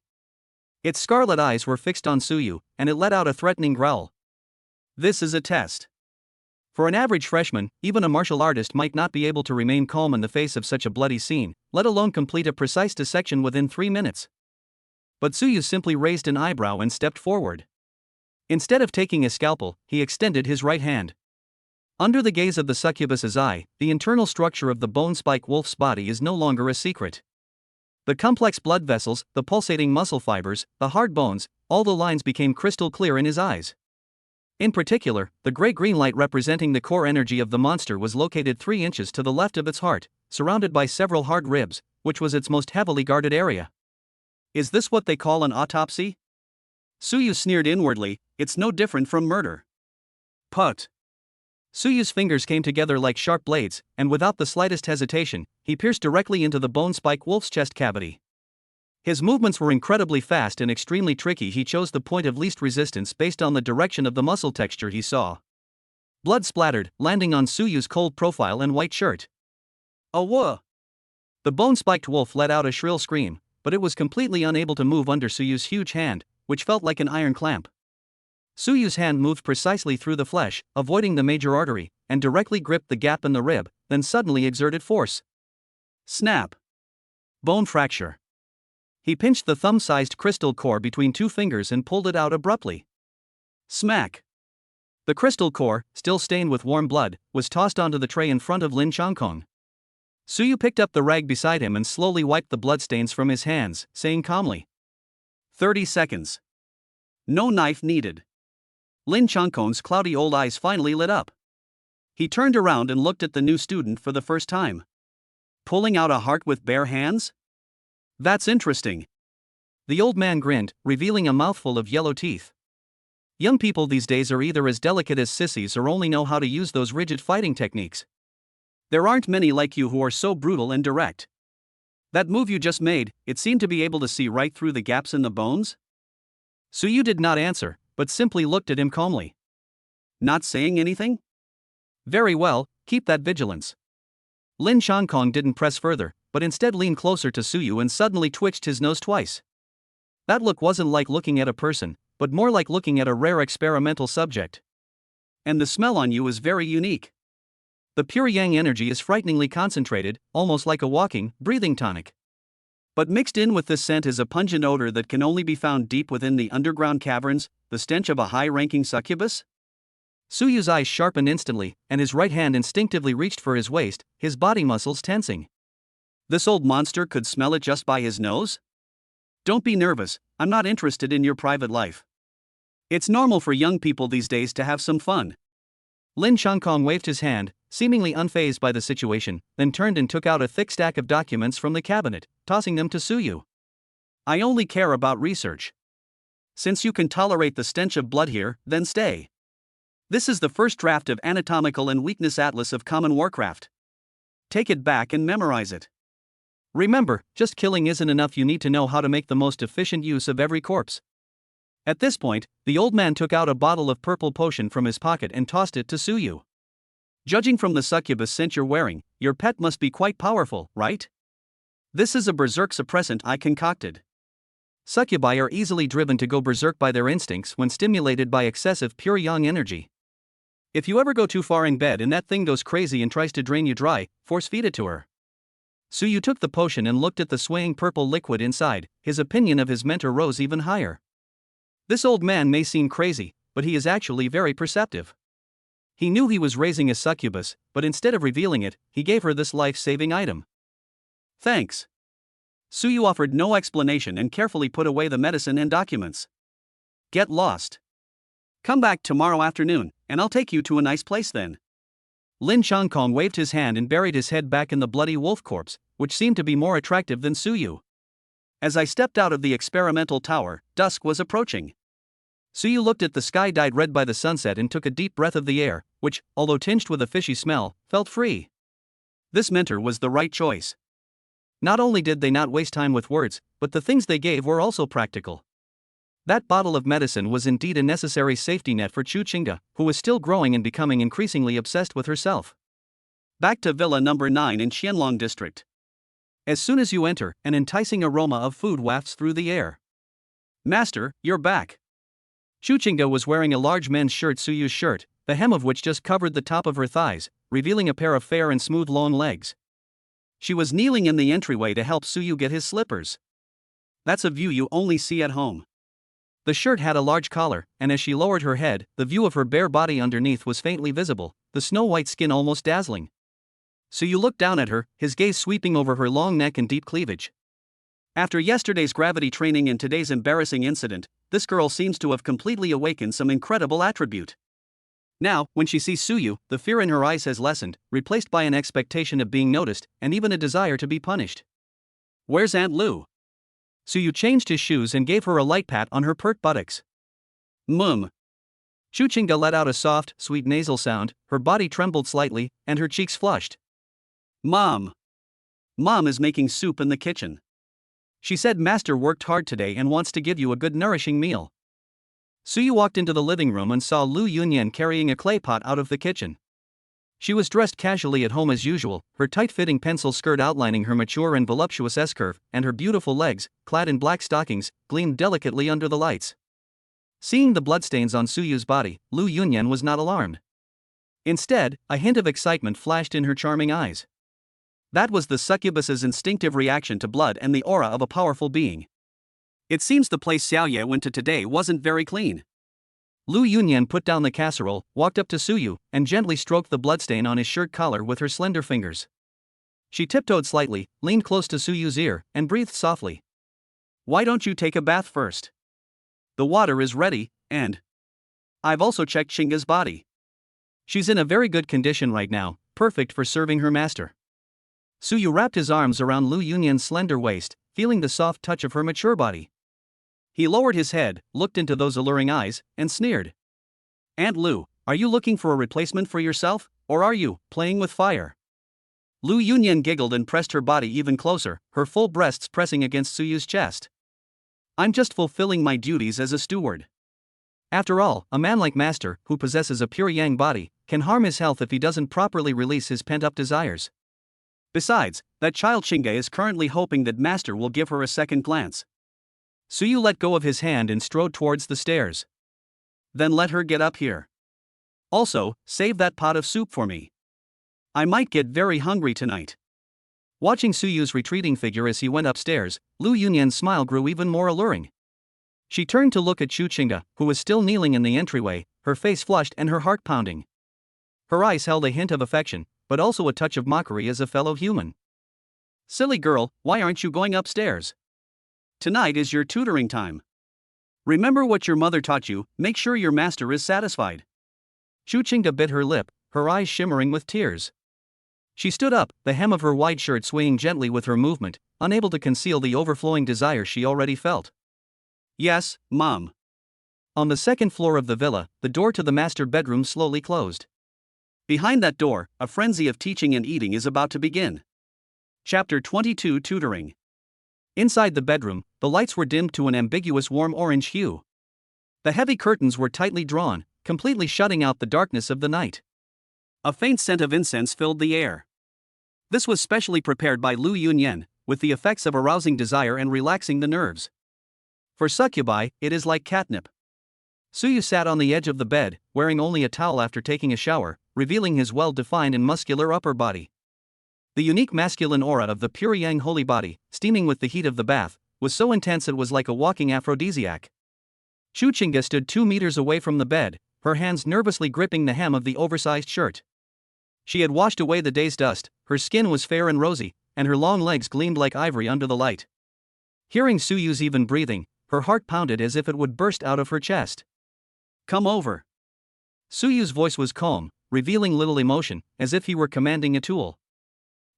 Its scarlet eyes were fixed on Suyu, and it let out a threatening growl. This is a test. For an average freshman, even a martial artist might not be able to remain calm in the face of such a bloody scene, let alone complete a precise dissection within 3 minutes. But Suyu simply raised an eyebrow and stepped forward. Instead of taking a scalpel, he extended his right hand. Under the gaze of the succubus's eye, the internal structure of the bone-spike wolf's body is no longer a secret. The complex blood vessels, the pulsating muscle fibers, the hard bones, all the lines became crystal clear in his eyes. In particular, the gray-green light representing the core energy of the monster was located 3 inches to the left of its heart, surrounded by several hard ribs, which was its most heavily guarded area. Is this what they call an autopsy? Suyu sneered inwardly, it's no different from murder. Put. Suyu's fingers came together like sharp blades, and without the slightest hesitation, he pierced directly into the bone-spike wolf's chest cavity. His movements were incredibly fast and extremely tricky. He chose the point of least resistance based on the direction of the muscle texture he saw. Blood splattered, landing on Suyu's cold profile and white shirt. Awah! The bone-spiked wolf let out a shrill scream, but it was completely unable to move under Suyu's huge hand, which felt like an iron clamp. Suyu's hand moved precisely through the flesh, avoiding the major artery, and directly gripped the gap in the rib, then suddenly exerted force. Snap! Bone fracture. He pinched the thumb-sized crystal core between 2 fingers and pulled it out abruptly. Smack! The crystal core, still stained with warm blood, was tossed onto the tray in front of Lin Chongkong. Suyu picked up the rag beside him and slowly wiped the bloodstains from his hands, saying calmly, 30 seconds. No knife needed. Lin Chongkong's cloudy old eyes finally lit up. He turned around and looked at the new student for the first time. Pulling out a heart with bare hands? That's interesting. The old man grinned, revealing a mouthful of yellow teeth. Young people these days are either as delicate as sissies or only know how to use those rigid fighting techniques. There aren't many like you who are so brutal and direct. That move you just made, it seemed to be able to see right through the gaps in the bones? Suyu did not answer, but simply looked at him calmly. Not saying anything? Very well, keep that vigilance. Lin Chongkong didn't press further, but instead leaned closer to Suyu and suddenly twitched his nose twice. That look wasn't like looking at a person, but more like looking at a rare experimental subject. And the smell on you is very unique. The pure yang energy is frighteningly concentrated, almost like a walking, breathing tonic. But mixed in with this scent is a pungent odor that can only be found deep within the underground caverns, the stench of a high-ranking succubus? Suyu's eyes sharpened instantly, and his right hand instinctively reached for his waist, his body muscles tensing. This old monster could smell it just by his nose? Don't be nervous, I'm not interested in your private life. It's normal for young people these days to have some fun. Lin Changkong waved his hand, seemingly unfazed by the situation, then turned and took out a thick stack of documents from the cabinet, tossing them to Suyu. I only care about research. Since you can tolerate the stench of blood here, then stay. This is the first draft of Anatomical and Weakness Atlas of Common Warcraft. Take it back and memorize it. Remember, just killing isn't enough, you need to know how to make the most efficient use of every corpse. At this point, the old man took out a bottle of purple potion from his pocket and tossed it to Suyu. Judging from the succubus scent you're wearing, your pet must be quite powerful, right? This is a berserk suppressant I concocted. Succubi are easily driven to go berserk by their instincts when stimulated by excessive pure yang energy. If you ever go too far in bed and that thing goes crazy and tries to drain you dry, force feed it to her. Suyu took the potion and looked at the swaying purple liquid inside. His opinion of his mentor rose even higher. This old man may seem crazy, but he is actually very perceptive. He knew he was raising a succubus, but instead of revealing it, he gave her this life-saving item. Thanks. Suyu offered no explanation and carefully put away the medicine and documents. Get lost. Come back tomorrow afternoon, and I'll take you to a nice place then. Lin Changkong waved his hand and buried his head back in the bloody wolf corpse, which seemed to be more attractive than Suyu. As I stepped out of the experimental tower, dusk was approaching. Suyu looked at the sky dyed red by the sunset and took a deep breath of the air, which, although tinged with a fishy smell, felt free. This mentor was the right choice. Not only did they not waste time with words, but the things they gave were also practical. That bottle of medicine was indeed a necessary safety net for Chu Qingda, who was still growing and becoming increasingly obsessed with herself. Back to Villa Number 9 in Qianlong District. As soon as you enter, an enticing aroma of food wafts through the air. Master, you're back. Chu Qingda was wearing a large men's shirt, Suyu's shirt, the hem of which just covered the top of her thighs, revealing a pair of fair and smooth long legs. She was kneeling in the entryway to help Suyu get his slippers. That's a view you only see at home. The shirt had a large collar, and as she lowered her head, the view of her bare body underneath was faintly visible, the snow-white skin almost dazzling. Suyu looked down at her, his gaze sweeping over her long neck and deep cleavage. After yesterday's gravity training and today's embarrassing incident, this girl seems to have completely awakened some incredible attribute. Now, when she sees Suyu, the fear in her eyes has lessened, replaced by an expectation of being noticed, and even a desire to be punished. Where's Aunt Lu? Suyu changed his shoes and gave her a light pat on her pert buttocks. Mum. Chu Qingda let out a soft, sweet nasal sound, her body trembled slightly, and her cheeks flushed. Mom. Mom is making soup in the kitchen. She said Master worked hard today and wants to give you a good nourishing meal. Suyu walked into the living room and saw Lu Yunyan carrying a clay pot out of the kitchen. She was dressed casually at home as usual, her tight-fitting pencil skirt outlining her mature and voluptuous S-curve, and her beautiful legs, clad in black stockings, gleamed delicately under the lights. Seeing the bloodstains on Suyu's body, Lu Yunyan was not alarmed. Instead, a hint of excitement flashed in her charming eyes. That was the succubus's instinctive reaction to blood and the aura of a powerful being. It seems the place Xiaoye went to today wasn't very clean. Lu Yunyan put down the casserole, walked up to Suyu, and gently stroked the bloodstain on his shirt collar with her slender fingers. She tiptoed slightly, leaned close to Suyu's ear, and breathed softly. Why don't you take a bath first? The water is ready, and I've also checked Qingda's body. She's in a very good condition right now, perfect for serving her master. Suyu wrapped his arms around Lu Yunyan's slender waist, feeling the soft touch of her mature body. He lowered his head, looked into those alluring eyes, and sneered. Aunt Lu, are you looking for a replacement for yourself, or are you playing with fire? Lu Yunyan giggled and pressed her body even closer, her full breasts pressing against Suyu's chest. I'm just fulfilling my duties as a steward. After all, a man like Master, who possesses a pure yang body, can harm his health if he doesn't properly release his pent-up desires. Besides, that child Qingda is currently hoping that Master will give her a second glance. Suyu let go of his hand and strode towards the stairs. Then let her get up here. Also, save that pot of soup for me. I might get very hungry tonight. Watching Suyu's retreating figure as he went upstairs, Lu Yunyan's smile grew even more alluring. She turned to look at Chu Qingda, who was still kneeling in the entryway, her face flushed and her heart pounding. Her eyes held a hint of affection, but also a touch of mockery as a fellow human. Silly girl, why aren't you going upstairs? Tonight is your tutoring time. Remember what your mother taught you, make sure your master is satisfied. Chuchinga bit her lip, her eyes shimmering with tears. She stood up, the hem of her white shirt swaying gently with her movement, unable to conceal the overflowing desire she already felt. Yes, Mom. On the second floor of the villa, the door to the master bedroom slowly closed. Behind that door, a frenzy of teaching and eating is about to begin. Chapter 22 Tutoring. Inside the bedroom, the lights were dimmed to an ambiguous warm orange hue. The heavy curtains were tightly drawn, completely shutting out the darkness of the night. A faint scent of incense filled the air. This was specially prepared by Lu Yunyan, with the effects of arousing desire and relaxing the nerves. For succubi, it is like catnip. Suyu sat on the edge of the bed, wearing only a towel after taking a shower, revealing his well-defined and muscular upper body. The unique masculine aura of the pure yang holy body, steaming with the heat of the bath, was so intense it was like a walking aphrodisiac. Chuchinga stood 2 meters away from the bed, her hands nervously gripping the hem of the oversized shirt. She had washed away the day's dust, her skin was fair and rosy, and her long legs gleamed like ivory under the light. Hearing Suyu's even breathing, her heart pounded as if it would burst out of her chest. Come over. Suyu's voice was calm, revealing little emotion, as if he were commanding a tool.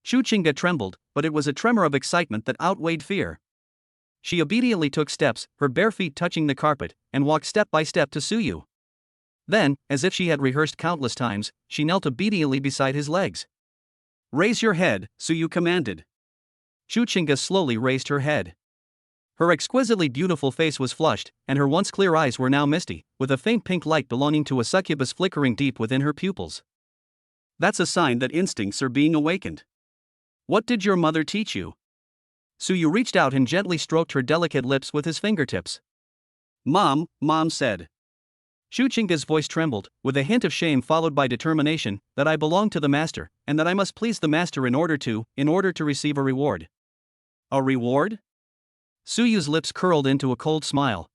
Chuchinga trembled, but it was a tremor of excitement that outweighed fear. She obediently took steps, her bare feet touching the carpet, and walked step by step to Suyu. Then, as if she had rehearsed countless times, she knelt obediently beside his legs. Raise your head, Suyu commanded. Chuchinga slowly raised her head. Her exquisitely beautiful face was flushed, and her once clear eyes were now misty, with a faint pink light belonging to a succubus flickering deep within her pupils. That's a sign that instincts are being awakened. What did your mother teach you? Suyu reached out and gently stroked her delicate lips with his fingertips. Mom said. Chuchinga's voice trembled, with a hint of shame followed by determination, that I belong to the master, and that I must please the master in order to receive a reward. A reward? Suyu's lips curled into a cold smile.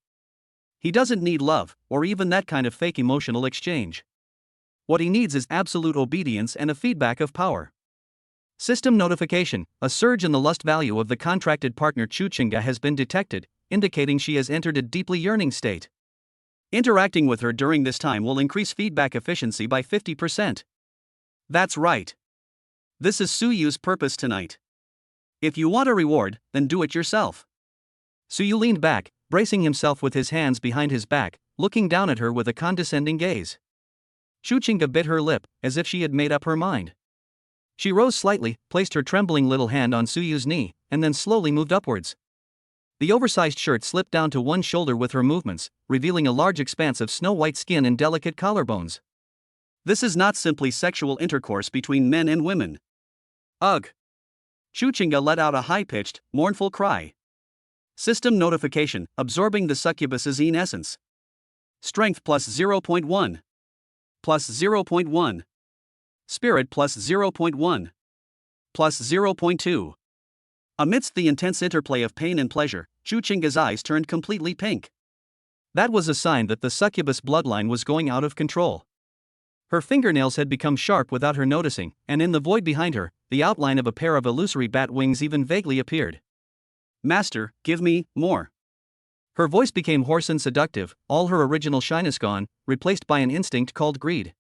He doesn't need love, or even that kind of fake emotional exchange. What he needs is absolute obedience and a feedback of power. System notification: a surge in the lust value of the contracted partner Chuchinga has been detected, indicating she has entered a deeply yearning state. Interacting with her during this time will increase feedback efficiency by 50%. That's right. This is Suyu's purpose tonight. If you want a reward, then do it yourself. Suyu leaned back, bracing himself with his hands behind his back, looking down at her with a condescending gaze. Chuchinga bit her lip, as if she had made up her mind. She rose slightly, placed her trembling little hand on Suyu's knee, and then slowly moved upwards. The oversized shirt slipped down to one shoulder with her movements, revealing a large expanse of snow-white skin and delicate collarbones. This is not simply sexual intercourse between men and women. Ugh! Chuchinga let out a high-pitched, mournful cry. System notification: absorbing the succubus's essence. Strength plus 0.1. Plus 0.1. Spirit plus 0.1. Plus 0.2. Amidst the intense interplay of pain and pleasure, Chuchinga's eyes turned completely pink. That was a sign that the succubus bloodline was going out of control. Her fingernails had become sharp without her noticing, and in the void behind her, the outline of a pair of illusory bat wings even vaguely appeared. Master, give me more. Her voice became hoarse and seductive, all her original shyness gone, replaced by an instinct called greed.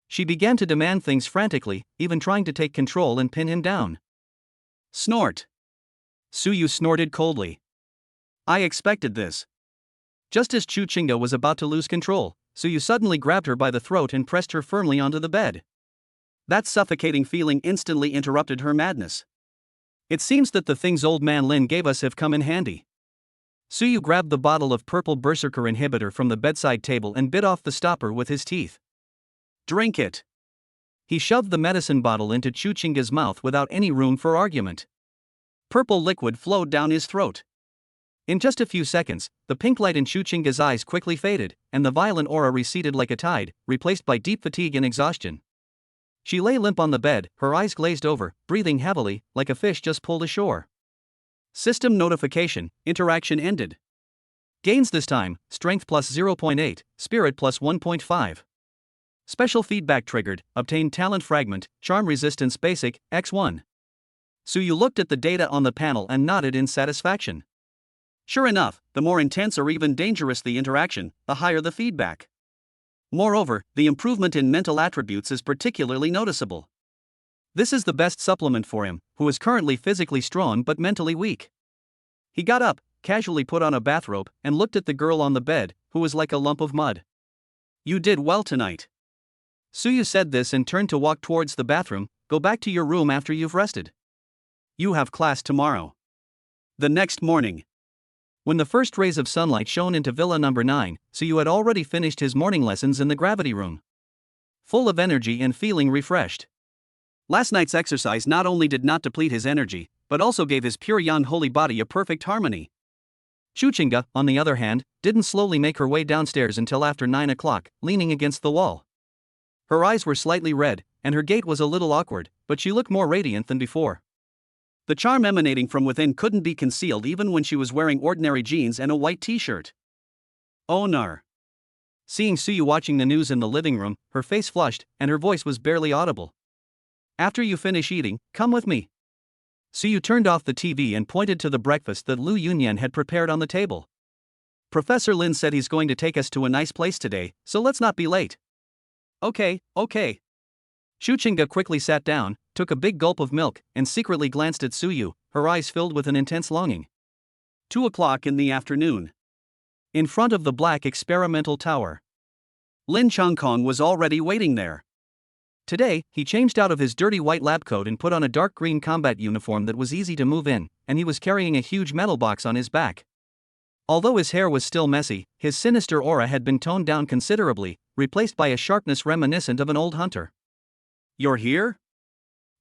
She began to demand things frantically, even trying to take control and pin him down. Snort. Suyu snorted coldly. I expected this. Just as Chuchinga was about to lose control, Suyu suddenly grabbed her by the throat and pressed her firmly onto the bed. That suffocating feeling instantly interrupted her madness. It seems that the things old man Lin gave us have come in handy. Suyu grabbed the bottle of purple berserker inhibitor from the bedside table and bit off the stopper with his teeth. Drink it. He shoved the medicine bottle into Chuchinga's mouth without any room for argument. Purple liquid flowed down his throat. In just a few seconds, the pink light in Chuchinga's eyes quickly faded, and the violent aura receded like a tide, replaced by deep fatigue and exhaustion. She lay limp on the bed, her eyes glazed over, breathing heavily, like a fish just pulled ashore. System notification: interaction ended. Gains this time: strength plus 0.8, spirit plus 1.5. Special feedback triggered: obtain talent fragment, charm resistance basic, X1. Suyu looked at the data on the panel and nodded in satisfaction. Sure enough, the more intense or even dangerous the interaction, the higher the feedback. Moreover, the improvement in mental attributes is particularly noticeable. This is the best supplement for him, who is currently physically strong but mentally weak. He got up, casually put on a bathrobe, and looked at the girl on the bed, who was like a lump of mud. You did well tonight. Suyu said this and turned to walk towards the bathroom. Go back to your room after you've rested. You have class tomorrow. The next morning. When the first rays of sunlight shone into Villa number 9, Suyu had already finished his morning lessons in the gravity room. Full of energy and feeling refreshed. Last night's exercise not only did not deplete his energy, but also gave his pure yang holy body a perfect harmony. Chuchinga, on the other hand, didn't slowly make her way downstairs until after 9 o'clock, leaning against the wall. Her eyes were slightly red, and her gait was a little awkward, but she looked more radiant than before. The charm emanating from within couldn't be concealed even when she was wearing ordinary jeans and a white t-shirt. Oh nar. Seeing Suyu watching the news in the living room, her face flushed, and her voice was barely audible. After you finish eating, come with me. Suyu turned off the TV and pointed to the breakfast that Lu Yunyan had prepared on the table. Professor Lin said he's going to take us to a nice place today, so let's not be late. Okay. Chuchinga quickly sat down, took a big gulp of milk, and secretly glanced at Suyu, her eyes filled with an intense longing. 2 o'clock in the afternoon. In front of the black experimental tower. Lin Chongkong was already waiting there. Today, he changed out of his dirty white lab coat and put on a dark green combat uniform that was easy to move in, and he was carrying a huge metal box on his back. Although his hair was still messy, his sinister aura had been toned down considerably, replaced by a sharpness reminiscent of an old hunter. You're here?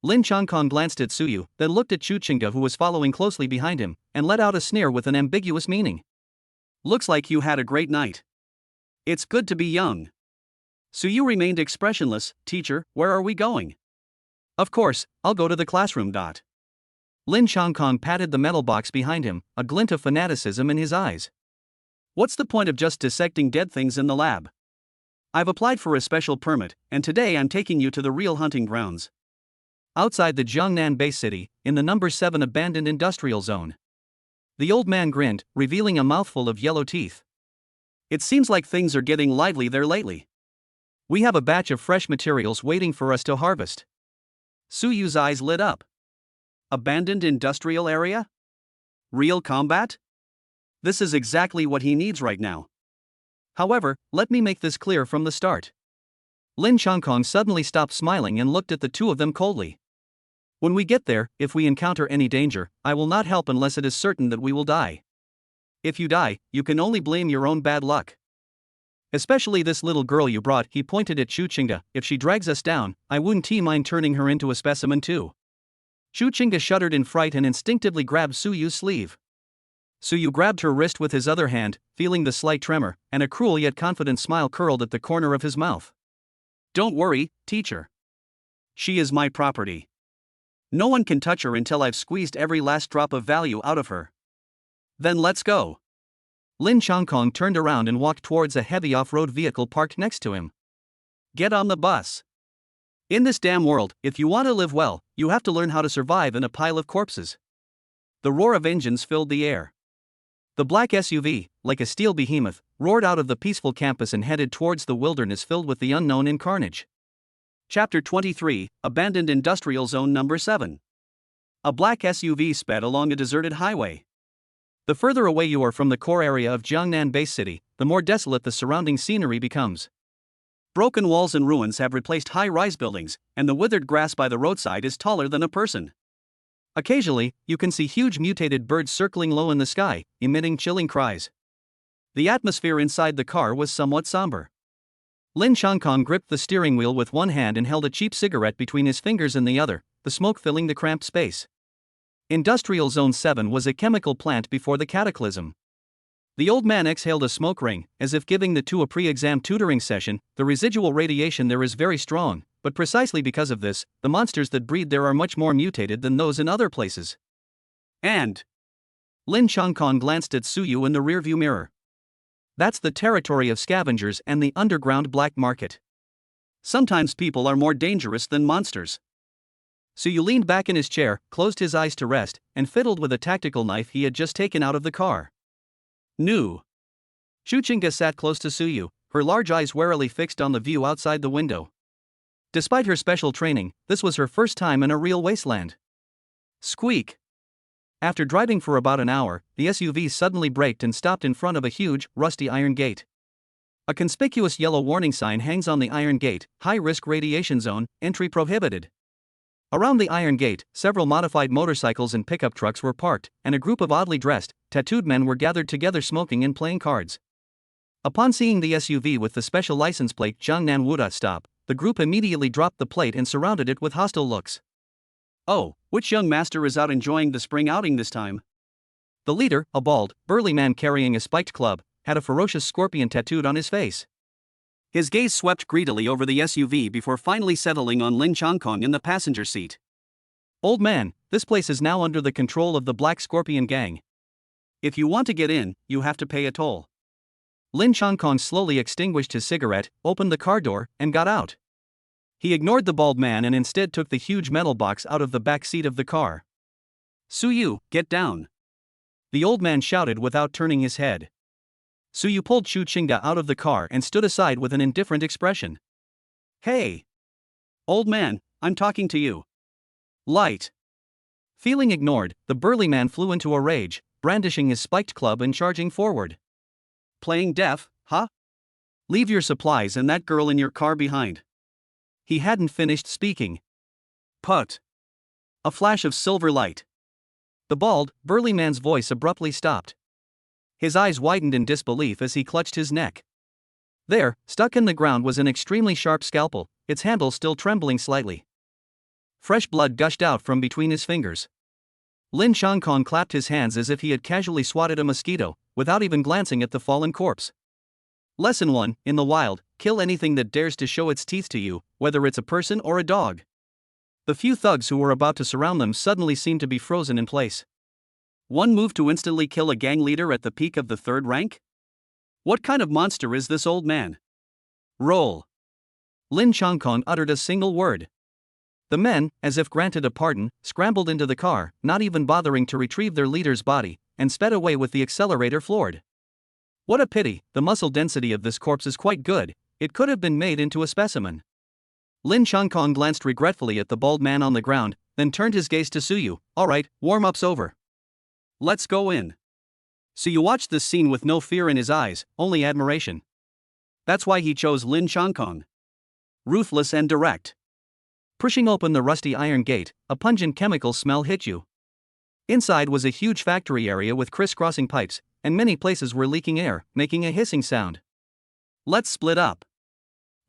Lin Chongkong glanced at Suyu, then looked at Chuchinga who was following closely behind him, and let out a sneer with an ambiguous meaning. Looks like you had a great night. It's good to be young. Suyu remained expressionless. Teacher, where are we going? Of course, I'll go to the classroom. Lin Chongkong patted the metal box behind him, a glint of fanaticism in his eyes. What's the point of just dissecting dead things in the lab? I've applied for a special permit, and today I'm taking you to the real hunting grounds. Outside the Jiangnan Bay City, in the number 7 abandoned industrial zone. The old man grinned, revealing a mouthful of yellow teeth. It seems like things are getting lively there lately. We have a batch of fresh materials waiting for us to harvest. Suyu's eyes lit up. Abandoned industrial area? Real combat? This is exactly what he needs right now. However, let me make this clear from the start. Lin Chongkong suddenly stopped smiling and looked at the two of them coldly. When we get there, if we encounter any danger, I will not help unless it is certain that we will die. If you die, you can only blame your own bad luck. Especially this little girl you brought, he pointed at Chuchinga. If she drags us down, I wouldn't mind turning her into a specimen too. Chuchinga shuddered in fright and instinctively grabbed Suyu's sleeve. Suyu grabbed her wrist with his other hand, feeling the slight tremor, and a cruel yet confident smile curled at the corner of his mouth. Don't worry, teacher. She is my property. No one can touch her until I've squeezed every last drop of value out of her. Then let's go. Lin Chongkong turned around and walked towards a heavy off-road vehicle parked next to him. Get on the bus. In this damn world, if you want to live well, you have to learn how to survive in a pile of corpses. The roar of engines filled the air. The black SUV, like a steel behemoth, roared out of the peaceful campus and headed towards the wilderness filled with the unknown and carnage. Chapter 23, Abandoned Industrial Zone Number 7. A black SUV sped along a deserted highway. The further away you are from the core area of Jiangnan Bay City, the more desolate the surrounding scenery becomes. Broken walls and ruins have replaced high-rise buildings, and the withered grass by the roadside is taller than a person. Occasionally, you can see huge mutated birds circling low in the sky, emitting chilling cries. The atmosphere inside the car was somewhat somber. Lin Chongkong gripped the steering wheel with one hand and held a cheap cigarette between his fingers in the other, the smoke filling the cramped space. Industrial Zone 7 was a chemical plant before the cataclysm. The old man exhaled a smoke ring, as if giving the two a pre-exam tutoring session. The residual radiation there is very strong, but precisely because of this, the monsters that breed there are much more mutated than those in other places. And Lin Chongkong glanced at Suyu in the rearview mirror. That's the territory of scavengers and the underground black market. Sometimes people are more dangerous than monsters. Suyu leaned back in his chair, closed his eyes to rest, and fiddled with a tactical knife he had just taken out of the car. New. Chuchinga sat close to Suyu, her large eyes warily fixed on the view outside the window. Despite her special training, this was her first time in a real wasteland. Squeak! After driving for about an hour, the SUV suddenly braked and stopped in front of a huge, rusty iron gate. A conspicuous yellow warning sign hangs on the iron gate: high-risk radiation zone, entry prohibited. Around the iron gate, several modified motorcycles and pickup trucks were parked, and a group of oddly dressed, tattooed men were gathered together smoking and playing cards. Upon seeing the SUV with the special license plate Jiangnan Wuda stop, the group immediately dropped the plate and surrounded it with hostile looks. Oh, which young master is out enjoying the spring outing this time? The leader, a bald, burly man carrying a spiked club, had a ferocious scorpion tattooed on his face. His gaze swept greedily over the SUV before finally settling on Lin Changkong in the passenger seat. Old man, this place is now under the control of the Black Scorpion Gang. If you want to get in, you have to pay a toll. Lin Changkong slowly extinguished his cigarette, opened the car door, and got out. He ignored the bald man and instead took the huge metal box out of the back seat of the car. Suyu, get down! The old man shouted without turning his head. Suyu pulled Xu Qingda out of the car and stood aside with an indifferent expression. Hey! Old man, I'm talking to you. Light! Feeling ignored, the burly man flew into a rage, brandishing his spiked club and charging forward. Playing deaf, huh? Leave your supplies and that girl in your car behind. He hadn't finished speaking. Put! A flash of silver light. The bald, burly man's voice abruptly stopped. His eyes widened in disbelief as he clutched his neck. There, stuck in the ground, was an extremely sharp scalpel, its handle still trembling slightly. Fresh blood gushed out from between his fingers. Lin Changkong clapped his hands as if he had casually swatted a mosquito, without even glancing at the fallen corpse. Lesson 1, in the wild, kill anything that dares to show its teeth to you, whether it's a person or a dog. The few thugs who were about to surround them suddenly seemed to be frozen in place. One move to instantly kill a gang leader at the peak of the third rank? What kind of monster is this old man? Roll! Lin Changkong uttered a single word. The men, as if granted a pardon, scrambled into the car, not even bothering to retrieve their leader's body, and sped away with the accelerator floored. What a pity, the muscle density of this corpse is quite good, it could have been made into a specimen. Lin Changkong glanced regretfully at the bald man on the ground, then turned his gaze to Suyu. Alright, warm-up's over. Let's go in. Suyu watched this scene with no fear in his eyes, only admiration. That's why he chose Lin Changkong. Ruthless and direct. Pushing open the rusty iron gate, a pungent chemical smell hit you. Inside was a huge factory area with crisscrossing pipes, and many places were leaking air, making a hissing sound. Let's split up.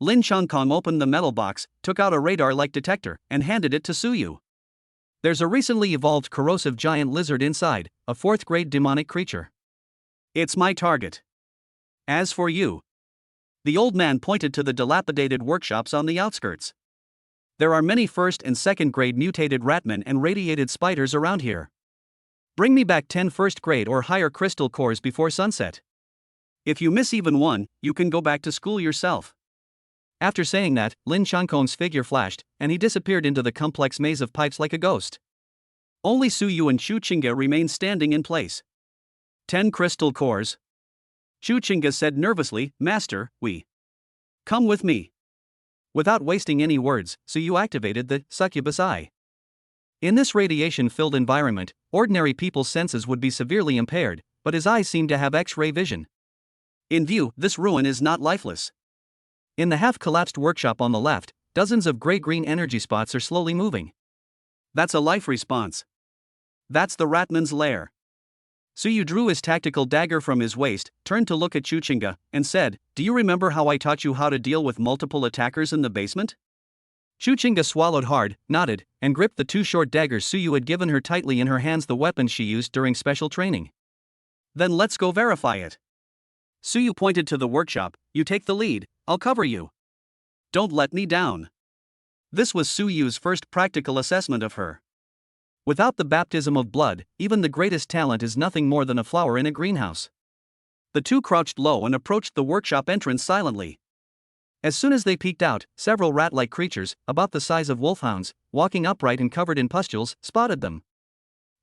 Lin Changkong opened the metal box, took out a radar-like detector, and handed it to Suyu. There's a recently evolved corrosive giant lizard inside, a fourth-grade demonic creature. It's my target. As for you. The old man pointed to the dilapidated workshops on the outskirts. There are many first and second-grade mutated ratmen and radiated spiders around here. Bring me back 10 first-grade or higher crystal cores before sunset. If you miss even one, you can go back to school yourself. After saying that, Lin Changkong's figure flashed, and he disappeared into the complex maze of pipes like a ghost. Only Suyu and Xu Qingda remained standing in place. 10 crystal cores. Xu Qingda said nervously, Master, we. Come with me. Without wasting any words, Suyu activated the succubus eye. In this radiation-filled environment, ordinary people's senses would be severely impaired, but his eyes seemed to have X-ray vision. In view, this ruin is not lifeless. In the half-collapsed workshop on the left, dozens of gray-green energy spots are slowly moving. That's a life response. That's the Ratman's lair. Suyu drew his tactical dagger from his waist, turned to look at Xu Qingda, and said, Do you remember how I taught you how to deal with multiple attackers in the basement? Xu Qingda swallowed hard, nodded, and gripped the two short daggers Suyu had given her tightly in her hands, the weapons she used during special training. Then let's go verify it. Suyu pointed to the workshop, You take the lead, I'll cover you. Don't let me down. This was Suyu's first practical assessment of her. Without the baptism of blood, even the greatest talent is nothing more than a flower in a greenhouse. The two crouched low and approached the workshop entrance silently. As soon as they peeked out, several rat-like creatures, about the size of wolfhounds, walking upright and covered in pustules, spotted them.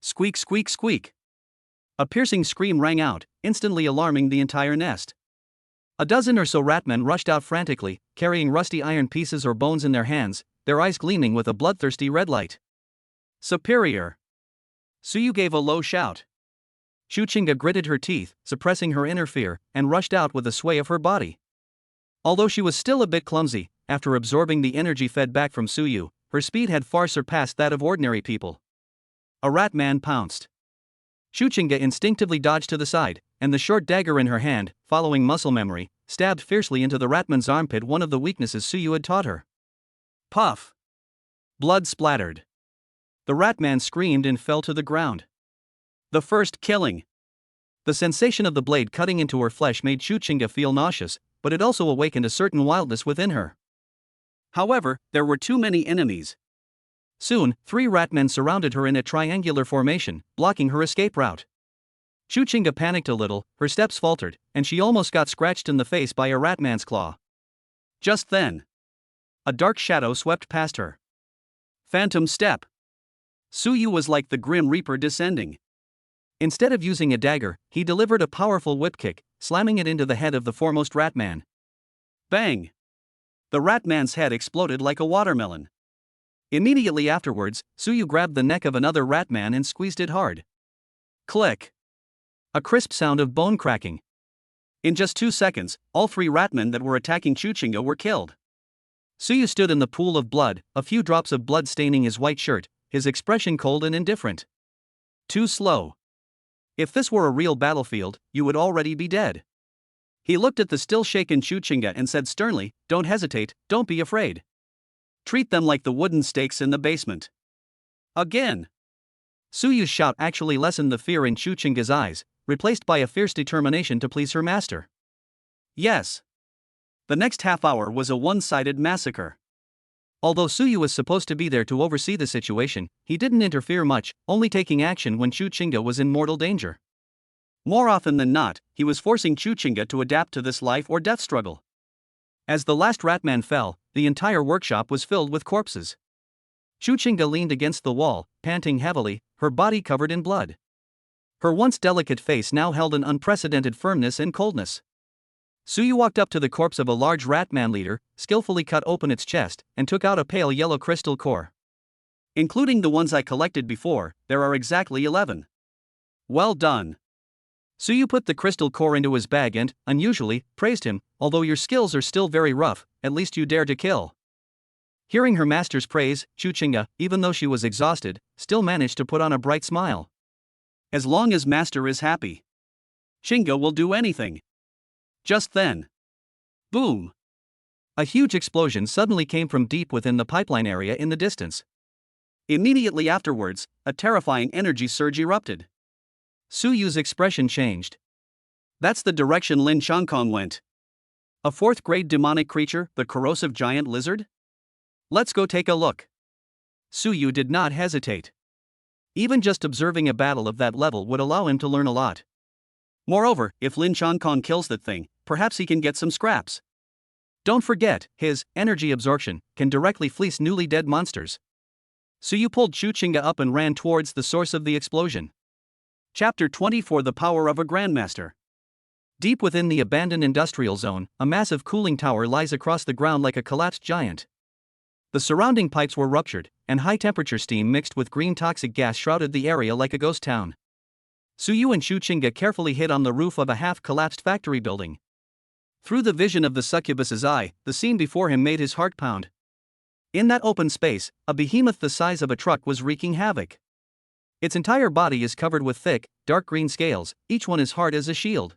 Squeak, squeak, squeak. A piercing scream rang out, instantly alarming the entire nest. A dozen or so ratmen rushed out frantically, carrying rusty iron pieces or bones in their hands, their eyes gleaming with a bloodthirsty red light. Superior! Suyu gave a low shout. Chuchinga gritted her teeth, suppressing her inner fear, and rushed out with a sway of her body. Although she was still a bit clumsy, after absorbing the energy fed back from Suyu, her speed had far surpassed that of ordinary people. A rat man pounced. Chuchinga instinctively dodged to the side, and the short dagger in her hand, following muscle memory, stabbed fiercely into the ratman's armpit, one of the weaknesses Suyu had taught her. Puff! Blood splattered. The ratman screamed and fell to the ground. The first killing. The sensation of the blade cutting into her flesh made Chuchinga feel nauseous, but it also awakened a certain wildness within her. However, there were too many enemies. Soon, 3 ratmen surrounded her in a triangular formation, blocking her escape route. Chuchinga panicked a little, her steps faltered, and she almost got scratched in the face by a ratman's claw. Just then, a dark shadow swept past her. Phantom step. Suyu was like the Grim Reaper descending. Instead of using a dagger, he delivered a powerful whip kick, slamming it into the head of the foremost ratman. Bang! The ratman's head exploded like a watermelon. Immediately afterwards, Suyu grabbed the neck of another ratman and squeezed it hard. Click! A crisp sound of bone cracking. In just 2 seconds, all 3 ratmen that were attacking Chuchinga were killed. Suyu stood in the pool of blood, a few drops of blood staining his white shirt, his expression cold and indifferent. Too slow. If this were a real battlefield, you would already be dead. He looked at the still shaken Chuchinga and said sternly, "Don't hesitate, don't be afraid. Treat them like the wooden stakes in the basement." Again. Suyu's shout actually lessened the fear in Chuchinga's eyes, replaced by a fierce determination to please her master. Yes. The next half hour was a one-sided massacre. Although Suyu was supposed to be there to oversee the situation, he didn't interfere much, only taking action when Chuchinga was in mortal danger. More often than not, he was forcing Chuchinga to adapt to this life or death struggle. As the last ratman fell, the entire workshop was filled with corpses. Chuchinga leaned against the wall, panting heavily, her body covered in blood. Her once delicate face now held an unprecedented firmness and coldness. Suyu walked up to the corpse of a large ratman leader, skillfully cut open its chest, and took out a pale yellow crystal core. Including the ones I collected before, there are exactly 11. Well done. Suyu put the crystal core into his bag and, unusually, praised him. "Although your skills are still very rough, at least you dare to kill." Hearing her master's praise, Chuchinga, even though she was exhausted, still managed to put on a bright smile. As long as master is happy, Chinga will do anything. Just then. Boom! A huge explosion suddenly came from deep within the pipeline area in the distance. Immediately afterwards, a terrifying energy surge erupted. Suyu's expression changed. That's the direction Lin Chankong went. A 4th-grade demonic creature, the corrosive giant lizard? Let's go take a look. Suyu did not hesitate. Even just observing a battle of that level would allow him to learn a lot. Moreover, if Lin Chankong kills that thing, perhaps he can get some scraps. Don't forget, his energy absorption can directly fleece newly dead monsters. Suyu pulled Chuchinga up and ran towards the source of the explosion. Chapter 24: The Power of a Grandmaster. Deep within the abandoned industrial zone, a massive cooling tower lies across the ground like a collapsed giant. The surrounding pipes were ruptured, and high-temperature steam mixed with green toxic gas shrouded the area like a ghost town. Suyu and Chuchinga carefully hid on the roof of a half-collapsed factory building. Through the vision of the succubus's eye, the scene before him made his heart pound. In that open space, a behemoth the size of a truck was wreaking havoc. Its entire body is covered with thick, dark green scales, each one as hard as a shield.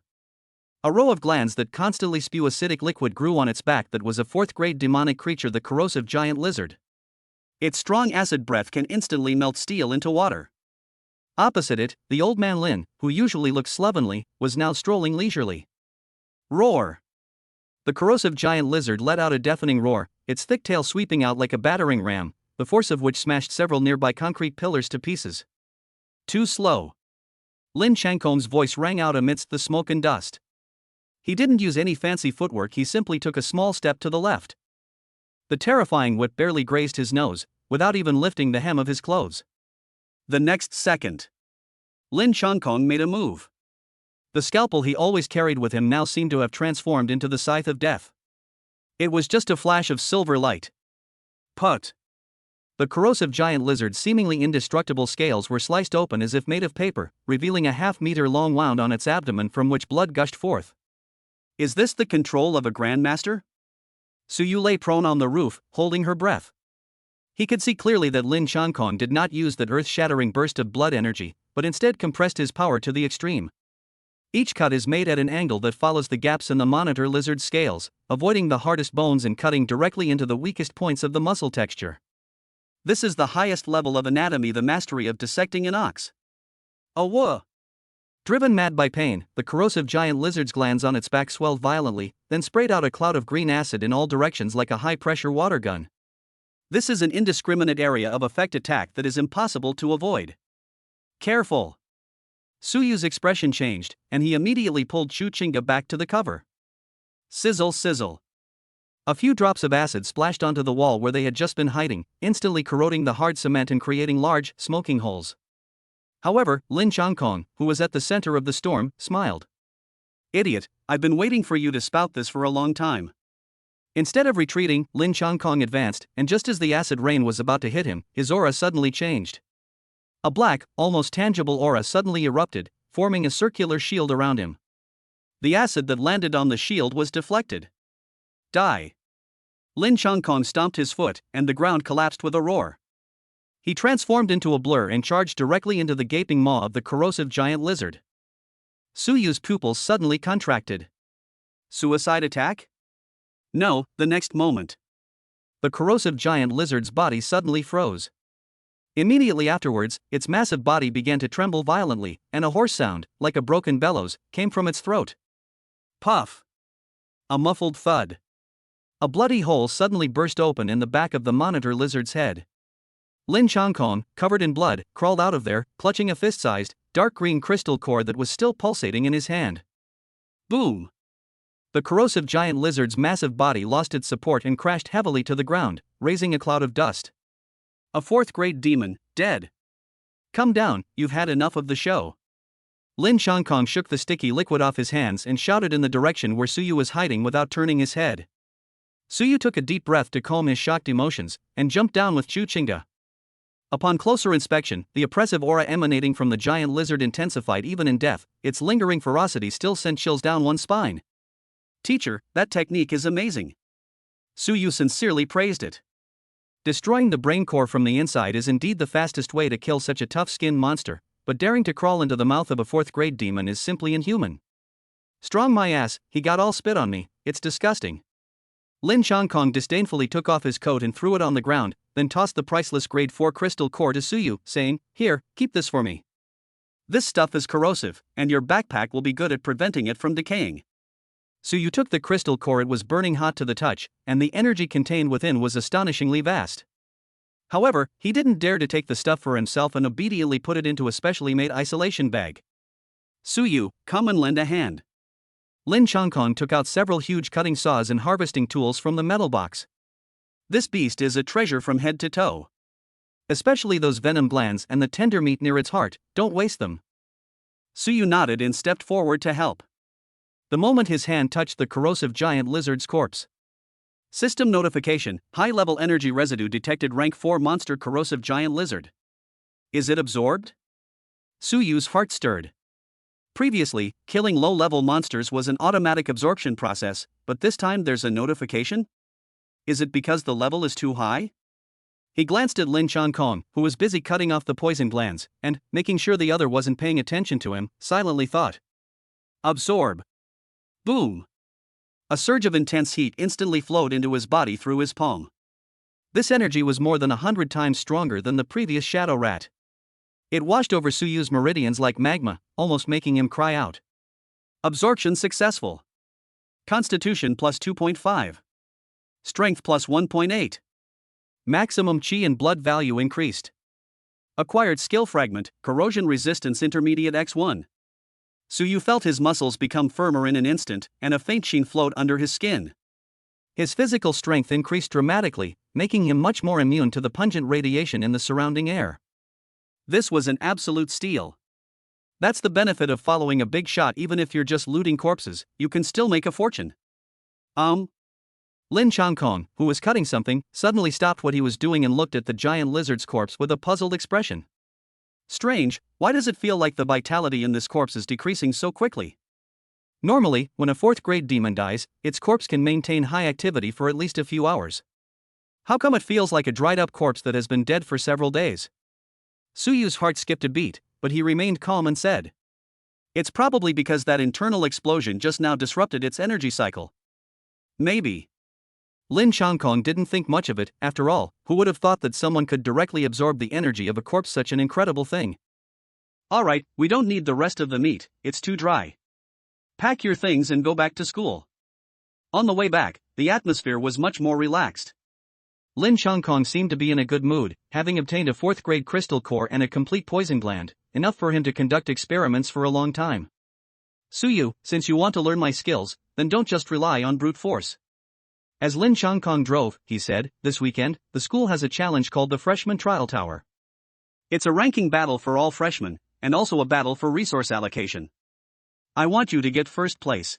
A row of glands that constantly spew acidic liquid grew on its back. That was a 4th-grade demonic creature, the corrosive giant lizard. Its strong acid breath can instantly melt steel into water. Opposite it, the old man Lin, who usually looked slovenly, was now strolling leisurely. Roar! The corrosive giant lizard let out a deafening roar, its thick tail sweeping out like a battering ram, the force of which smashed several nearby concrete pillars to pieces. Too slow. Lin Chankong's voice rang out amidst the smoke and dust. He didn't use any fancy footwork, he simply took a small step to the left. The terrifying whip barely grazed his nose, without even lifting the hem of his clothes. The next second, Lin Chankong made a move. The scalpel he always carried with him now seemed to have transformed into the scythe of death. It was just a flash of silver light. Put. The corrosive giant lizard's seemingly indestructible scales were sliced open as if made of paper, revealing a half-meter-long wound on its abdomen from which blood gushed forth. Is this the control of a grandmaster? Suyu lay prone on the roof, holding her breath. He could see clearly that Lin Shankong did not use that earth-shattering burst of blood energy, but instead compressed his power to the extreme. Each cut is made at an angle that follows the gaps in the monitor lizard's scales, avoiding the hardest bones and cutting directly into the weakest points of the muscle texture. This is the highest level of anatomy, the mastery of dissecting an ox. Oh whoa! Driven mad by pain, the corrosive giant lizard's glands on its back swelled violently, then sprayed out a cloud of green acid in all directions like a high-pressure water gun. This is an indiscriminate area of effect attack that is impossible to avoid. Careful! Suyu's expression changed, and he immediately pulled Chu Chinga back to the cover. Sizzle sizzle. A few drops of acid splashed onto the wall where they had just been hiding, instantly corroding the hard cement and creating large, smoking holes. However, Lin Shankong, who was at the center of the storm, smiled. Idiot, I've been waiting for you to spout this for a long time. Instead of retreating, Lin Shankong advanced, and just as the acid rain was about to hit him, his aura suddenly changed. A black, almost tangible aura suddenly erupted, forming a circular shield around him. The acid that landed on the shield was deflected. Die! Lin Shankong stomped his foot, and the ground collapsed with a roar. He transformed into a blur and charged directly into the gaping maw of the corrosive giant lizard. Suyu's pupils suddenly contracted. Suicide attack? No, the next moment. The corrosive giant lizard's body suddenly froze. Immediately afterwards, its massive body began to tremble violently, and a hoarse sound, like a broken bellows, came from its throat. Puff! A muffled thud. A bloody hole suddenly burst open in the back of the monitor lizard's head. Lin Shankong, covered in blood, crawled out of there, clutching a fist-sized, dark green crystal core that was still pulsating in his hand. Boom! The corrosive giant lizard's massive body lost its support and crashed heavily to the ground, raising a cloud of dust. A fourth-grade demon, dead. Come down, you've had enough of the show. Lin Shankong shook the sticky liquid off his hands and shouted in the direction where Suyu was hiding without turning his head. Suyu took a deep breath to calm his shocked emotions, and jumped down with Chu Chinga. Upon closer inspection, the oppressive aura emanating from the giant lizard intensified even in death, its lingering ferocity still sent chills down one's spine. Teacher, that technique is amazing. Suyu sincerely praised it. Destroying the brain core from the inside is indeed the fastest way to kill such a tough-skinned monster, but daring to crawl into the mouth of a fourth-grade demon is simply inhuman. Strong my ass, he got all spit on me, it's disgusting. Lin Shankong disdainfully took off his coat and threw it on the ground, then tossed the priceless grade 4 crystal core to Suyu, saying, Here, keep this for me. This stuff is corrosive, and your backpack will be good at preventing it from decaying. Suyu took the crystal core. It was burning hot to the touch, and the energy contained within was astonishingly vast. However, he didn't dare to take the stuff for himself and obediently put it into a specially made isolation bag. Suyu, come and lend a hand. Lin Shankong took out several huge cutting saws and harvesting tools from the metal box. This beast is a treasure from head to toe. Especially those venom glands and the tender meat near its heart, don't waste them. Suyu nodded and stepped forward to help. The moment his hand touched the corrosive giant lizard's corpse. System notification, high-level energy residue detected, rank 4 monster corrosive giant lizard. Is it absorbed? Suyu's heart stirred. Previously, killing low-level monsters was an automatic absorption process, but this time there's a notification? Is it because the level is too high? He glanced at Lin Shankong, who was busy cutting off the poison glands, and, making sure the other wasn't paying attention to him, silently thought. Absorb. Boom! A surge of intense heat instantly flowed into his body through his palm. This energy was more than 100 times stronger than the previous shadow rat. It washed over Suyu's meridians like magma, almost making him cry out. Absorption successful. Constitution plus 2.5. Strength plus 1.8. Maximum chi and blood value increased. Acquired skill fragment, corrosion resistance intermediate X1. Suyu felt his muscles become firmer in an instant, and a faint sheen flowed under his skin. His physical strength increased dramatically, making him much more immune to the pungent radiation in the surrounding air. This was an absolute steal. That's the benefit of following a big shot. Even if you're just looting corpses, you can still make a fortune. Lin Changkong, who was cutting something, suddenly stopped what he was doing and looked at the giant lizard's corpse with a puzzled expression. Strange, why does it feel like the vitality in this corpse is decreasing so quickly? Normally, when a 4th grade demon dies, its corpse can maintain high activity for at least a few hours. How come it feels like a dried up corpse that has been dead for several days? Suyu's heart skipped a beat, but he remained calm and said, "It's probably because that internal explosion just now disrupted its energy cycle." Maybe. Lin Changkong didn't think much of it. After all, who would have thought that someone could directly absorb the energy of a corpse? Such an incredible thing. "Alright, we don't need the rest of the meat, it's too dry. Pack your things and go back to school." On the way back, the atmosphere was much more relaxed. Lin Changkong seemed to be in a good mood, having obtained a 4th grade crystal core and a complete poison gland, enough for him to conduct experiments for a long time. "Suyu, since you want to learn my skills, then don't just rely on brute force." As Lin Changkong drove, he said, "This weekend, the school has a challenge called the Freshman Trial Tower. It's a ranking battle for all freshmen, and also a battle for resource allocation. I want you to get first place."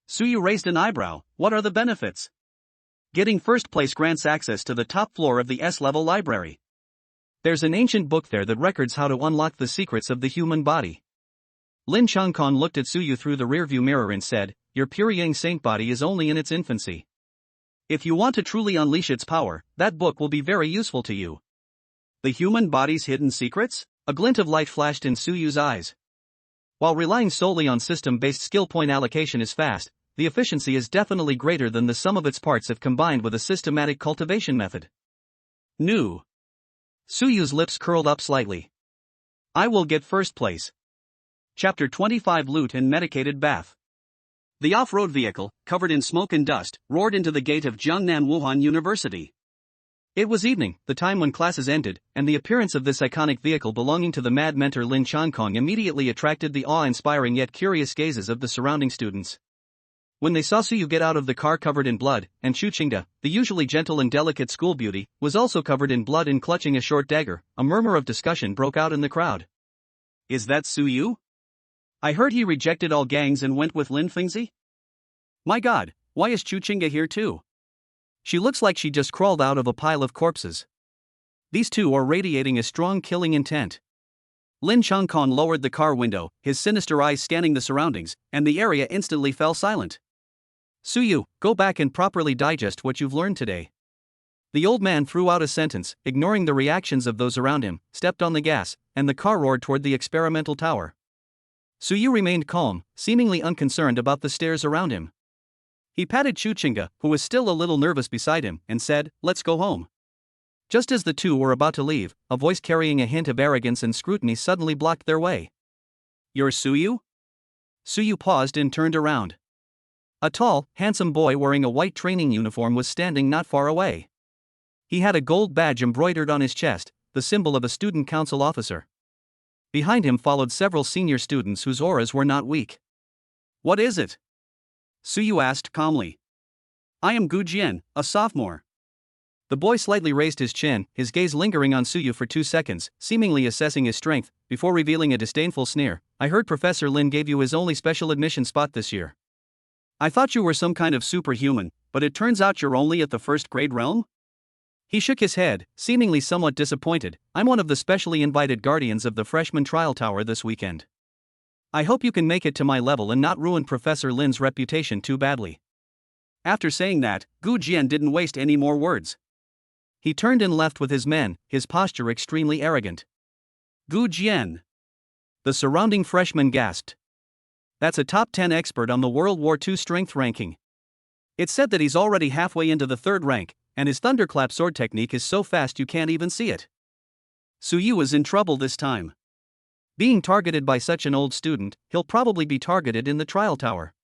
Suyu raised an eyebrow. "What are the benefits?" "Getting first place grants access to the top floor of the S-level library. There's an ancient book there that records how to unlock the secrets of the human body." Lin Changkong looked at Suyu through the rearview mirror and said, "Your pure Yang Saint body is only in its infancy. If you want to truly unleash its power, that book will be very useful to you." The human body's hidden secrets? A glint of light flashed in Suyu's eyes. While relying solely on system-based skill point allocation is fast, the efficiency is definitely greater than the sum of its parts if combined with a systematic cultivation method. New. Suyu's lips curled up slightly. "I will get first place." Chapter 25 Loot and Medicated Bath. The off-road vehicle, covered in smoke and dust, roared into the gate of Jiangnan Wuhan University. It was evening, the time when classes ended, and the appearance of this iconic vehicle belonging to the mad mentor Lin Changkong immediately attracted the awe-inspiring yet curious gazes of the surrounding students. When they saw Suyu get out of the car covered in blood, and Chu Qingda, the usually gentle and delicate school beauty, was also covered in blood and clutching a short dagger, a murmur of discussion broke out in the crowd. "Is that Suyu? I heard he rejected all gangs and went with Lin Fengzi? My god, why is Chu Qingda here too? She looks like she just crawled out of a pile of corpses. These two are radiating a strong killing intent." Lin Changkong lowered the car window, his sinister eyes scanning the surroundings, and the area instantly fell silent. "Suyu, go back and properly digest what you've learned today." The old man threw out a sentence, ignoring the reactions of those around him, stepped on the gas, and the car roared toward the experimental tower. Suyu remained calm, seemingly unconcerned about the stares around him. He patted Chu Qingda, who was still a little nervous beside him, and said, "Let's go home." Just as the two were about to leave, a voice carrying a hint of arrogance and scrutiny suddenly blocked their way. "You're Suyu?" Suyu paused and turned around. A tall, handsome boy wearing a white training uniform was standing not far away. He had a gold badge embroidered on his chest, the symbol of a student council officer. Behind him followed several senior students whose auras were not weak. "What is it?" Suyu asked calmly. "I am Gu Jian, a sophomore." The boy slightly raised his chin, his gaze lingering on Suyu for 2 seconds, seemingly assessing his strength, before revealing a disdainful sneer. "I heard Professor Lin gave you his only special admission spot this year. I thought you were some kind of superhuman, but it turns out you're only at the 1st grade realm?" He shook his head, seemingly somewhat disappointed. "I'm one of the specially invited guardians of the Freshman Trial Tower this weekend. I hope you can make it to my level and not ruin Professor Lin's reputation too badly." After saying that, Gu Jian didn't waste any more words. He turned and left with his men, his posture extremely arrogant. "Gu Jian." The surrounding freshmen gasped. "That's a top 10 expert on the World War II strength ranking. It's said that he's already halfway into the 3rd rank, and his thunderclap sword technique is so fast you can't even see it." Suyu was in trouble this time. Being targeted by such an old student, he'll probably be targeted in the trial tower.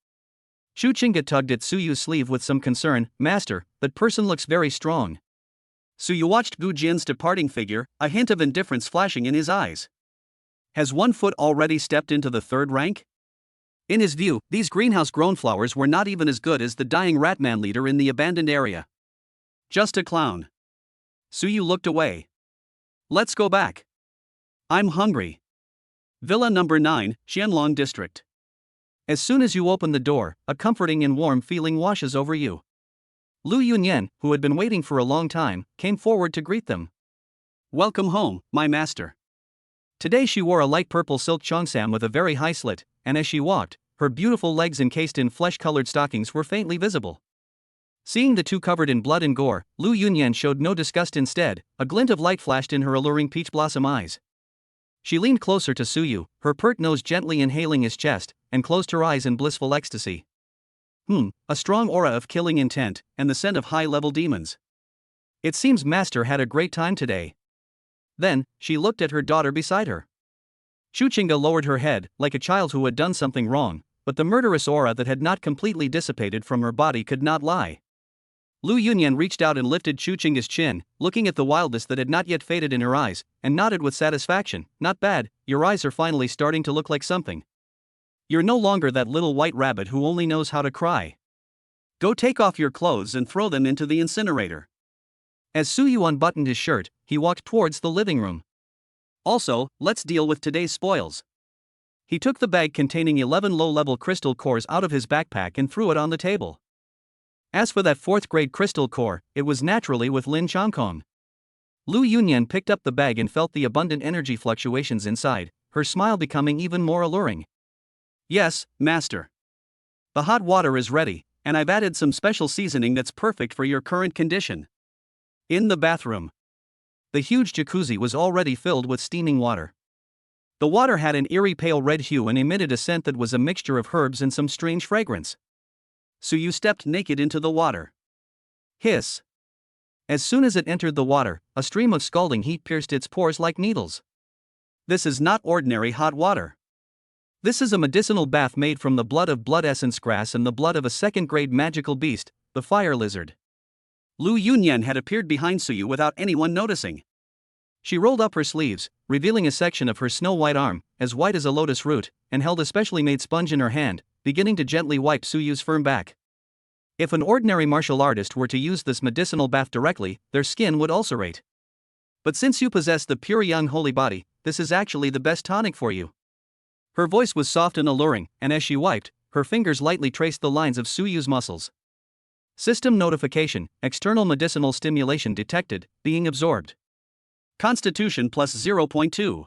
Chu Qingda tugged at Suyu's sleeve with some concern. "Master, that person looks very strong." Suyu watched Gu Jian's departing figure, a hint of indifference flashing in his eyes. Has one foot already stepped into the 3rd rank? In his view, these greenhouse-grown flowers were not even as good as the dying Ratman leader in the abandoned area. Just a clown. Suyu looked away. "Let's go back. I'm hungry." Villa number 9, Xianlong District. As soon as you open the door, a comforting and warm feeling washes over you. Lu Yunyan, who had been waiting for a long time, came forward to greet them. Welcome home, my master. Today she wore a light purple silk cheongsam with a very high slit, and as she walked, her beautiful legs encased in flesh-colored stockings were faintly visible. Seeing the two covered in blood and gore, Lu Yunyan showed no disgust. Instead, a glint of light flashed in her alluring peach blossom eyes. She leaned closer to Suyu, her pert nose gently inhaling his chest, and closed her eyes in blissful ecstasy. A strong aura of killing intent, and the scent of high-level demons. It seems Master had a great time today. Then, she looked at her daughter beside her. Chuchinga lowered her head, like a child who had done something wrong, but the murderous aura that had not completely dissipated from her body could not lie. Lu Yunyan reached out and lifted Chuchinga's chin, looking at the wildness that had not yet faded in her eyes, and nodded with satisfaction. Not bad, your eyes are finally starting to look like something. You're no longer that little white rabbit who only knows how to cry. Go take off your clothes and throw them into the incinerator. As Suyu unbuttoned his shirt, he walked towards the living room. Also, let's deal with today's spoils. He took the bag containing 11 low-level crystal cores out of his backpack and threw it on the table. As for that 4th-grade crystal core, it was naturally with Lin Changkong. Lu Yunyan picked up the bag and felt the abundant energy fluctuations inside, her smile becoming even more alluring. Yes, master. The hot water is ready, and I've added some special seasoning that's perfect for your current condition. In the bathroom. The huge jacuzzi was already filled with steaming water. The water had an eerie pale red hue and emitted a scent that was a mixture of herbs and some strange fragrance. Suyu stepped naked into the water. Hiss. As soon as it entered the water, a stream of scalding heat pierced its pores like needles. This is not ordinary hot water. This is a medicinal bath made from the blood of blood essence grass and the blood of a 2nd-grade magical beast, the fire lizard. Lu Yunyan had appeared behind Suyu without anyone noticing. She rolled up her sleeves, revealing a section of her snow-white arm, as white as a lotus root, and held a specially made sponge in her hand, beginning to gently wipe Suyu's firm back. If an ordinary martial artist were to use this medicinal bath directly, their skin would ulcerate. But since you possess the pure young holy body, this is actually the best tonic for you. Her voice was soft and alluring, and as she wiped, her fingers lightly traced the lines of Suyu's muscles. System notification, external medicinal stimulation detected, being absorbed. Constitution plus 0.2.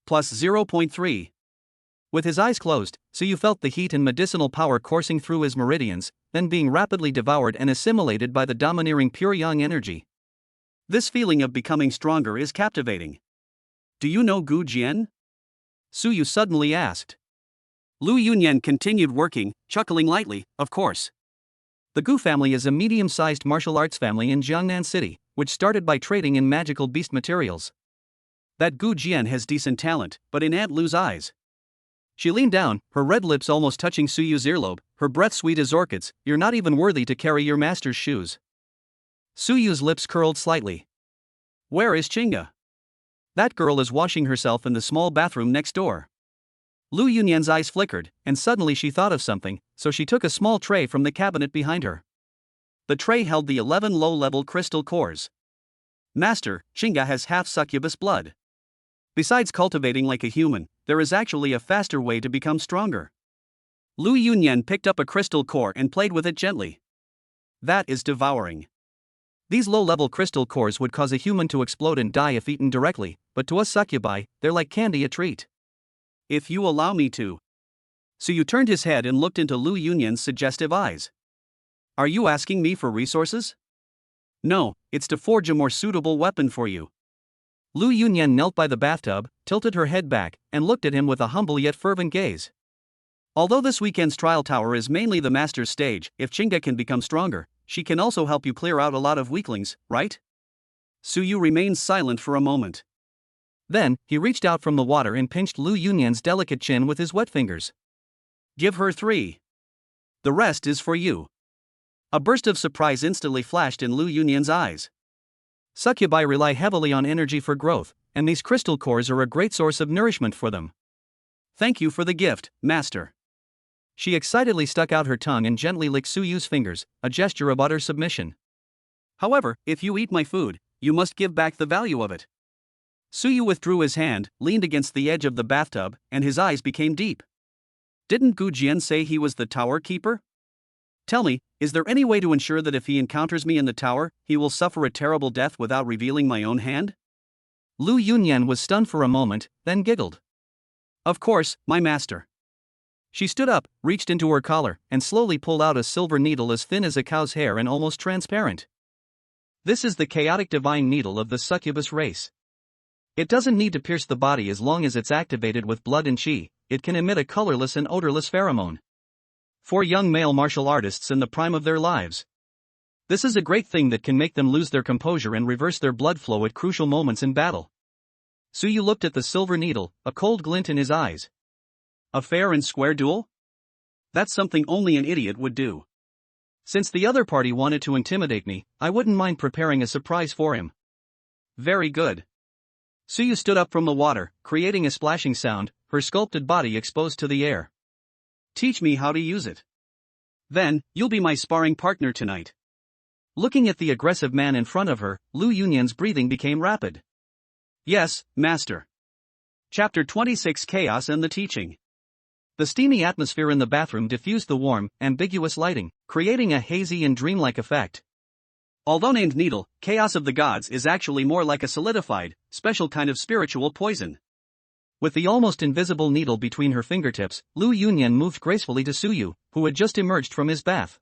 Plus 0.3. With his eyes closed, Suyu felt the heat and medicinal power coursing through his meridians, then being rapidly devoured and assimilated by the domineering pure yang energy. This feeling of becoming stronger is captivating. Do you know Gu Jian? Suyu suddenly asked. Lu Yunyan continued working, chuckling lightly, of course. The Gu family is a medium-sized martial arts family in Jiangnan City, which started by trading in magical beast materials. That Gu Jian has decent talent, but in Aunt Lu's eyes. She leaned down, her red lips almost touching Suyu's earlobe, her breath sweet as orchids. You're not even worthy to carry your master's shoes. Suyu's lips curled slightly. Where is Chinga? That girl is washing herself in the small bathroom next door. Lu Yunyan's eyes flickered, and suddenly she thought of something, so she took a small tray from the cabinet behind her. The tray held the 11 low-level crystal cores. Master, Chinga has half succubus blood. Besides cultivating like a human, there is actually a faster way to become stronger. Lu Yunyan picked up a crystal core and played with it gently. That is devouring. These low-level crystal cores would cause a human to explode and die if eaten directly, but to us succubi, they're like candy, a treat. If you allow me to. Suyu turned his head and looked into Lu Yunyan's suggestive eyes. Are you asking me for resources? No, it's to forge a more suitable weapon for you. Lu Yunyan knelt by the bathtub, tilted her head back, and looked at him with a humble yet fervent gaze. Although this weekend's trial tower is mainly the master's stage, if Chinga can become stronger, she can also help you clear out a lot of weaklings, right? Suyu remained silent for a moment. Then, he reached out from the water and pinched Lu Yunyan's delicate chin with his wet fingers. Give her 3. The rest is for you. A burst of surprise instantly flashed in Lu Yunyan's eyes. Succubi rely heavily on energy for growth, and these crystal cores are a great source of nourishment for them. Thank you for the gift, master. She excitedly stuck out her tongue and gently licked Suyu's fingers, a gesture of utter submission. However, if you eat my food, you must give back the value of it. Suyu withdrew his hand, leaned against the edge of the bathtub, and his eyes became deep. Didn't Gu Jian say he was the tower keeper? Tell me, is there any way to ensure that if he encounters me in the tower, he will suffer a terrible death without revealing my own hand? Lu Yunyan was stunned for a moment, then giggled. Of course, my master. She stood up, reached into her collar, and slowly pulled out a silver needle as thin as a cow's hair and almost transparent. This is the chaotic divine needle of the succubus race. It doesn't need to pierce the body as long as it's activated with blood and qi. It can emit a colorless and odorless pheromone. For young male martial artists in the prime of their lives, this is a great thing that can make them lose their composure and reverse their blood flow at crucial moments in battle. Suyu looked at the silver needle, a cold glint in his eyes. A fair and square duel? That's something only an idiot would do. Since the other party wanted to intimidate me, I wouldn't mind preparing a surprise for him. Very good. Suyu stood up from the water, creating a splashing sound, her sculpted body exposed to the air. Teach me how to use it. Then, you'll be my sparring partner tonight. Looking at the aggressive man in front of her, Lu Yunyan's breathing became rapid. Yes, master. Chapter 26: Chaos and the Teaching. The steamy atmosphere in the bathroom diffused the warm, ambiguous lighting, creating a hazy and dreamlike effect. Although named needle, Chaos of the Gods is actually more like a solidified, special kind of spiritual poison. With the almost invisible needle between her fingertips, Lu Yunyan moved gracefully to Suyu, who had just emerged from his bath.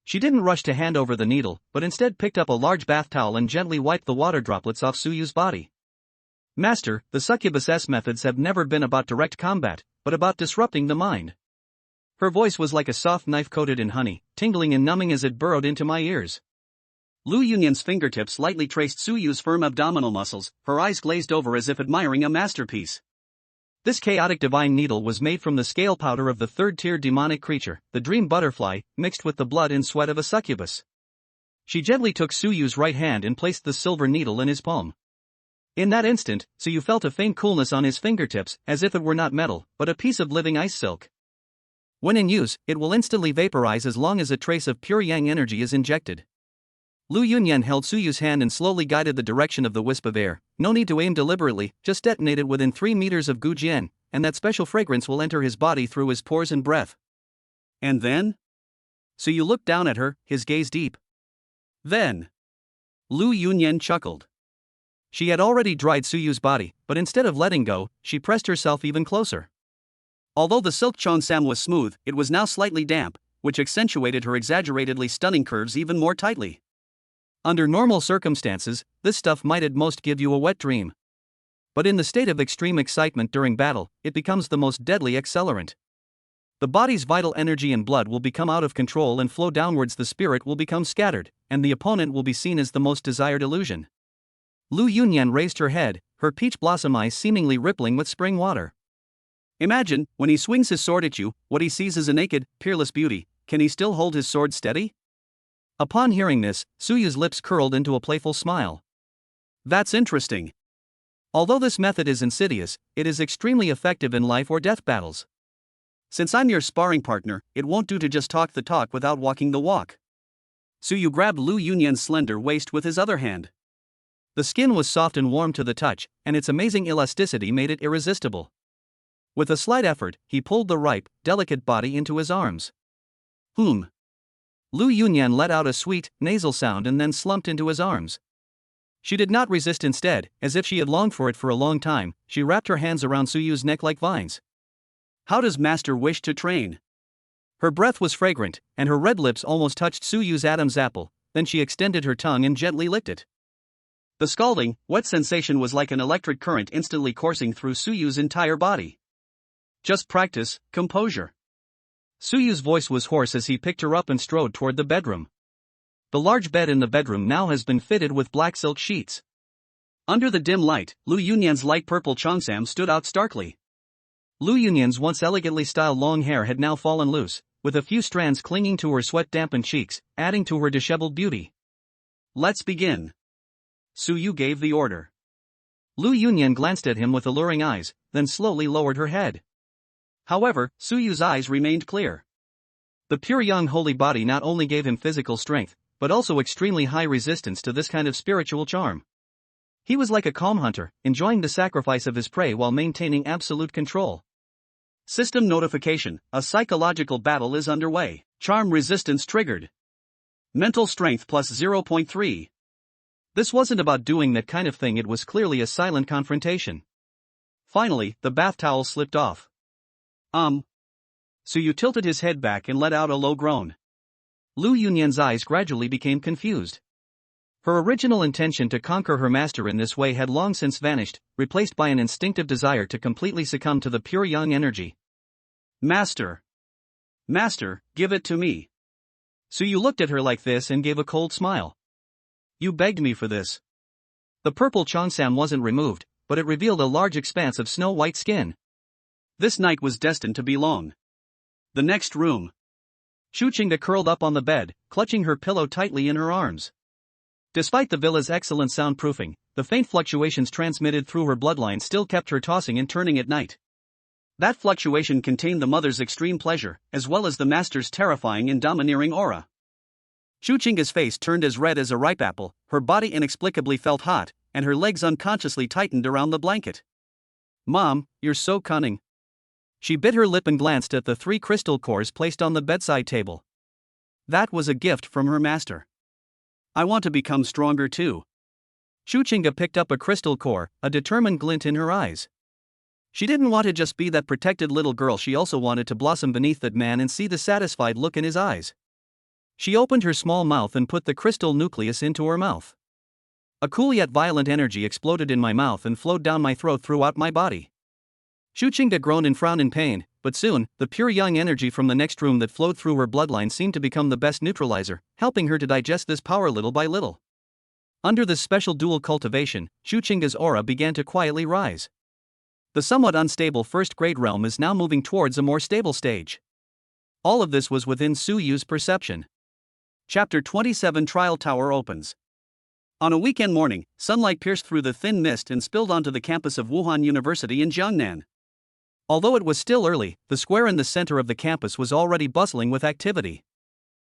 She didn't rush to hand over the needle, but instead picked up a large bath towel and gently wiped the water droplets off Suyu's body. Master, the succubus' methods have never been about direct combat, but about disrupting the mind. Her voice was like a soft knife coated in honey, tingling and numbing as it burrowed into my ears. Lu Yunyan's fingertips lightly traced Suyu's firm abdominal muscles, her eyes glazed over as if admiring a masterpiece. This chaotic divine needle was made from the scale powder of the third-tier demonic creature, the dream butterfly, mixed with the blood and sweat of a succubus. She gently took Suyu's right hand and placed the silver needle in his palm. In that instant, Suyu felt a faint coolness on his fingertips, as if it were not metal, but a piece of living ice silk. When in use, it will instantly vaporize as long as a trace of pure yang energy is injected. Lu Yunyan held Suyu's hand and slowly guided the direction of the wisp of air. No need to aim deliberately, just detonate it within 3 meters of Gu Jian, and that special fragrance will enter his body through his pores and breath. And then? Suyu looked down at her, his gaze deep. Then? Lu Yunyan chuckled. She had already dried Suyu's body, but instead of letting go, she pressed herself even closer. Although the silk cheongsam was smooth, it was now slightly damp, which accentuated her exaggeratedly stunning curves even more tightly. Under normal circumstances, this stuff might at most give you a wet dream. But in the state of extreme excitement during battle, it becomes the most deadly accelerant. The body's vital energy and blood will become out of control and flow downwards. The spirit will become scattered, and the opponent will be seen as the most desired illusion. Lu Yunyan raised her head, her peach blossom eyes seemingly rippling with spring water. Imagine, when he swings his sword at you, what he sees is a naked, peerless beauty. Can he still hold his sword steady? Upon hearing this, Suyu's lips curled into a playful smile. That's interesting. Although this method is insidious, it is extremely effective in life or death battles. Since I'm your sparring partner, it won't do to just talk the talk without walking the walk. Suyu grabbed Lu Yunyan's slender waist with his other hand. The skin was soft and warm to the touch, and its amazing elasticity made it irresistible. With a slight effort, he pulled the ripe, delicate body into his arms. Lu Yunyan let out a sweet, nasal sound and then slumped into his arms. She did not resist. Instead, as if she had longed for it for a long time, she wrapped her hands around Suyu's neck like vines. How does Master wish to train? Her breath was fragrant, and her red lips almost touched Suyu's Adam's apple, then she extended her tongue and gently licked it. The scalding, wet sensation was like an electric current instantly coursing through Suyu's entire body. Just practice, composure. Suyu's voice was hoarse as he picked her up and strode toward the bedroom. The large bed in the bedroom now has been fitted with black silk sheets. Under the dim light, Lu Yunyan's light purple cheongsam stood out starkly. Lu Yunyan's once elegantly styled long hair had now fallen loose, with a few strands clinging to her sweat-dampened cheeks, adding to her disheveled beauty. Let's begin. Suyu gave the order. Lu Yunyan glanced at him with alluring eyes, then slowly lowered her head. However, Suyu's eyes remained clear. The pure young holy body not only gave him physical strength, but also extremely high resistance to this kind of spiritual charm. He was like a calm hunter, enjoying the sacrifice of his prey while maintaining absolute control. System notification: a psychological battle is underway. Charm resistance triggered. Mental strength plus 0.3. This wasn't about doing that kind of thing, it was clearly a silent confrontation. Finally, the bath towel slipped off. Suyu tilted his head back and let out a low groan. Lu Yunyan's eyes gradually became confused. Her original intention to conquer her master in this way had long since vanished, replaced by an instinctive desire to completely succumb to the pure young energy. Master! Master, give it to me! Suyu looked at her like this and gave a cold smile. You begged me for this. The purple cheongsam wasn't removed, but it revealed a large expanse of snow-white skin. This night was destined to be long. The next room. Shu Qingde curled up on the bed, clutching her pillow tightly in her arms. Despite the villa's excellent soundproofing, the faint fluctuations transmitted through her bloodline still kept her tossing and turning at night. That fluctuation contained the mother's extreme pleasure, as well as the master's terrifying and domineering aura. Shu Qingde's face turned as red as a ripe apple, her body inexplicably felt hot, and her legs unconsciously tightened around the blanket. Mom, you're so cunning. She bit her lip and glanced at the 3 crystal cores placed on the bedside table. That was a gift from her master. I want to become stronger too. Shu Qingde picked up a crystal core, a determined glint in her eyes. She didn't want to just be that protected little girl, she also wanted to blossom beneath that man and see the satisfied look in his eyes. She opened her small mouth and put the crystal nucleus into her mouth. A cool yet violent energy exploded in my mouth and flowed down my throat throughout my body. Shu Qingde groaned and frowned in pain, but soon, the pure young energy from the next room that flowed through her bloodline seemed to become the best neutralizer, helping her to digest this power little by little. Under this special dual cultivation, Shu Qingde's aura began to quietly rise. The somewhat unstable first-grade realm is now moving towards a more stable stage. All of this was within Suyu's perception. Chapter 27: Trial Tower opens. On a weekend morning, sunlight pierced through the thin mist and spilled onto the campus of Wuhan University in Jiangnan. Although it was still early, the square in the center of the campus was already bustling with activity.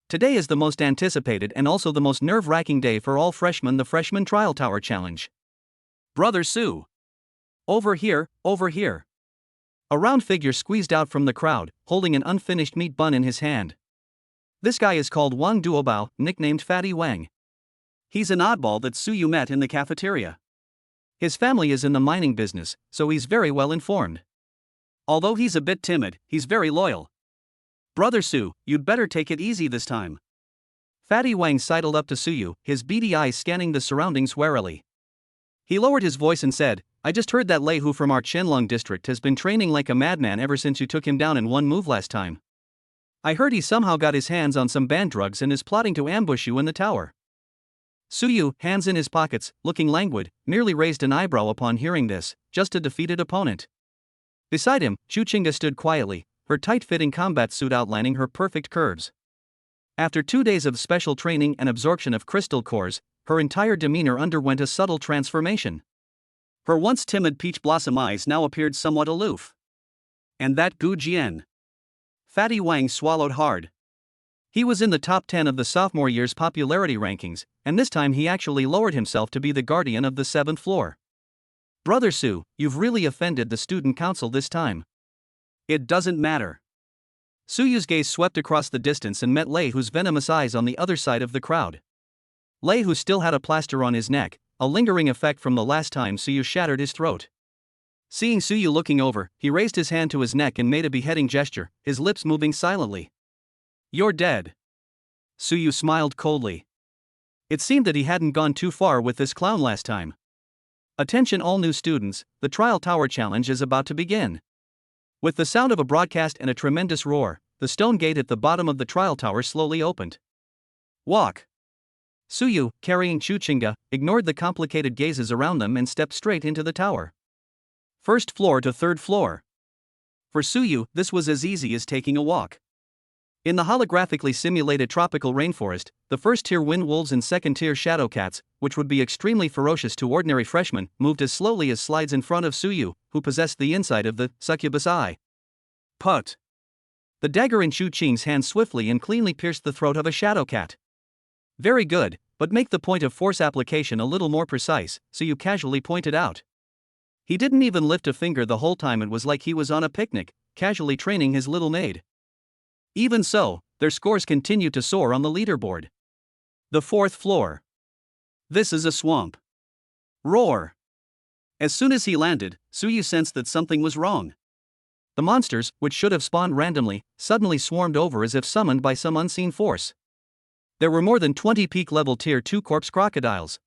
Today is the most anticipated and also the most nerve-wracking day for all freshmen, the Freshman Trial Tower Challenge. Brother Su! Over here, over here! A round figure squeezed out from the crowd, holding an unfinished meat bun in his hand. This guy is called Wang Duobao, nicknamed Fatty Wang. He's an oddball that Suyu met in the cafeteria. His family is in the mining business, so he's very well informed. Although he's a bit timid, he's very loyal. Brother Su, you'd better take it easy this time. Fatty Wang sidled up to Suyu, his beady eyes scanning the surroundings warily. He lowered his voice and said, I just heard that Lei Hu from our Qianlong district has been training like a madman ever since you took him down in one move last time. I heard he somehow got his hands on some banned drugs and is plotting to ambush you in the tower. Suyu, hands in his pockets, looking languid, merely raised an eyebrow upon hearing this, just a defeated opponent. Beside him, Shu Qingde stood quietly, her tight-fitting combat suit outlining her perfect curves. After 2 days of special training and absorption of crystal cores, her entire demeanor underwent a subtle transformation. Her once timid peach blossom eyes now appeared somewhat aloof. And that Gu Jian. Fatty Wang swallowed hard. He was in the top 10 of the sophomore year's popularity rankings, and this time he actually lowered himself to be the guardian of the 7th floor. Brother Su, you've really offended the student council this time. It doesn't matter. Suyu's gaze swept across the distance and met Lei Hu's venomous eyes on the other side of the crowd. Lei Hu still had a plaster on his neck, a lingering effect from the last time Suyu shattered his throat. Seeing Suyu looking over, he raised his hand to his neck and made a beheading gesture, his lips moving silently. You're dead. Suyu smiled coldly. It seemed that he hadn't gone too far with this clown last time. Attention all new students, the Trial Tower Challenge is about to begin. With the sound of a broadcast and a tremendous roar, the stone gate at the bottom of the trial tower slowly opened. Walk. Suyu, carrying Shu Qingde, ignored the complicated gazes around them and stepped straight into the tower. First floor to 3rd floor. For Suyu, this was as easy as taking a walk. In the holographically simulated tropical rainforest, the first-tier wind wolves and second-tier shadow cats, which would be extremely ferocious to ordinary freshmen, moved as slowly as slides in front of Suyu, who possessed the insight of the succubus eye. Put. The dagger in Shu Qing's hand swiftly and cleanly pierced the throat of a shadow cat. Very good, But make the point of force application a little more precise, Suyu casually pointed out. He didn't even lift a finger the whole time. It was like he was on a picnic, casually training his little maid. Even so, their scores continued to soar on the leaderboard. The 4th floor. This is a swamp. Roar. As soon as he landed, Suyu sensed that something was wrong. The monsters, which should have spawned randomly, suddenly swarmed over as if summoned by some unseen force. There were more than 20 peak level tier 2 corpse crocodiles.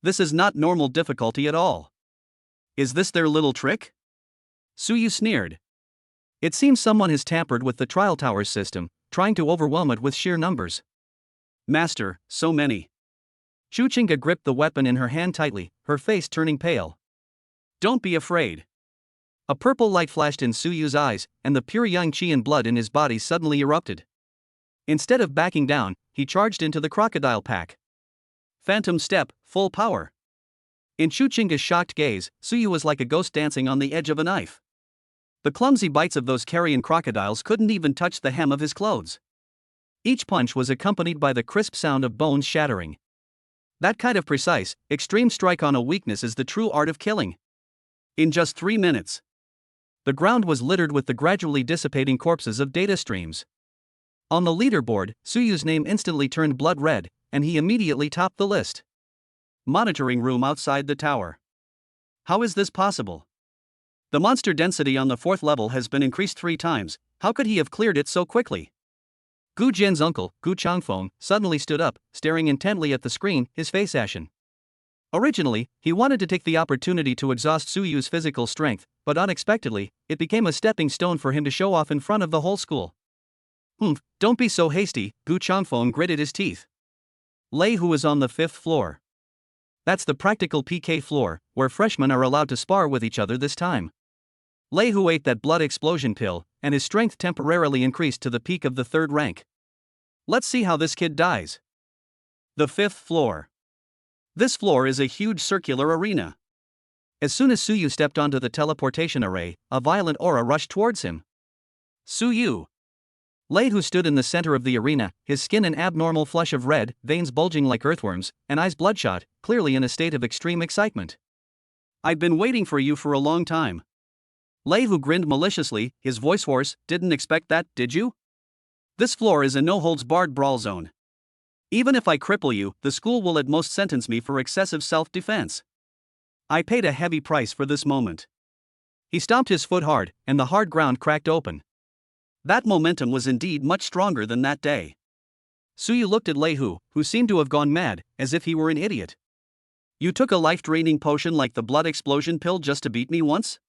This is not normal difficulty at all. Is this their little trick? Suyu sneered. It seems someone has tampered with the trial towers system, trying to overwhelm it with sheer numbers. Master, so many. Chuchinga gripped the weapon in her hand tightly, her face turning pale. Don't be afraid. A purple light flashed in Suyu's eyes, and the pure yang qi and blood in his body suddenly erupted. Instead of backing down, he charged into the crocodile pack. Phantom step, full power. In Chuchinga's shocked gaze, Suyu was like a ghost dancing on the edge of a knife. The clumsy bites of those carrion crocodiles couldn't even touch the hem of his clothes. Each punch was accompanied by the crisp sound of bones shattering. That kind of precise, extreme strike on a weakness is the true art of killing. In just 3 minutes, the ground was littered with the gradually dissipating corpses of data streams. On the leaderboard, Suyu's name instantly turned blood red, and he immediately topped the list. Monitoring room outside the tower. How is this possible? The monster density on the 4th level has been increased 3 times, how could he have cleared it so quickly? Gu Jian's uncle, Gu Changfeng, suddenly stood up, staring intently at the screen, his face ashen. Originally, he wanted to take the opportunity to exhaust Suyu's physical strength, but unexpectedly, it became a stepping stone for him to show off in front of the whole school. Don't be so hasty, Gu Changfeng gritted his teeth. Lei Hu is on the 5th floor. That's the practical PK floor, where freshmen are allowed to spar with each other this time. Lei Hu ate that blood explosion pill, and his strength temporarily increased to the peak of the 3rd rank. Let's see how this kid dies. The 5th floor. This floor is a huge circular arena. As soon as Suyu stepped onto the teleportation array, a violent aura rushed towards him. Suyu. Lei Hu stood in the center of the arena, his skin an abnormal flush of red, veins bulging like earthworms, and eyes bloodshot, clearly in a state of extreme excitement. I've been waiting for you for a long time. Lei Hu grinned maliciously, his voice hoarse. Didn't expect that, did you? This floor is a no-holds-barred brawl zone. Even if I cripple you, the school will at most sentence me for excessive self-defense. I paid a heavy price for this moment. He stomped his foot hard, and the hard ground cracked open. That momentum was indeed much stronger than that day. Suyu looked at Lei Hu, who seemed to have gone mad, as if he were an idiot. You took a life-draining potion like the blood explosion pill just to beat me once?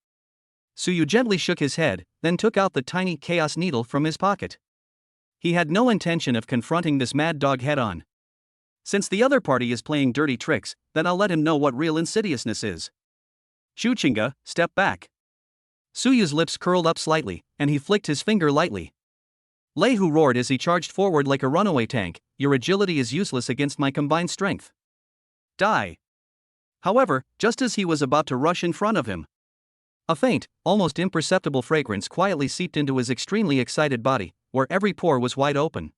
Suyu gently shook his head, then took out the tiny chaos needle from his pocket. He had no intention of confronting this mad dog head-on. Since the other party is playing dirty tricks, then I'll let him know what real insidiousness is. Chuchinga, step back. Suyu's lips curled up slightly, and he flicked his finger lightly. Lei Hu roared as he charged forward like a runaway tank. Your agility is useless against my combined strength. Die. However, just as he was about to rush in front of him, a faint, almost imperceptible fragrance quietly seeped into his extremely excited body, where every pore was wide open.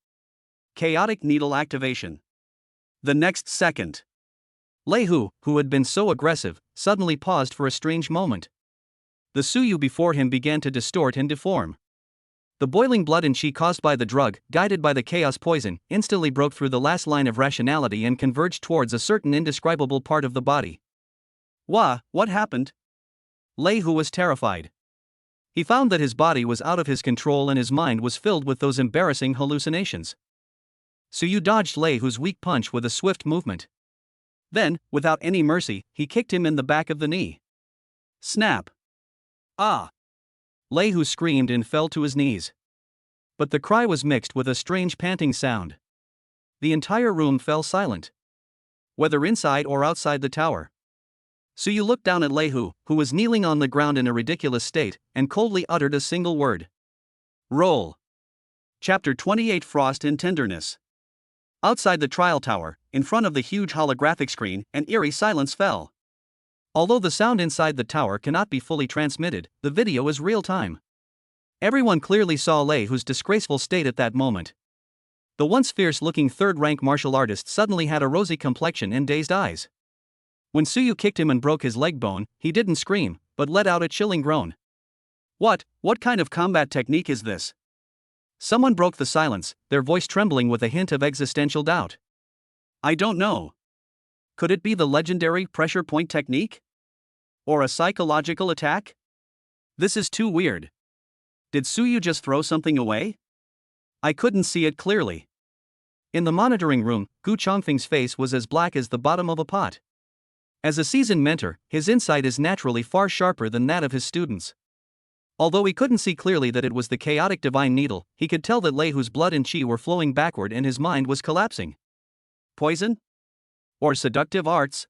Chaotic needle activation. The next second, Lei Hu, who had been so aggressive, suddenly paused for a strange moment. The Suyu before him began to distort and deform. The boiling blood and qi caused by the drug, guided by the chaos poison, instantly broke through the last line of rationality and converged towards a certain indescribable part of the body. What happened? Lei Hu was terrified. He found that his body was out of his control and his mind was filled with those embarrassing hallucinations. Suyu dodged Lei Hu's weak punch with a swift movement. Then, without any mercy, he kicked him in the back of the knee. Snap. Ah! Lei Hu screamed and fell to his knees. But the cry was mixed with a strange panting sound. The entire room fell silent. Whether inside or outside the tower. Suyu looked down at Lei Hu, who was kneeling on the ground in a ridiculous state, and coldly uttered a single word. Roll. Chapter 28 Frost and Tenderness. Outside the trial tower, in front of the huge holographic screen, an eerie silence fell. Although the sound inside the tower cannot be fully transmitted, the video is real-time. Everyone clearly saw Lei Hu's disgraceful state at that moment. The once fierce-looking third-rank martial artist suddenly had a rosy complexion and dazed eyes. When Suyu kicked him and broke his leg bone, he didn't scream, but let out a chilling groan. What kind of combat technique is this? Someone broke the silence, their voice trembling with a hint of existential doubt. I don't know. Could it be the legendary pressure point technique? Or a psychological attack? This is too weird. Did Suyu just throw something away? I couldn't see it clearly. In the monitoring room, Gu Chongfeng's face was as black as the bottom of a pot. As a seasoned mentor, his insight is naturally far sharper than that of his students. Although he couldn't see clearly that it was the chaotic divine needle, he could tell that Lei Hu's blood and qi were flowing backward and his mind was collapsing. Poison? Or seductive arts?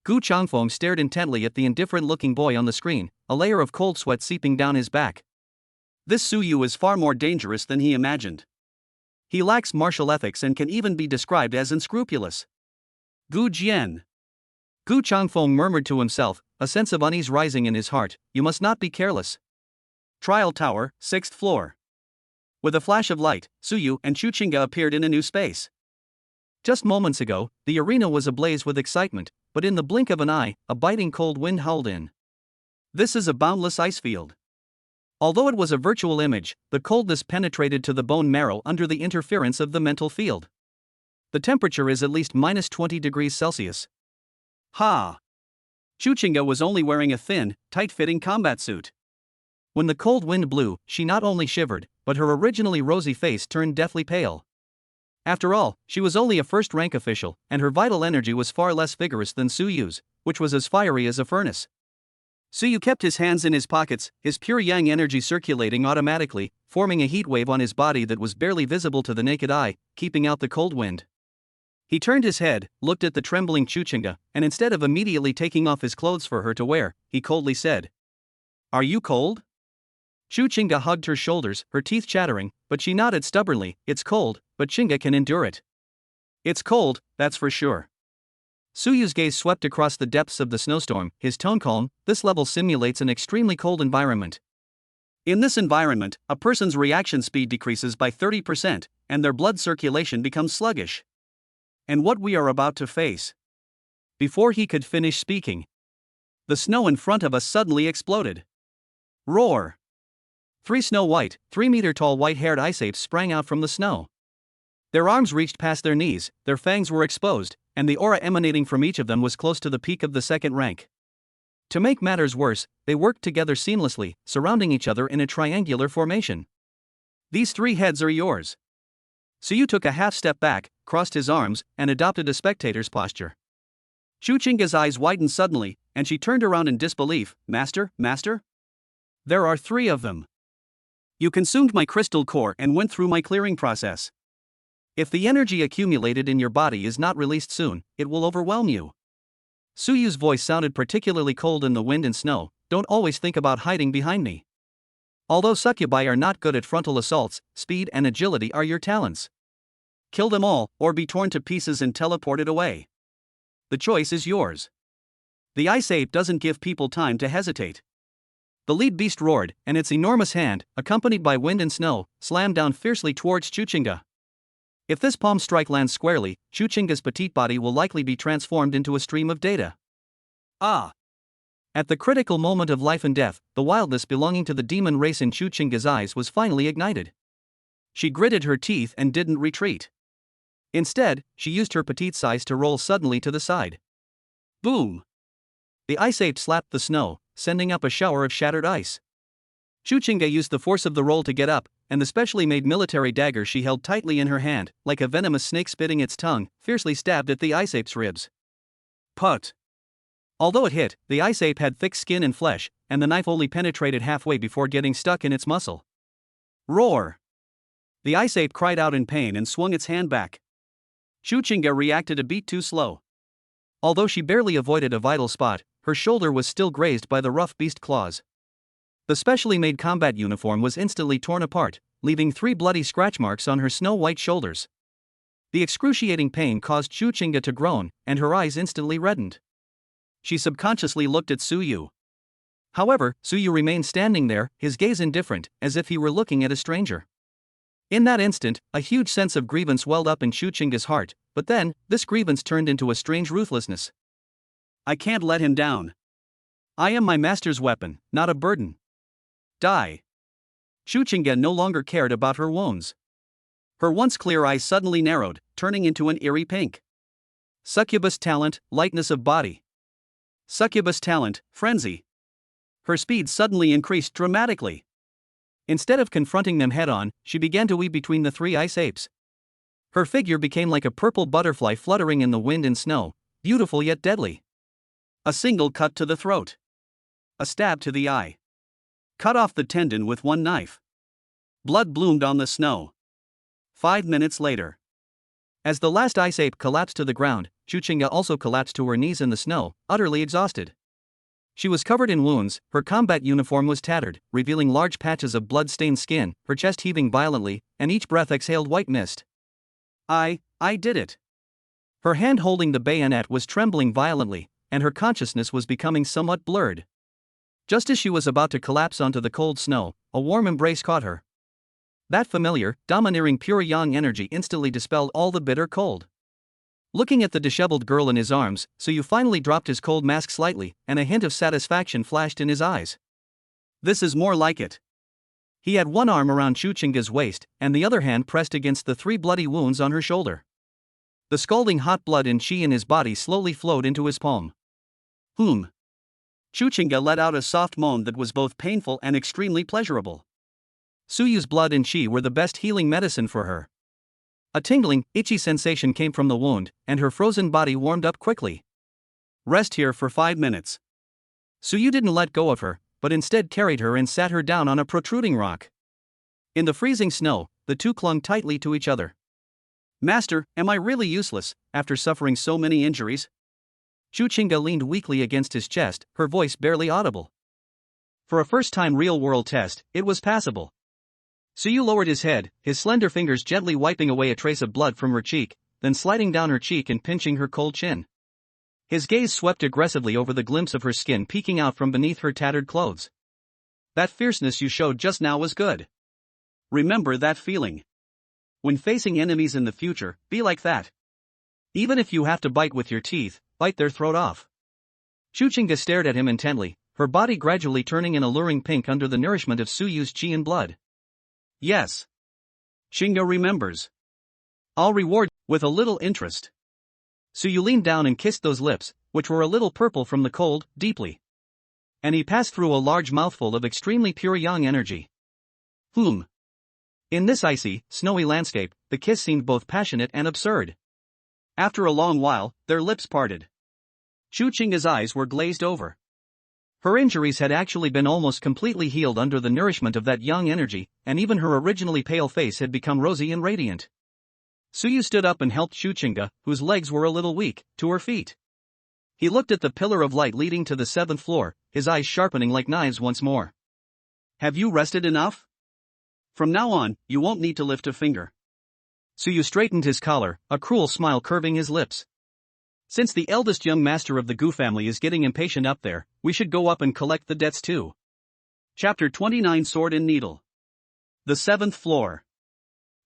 Gu Chongfeng stared intently at the indifferent-looking boy on the screen, a layer of cold sweat seeping down his back. This Suyu is far more dangerous than he imagined. He lacks martial ethics and can even be described as unscrupulous. Gu Jian. Gu Chongfeng murmured to himself, a sense of unease rising in his heart. You must not be careless. Trial Tower, 6th floor. With a flash of light, Suyu and Chuchinga appeared in a new space. Just moments ago, the arena was ablaze with excitement, but in the blink of an eye, a biting cold wind howled in. This is a boundless ice field. Although it was a virtual image, the coldness penetrated to the bone marrow under the interference of the mental field. The temperature is at least minus 20 degrees Celsius. Ha! Chuchinga was only wearing a thin, tight-fitting combat suit. When the cold wind blew, she not only shivered, but her originally rosy face turned deathly pale. After all, she was only a first-rank official, and her vital energy was far less vigorous than Suyu's, which was as fiery as a furnace. Suyu kept his hands in his pockets, his pure yang energy circulating automatically, forming a heat wave on his body that was barely visible to the naked eye, keeping out the cold wind. He turned his head, looked at the trembling Chuchinga, and instead of immediately taking off his clothes for her to wear, he coldly said, "Are you cold?" Chuchinga hugged her shoulders, her teeth chattering, but she nodded stubbornly. It's cold, but Chinga can endure it. It's cold, that's for sure. Suyu's gaze swept across the depths of the snowstorm, his tone calm. This level simulates an extremely cold environment. In this environment, a person's reaction speed decreases by 30%, and their blood circulation becomes sluggish. And what we are about to face. Before he could finish speaking, the snow in front of us suddenly exploded. Roar! 3 snow-white, 3-meter-tall white-haired ice apes sprang out from the snow. Their arms reached past their knees, their fangs were exposed, and the aura emanating from each of them was close to the peak of the second rank. To make matters worse, they worked together seamlessly, surrounding each other in a triangular formation. These 3 heads are yours. Suyu took a half step back, crossed his arms, and adopted a spectator's posture. Chuchinga's eyes widened suddenly, and she turned around in disbelief. Master? There are 3 of them. You consumed my crystal core and went through my clearing process. If the energy accumulated in your body is not released soon, it will overwhelm you. Suyu's voice sounded particularly cold in the wind and snow. Don't always think about hiding behind me. Although succubi are not good at frontal assaults, speed and agility are your talents. Kill them all, or be torn to pieces and teleported away. The choice is yours. The ice ape doesn't give people time to hesitate. The lead beast roared, and its enormous hand, accompanied by wind and snow, slammed down fiercely towards Chuchinga. If this palm strike lands squarely, Chuchinga's petite body will likely be transformed into a stream of data. Ah! At the critical moment of life and death, the wildness belonging to the demon race in Chuchinga's eyes was finally ignited. She gritted her teeth and didn't retreat. Instead, she used her petite size to roll suddenly to the side. Boom! The ice ape slapped the snow, sending up a shower of shattered ice. Chuchinga used the force of the roll to get up, and the specially made military dagger she held tightly in her hand, like a venomous snake spitting its tongue, fiercely stabbed at the ice ape's ribs. Put! Although it hit, the ice ape had thick skin and flesh, and the knife only penetrated halfway before getting stuck in its muscle. Roar! The ice ape cried out in pain and swung its hand back. Chuchinga reacted a beat too slow. Although she barely avoided a vital spot, her shoulder was still grazed by the rough beast claws. The specially made combat uniform was instantly torn apart, leaving 3 bloody scratch marks on her snow-white shoulders. The excruciating pain caused Chuchinga to groan, and her eyes instantly reddened. She subconsciously looked at Suyu. However, Suyu remained standing there, his gaze indifferent, as if he were looking at a stranger. In that instant, a huge sense of grievance welled up in Chuchinga's heart, but then, this grievance turned into a strange ruthlessness. I can't let him down. I am my master's weapon, not a burden. Die. Chuchinga no longer cared about her wounds. Her once clear eyes suddenly narrowed, turning into an eerie pink. Succubus talent, lightness of body. Succubus talent, frenzy. Her speed suddenly increased dramatically. Instead of confronting them head-on, she began to weave between the three ice apes. Her figure became like a purple butterfly fluttering in the wind and snow, beautiful yet deadly. A single cut to the throat. A stab to the eye. Cut off the tendon with one knife. Blood bloomed on the snow. 5 minutes later. As the last ice ape collapsed to the ground, Chuchinga also collapsed to her knees in the snow, utterly exhausted. She was covered in wounds, her combat uniform was tattered, revealing large patches of blood-stained skin, her chest heaving violently, and each breath exhaled white mist. I did it. Her hand holding the bayonet was trembling violently, and her consciousness was becoming somewhat blurred. Just as she was about to collapse onto the cold snow, a warm embrace caught her. That familiar, domineering pure yang energy instantly dispelled all the bitter cold. Looking at the disheveled girl in his arms, Suyu finally dropped his cold mask slightly, and a hint of satisfaction flashed in his eyes. This is more like it. He had one arm around Chuchinga's waist, and the other hand pressed against the 3 bloody wounds on her shoulder. The scalding hot blood and chi in his body slowly flowed into his palm. Chuchinga let out a soft moan that was both painful and extremely pleasurable. Suyu's blood and chi were the best healing medicine for her. A tingling, itchy sensation came from the wound, and her frozen body warmed up quickly. Rest here for 5 minutes. Suyu didn't let go of her, but instead carried her and sat her down on a protruding rock. In the freezing snow, the two clung tightly to each other. Master, am I really useless, after suffering so many injuries? Chuchinga leaned weakly against his chest, her voice barely audible. For a first-time real-world test, it was passable. Suyu lowered his head, his slender fingers gently wiping away a trace of blood from her cheek, then sliding down her cheek and pinching her cold chin. His gaze swept aggressively over the glimpse of her skin peeking out from beneath her tattered clothes. That fierceness you showed just now was good. Remember that feeling. When facing enemies in the future, be like that. Even if you have to bite with your teeth, bite their throat off. Chuchinga stared at him intently, her body gradually turning an alluring pink under the nourishment of Suyu's chi and blood. Yes. Chinga remembers. I'll reward with a little interest. Suyu leaned down and kissed those lips, which were a little purple from the cold, deeply. And he passed through a large mouthful of extremely pure yang energy. In this icy, snowy landscape, the kiss seemed both passionate and absurd. After a long while, their lips parted. Chuchinga's eyes were glazed over. Her injuries had actually been almost completely healed under the nourishment of that yang energy, and even her originally pale face had become rosy and radiant. Suyu stood up and helped Chuchinga, whose legs were a little weak, to her feet. He looked at the pillar of light leading to the 7th floor, his eyes sharpening like knives once more. Have you rested enough? From now on, you won't need to lift a finger. Suyu straightened his collar, a cruel smile curving his lips. Since the eldest young master of the Gu family is getting impatient up there, we should go up and collect the debts too. Chapter 29 Sword and Needle. The 7th floor.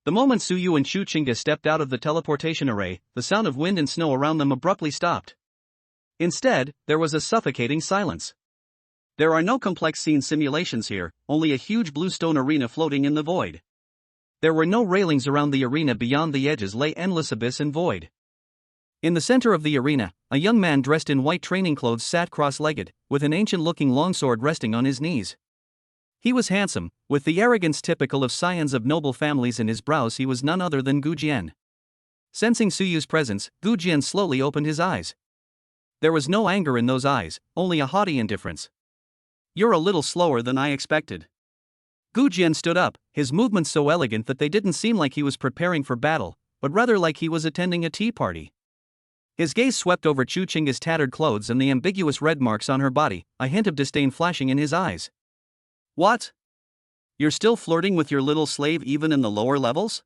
The moment Suyu and Chuchinga stepped out of the teleportation array, the sound of wind and snow around them abruptly stopped. Instead, there was a suffocating silence. There are no complex scene simulations here, only a huge blue stone arena floating in the void. There were no railings around the arena. Beyond the edges lay endless abyss and void. In the center of the arena, a young man dressed in white training clothes sat cross-legged, with an ancient-looking longsword resting on his knees. He was handsome, with the arrogance typical of scions of noble families in his brows. He was none other than Gu Jian. Sensing Suyu's presence, Gu Jian slowly opened his eyes. There was no anger in those eyes, only a haughty indifference. You're a little slower than I expected. Gu Jian stood up, his movements so elegant that they didn't seem like he was preparing for battle, but rather like he was attending a tea party. His gaze swept over Chuchinga's tattered clothes and the ambiguous red marks on her body, a hint of disdain flashing in his eyes. What? You're still flirting with your little slave even in the lower levels?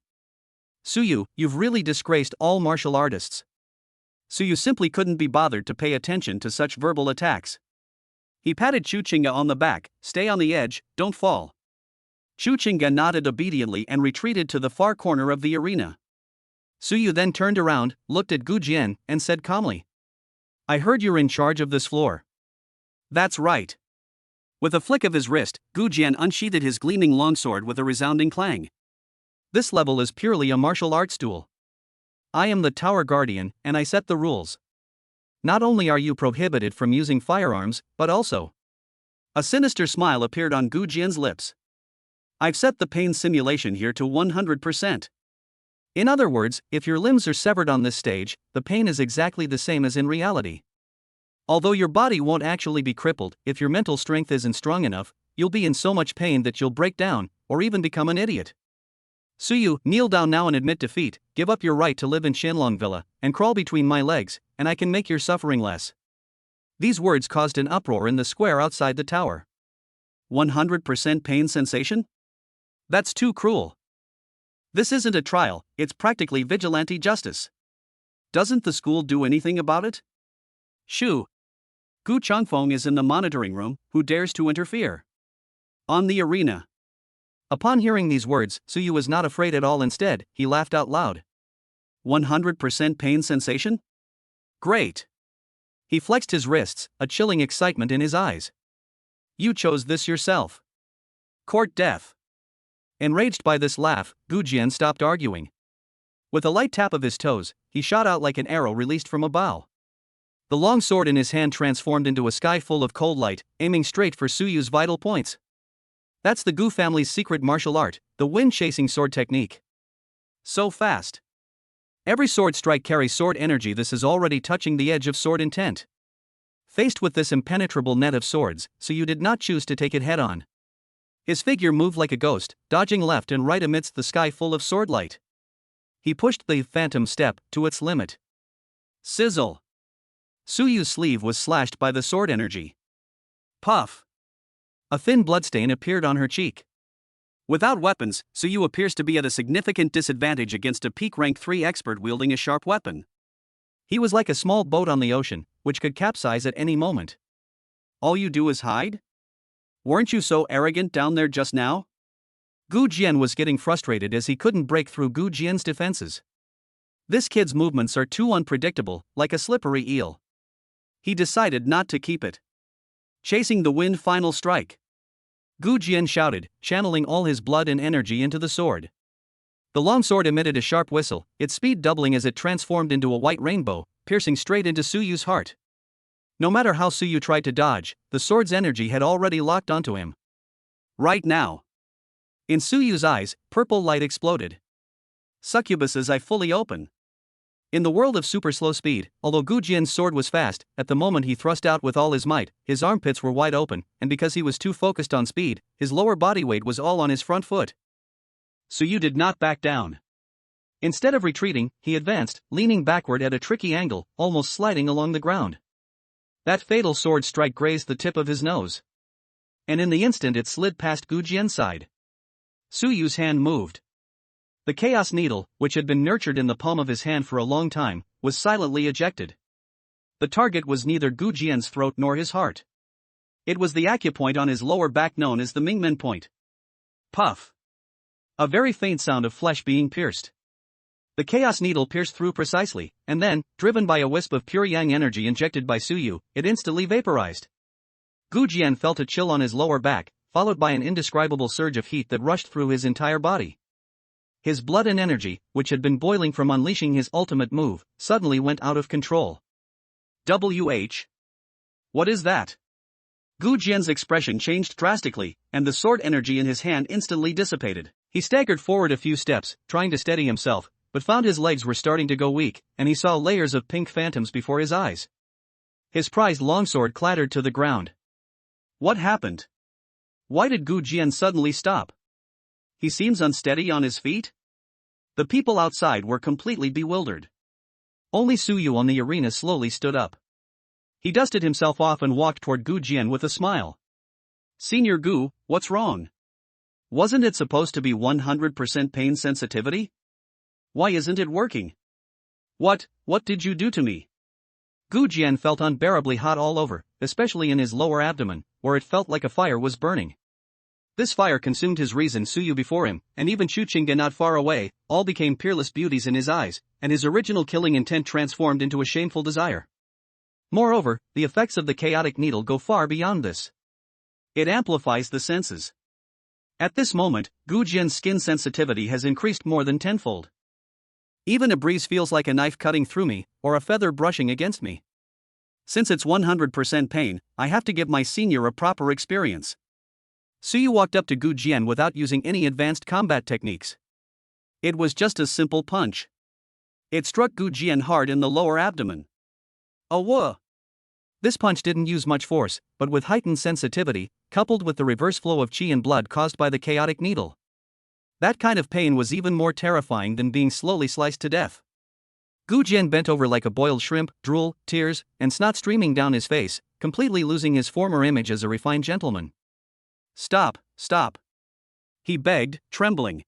Suyu, you've really disgraced all martial artists. Suyu simply couldn't be bothered to pay attention to such verbal attacks. He patted Chuchinga on the back. Stay on the edge, don't fall. Chu Qinggan nodded obediently and retreated to the far corner of the arena. Suyu then turned around, looked at Gu Jian, and said calmly, "I heard you're in charge of this floor." "That's right." With a flick of his wrist, Gu Jian unsheathed his gleaming longsword with a resounding clang. "This level is purely a martial arts duel. I am the Tower Guardian, and I set the rules. Not only are you prohibited from using firearms, but also..." A sinister smile appeared on Gu Jian's lips. "I've set the pain simulation here to 100%. In other words, if your limbs are severed on this stage, the pain is exactly the same as in reality. Although your body won't actually be crippled, if your mental strength isn't strong enough, you'll be in so much pain that you'll break down, or even become an idiot. Suyu, kneel down now and admit defeat, give up your right to live in Shenlong Villa, and crawl between my legs, and I can make your suffering less." These words caused an uproar in the square outside the tower. 100% pain sensation? That's too cruel. This isn't a trial, it's practically vigilante justice. Doesn't the school do anything about it? Shoo. Gu Changfeng is in the monitoring room, who dares to interfere? On the arena. Upon hearing these words, Suyu was not afraid at all. Instead, he laughed out loud. 100% pain sensation? Great. He flexed his wrists, a chilling excitement in his eyes. You chose this yourself. Court death. Enraged by this laugh, Gu Jian stopped arguing. With a light tap of his toes, he shot out like an arrow released from a bow. The long sword in his hand transformed into a sky full of cold light, aiming straight for Suyu's vital points. That's the Gu family's secret martial art, the wind-chasing sword technique. So fast. Every sword strike carries sword energy. This is already touching the edge of sword intent. Faced with this impenetrable net of swords, Suyu did not choose to take it head-on. His figure moved like a ghost, dodging left and right amidst the sky full of sword light. He pushed the phantom step to its limit. Sizzle. Suyu's sleeve was slashed by the sword energy. Puff. A thin bloodstain appeared on her cheek. Without weapons, Suyu appears to be at a significant disadvantage against a peak rank 3 expert wielding a sharp weapon. He was like a small boat on the ocean, which could capsize at any moment. All you do is hide? Weren't you so arrogant down there just now? Gu Jian was getting frustrated as he couldn't break through Gu Jian's defenses. This kid's movements are too unpredictable, like a slippery eel. He decided not to keep it. Chasing the wind final strike. Gu Jian shouted, channeling all his blood and energy into the sword. The long sword emitted a sharp whistle, its speed doubling as it transformed into a white rainbow, piercing straight into Suyu's heart. No matter how Suyu tried to dodge, the sword's energy had already locked onto him. Right now. In Suyu's eyes, purple light exploded. Succubus's eye fully open. In the world of super slow speed, although Gu Jian's sword was fast, at the moment he thrust out with all his might, his armpits were wide open, and because he was too focused on speed, his lower body weight was all on his front foot. Suyu did not back down. Instead of retreating, he advanced, leaning backward at a tricky angle, almost sliding along the ground. That fatal sword strike grazed the tip of his nose. And in the instant it slid past Gu Jian's side. Suyu's hand moved. The chaos needle, which had been nurtured in the palm of his hand for a long time, was silently ejected. The target was neither Gu Jian's throat nor his heart. It was the acupoint on his lower back known as the Mingmen point. Puff. A very faint sound of flesh being pierced. The chaos needle pierced through precisely, and then, driven by a wisp of pure yang energy injected by Suyu, it instantly vaporized. Gu Jian felt a chill on his lower back, followed by an indescribable surge of heat that rushed through his entire body. His blood and energy, which had been boiling from unleashing his ultimate move, suddenly went out of control. WH? What is that? Gu Jian's expression changed drastically, and the sword energy in his hand instantly dissipated. He staggered forward a few steps, trying to steady himself, but found his legs were starting to go weak, and he saw layers of pink phantoms before his eyes. His prized longsword clattered to the ground. What happened? Why did Gu Jian suddenly stop? He seems unsteady on his feet? The people outside were completely bewildered. Only Suyu on the arena slowly stood up. He dusted himself off and walked toward Gu Jian with a smile. Senior Gu, what's wrong? Wasn't it supposed to be 100% pain sensitivity? Why isn't it working? What did you do to me? Gu Jian felt unbearably hot all over, especially in his lower abdomen, where it felt like a fire was burning. This fire consumed his reason. Suyu before him, and even Chuchinga not far away, all became peerless beauties in his eyes, and his original killing intent transformed into a shameful desire. Moreover, the effects of the chaotic needle go far beyond this. It amplifies the senses. At this moment, Gu Jian's skin sensitivity has increased more than tenfold. Even a breeze feels like a knife cutting through me, or a feather brushing against me. Since it's 100% pain, I have to give my senior a proper experience. Suyu walked up to Gu Jian without using any advanced combat techniques. It was just a simple punch. It struck Gu Jian hard in the lower abdomen. Awah! This punch didn't use much force, but with heightened sensitivity, coupled with the reverse flow of qi and blood caused by the chaotic needle. That kind of pain was even more terrifying than being slowly sliced to death. Gu Jian bent over like a boiled shrimp, drool, tears, and snot streaming down his face, completely losing his former image as a refined gentleman. Stop, stop. He begged, trembling.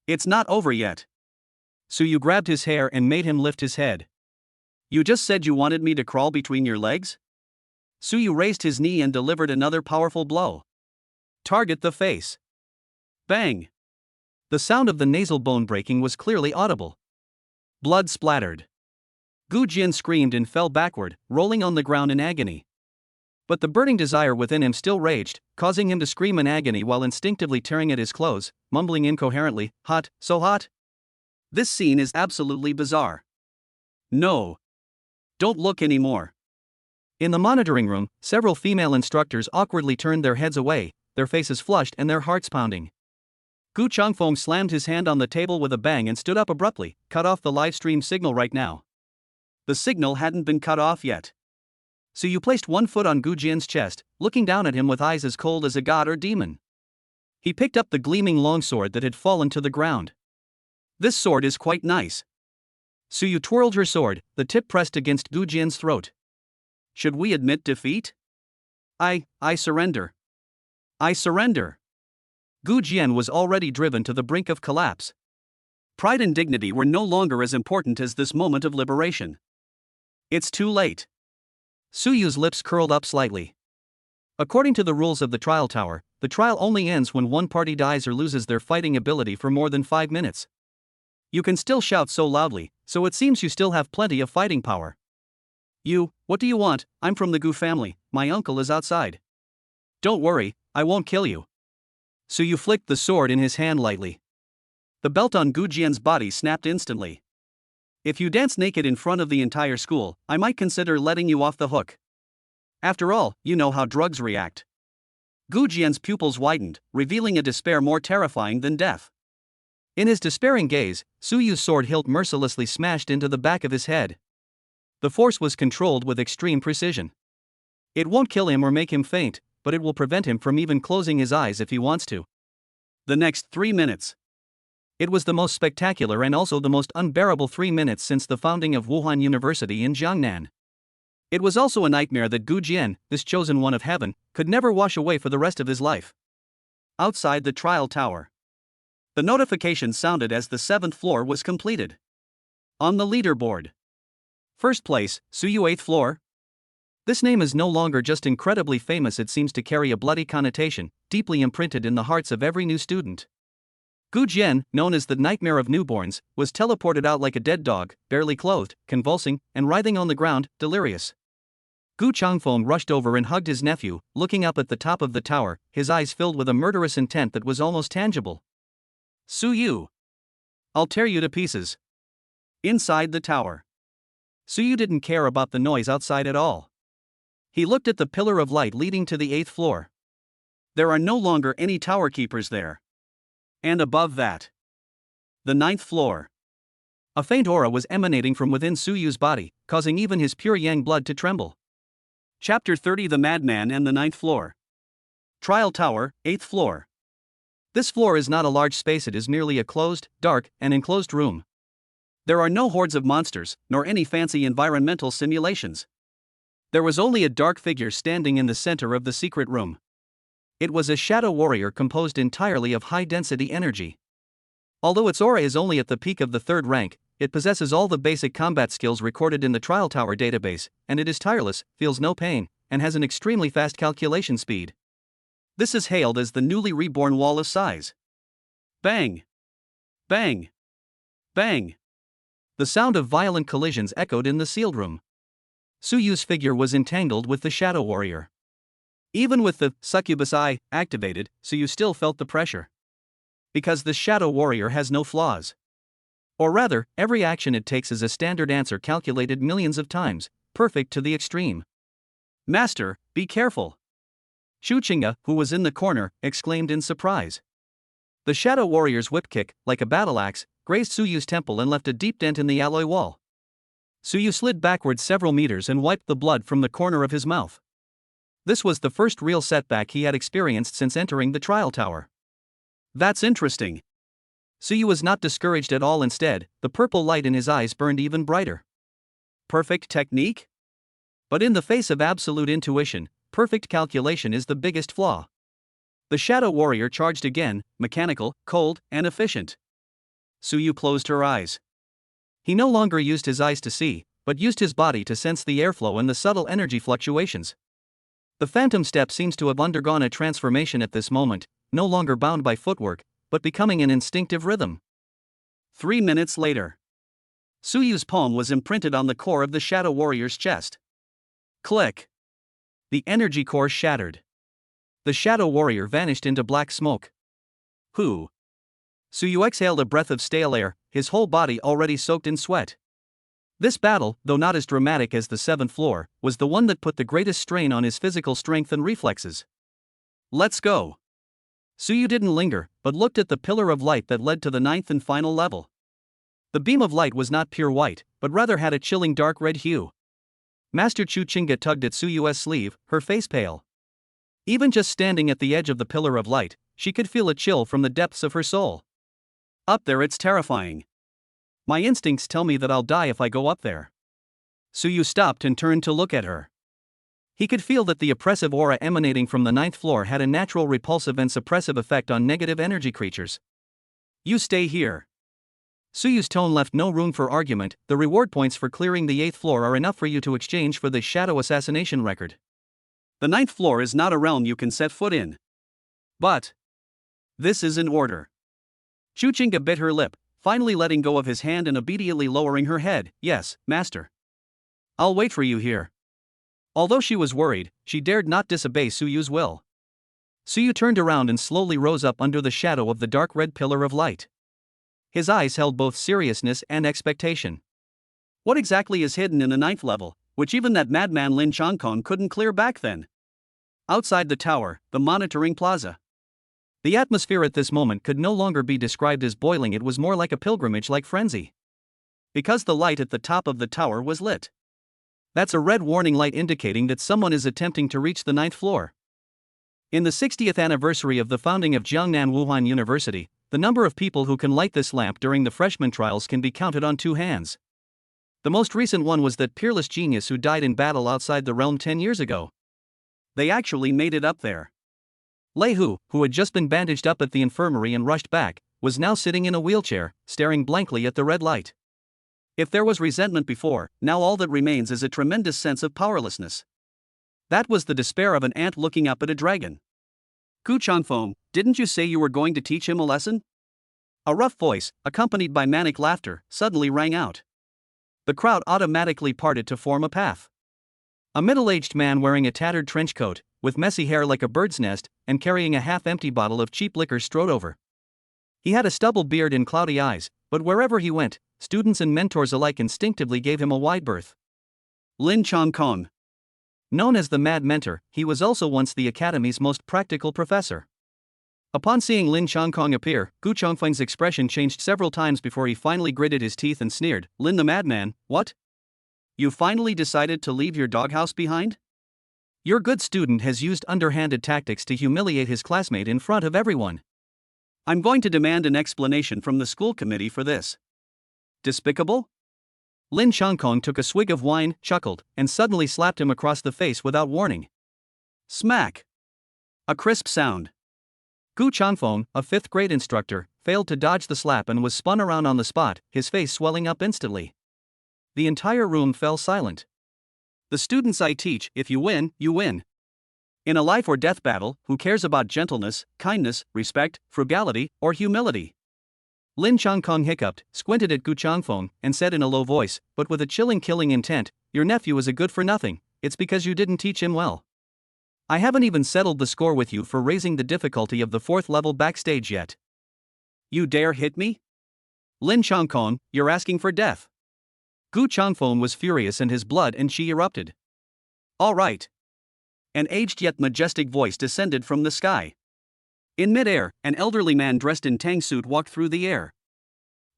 It's not over yet. Suyu grabbed his hair and made him lift his head. You just said you wanted me to crawl between your legs? Suyu raised his knee and delivered another powerful blow. Target the face. Bang! The sound of the nasal bone breaking was clearly audible. Blood splattered. Gu Jian screamed and fell backward, rolling on the ground in agony. But the burning desire within him still raged, causing him to scream in agony while instinctively tearing at his clothes, mumbling incoherently, "Hot, so hot." This scene is absolutely bizarre. No. Don't look anymore. In the monitoring room, several female instructors awkwardly turned their heads away, their faces flushed and their hearts pounding. Gu Changfeng slammed his hand on the table with a bang and stood up abruptly. Cut off the live stream signal right now. The signal hadn't been cut off yet. Suyu placed one foot on Gu Jian's chest, looking down at him with eyes as cold as a god or demon. He picked up the gleaming longsword that had fallen to the ground. This sword is quite nice. Suyu twirled her sword, the tip pressed against Gu Jian's throat. Should we admit defeat? I surrender. I surrender. Gu Jian was already driven to the brink of collapse. Pride and dignity were no longer as important as this moment of liberation. It's too late. Suyu's lips curled up slightly. According to the rules of the trial tower, the trial only ends when one party dies or loses their fighting ability for more than 5 minutes. You can still shout so loudly, so it seems you still have plenty of fighting power. What do you want? I'm from the Gu family, my uncle is outside. Don't worry, I won't kill you. Suyu flicked the sword in his hand lightly. The belt on Gu Jian's body snapped instantly. If you dance naked in front of the entire school, I might consider letting you off the hook. After all, you know how drugs react. Gu Jian's pupils widened, revealing a despair more terrifying than death. In his despairing gaze, Suyu's sword hilt mercilessly smashed into the back of his head. The force was controlled with extreme precision. It won't kill him or make him faint, but it will prevent him from even closing his eyes if he wants to. The next 3 minutes. It was the most spectacular and also the most unbearable 3 minutes since the founding of Wuhan University in Jiangnan. It was also a nightmare that Gu Jian, this chosen one of heaven, could never wash away for the rest of his life. Outside the trial tower. The notification sounded as the 7th floor was completed. On the leaderboard. First place, Suyu 8th floor. This name is no longer just incredibly famous, it seems to carry a bloody connotation, deeply imprinted in the hearts of every new student. Gu Jian, known as the nightmare of newborns, was teleported out like a dead dog, barely clothed, convulsing, and writhing on the ground, delirious. Gu Changfeng rushed over and hugged his nephew, looking up at the top of the tower, his eyes filled with a murderous intent that was almost tangible. Suyu! I'll tear you to pieces. Inside the tower. Suyu didn't care about the noise outside at all. He looked at the pillar of light leading to the 8th floor. There are no longer any tower keepers there. And above that, the 9th floor. A faint aura was emanating from within Suyu's body, causing even his pure yang blood to tremble. Chapter 30: The Madman and the 9th floor. Trial Tower, 8th floor. This floor is not a large space, it is merely a closed, dark, and enclosed room. There are no hordes of monsters, nor any fancy environmental simulations. There was only a dark figure standing in the center of the secret room. It was a shadow warrior composed entirely of high-density energy. Although its aura is only at the peak of the 3rd rank, it possesses all the basic combat skills recorded in the Trial Tower database, and it is tireless, feels no pain, and has an extremely fast calculation speed. This is hailed as the newly reborn wall of size. Bang! Bang! Bang! The sound of violent collisions echoed in the sealed room. Suyu's figure was entangled with the Shadow Warrior. Even with the succubus eye activated, Suyu still felt the pressure. Because the Shadow Warrior has no flaws. Or rather, every action it takes is a standard answer calculated millions of times, perfect to the extreme. Master, be careful! Shu Qingge, who was in the corner, exclaimed in surprise. The Shadow Warrior's whip kick, like a battle axe, grazed Suyu's temple and left a deep dent in the alloy wall. Suyu slid backward several meters and wiped the blood from the corner of his mouth. This was the first real setback he had experienced since entering the trial tower. That's interesting. Suyu was not discouraged at all. Instead, the purple light in his eyes burned even brighter. Perfect technique? But in the face of absolute intuition, perfect calculation is the biggest flaw. The Shadow Warrior charged again, mechanical, cold, and efficient. Suyu closed her eyes. He no longer used his eyes to see, but used his body to sense the airflow and the subtle energy fluctuations. The phantom step seems to have undergone a transformation at this moment, no longer bound by footwork, but becoming an instinctive rhythm. 3 minutes later. Suyu's palm was imprinted on the core of the Shadow Warrior's chest. Click! The energy core shattered. The Shadow Warrior vanished into black smoke. Who? Suyu exhaled a breath of stale air, his whole body already soaked in sweat. This battle, though not as dramatic as the 7th floor, was the one that put the greatest strain on his physical strength and reflexes. Let's go. Suyu didn't linger, but looked at the pillar of light that led to the 9th and final level. The beam of light was not pure white, but rather had a chilling dark red hue. Master Shu Qingge tugged at Suyu's sleeve, her face pale. Even just standing at the edge of the pillar of light, she could feel a chill from the depths of her soul. Up there it's terrifying. My instincts tell me that I'll die if I go up there. Suyu stopped and turned to look at her. He could feel that the oppressive aura emanating from the 9th floor had a natural repulsive and suppressive effect on negative energy creatures. You stay here. Suyu's tone left no room for argument. The reward points for clearing the 8th floor are enough for you to exchange for the shadow assassination record. The 9th floor is not a realm you can set foot in. But this is in order. Shu Qingge bit her lip, finally letting go of his hand and obediently lowering her head. Yes, master. I'll wait for you here. Although she was worried, she dared not disobey Suyu's will. Suyu turned around and slowly rose up under the shadow of the dark red pillar of light. His eyes held both seriousness and expectation. What exactly is hidden in the 9th level, which even that madman Lin Changkong couldn't clear back then? Outside the tower, the monitoring plaza. The atmosphere at this moment could no longer be described as boiling, it was more like a pilgrimage-like frenzy. Because the light at the top of the tower was lit. That's a red warning light indicating that someone is attempting to reach the 9th floor. In the 60th anniversary of the founding of Jiangnan Wuhan University, the number of people who can light this lamp during the freshman trials can be counted on 2 hands. The most recent one was that peerless genius who died in battle outside the realm 10 years ago. They actually made it up there. Lei Hu, who had just been bandaged up at the infirmary and rushed back, was now sitting in a wheelchair, staring blankly at the red light. If there was resentment before, now all that remains is a tremendous sense of powerlessness. That was the despair of an ant looking up at a dragon. Gu Changfeng, didn't you say you were going to teach him a lesson? A rough voice, accompanied by manic laughter, suddenly rang out. The crowd automatically parted to form a path. A middle-aged man wearing a tattered trench coat, with messy hair like a bird's nest, and carrying a half-empty bottle of cheap liquor strode over. He had a stubble beard and cloudy eyes, but wherever he went, students and mentors alike instinctively gave him a wide berth. Lin Changkong. Known as the Mad Mentor, he was also once the Academy's most practical professor. Upon seeing Lin Changkong appear, Gu Chongfeng's expression changed several times before he finally gritted his teeth and sneered, "Lin the madman, what? You finally decided to leave your doghouse behind? Your good student has used underhanded tactics to humiliate his classmate in front of everyone. I'm going to demand an explanation from the school committee for this. Despicable?" Lin Changkong took a swig of wine, chuckled, and suddenly slapped him across the face without warning. Smack! A crisp sound. Gu Changfeng, a 5th grade instructor, failed to dodge the slap and was spun around on the spot, his face swelling up instantly. The entire room fell silent. The students I teach, if you win, you win. In a life or death battle, who cares about gentleness, kindness, respect, frugality, or humility? Lin Changkong hiccuped, squinted at Gu Changfeng, and said in a low voice, but with a chilling killing intent, "Your nephew is a good for nothing, it's because you didn't teach him well. I haven't even settled the score with you for raising the difficulty of the 4th level backstage yet. You dare hit me? Lin Changkong, you're asking for death." Gu Changfeng was furious and his blood and qi erupted. "All right." An aged yet majestic voice descended from the sky. In mid-air, an elderly man dressed in tang suit walked through the air.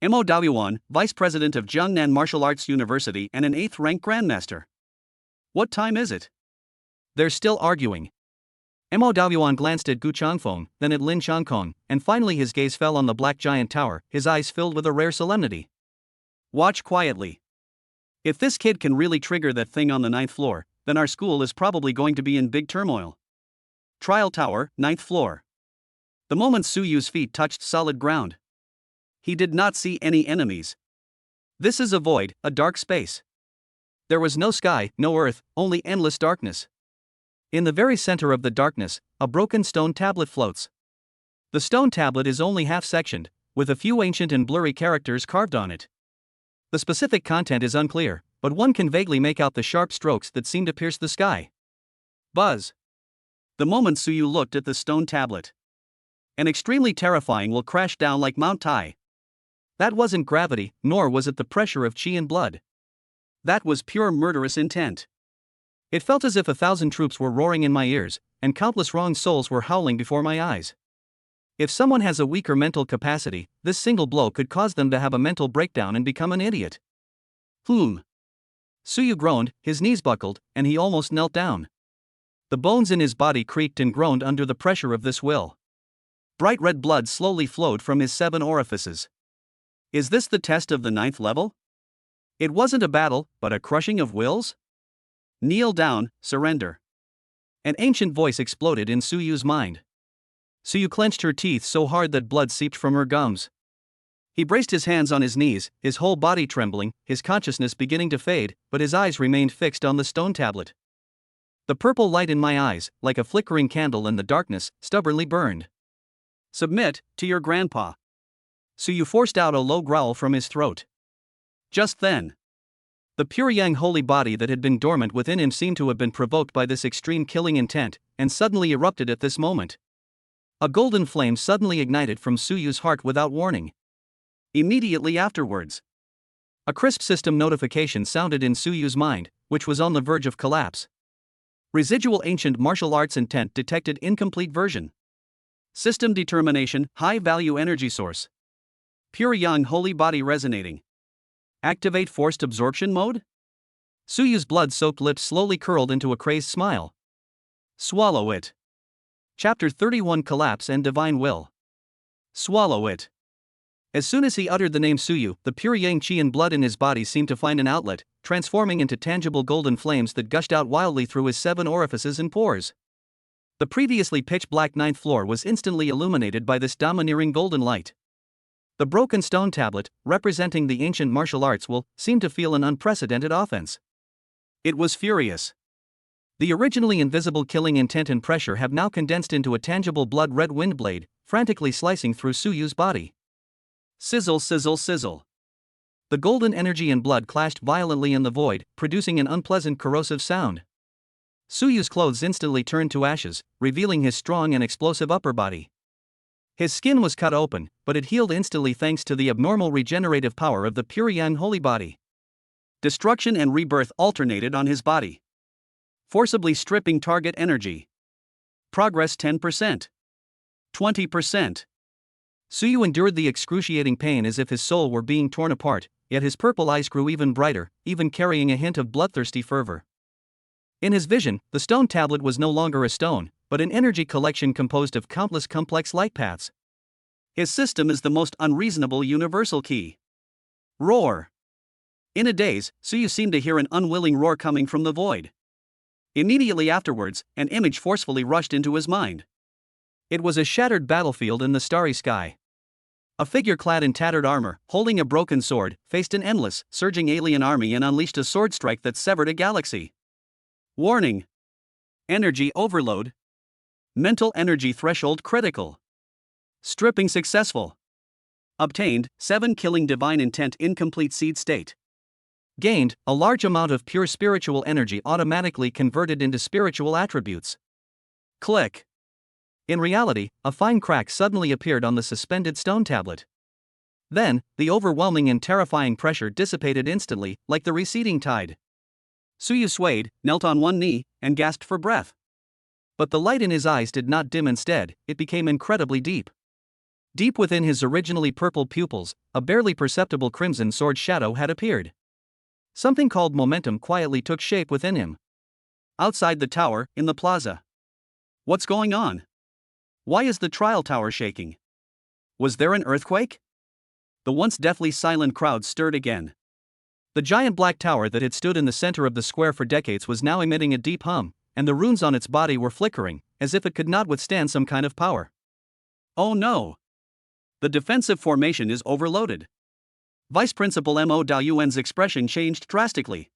Mo Daoyuan, vice president of Jiangnan Martial Arts University and an 8th rank grandmaster. "What time is it?" "They're still arguing." Mo Daoyuan glanced at Gu Changfeng, then at Lin Changkong, and finally his gaze fell on the black giant tower, his eyes filled with a rare solemnity. "Watch quietly. If this kid can really trigger that thing on the 9th floor, then our school is probably going to be in big turmoil. Trial tower, 9th floor." The moment Su Yu's feet touched solid ground, he did not see any enemies. This is a void, a dark space. There was no sky, no earth, only endless darkness. In the very center of the darkness, a broken stone tablet floats. The stone tablet is only half-sectioned, with a few ancient and blurry characters carved on it. The specific content is unclear, but one can vaguely make out the sharp strokes that seem to pierce the sky. Buzz. The moment Su Yu looked at the stone tablet, an extremely terrifying will crashed down like Mount Tai. That wasn't gravity, nor was it the pressure of qi and blood. That was pure murderous intent. It felt as if 1,000 troops were roaring in my ears, and countless wronged souls were howling before my eyes. If someone has a weaker mental capacity, this single blow could cause them to have a mental breakdown and become an idiot. Su Yu groaned, his knees buckled, and he almost knelt down. The bones in his body creaked and groaned under the pressure of this will. Bright red blood slowly flowed from his 7 orifices. Is this the test of the 9th level? It wasn't a battle, but a crushing of wills? Kneel down, surrender. An ancient voice exploded in Su Yu's mind. Su Yu clenched her teeth so hard that blood seeped from her gums. He braced his hands on his knees, his whole body trembling, his consciousness beginning to fade, but his eyes remained fixed on the stone tablet. The purple light in my eyes, like a flickering candle in the darkness, stubbornly burned. "Submit to your grandpa." Su Yu forced out a low growl from his throat. Just then, the pure yang holy body that had been dormant within him seemed to have been provoked by this extreme killing intent, and suddenly erupted at this moment. A golden flame suddenly ignited from Su Yu's heart without warning. Immediately afterwards, a crisp system notification sounded in Su Yu's mind, which was on the verge of collapse. Residual ancient martial arts intent detected incomplete version. System determination, high value energy source. Pure yang holy body resonating. Activate forced absorption mode? Su Yu's blood-soaked lips slowly curled into a crazed smile. Swallow it. Chapter 31 Collapse and Divine Will. Swallow it. As soon as he uttered the name Su Yu, the pure yang qi and blood in his body seemed to find an outlet, transforming into tangible golden flames that gushed out wildly through his 7 orifices and pores. The previously pitch-black 9th floor was instantly illuminated by this domineering golden light. The broken stone tablet, representing the ancient martial arts will, seemed to feel an unprecedented offense. It was furious. The originally invisible killing intent and pressure have now condensed into a tangible blood-red wind blade, frantically slicing through Su Yu's body. Sizzle, sizzle, sizzle. The golden energy and blood clashed violently in the void, producing an unpleasant corrosive sound. Su Yu's clothes instantly turned to ashes, revealing his strong and explosive upper body. His skin was cut open, but it healed instantly thanks to the abnormal regenerative power of the pure yang holy body. Destruction and rebirth alternated on his body, forcibly stripping target energy. Progress 10%. 20%. Su Yu endured the excruciating pain as if his soul were being torn apart, yet his purple eyes grew even brighter, even carrying a hint of bloodthirsty fervor. In his vision, the stone tablet was no longer a stone, but an energy collection composed of countless complex light paths. His system is the most unreasonable universal key. Roar. In a daze, Su Yu seemed to hear an unwilling roar coming from the void. Immediately afterwards, an image forcefully rushed into his mind. It was a shattered battlefield in the starry sky. A figure clad in tattered armor, holding a broken sword, faced an endless, surging alien army and unleashed a sword strike that severed a galaxy. Warning! Energy overload. Mental energy threshold critical. Stripping successful. Obtained, 7 killing divine intent incomplete seed state. Gained, a large amount of pure spiritual energy automatically converted into spiritual attributes. Click. In reality, a fine crack suddenly appeared on the suspended stone tablet. Then, the overwhelming and terrifying pressure dissipated instantly, like the receding tide. Suyu swayed, knelt on one knee, and gasped for breath. But the light in his eyes did not dim instead, it became incredibly deep. Deep within his originally purple pupils, a barely perceptible crimson sword shadow had appeared. Something called momentum quietly took shape within him. Outside the tower, in the plaza. What's going on? Why is the trial tower shaking? Was there an earthquake? The once deathly silent crowd stirred again. The giant black tower that had stood in the center of the square for decades was now emitting a deep hum, and the runes on its body were flickering, as if it could not withstand some kind of power. Oh no! The defensive formation is overloaded. Vice Principal Mo Daoyuan's expression changed drastically.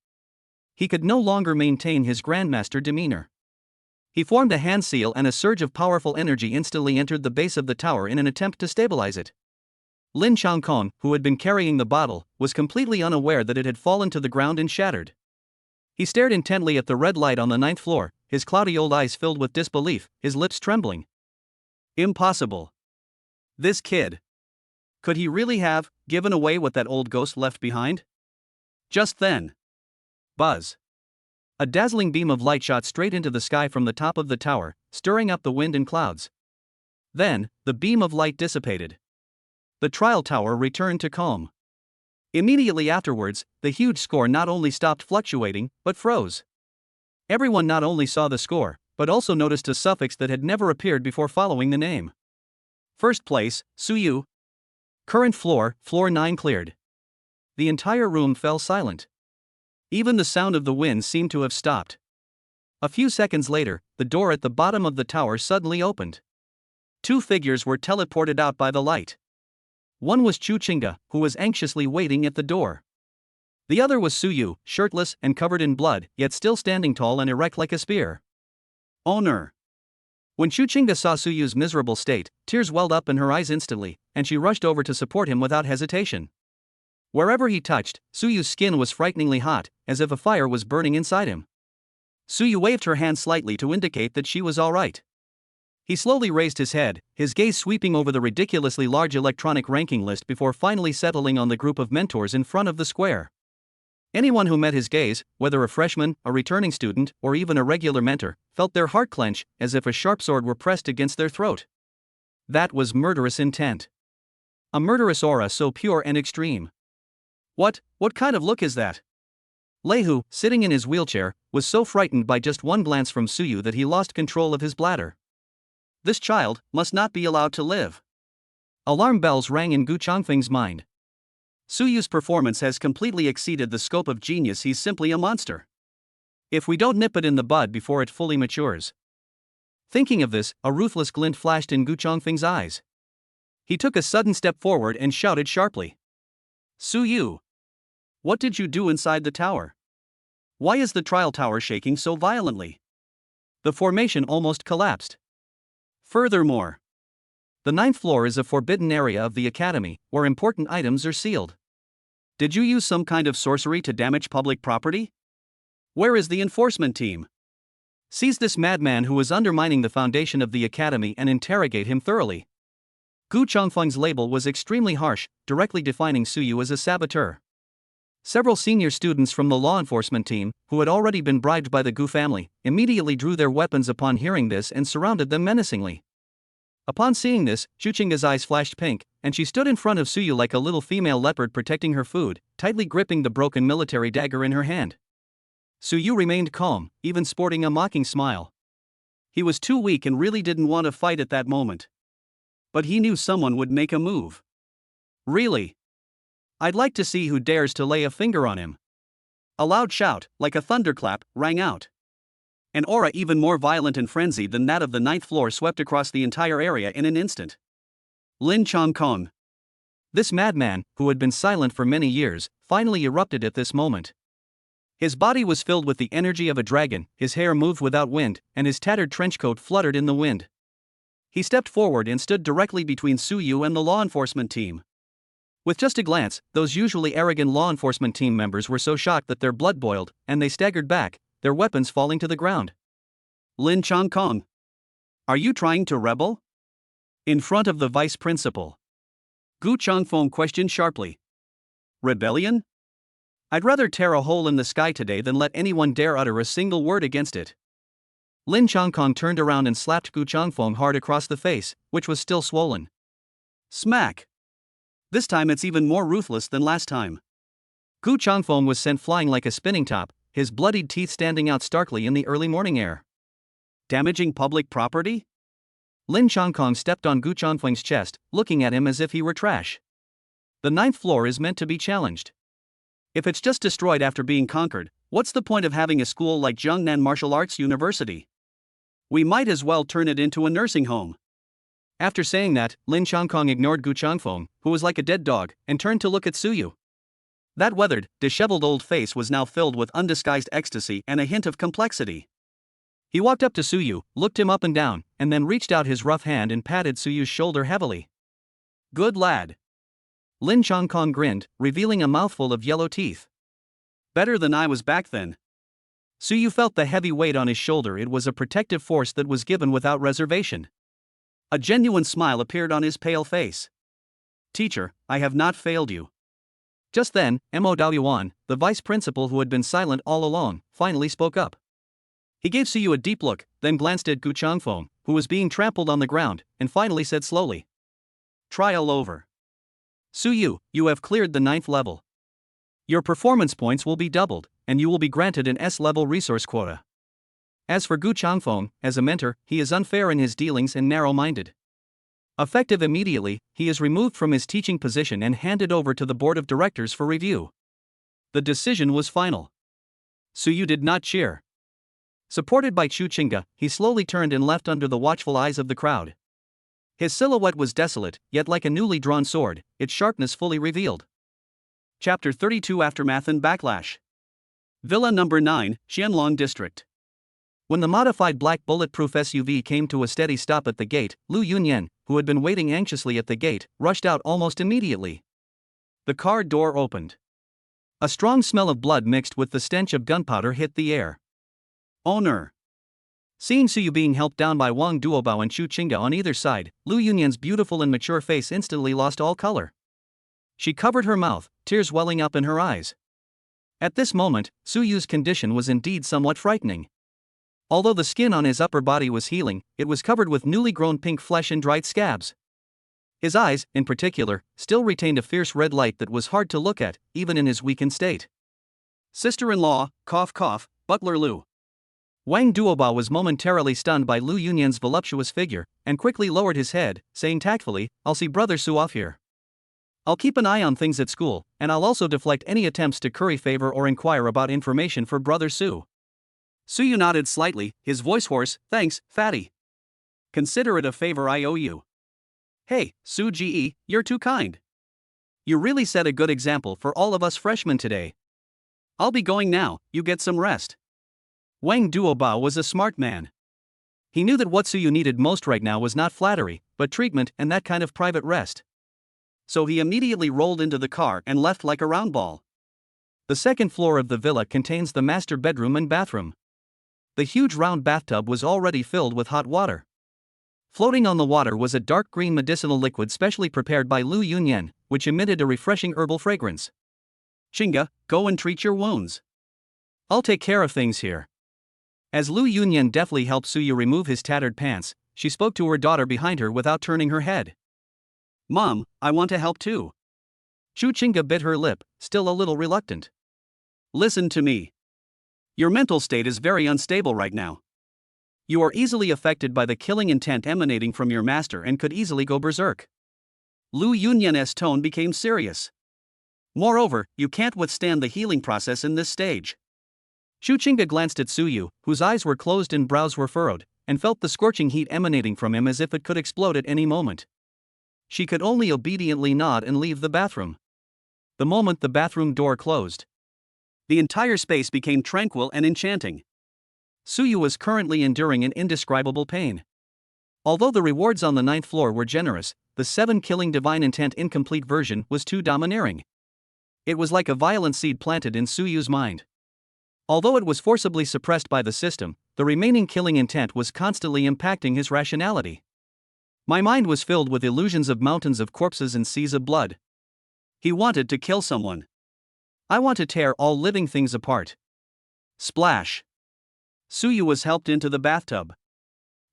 He could no longer maintain his grandmaster demeanor. He formed a hand seal and a surge of powerful energy instantly entered the base of the tower in an attempt to stabilize it. Lin Changkong, who had been carrying the bottle, was completely unaware that it had fallen to the ground and shattered. He stared intently at the red light on the 9th floor, his cloudy old eyes filled with disbelief, his lips trembling. Impossible. This kid. Could he really have given away what that old ghost left behind? Just then. Buzz. A dazzling beam of light shot straight into the sky from the top of the tower, stirring up the wind and clouds. Then, the beam of light dissipated. The trial tower returned to calm. Immediately afterwards, the huge score not only stopped fluctuating, but froze. Everyone not only saw the score, but also noticed a suffix that had never appeared before following the name. First place, Suyu. Current floor, floor 9 cleared. The entire room fell silent. Even the sound of the wind seemed to have stopped. A few seconds later, the door at the bottom of the tower suddenly opened. 2 figures were teleported out by the light. One was Chu Chinga, who was anxiously waiting at the door. The other was Suyu, shirtless and covered in blood, yet still standing tall and erect like a spear. Owner. When Chu Chinga saw Suyu's miserable state, tears welled up in her eyes instantly, and she rushed over to support him without hesitation. Wherever he touched, Suyu's skin was frighteningly hot, as if a fire was burning inside him. Suyu waved her hand slightly to indicate that she was all right. He slowly raised his head, his gaze sweeping over the ridiculously large electronic ranking list before finally settling on the group of mentors in front of the square. Anyone who met his gaze, whether a freshman, a returning student, or even a regular mentor, felt their heart clench, as if a sharp sword were pressed against their throat. That was murderous intent. A murderous aura so pure and extreme. What kind of look is that? Lei Hu, sitting in his wheelchair, was so frightened by just one glance from Suyu that he lost control of his bladder. This child must not be allowed to live. Alarm bells rang in Gu Chongfeng's mind. Suyu's performance has completely exceeded the scope of genius, he's simply a monster. If we don't nip it in the bud before it fully matures. Thinking of this, a ruthless glint flashed in Gu Chongfeng's eyes. He took a sudden step forward and shouted sharply. Suyu! What did you do inside the tower? Why is the trial tower shaking so violently? The formation almost collapsed. Furthermore, the 9th floor is a forbidden area of the academy, where important items are sealed. Did you use some kind of sorcery to damage public property? Where is the enforcement team? Seize this madman who is undermining the foundation of the academy and interrogate him thoroughly. Gu Chongfeng's label was extremely harsh, directly defining Suyu as a saboteur. Several senior students from the law enforcement team, who had already been bribed by the Gu family, immediately drew their weapons upon hearing this and surrounded them menacingly. Upon seeing this, Chu Chinga's eyes flashed pink, and she stood in front of Suyu like a little female leopard protecting her food, tightly gripping the broken military dagger in her hand. Suyu remained calm, even sporting a mocking smile. He was too weak and really didn't want to fight at that moment. But he knew someone would make a move. Really? I'd like to see who dares to lay a finger on him. A loud shout, like a thunderclap, rang out. An aura even more violent and frenzied than that of the 9th floor swept across the entire area in an instant. Lin Changkong. This madman, who had been silent for many years, finally erupted at this moment. His body was filled with the energy of a dragon, his hair moved without wind, and his tattered trenchcoat fluttered in the wind. He stepped forward and stood directly between Su Yu and the law enforcement team. With just a glance, those usually arrogant law enforcement team members were so shocked that their blood boiled, and they staggered back, their weapons falling to the ground. Lin Changkong. Are you trying to rebel? In front of the vice principal. Gu Changfeng questioned sharply. Rebellion? I'd rather tear a hole in the sky today than let anyone dare utter a single word against it. Lin Changkong turned around and slapped Gu Changfeng hard across the face, which was still swollen. Smack! This time it's even more ruthless than last time. Gu Changfeng was sent flying like a spinning top, his bloodied teeth standing out starkly in the early morning air. Damaging public property? Lin Changkong stepped on Gu Changfeng's chest, looking at him as if he were trash. The 9th floor is meant to be challenged. If it's just destroyed after being conquered, what's the point of having a school like Jiangnan Martial Arts University? We might as well turn it into a nursing home. After saying that, Lin Changkong ignored Gu Changfeng, who was like a dead dog, and turned to look at Su Yu. That weathered, disheveled old face was now filled with undisguised ecstasy and a hint of complexity. He walked up to Su Yu, looked him up and down, and then reached out his rough hand and patted Su Yu's shoulder heavily. Good lad. Lin Changkong grinned, revealing a mouthful of yellow teeth. Better than I was back then. Su Yu felt the heavy weight on his shoulder. It was a protective force that was given without reservation. A genuine smile appeared on his pale face. Teacher, I have not failed you. Just then, Mo Daoyuan, the vice principal who had been silent all along, finally spoke up. He gave Su Yu a deep look, then glanced at Gu Changfeng, who was being trampled on the ground, and finally said slowly. Trial over. Su Yu, you have cleared the 9th level. Your performance points will be doubled, and you will be granted an S-level resource quota. As for Gu Changfeng, as a mentor, he is unfair in his dealings and narrow-minded. Effective immediately, he is removed from his teaching position and handed over to the board of directors for review. The decision was final. Su Yu did not cheer. Supported by Chu Qingge, he slowly turned and left under the watchful eyes of the crowd. His silhouette was desolate, yet like a newly drawn sword, its sharpness fully revealed. Chapter 32 Aftermath and Backlash. Villa Number 9, Xianlong District. When the modified black bulletproof SUV came to a steady stop at the gate, Lu Yunyan, who had been waiting anxiously at the gate, rushed out almost immediately. The car door opened. A strong smell of blood mixed with the stench of gunpowder hit the air. Owner. Seeing Su Yu being helped down by Wang Duobao and Chu Qingge on either side, Lu Yunyan's beautiful and mature face instantly lost all color. She covered her mouth, tears welling up in her eyes. At this moment, Su Yu's condition was indeed somewhat frightening. Although the skin on his upper body was healing, it was covered with newly grown pink flesh and dried scabs. His eyes, in particular, still retained a fierce red light that was hard to look at, even in his weakened state. Sister-in-law, cough cough, Butler Lu. Wang Duobao was momentarily stunned by Lu Yunyan's voluptuous figure, and quickly lowered his head, saying tactfully, I'll see Brother Su off here. I'll keep an eye on things at school, and I'll also deflect any attempts to curry favor or inquire about information for Brother Su. Su Yu nodded slightly, his voice hoarse, thanks, fatty. Consider it a favor I owe you. Hey, Su Ge, you're too kind. You really set a good example for all of us freshmen today. I'll be going now, you get some rest. Wang Duobao was a smart man. He knew that what Su Yu needed most right now was not flattery, but treatment and that kind of private rest. So he immediately rolled into the car and left like a round ball. The 2nd floor of the villa contains the master bedroom and bathroom. The huge round bathtub was already filled with hot water. Floating on the water was a dark green medicinal liquid specially prepared by Lu Yunyan, which emitted a refreshing herbal fragrance. Qingge, go and treat your wounds. I'll take care of things here. As Lu Yunyan deftly helped Su Yu remove his tattered pants, she spoke to her daughter behind her without turning her head. Mom, I want to help too. Chu Qingge bit her lip, still a little reluctant. Listen to me. Your mental state is very unstable right now. You are easily affected by the killing intent emanating from your master and could easily go berserk. Lu Yunyan's tone became serious. Moreover, you can't withstand the healing process in this stage. Chu Qingge glanced at Su Yu, whose eyes were closed and brows were furrowed, and felt the scorching heat emanating from him as if it could explode at any moment. She could only obediently nod and leave the bathroom. The moment the bathroom door closed, The entire space became tranquil and enchanting. Suyu was currently enduring an indescribable pain. Although the rewards on the 9th floor were generous, the 7-killing divine intent incomplete version was too domineering. It was like a violent seed planted in Suyu's mind. Although it was forcibly suppressed by the system, the remaining killing intent was constantly impacting his rationality. My mind was filled with illusions of mountains of corpses and seas of blood. He wanted to kill someone. I want to tear all living things apart. Splash. Suyu was helped into the bathtub.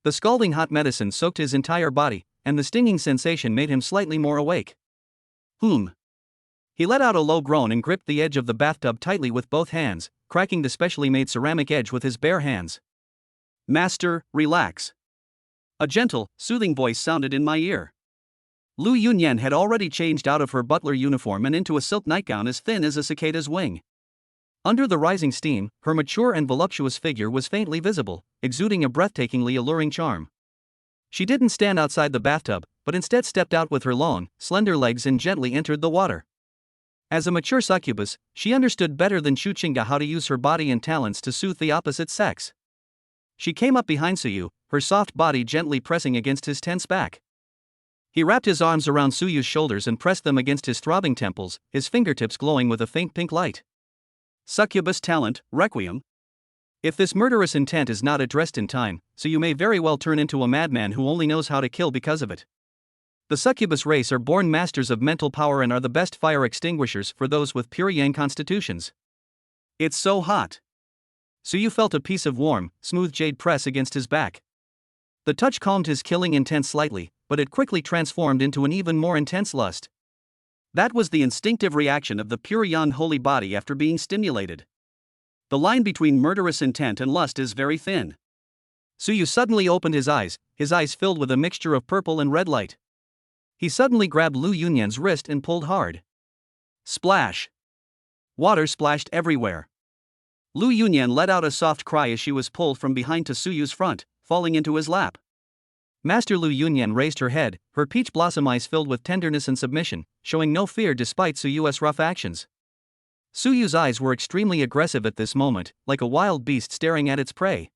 The scalding hot medicine soaked his entire body, and the stinging sensation made him slightly more awake. He let out a low groan and gripped the edge of the bathtub tightly with both hands, cracking the specially made ceramic edge with his bare hands. Master, relax. A gentle, soothing voice sounded in my ear. Lu Yunyan had already changed out of her butler uniform and into a silk nightgown as thin as a cicada's wing. Under the rising steam, her mature and voluptuous figure was faintly visible, exuding a breathtakingly alluring charm. She didn't stand outside the bathtub, but instead stepped out with her long, slender legs and gently entered the water. As a mature succubus, she understood better than Chuchinga how to use her body and talents to soothe the opposite sex. She came up behind Suyu, her soft body gently pressing against his tense back. He wrapped his arms around Suyu's shoulders and pressed them against his throbbing temples, his fingertips glowing with a faint pink light. Succubus talent, Requiem. If this murderous intent is not addressed in time, Suyu may very well turn into a madman who only knows how to kill because of it. The succubus race are born masters of mental power and are the best fire extinguishers for those with pure yang constitutions. It's so hot. Suyu felt a piece of warm, smooth jade press against his back. The touch calmed his killing intent slightly, but it quickly transformed into an even more intense lust. That was the instinctive reaction of the pure yang holy body after being stimulated. The line between murderous intent and lust is very thin. Suyu suddenly opened his eyes filled with a mixture of purple and red light. He suddenly grabbed Lu Yunyan's wrist and pulled hard. Splash! Water splashed everywhere. Lu Yunyan let out a soft cry as she was pulled from behind to Suyu's front, falling into his lap. Master Lu Yunyan raised her head, her peach blossom eyes filled with tenderness and submission, showing no fear despite Suyu's rough actions. Suyu's eyes were extremely aggressive at this moment, like a wild beast staring at its prey.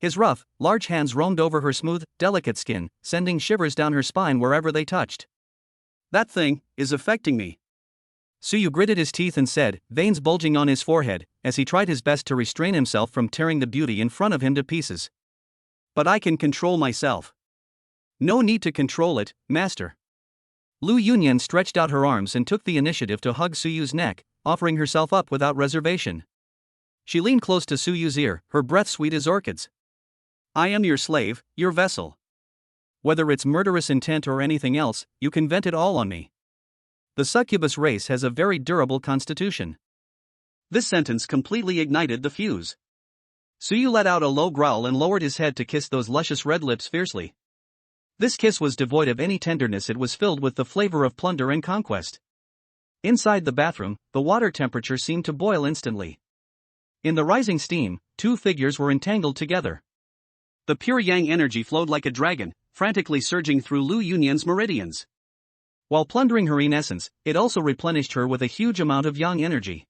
His rough, large hands roamed over her smooth, delicate skin, sending shivers down her spine wherever they touched. That thing is affecting me. Suyu gritted his teeth and said, veins bulging on his forehead, as he tried his best to restrain himself from tearing the beauty in front of him to pieces. But I can control myself. No need to control it, master. Lu Yunyan stretched out her arms and took the initiative to hug Suyu's neck, offering herself up without reservation. She leaned close to Suyu's ear, her breath sweet as orchids. I am your slave, your vessel. Whether it's murderous intent or anything else, you can vent it all on me. The succubus race has a very durable constitution. This sentence completely ignited the fuse. Suyu let out a low growl and lowered his head to kiss those luscious red lips fiercely. This kiss was devoid of any tenderness, it was filled with the flavor of plunder and conquest. Inside the bathroom, the water temperature seemed to boil instantly. In the rising steam, two figures were entangled together. The pure yang energy flowed like a dragon, frantically surging through Lu Yunyan's meridians. While plundering her essence, it also replenished her with a huge amount of yang energy.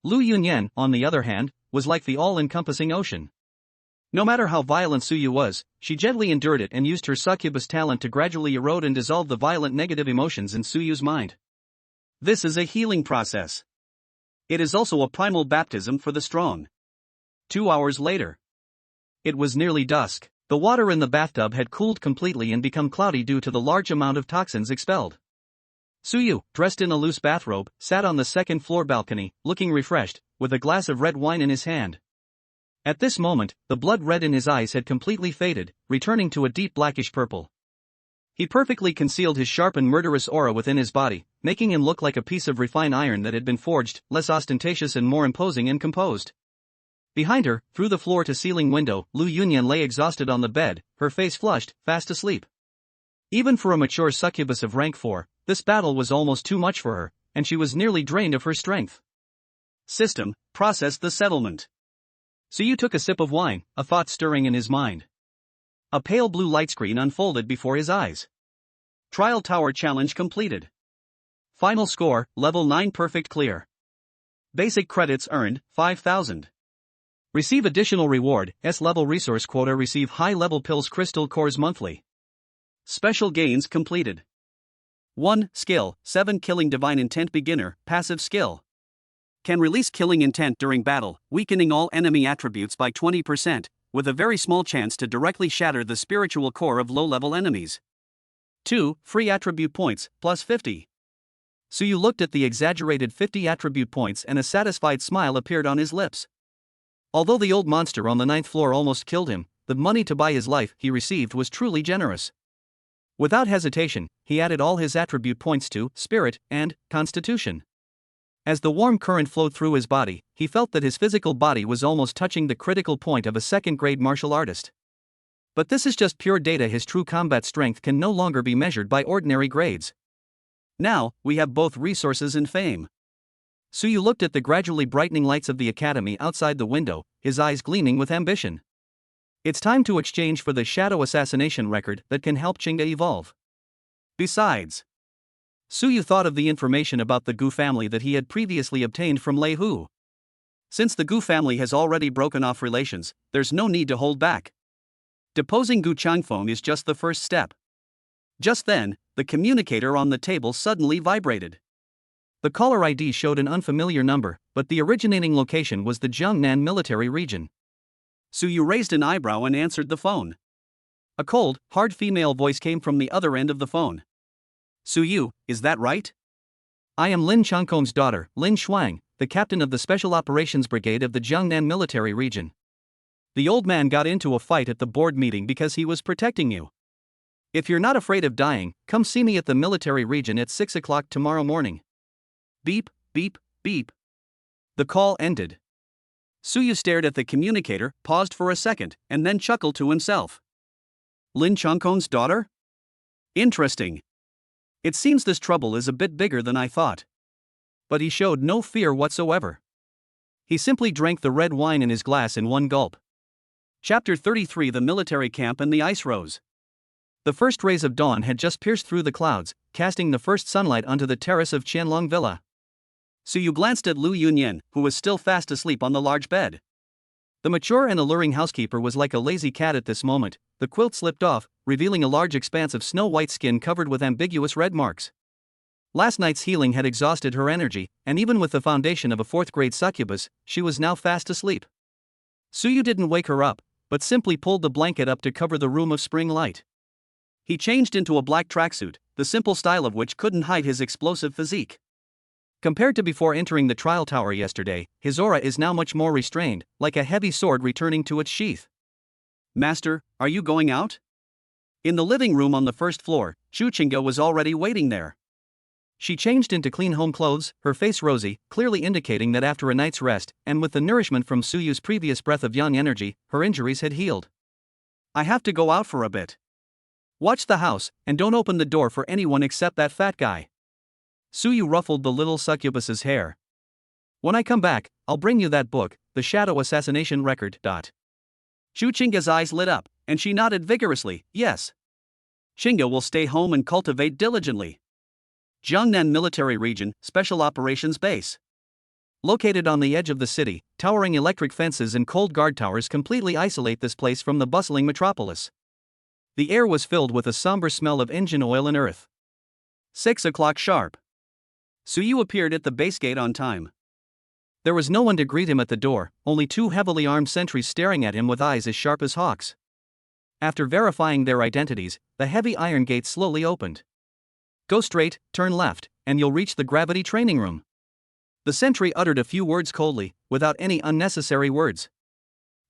Lu Yunyan, on the other hand, was like the all-encompassing ocean. No matter how violent Suyu was, she gently endured it and used her succubus talent to gradually erode and dissolve the violent negative emotions in Suyu's mind. This is a healing process. It is also a primal baptism for the strong. 2 hours later. It was nearly dusk. The water in the bathtub had cooled completely and become cloudy due to the large amount of toxins expelled. Suyu, dressed in a loose bathrobe, sat on the second-floor balcony, looking refreshed, with a glass of red wine in his hand. At this moment, the blood red in his eyes had completely faded, returning to a deep blackish purple. He perfectly concealed his sharp and murderous aura within his body, making him look like a piece of refined iron that had been forged, less ostentatious and more imposing and composed. Behind her, through the floor-to-ceiling window, Lu Yunyan lay exhausted on the bed, her face flushed, fast asleep. Even for a mature succubus of rank 4, this battle was almost too much for her, and she was nearly drained of her strength. System, process the settlement. Suyu took a sip of wine, a thought stirring in his mind. A pale blue light screen unfolded before his eyes. Trial Tower challenge completed. Final score, level 9 perfect clear. Basic credits earned, 5,000. Receive additional reward, S-level resource quota. Receive high-level pills crystal cores monthly. Special gains completed. 1. Skill, 7 Killing Divine Intent Beginner, passive skill. Can release killing intent during battle, weakening all enemy attributes by 20%, with a very small chance to directly shatter the spiritual core of low-level enemies. 2. Free attribute points, plus 50. Suyu looked at the exaggerated 50 attribute points and a satisfied smile appeared on his lips. Although the old monster on the 9th floor almost killed him, the money to buy his life he received was truly generous. Without hesitation, he added all his attribute points to Spirit and Constitution. As the warm current flowed through his body, he felt that his physical body was almost touching the critical point of a second-grade martial artist. But this is just pure data. His true combat strength can no longer be measured by ordinary grades. Now, we have both resources and fame. Suyu looked at the gradually brightening lights of the academy outside the window, his eyes gleaming with ambition. It's time to exchange for the shadow assassination record that can help Chinga evolve. Besides, Suyu thought of the information about the Gu family that he had previously obtained from Lei Hu. Since the Gu family has already broken off relations, there's no need to hold back. Deposing Gu Changfeng is just the first step. Just then, the communicator on the table suddenly vibrated. The caller ID showed an unfamiliar number, but the originating location was the Jiangnan military region. Suyu raised an eyebrow and answered the phone. A cold, hard female voice came from the other end of the phone. Suyu, is that right? I am Lin Changkong's daughter, Lin Shuang, the captain of the Special Operations Brigade of the Jiangnan military region. The old man got into a fight at the board meeting because he was protecting you. If you're not afraid of dying, come see me at the military region at 6 o'clock tomorrow morning. Beep, beep, beep. The call ended. Suyu stared at the communicator, paused for a second, and then chuckled to himself. Lin Changkong's daughter? Interesting. It seems this trouble is a bit bigger than I thought. But he showed no fear whatsoever. He simply drank the red wine in his glass in one gulp. Chapter 33: The Military Camp and the Ice Rose. The first rays of dawn had just pierced through the clouds, casting the first sunlight onto the terrace of Qianlong Villa. Suyu glanced at Lu Yunyan, who was still fast asleep on the large bed. The mature and alluring housekeeper was like a lazy cat at this moment. The quilt slipped off, revealing a large expanse of snow-white skin covered with ambiguous red marks. Last night's healing had exhausted her energy, and even with the foundation of a 4th-grade succubus, she was now fast asleep. Suyu didn't wake her up, but simply pulled the blanket up to cover the room of spring light. He changed into a black tracksuit, the simple style of which couldn't hide his explosive physique. Compared to before entering the trial tower yesterday, his aura is now much more restrained, like a heavy sword returning to its sheath. Master, are you going out? In the living room on the 1st floor, Chu Chinga was already waiting there. She changed into clean home clothes, her face rosy, clearly indicating that after a night's rest, and with the nourishment from Suyu's previous breath of yang energy, her injuries had healed. I have to go out for a bit. Watch the house, and don't open the door for anyone except that fat guy. Suyu ruffled the little succubus's hair. When I come back, I'll bring you that book, the Shadow Assassination Record. Chu Chinga's eyes lit up, and she nodded vigorously, yes. Chinga will stay home and cultivate diligently. Jiangnan Military Region, Special Operations Base. Located on the edge of the city, towering electric fences and cold guard towers completely isolate this place from the bustling metropolis. The air was filled with a somber smell of engine oil and earth. 6 o'clock sharp. Suyu appeared at the base gate on time. There was no one to greet him at the door, only 2 heavily armed sentries staring at him with eyes as sharp as hawks. After verifying their identities, the heavy iron gate slowly opened. Go straight, turn left, and you'll reach the gravity training room. The sentry uttered a few words coldly, without any unnecessary words.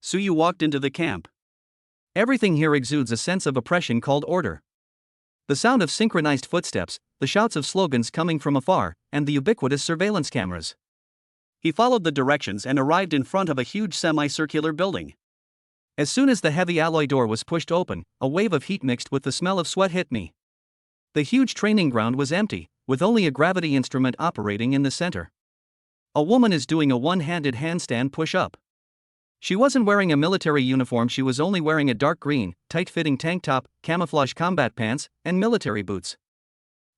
Suyu walked into the camp. Everything here exudes a sense of oppression called order. The sound of synchronized footsteps, the shouts of slogans coming from afar, and the ubiquitous surveillance cameras. He followed the directions and arrived in front of a huge semicircular building. As soon as the heavy alloy door was pushed open, a wave of heat mixed with the smell of sweat hit me. The huge training ground was empty, with only a gravity instrument operating in the center. A woman is doing a one-handed handstand push-up. She wasn't wearing a military uniform, she was only wearing a dark green, tight-fitting tank top, camouflage combat pants, and military boots.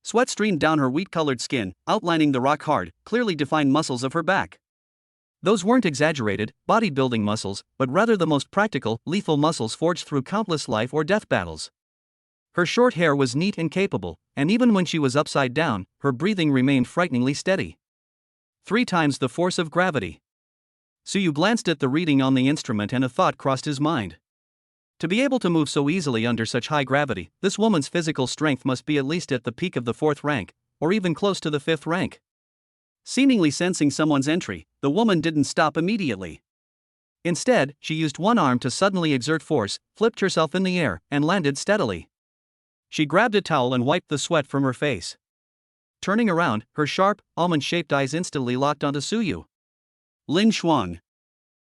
Sweat streamed down her wheat-colored skin, outlining the rock-hard, clearly defined muscles of her back. Those weren't exaggerated, bodybuilding muscles, but rather the most practical, lethal muscles forged through countless life or death battles. Her short hair was neat and capable, and even when she was upside down, her breathing remained frighteningly steady. 3 times the force of gravity. Suyu glanced at the reading on the instrument and a thought crossed his mind. To be able to move so easily under such high gravity, this woman's physical strength must be at least at the peak of the 4th rank, or even close to the 5th rank. Seemingly sensing someone's entry, the woman didn't stop immediately. Instead, she used one arm to suddenly exert force, flipped herself in the air, and landed steadily. She grabbed a towel and wiped the sweat from her face. Turning around, her sharp, almond-shaped eyes instantly locked onto Suyu. Lin Xuang.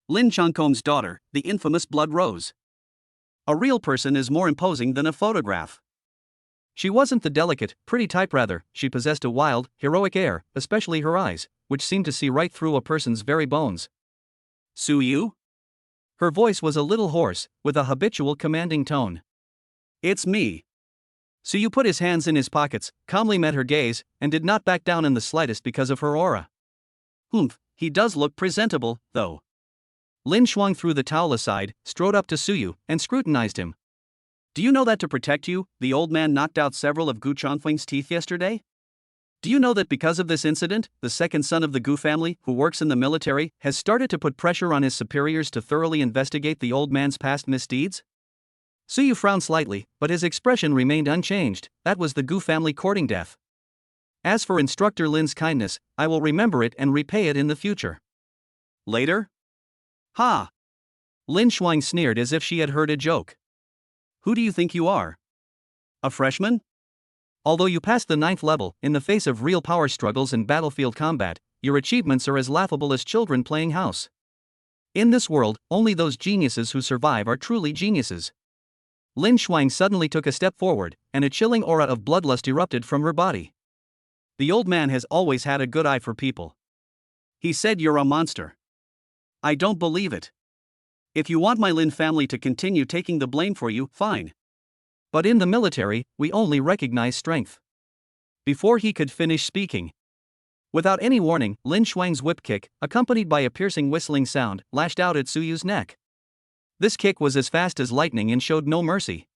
Lin Changkong's daughter, the infamous Blood Rose. A real person is more imposing than a photograph. She wasn't the delicate, pretty type, rather, she possessed a wild, heroic air, especially her eyes, which seemed to see right through a person's very bones. Suyu? Her voice was a little hoarse, with a habitual commanding tone. It's me. Suyu put his hands in his pockets, calmly met her gaze, and did not back down in the slightest because of her aura. Humph, he does look presentable, though. Lin Xuang threw the towel aside, strode up to Suyu, and scrutinized him. Do you know that to protect you, the old man knocked out several of Gu Chongfeng's teeth yesterday? Do you know that because of this incident, the second son of the Gu family, who works in the military, has started to put pressure on his superiors to thoroughly investigate the old man's past misdeeds? Suyu frowned slightly, but his expression remained unchanged. That was the Gu family courting death. As for Instructor Lin's kindness, I will remember it and repay it in the future. Later? Ha! Lin Xuang sneered as if she had heard a joke. Who do you think you are? A freshman? Although you passed the 9th level, in the face of real power struggles and battlefield combat, your achievements are as laughable as children playing house. In this world, only those geniuses who survive are truly geniuses. Lin Xuang suddenly took a step forward, and a chilling aura of bloodlust erupted from her body. The old man has always had a good eye for people. He said you're a monster. I don't believe it. If you want my Lin family to continue taking the blame for you, fine. But in the military, we only recognize strength. Before he could finish speaking, without any warning, Lin Xuang's whip kick, accompanied by a piercing whistling sound, lashed out at Suyu's neck. This kick was as fast as lightning and showed no mercy.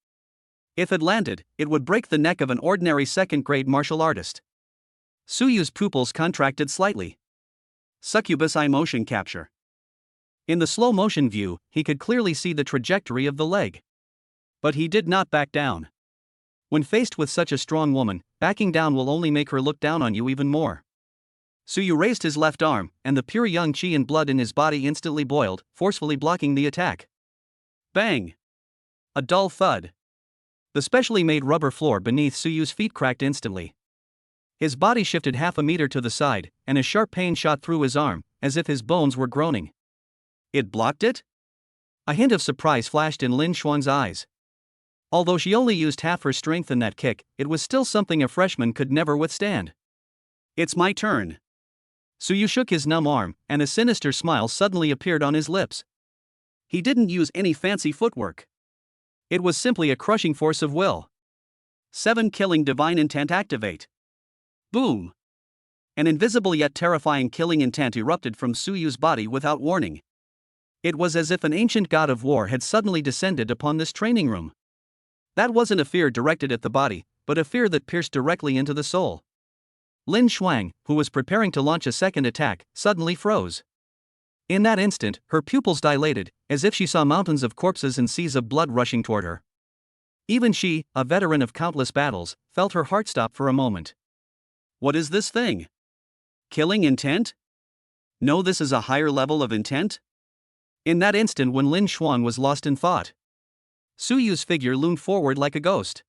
If it landed, it would break the neck of an ordinary second-grade martial artist. Suyu's pupils contracted slightly. Succubus eye motion capture. In the slow-motion view, he could clearly see the trajectory of the leg. But he did not back down. When faced with such a strong woman, backing down will only make her look down on you even more. Suyu raised his left arm, and the pure young qi and blood in his body instantly boiled, forcefully blocking the attack. Bang! A dull thud. The specially made rubber floor beneath Suyu's feet cracked instantly. His body shifted half a meter to the side, and a sharp pain shot through his arm, as if his bones were groaning. It blocked it? A hint of surprise flashed in Lin Xuang's eyes. Although she only used half her strength in that kick, it was still something a freshman could never withstand. It's my turn. Suyu shook his numb arm, and a sinister smile suddenly appeared on his lips. He didn't use any fancy footwork. It was simply a crushing force of will. 7 killing divine intent activate. Boom! An invisible yet terrifying killing intent erupted from Suyu's body without warning. It was as if an ancient god of war had suddenly descended upon this training room. That wasn't a fear directed at the body, but a fear that pierced directly into the soul. Lin Xuang, who was preparing to launch a second attack, suddenly froze. In that instant, her pupils dilated, as if she saw mountains of corpses and seas of blood rushing toward her. Even she, a veteran of countless battles, felt her heart stop for a moment. What is this thing? Killing intent? No, this is a higher level of intent? In that instant when Lin Xuang was lost in thought, Suyu's figure loomed forward like a ghost.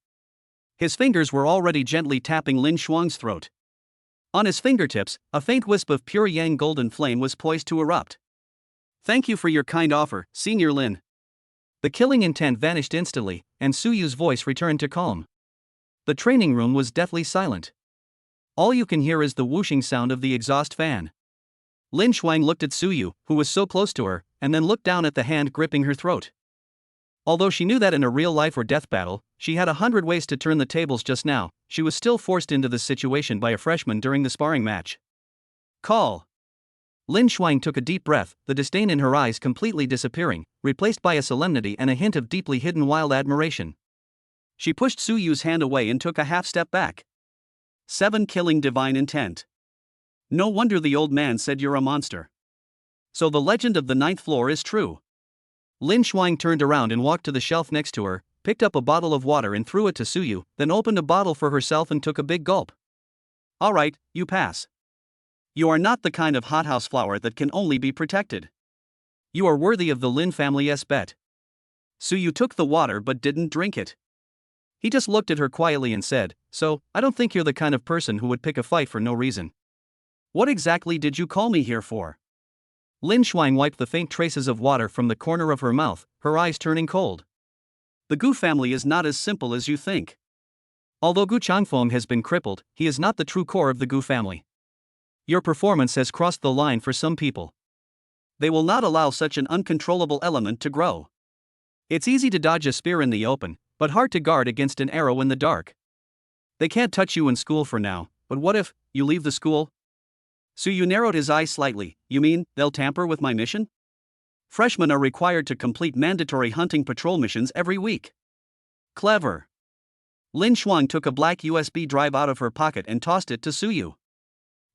His fingers were already gently tapping Lin Xuang's throat. On his fingertips, a faint wisp of pure yang golden flame was poised to erupt. Thank you for your kind offer, Senior Lin. The killing intent vanished instantly, and Suyu's voice returned to calm. The training room was deathly silent. All you can hear is the whooshing sound of the exhaust fan. Lin Xuang looked at Suyu, who was so close to her, and then looked down at the hand gripping her throat. Although she knew that in a real life or death battle, she had 100 ways to turn the tables just now, she was still forced into this situation by a freshman during the sparring match. Call. Lin Shuang took a deep breath, the disdain in her eyes completely disappearing, replaced by a solemnity and a hint of deeply hidden wild admiration. She pushed Su Yu's hand away and took a half step back. 7 killing divine intent. No wonder the old man said you're a monster. So the legend of the 9th floor is true. Lin Shuang turned around and walked to the shelf next to her, picked up a bottle of water and threw it to Su Yu, then opened a bottle for herself and took a big gulp. Alright, you pass. You are not the kind of hothouse flower that can only be protected. You are worthy of the Lin family's bet. Su Yu took the water but didn't drink it. He just looked at her quietly and said, "So, I don't think you're the kind of person who would pick a fight for no reason. What exactly did you call me here for?" Lin Shuang wiped the faint traces of water from the corner of her mouth, her eyes turning cold. The Gu family is not as simple as you think. Although Gu Changfeng has been crippled, he is not the true core of the Gu family. Your performance has crossed the line for some people. They will not allow such an uncontrollable element to grow. It's easy to dodge a spear in the open, but hard to guard against an arrow in the dark. They can't touch you in school for now, but what if you leave the school? Su Yu narrowed his eyes slightly. You mean they'll tamper with my mission? Freshmen are required to complete mandatory hunting patrol missions every week. Clever. Lin Shuang took a black USB drive out of her pocket and tossed it to Su Yu.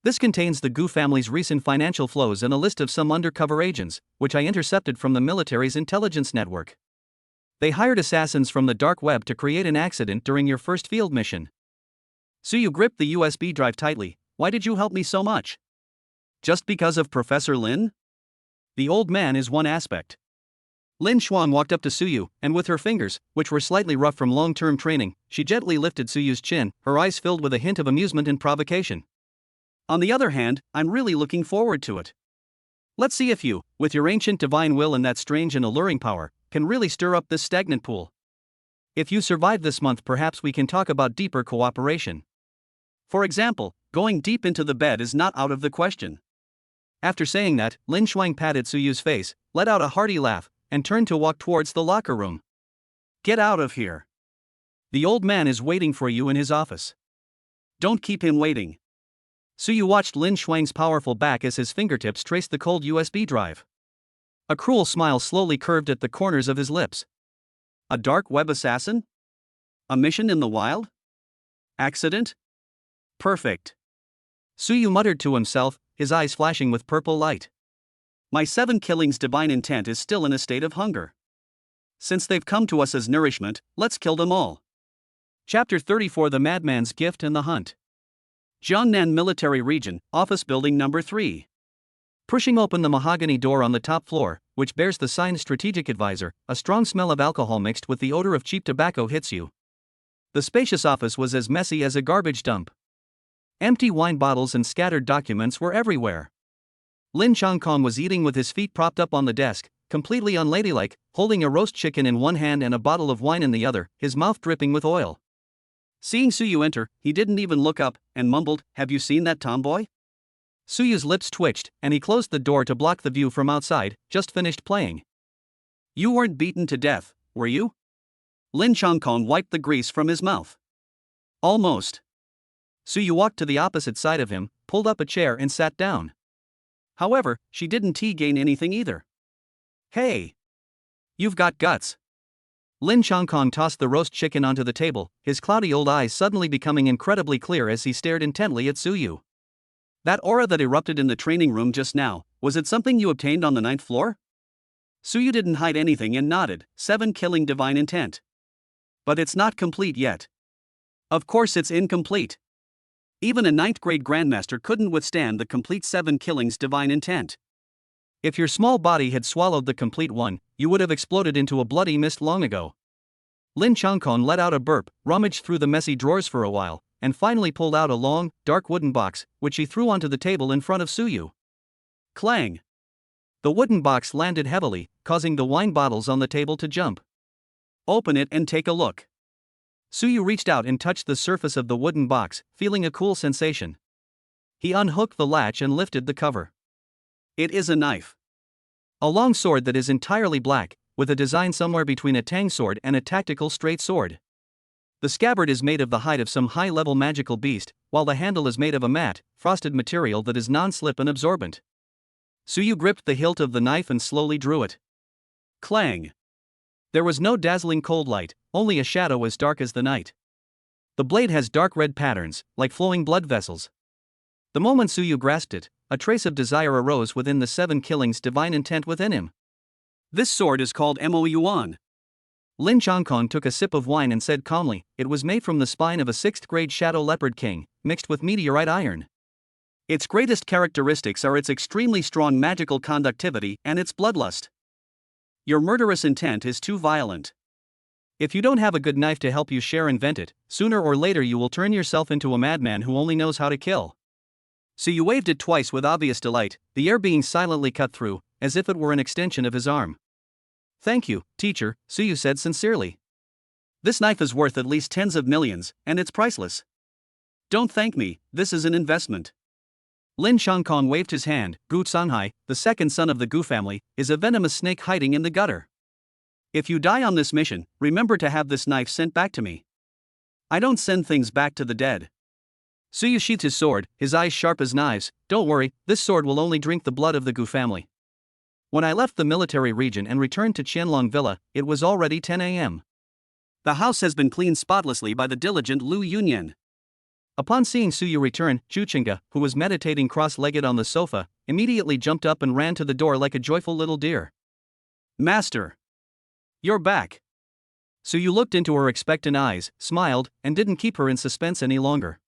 This contains the Gu family's recent financial flows and a list of some undercover agents, which I intercepted from the military's intelligence network. They hired assassins from the dark web to create an accident during your first field mission. Su Yu gripped the USB drive tightly. Why did you help me so much? Just because of Professor Lin? The old man is one aspect. Lin Shuang walked up to Su Yu, and with her fingers, which were slightly rough from long-term training, she gently lifted Su Yu's chin, her eyes filled with a hint of amusement and provocation. On the other hand, I'm really looking forward to it. Let's see if you, with your ancient divine will and that strange and alluring power, can really stir up this stagnant pool. If you survive this month, perhaps we can talk about deeper cooperation. For example, going deep into the bed is not out of the question. After saying that, Lin Shuang patted Su Yu's face, let out a hearty laugh, and turned to walk towards the locker room. Get out of here. The old man is waiting for you in his office. Don't keep him waiting. Su Yu watched Lin Shuang's powerful back as his fingertips traced the cold USB drive. A cruel smile slowly curved at the corners of his lips. A dark web assassin? A mission in the wild? Accident? Perfect. Su Yu muttered to himself, his eyes flashing with purple light. My 7 killings divine intent is still in a state of hunger. Since they've come to us as nourishment, let's kill them all. Chapter 34: The Madman's Gift and the Hunt. Jiangnan Military Region, Office Building Number 3. Pushing open the mahogany door on the top floor, which bears the sign Strategic Advisor, a strong smell of alcohol mixed with the odor of cheap tobacco hits you. The spacious office was as messy as a garbage dump. Empty wine bottles and scattered documents were everywhere. Lin Changkong was eating with his feet propped up on the desk, completely unladylike, holding a roast chicken in one hand and a bottle of wine in the other, his mouth dripping with oil. Seeing Su Yu enter, he didn't even look up, and mumbled, "Have you seen that tomboy?" Su Yu's lips twitched, and he closed the door to block the view from outside. Just finished playing. You weren't beaten to death, were you? Lin Changkong wiped the grease from his mouth. Almost. Su Yu walked to the opposite side of him, pulled up a chair and sat down. However, she didn't gain anything either. Hey! You've got guts. Lin Changkong tossed the roast chicken onto the table, his cloudy old eyes suddenly becoming incredibly clear as he stared intently at Su Yu. That aura that erupted in the training room just now, was it something you obtained on the 9th floor? Su Yu didn't hide anything and nodded. 7 killing divine intent. But it's not complete yet. Of course it's incomplete. Even a 9th grade grandmaster couldn't withstand the complete 7 killings divine intent. If your small body had swallowed the complete one, you would have exploded into a bloody mist long ago. Lin Changkong let out a burp, rummaged through the messy drawers for a while, and finally pulled out a long, dark wooden box, which he threw onto the table in front of Su Yu. Clang! The wooden box landed heavily, causing the wine bottles on the table to jump. Open it and take a look. Su Yu reached out and touched the surface of the wooden box, feeling a cool sensation. He unhooked the latch and lifted the cover. It is a knife. A long sword that is entirely black, with a design somewhere between a tang sword and a tactical straight sword. The scabbard is made of the hide of some high-level magical beast, while the handle is made of a matte, frosted material that is non-slip and absorbent. Suyu gripped the hilt of the knife and slowly drew it. Clang! There was no dazzling cold light, only a shadow as dark as the night. The blade has dark red patterns, like flowing blood vessels. The moment Suyu grasped it, a trace of desire arose within the 7 killings divine intent within him. This sword is called Moyuan. Lin Changkong took a sip of wine and said calmly, it was made from the spine of a 6th-grade shadow leopard king, mixed with meteorite iron. Its greatest characteristics are its extremely strong magical conductivity and its bloodlust. Your murderous intent is too violent. If you don't have a good knife to help you share and vent it, sooner or later you will turn yourself into a madman who only knows how to kill. So you waved it twice with obvious delight, the air being silently cut through, as if it were an extension of his arm. Thank you, teacher, Suyu said sincerely. This knife is worth at least tens of millions, and it's priceless. Don't thank me, this is an investment. Lin Changkong waved his hand. Gu Sanhai, the second son of the Gu family, is a venomous snake hiding in the gutter. If you die on this mission, remember to have this knife sent back to me. I don't send things back to the dead. Suyu sheathed his sword, his eyes sharp as knives. Don't worry, this sword will only drink the blood of the Gu family. When I left the military region and returned to Qianlong Villa, it was already 10 a.m. The house has been cleaned spotlessly by the diligent Lu Yunyan. Upon seeing Suyu return, Chuchinga, who was meditating cross-legged on the sofa, immediately jumped up and ran to the door like a joyful little deer. Master! You're back! Suyu looked into her expectant eyes, smiled, and didn't keep her in suspense any longer.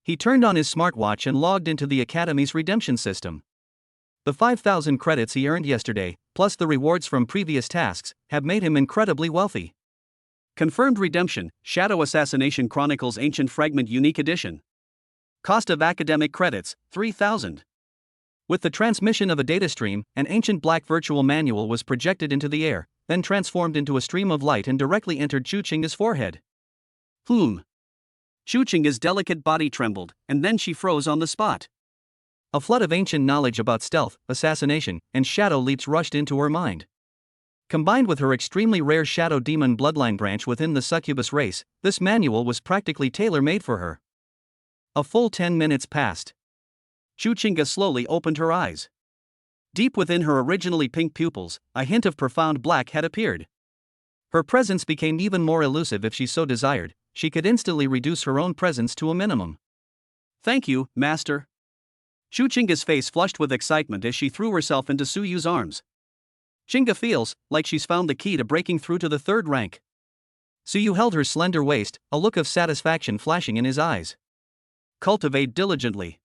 He turned on his smartwatch and logged into the Academy's redemption system. The 5,000 credits he earned yesterday, plus the rewards from previous tasks, have made him incredibly wealthy. Confirmed redemption, Shadow Assassination Chronicles Ancient Fragment Unique Edition. Cost of academic credits, 3,000. With the transmission of a data stream, an ancient black virtual manual was projected into the air, then transformed into a stream of light and directly entered Chuchinga's forehead. Chuchinga's delicate body trembled, and then she froze on the spot. A flood of ancient knowledge about stealth, assassination, and shadow leaps rushed into her mind. Combined with her extremely rare shadow demon bloodline branch within the succubus race, this manual was practically tailor-made for her. A full 10 minutes passed. Chuchinga slowly opened her eyes. Deep within her originally pink pupils, a hint of profound black had appeared. Her presence became even more elusive if she so desired. She could instantly reduce her own presence to a minimum. Thank you, Master. Chuchinga's face flushed with excitement as she threw herself into Suyu's arms. Chinga feels like she's found the key to breaking through to the 3rd rank. Suyu held her slender waist, a look of satisfaction flashing in his eyes. Cultivate diligently.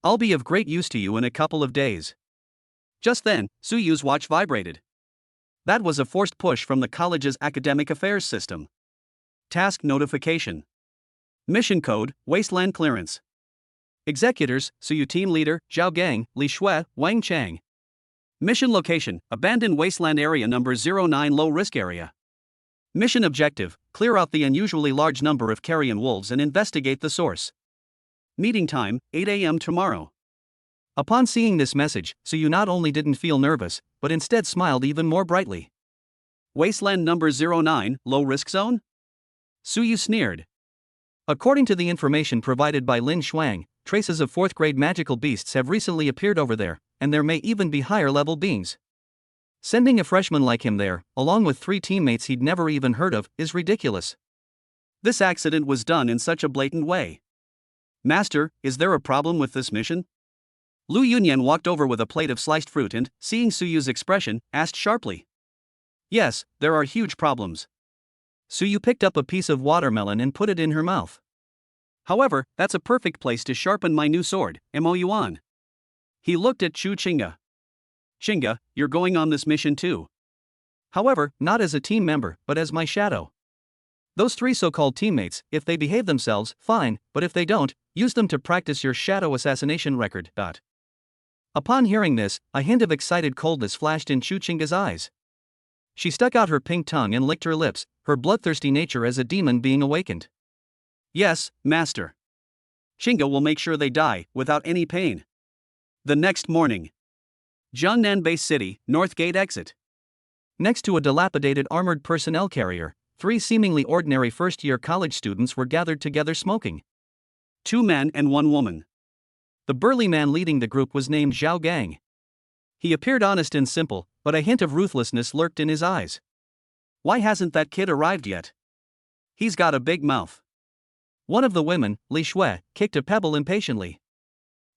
I'll be of great use to you in a couple of days. Just then, Suyu's watch vibrated. That was a forced push from the college's academic affairs system. Task notification. Mission code, Wasteland Clearance. Executors, Suyu Team Leader, Zhao Gang, Li Shui, Wang Chang. Mission location, Abandoned Wasteland Area Number 09 Low Risk Area. Mission objective, clear out the unusually large number of carrion wolves and investigate the source. Meeting time, 8 a.m. tomorrow. Upon seeing this message, Suyu not only didn't feel nervous, but instead smiled even more brightly. Wasteland Number 09, Low Risk Zone? Suyu sneered. According to the information provided by Lin Shuang, traces of 4th-grade magical beasts have recently appeared over there, and there may even be higher-level beings. Sending a freshman like him there, along with 3 teammates he'd never even heard of, is ridiculous. This accident was done in such a blatant way. Master, is there a problem with this mission? Lu Yunyan walked over with a plate of sliced fruit and, seeing Suyu's expression, asked sharply. Yes, there are huge problems. Suyu picked up a piece of watermelon and put it in her mouth. However, that's a perfect place to sharpen my new sword, Moyuan. He looked at Chuchinga. Chinga, you're going on this mission too. However, not as a team member, but as my shadow. Those 3 so-called teammates, if they behave themselves, fine, but if they don't, use them to practice your shadow assassination record. Upon hearing this, a hint of excited coldness flashed in Chuchinga's eyes. She stuck out her pink tongue and licked her lips, her bloodthirsty nature as a demon being awakened. Yes, Master. Chinga will make sure they die, without any pain. The next morning. Jiangnan Base City, North Gate exit. Next to a dilapidated armored personnel carrier, 3 seemingly ordinary first-year college students were gathered together smoking. 2 men and 1 woman. The burly man leading the group was named Zhao Gang. He appeared honest and simple, but a hint of ruthlessness lurked in his eyes. Why hasn't that kid arrived yet? He's got a big mouth. One of the women, Li Shui, kicked a pebble impatiently.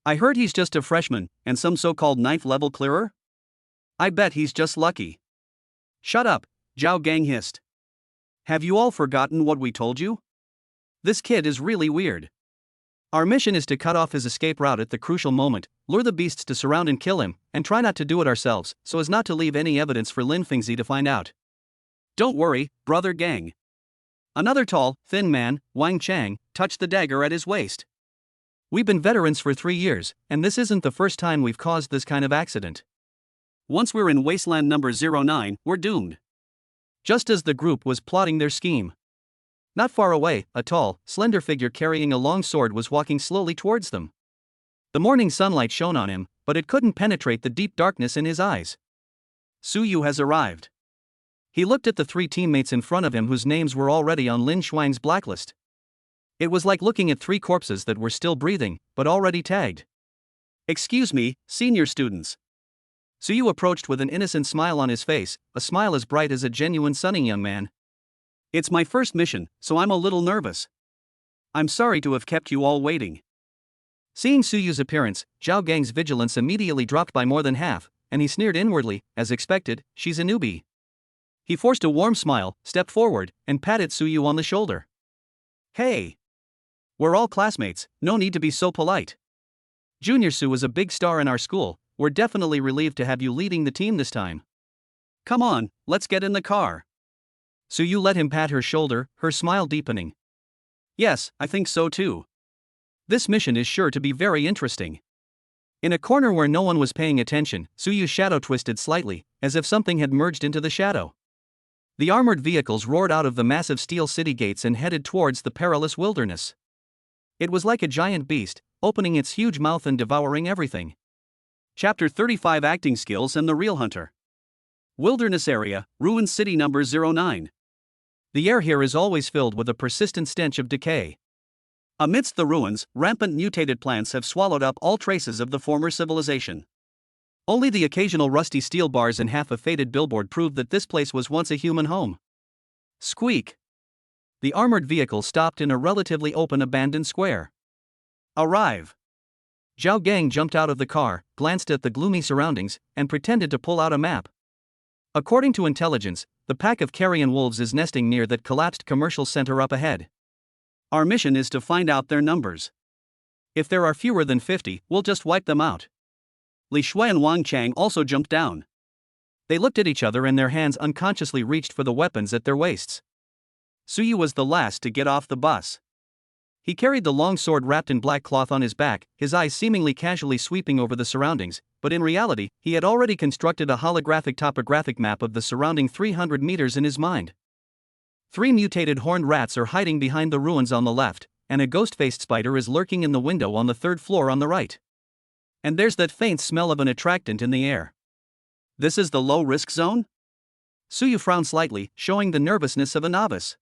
I heard he's just a freshman, and some so-called ninth-level clearer? I bet he's just lucky. Shut up, Zhao Gang hissed. Have you all forgotten what we told you? This kid is really weird. Our mission is to cut off his escape route at the crucial moment, lure the beasts to surround and kill him, and try not to do it ourselves, so as not to leave any evidence for Lin Fengzi to find out. Don't worry, brother Gang. Another tall, thin man, Wang Chang, touched the dagger at his waist. We've been veterans for 3 years, and this isn't the first time we've caused this kind of accident. Once we're in wasteland number 09, we're doomed. Just as the group was plotting their scheme. Not far away, a tall, slender figure carrying a long sword was walking slowly towards them. The morning sunlight shone on him, but it couldn't penetrate the deep darkness in his eyes. Su Yu has arrived. He looked at the 3 teammates in front of him whose names were already on Lin Shuang's blacklist. It was like looking at 3 corpses that were still breathing, but already tagged. Excuse me, senior students. Su Yu approached with an innocent smile on his face, a smile as bright as a genuine sunny young man. It's my first mission, so I'm a little nervous. I'm sorry to have kept you all waiting. Seeing Su Yu's appearance, Zhao Gang's vigilance immediately dropped by more than half, and he sneered inwardly, as expected, she's a newbie. He forced a warm smile, stepped forward, and patted Su Yu on the shoulder. Hey! We're all classmates, no need to be so polite. Junior Su is a big star in our school, we're definitely relieved to have you leading the team this time. Come on, let's get in the car. Su Yu let him pat her shoulder, her smile deepening. Yes, I think so too. This mission is sure to be very interesting. In a corner where no one was paying attention, Su Yu's shadow twisted slightly, as if something had merged into the shadow. The armored vehicles roared out of the massive steel city gates and headed towards the perilous wilderness. It was like a giant beast, opening its huge mouth and devouring everything. Chapter 35 Acting Skills and the Real Hunter. Wilderness Area, Ruined City number 09. The air here is always filled with a persistent stench of decay. Amidst the ruins, rampant mutated plants have swallowed up all traces of the former civilization. Only the occasional rusty steel bars and half a faded billboard prove that this place was once a human home. Squeak. The armored vehicle stopped in a relatively open abandoned square. Arrive. Zhao Gang jumped out of the car, glanced at the gloomy surroundings, and pretended to pull out a map. According to intelligence, the pack of carrion wolves is nesting near that collapsed commercial center up ahead. Our mission is to find out their numbers. If there are fewer than 50, we'll just wipe them out. Li Shui and Wang Chang also jumped down. They looked at each other and their hands unconsciously reached for the weapons at their waists. Su Yu was the last to get off the bus. He carried the long sword wrapped in black cloth on his back, his eyes seemingly casually sweeping over the surroundings, but in reality, he had already constructed a holographic topographic map of the surrounding 300 meters in his mind. 3 mutated horned rats are hiding behind the ruins on the left, and a ghost-faced spider is lurking in the window on the 3rd floor on the right. And there's that faint smell of an attractant in the air. This is the low-risk zone? Su Yu frowned slightly, showing the nervousness of a novice.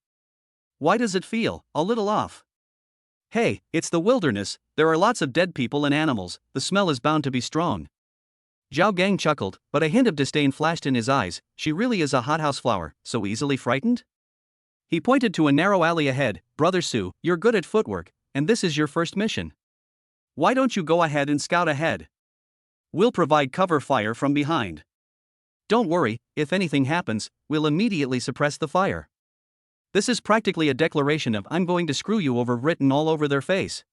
Why does it feel a little off? Hey, it's the wilderness, there are lots of dead people and animals, the smell is bound to be strong. Zhao Gang chuckled, but a hint of disdain flashed in his eyes. She really is a hothouse flower, so easily frightened? He pointed to a narrow alley ahead. Brother Su, you're good at footwork, and this is your first mission. Why don't you go ahead and scout ahead? We'll provide cover fire from behind. Don't worry, if anything happens, we'll immediately suppress the fire. This is practically a declaration of "I'm going to screw you over" written all over their face.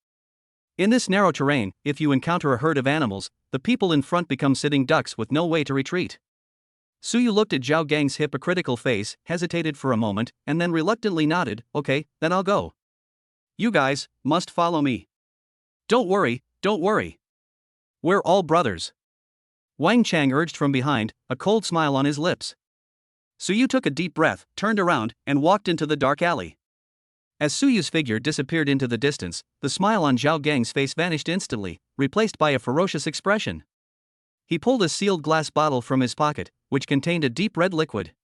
In this narrow terrain, if you encounter a herd of animals, the people in front become sitting ducks with no way to retreat. Su Yu looked at Zhao Gang's hypocritical face, hesitated for a moment, and then reluctantly nodded. Okay, then I'll go. You guys must follow me. Don't worry. We're all brothers. Wang Chang urged from behind, a cold smile on his lips. Su Yu took a deep breath, turned around, and walked into the dark alley. As Su Yu's figure disappeared into the distance, the smile on Zhao Gang's face vanished instantly, replaced by a ferocious expression. He pulled a sealed glass bottle from his pocket, which contained a deep red liquid.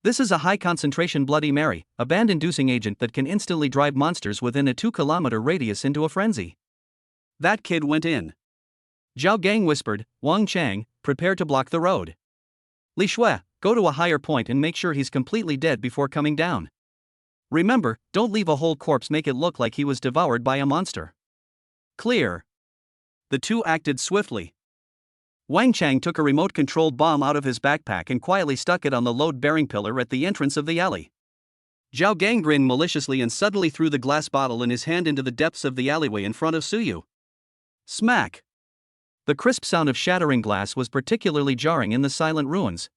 This is a high-concentration Bloody Mary, a band-inducing agent that can instantly drive monsters within a 2-kilometer radius into a frenzy. That kid went in. Zhao Gang whispered, Wang Chang, prepare to block the road. Li Shui, go to a higher point and make sure he's completely dead before coming down. Remember, don't leave a whole corpse, make it look like he was devoured by a monster. Clear. The two acted swiftly. Wang Chang took a remote-controlled bomb out of his backpack and quietly stuck it on the load-bearing pillar at the entrance of the alley. Zhao Gang grinned maliciously and suddenly threw the glass bottle in his hand into the depths of the alleyway in front of Suyu. Smack! The crisp sound of shattering glass was particularly jarring in the silent ruins.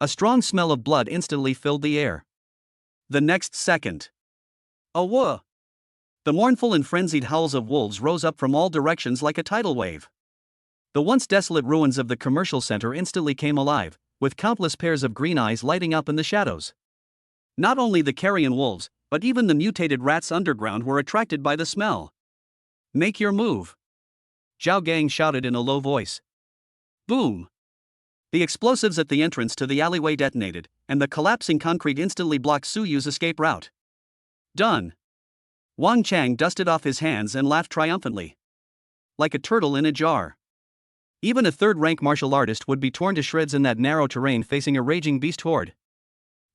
A strong smell of blood instantly filled the air. The next second. A whoa! The mournful and frenzied howls of wolves rose up from all directions like a tidal wave. The once desolate ruins of the commercial center instantly came alive, with countless pairs of green eyes lighting up in the shadows. Not only the carrion wolves, but even the mutated rats underground were attracted by the smell. Make your move. Zhao Gang shouted in a low voice. Boom! The explosives at the entrance to the alleyway detonated, and the collapsing concrete instantly blocked Suyu's escape route. Done. Wang Chang dusted off his hands and laughed triumphantly. Like a turtle in a jar. Even a third-rank martial artist would be torn to shreds in that narrow terrain facing a raging beast horde.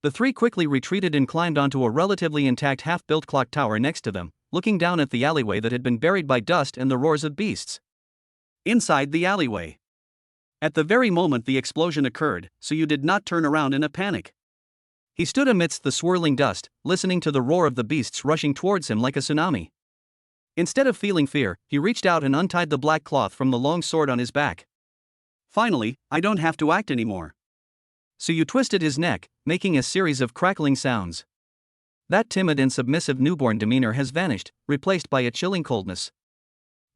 The three quickly retreated and climbed onto a relatively intact half-built clock tower next to them, looking down at the alleyway that had been buried by dust and the roars of beasts. Inside the alleyway. At the very moment the explosion occurred, Suyu did not turn around in a panic. He stood amidst the swirling dust, listening to the roar of the beasts rushing towards him like a tsunami. Instead of feeling fear, he reached out and untied the black cloth from the long sword on his back. Finally, I don't have to act anymore. Suyu twisted his neck, making a series of crackling sounds. That timid and submissive newborn demeanor has vanished, replaced by a chilling coldness.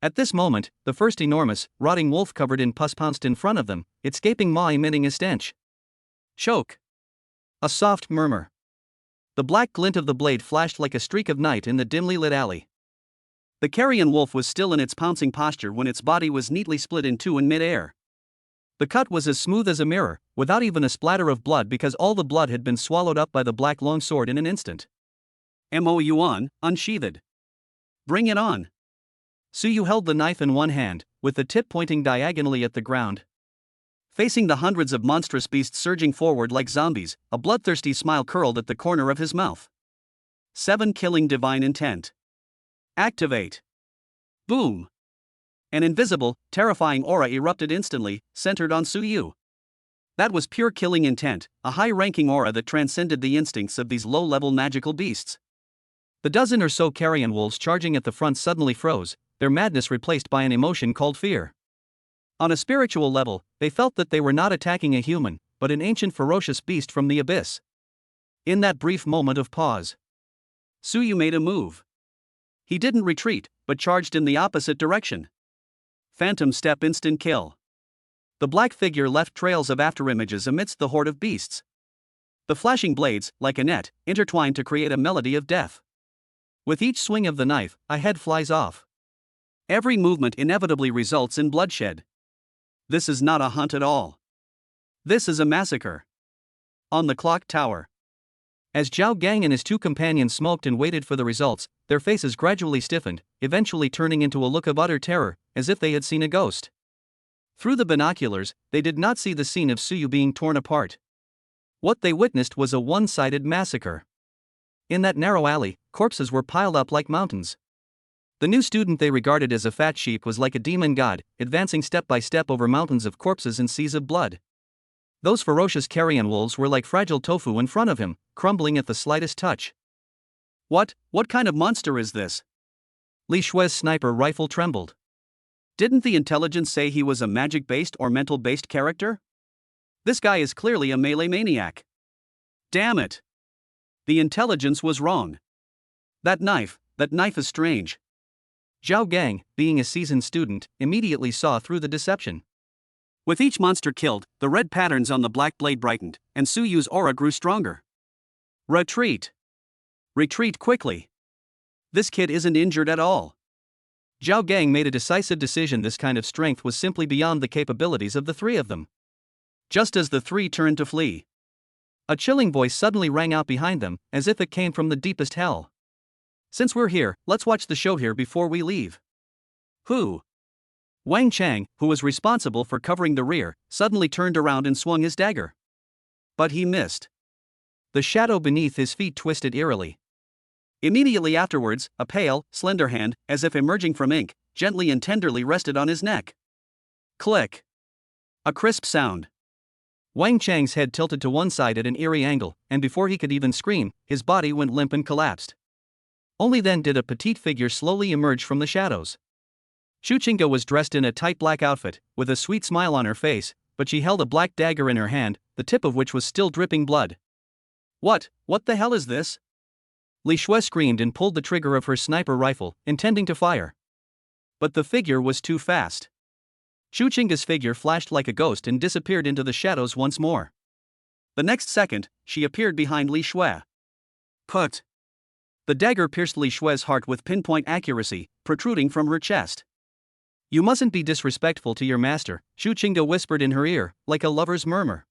At this moment, the first enormous, rotting wolf covered in pus pounced in front of them, its gaping maw emitting a stench. Choke! A soft murmur. The black glint of the blade flashed like a streak of night in the dimly lit alley. The carrion wolf was still in its pouncing posture when its body was neatly split in two in mid-air. The cut was as smooth as a mirror, without even a splatter of blood because all the blood had been swallowed up by the black long sword in an instant. Mo Yuan, unsheathed. Bring it on. Suyu held the knife in one hand, with the tip pointing diagonally at the ground. Facing the hundreds of monstrous beasts surging forward like zombies, a bloodthirsty smile curled at the corner of his mouth. 7 Killing divine intent. Activate. Boom. An invisible, terrifying aura erupted instantly, centered on Suyu. That was pure killing intent, a high-ranking aura that transcended the instincts of these low-level magical beasts. The dozen or so carrion wolves charging at the front suddenly froze, their madness replaced by an emotion called fear. On a spiritual level, they felt that they were not attacking a human, but an ancient ferocious beast from the abyss. In that brief moment of pause, Suyu made a move. He didn't retreat, but charged in the opposite direction. Phantom step instant kill. The black figure left trails of afterimages amidst the horde of beasts. The flashing blades, like a net, intertwined to create a melody of death. With each swing of the knife, a head flies off. Every movement inevitably results in bloodshed. This is not a hunt at all. This is a massacre. On the clock tower. As Zhao Gang and his two companions smoked and waited for the results, their faces gradually stiffened, eventually turning into a look of utter terror, as if they had seen a ghost. Through the binoculars, they did not see the scene of Suyu being torn apart. What they witnessed was a one-sided massacre. In that narrow alley, corpses were piled up like mountains. The new student they regarded as a fat sheep was like a demon god, advancing step by step over mountains of corpses and seas of blood. Those ferocious carrion wolves were like fragile tofu in front of him, crumbling at the slightest touch. What kind of monster is this? Li Shui's sniper rifle trembled. Didn't the intelligence say he was a magic-based or mental-based character? This guy is clearly a melee maniac. Damn it! The intelligence was wrong. That knife is strange. Zhao Gang, being a seasoned student, immediately saw through the deception. With each monster killed, the red patterns on the black blade brightened, and Suyu's aura grew stronger. Retreat! Retreat quickly! This kid isn't injured at all. Zhao Gang made a decisive decision. This kind of strength was simply beyond the capabilities of the three of them. Just as the three turned to flee, a chilling voice suddenly rang out behind them, as if it came from the deepest hell. Since we're here, let's watch the show here before we leave. Who? Wang Chang, who was responsible for covering the rear, suddenly turned around and swung his dagger. But he missed. The shadow beneath his feet twisted eerily. Immediately afterwards, a pale, slender hand, as if emerging from ink, gently and tenderly rested on his neck. Click. A crisp sound. Wang Chang's head tilted to one side at an eerie angle, and before he could even scream, his body went limp and collapsed. Only then did a petite figure slowly emerge from the shadows. Chuchinga was dressed in a tight black outfit, with a sweet smile on her face, but she held a black dagger in her hand, the tip of which was still dripping blood. What the hell is this? Li Shui screamed and pulled the trigger of her sniper rifle, intending to fire. But the figure was too fast. Chuchinga's figure flashed like a ghost and disappeared into the shadows once more. The next second, she appeared behind Li Shui. Put! The dagger pierced Li Shui's heart with pinpoint accuracy, protruding from her chest. You mustn't be disrespectful to your master, Chuchinga whispered in her ear, like a lover's murmur.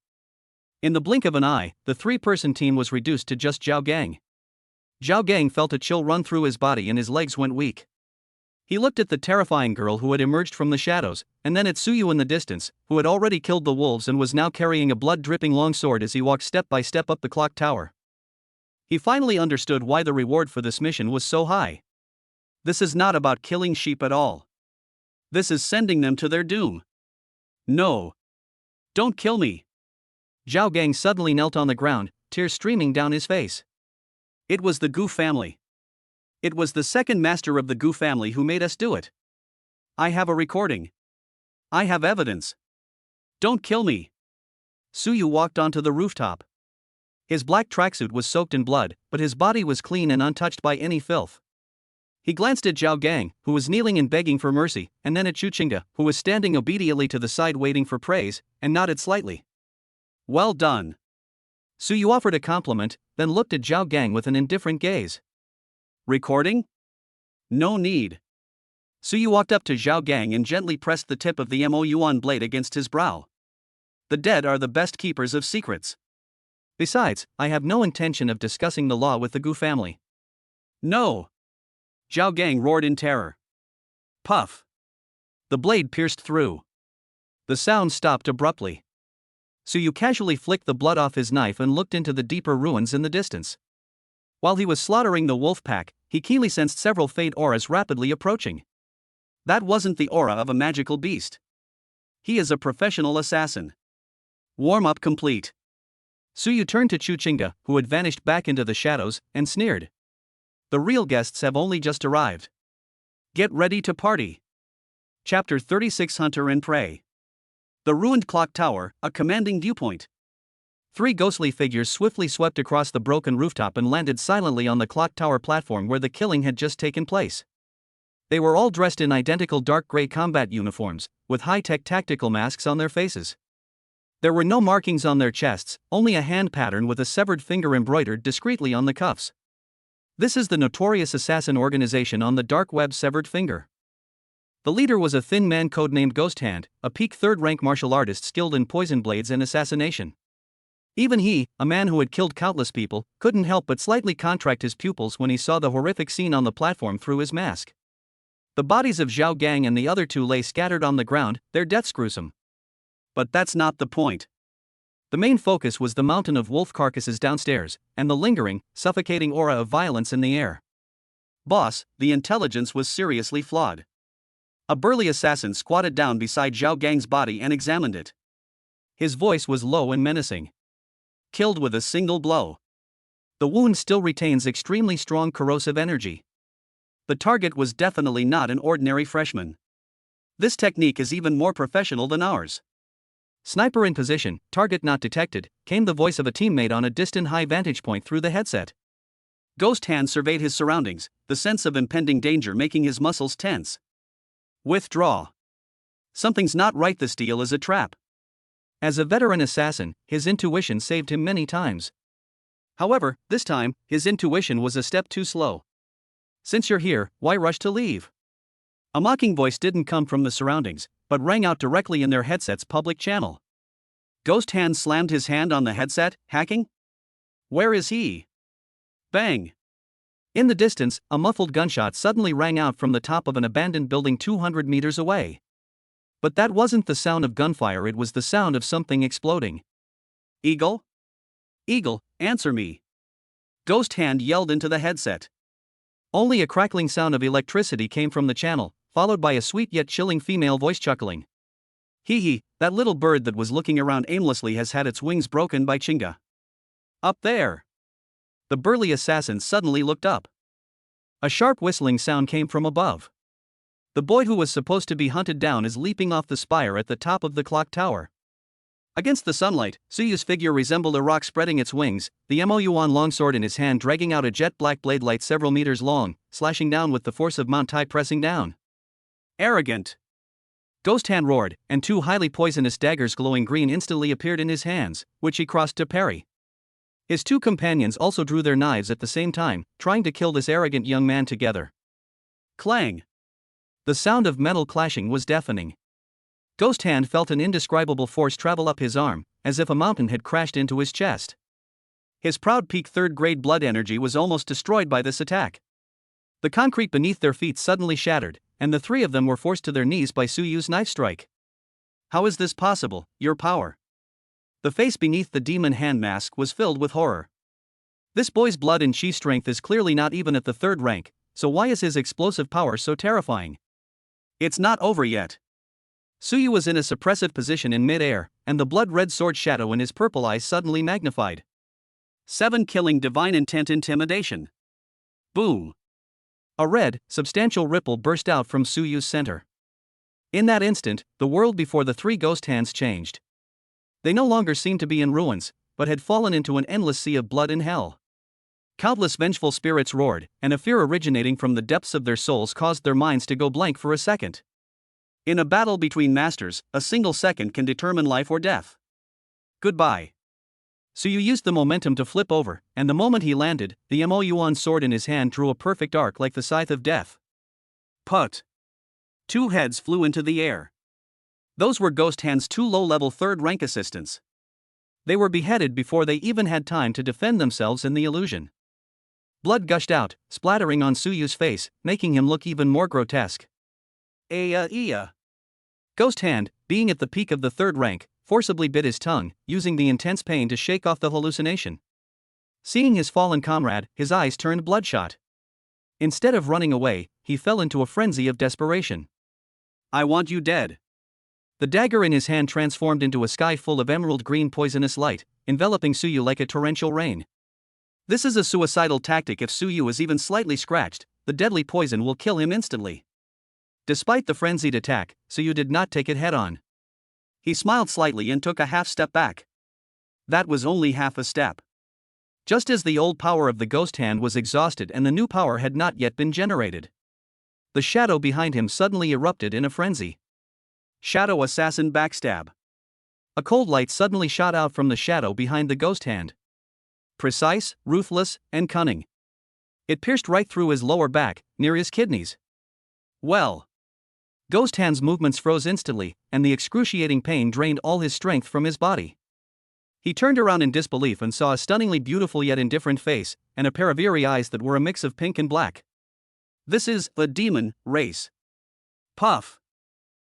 In the blink of an eye, the three-person team was reduced to just Zhao Gang. Zhao Gang felt a chill run through his body and his legs went weak. He looked at the terrifying girl who had emerged from the shadows, and then at Suyu in the distance, who had already killed the wolves and was now carrying a blood-dripping long sword as he walked step by step up the clock tower. He finally understood why the reward for this mission was so high. This is not about killing sheep at all. This is sending them to their doom. No. Don't kill me. Zhao Gang suddenly knelt on the ground, tears streaming down his face. It was the Gu family. It was the second master of the Gu family who made us do it. I have a recording. I have evidence. Don't kill me. Suyu walked onto the rooftop. His black tracksuit was soaked in blood, but his body was clean and untouched by any filth. He glanced at Zhao Gang, who was kneeling and begging for mercy, and then at Chuchinga, who was standing obediently to the side waiting for praise, and nodded slightly. Well done. Suyu offered a compliment, then looked at Zhao Gang with an indifferent gaze. Recording? No need. Suyu walked up to Zhao Gang and gently pressed the tip of the Mo Yuan blade against his brow. The dead are the best keepers of secrets. Besides, I have no intention of discussing the law with the Gu family. No. Zhao Gang roared in terror. Puff. The blade pierced through. The sound stopped abruptly. Suyu casually flicked the blood off his knife and looked into the deeper ruins in the distance. While he was slaughtering the wolf pack, he keenly sensed several faint auras rapidly approaching. That wasn't the aura of a magical beast. He is a professional assassin. Warm-up complete. Suyu turned to Chuchinga, who had vanished back into the shadows, and sneered. The real guests have only just arrived. Get ready to party. Chapter 36 Hunter and Prey. The ruined clock tower, a commanding viewpoint. Three ghostly figures swiftly swept across the broken rooftop and landed silently on the clock tower platform where the killing had just taken place. They were all dressed in identical dark gray combat uniforms, with high-tech tactical masks on their faces. There were no markings on their chests, only a hand pattern with a severed finger embroidered discreetly on the cuffs. This is the notorious assassin organization on the dark web Severed Finger. The leader was a thin man codenamed Ghost Hand, a peak third-rank martial artist skilled in poison blades and assassination. Even he, a man who had killed countless people, couldn't help but slightly contract his pupils when he saw the horrific scene on the platform through his mask. The bodies of Zhao Gang and the other two lay scattered on the ground, their deaths gruesome. But that's not the point. The main focus was the mountain of wolf carcasses downstairs, and the lingering, suffocating aura of violence in the air. Boss, the intelligence was seriously flawed. A burly assassin squatted down beside Zhao Gang's body and examined it. His voice was low and menacing. Killed with a single blow. The wound still retains extremely strong corrosive energy. The target was definitely not an ordinary freshman. This technique is even more professional than ours. Sniper in position, target not detected, came the voice of a teammate on a distant high vantage point through the headset. Ghost Hand surveyed his surroundings, the sense of impending danger making his muscles tense. Withdraw. Something's not right. This deal is a trap. As a veteran assassin, his intuition saved him many times. However, this time, his intuition was a step too slow. Since you're here, why rush to leave? A mocking voice didn't come from the surroundings, but rang out directly in their headset's public channel. Ghost Hand slammed his hand on the headset, hacking? Where is he? Bang! In the distance, a muffled gunshot suddenly rang out from the top of an abandoned building 200 meters away. But that wasn't the sound of gunfire, it was the sound of something exploding. Eagle? Eagle, answer me. Ghost Hand yelled into the headset. Only a crackling sound of electricity came from the channel, followed by a sweet yet chilling female voice chuckling. Hee hee, that little bird that was looking around aimlessly has had its wings broken by Chinga. Up there! The burly assassin suddenly looked up. A sharp whistling sound came from above. The boy who was supposed to be hunted down is leaping off the spire at the top of the clock tower. Against the sunlight, Suyu's figure resembled a rock spreading its wings, the Moyuan longsword in his hand dragging out a jet-black blade light several meters long, slashing down with the force of Mount Tai pressing down. Arrogant! Ghost Hand roared, and two highly poisonous daggers glowing green instantly appeared in his hands, which he crossed to parry. His two companions also drew their knives at the same time, trying to kill this arrogant young man together. Clang! The sound of metal clashing was deafening. Ghost Hand felt an indescribable force travel up his arm, as if a mountain had crashed into his chest. His proud peak third-grade blood energy was almost destroyed by this attack. The concrete beneath their feet suddenly shattered, and the three of them were forced to their knees by Suyu's knife strike. How is this possible, your power? The face beneath the demon hand mask was filled with horror. This boy's blood and chi strength is clearly not even at the third rank, so why is his explosive power so terrifying? It's not over yet. Suyu was in a suppressive position in mid-air, and the blood-red sword shadow in his purple eyes suddenly magnified. 7 killing divine intent intimidation. Boom! A red, substantial ripple burst out from Suyu's center. In that instant, the world before the three ghost hands changed. They no longer seemed to be in ruins, but had fallen into an endless sea of blood and hell. Countless vengeful spirits roared, and a fear originating from the depths of their souls caused their minds to go blank for a second. In a battle between masters, a single second can determine life or death. Goodbye. Suyu used the momentum to flip over, and the moment he landed, the Moyuan sword in his hand drew a perfect arc like the scythe of death. Put! 2 heads flew into the air. Those were Ghost Hand's 2 low-level third-rank assistants. They were beheaded before they even had time to defend themselves in the illusion. Blood gushed out, splattering on Suyu's face, making him look even more grotesque. Ghost Hand, being at the peak of the third rank, forcibly bit his tongue, using the intense pain to shake off the hallucination. Seeing his fallen comrade, his eyes turned bloodshot. Instead of running away, he fell into a frenzy of desperation. I want you dead. The dagger in his hand transformed into a sky full of emerald green poisonous light, enveloping Suyu like a torrential rain. This is a suicidal tactic. If Suyu is even slightly scratched, the deadly poison will kill him instantly. Despite the frenzied attack, Suyu did not take it head-on. He smiled slightly and took a half-step back. That was only half a step. Just as the old power of the ghost hand was exhausted and the new power had not yet been generated. The shadow behind him suddenly erupted in a frenzy. Shadow assassin backstab. A cold light suddenly shot out from the shadow behind the ghost hand. Precise, ruthless, and cunning. It pierced right through his lower back, near his kidneys. Well. Ghost Hand's movements froze instantly, and the excruciating pain drained all his strength from his body. He turned around in disbelief and saw a stunningly beautiful yet indifferent face, and a pair of eerie eyes that were a mix of pink and black. This is the demon race. Puff!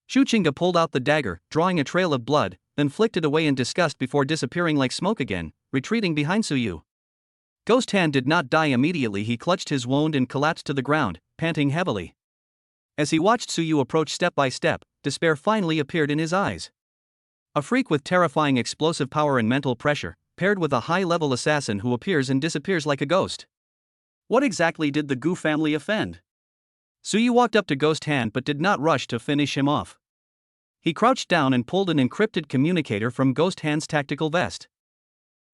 Shuchinga pulled out the dagger, drawing a trail of blood, then flicked it away in disgust before disappearing like smoke again, retreating behind Suyu. Ghost Hand did not die immediately. He clutched his wound and collapsed to the ground, panting heavily. As he watched Suyu approach step by step, despair finally appeared in his eyes. A freak with terrifying explosive power and mental pressure, paired with a high-level assassin who appears and disappears like a ghost. What exactly did the Gu family offend? Suyu walked up to Ghost Hand but did not rush to finish him off. He crouched down and pulled an encrypted communicator from Ghost Hand's tactical vest.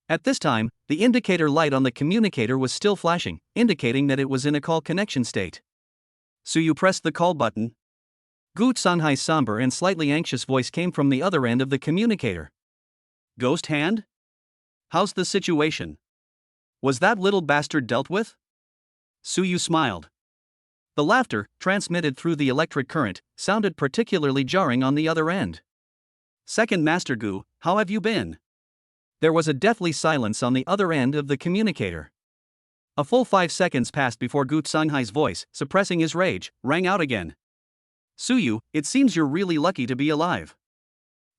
At this time, the indicator light on the communicator was still flashing, indicating that it was in a call connection state. Suyu pressed the call button. Gu Sanghai's somber and slightly anxious voice came from the other end of the communicator. Ghost Hand? How's the situation? Was that little bastard dealt with? Suyu smiled. The laughter, transmitted through the electric current, sounded particularly jarring on the other end. Second Master Gu, how have you been? There was a deathly silence on the other end of the communicator. A full 5 seconds passed before Gu Sanghai's voice, suppressing his rage, rang out again. Suyu, it seems you're really lucky to be alive.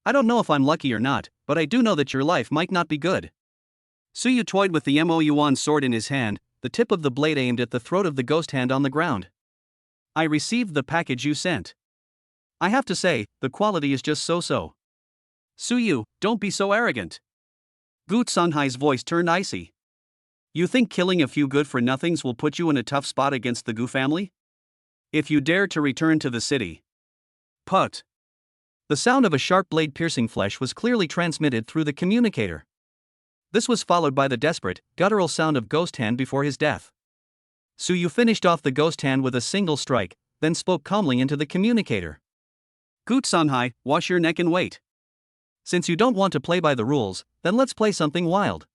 I don't know if I'm lucky or not, but I do know that your life might not be good. Suyu toyed with the Mo Yuan sword in his hand, the tip of the blade aimed at the throat of the ghost hand on the ground. I received the package you sent. I have to say, the quality is just so-so. Suyu, don't be so arrogant. Gu Sanhai's voice turned icy. You think killing a few good-for-nothings will put you in a tough spot against the Gu family? If you dare to return to the city. Put. The sound of a sharp blade piercing flesh was clearly transmitted through the communicator. This was followed by the desperate, guttural sound of Ghost Hand before his death. Suyu finished off the Ghost Hand with a single strike, then spoke calmly into the communicator. Gu Sanhai, wash your neck and wait. Since you don't want to play by the rules, then let's play something wild.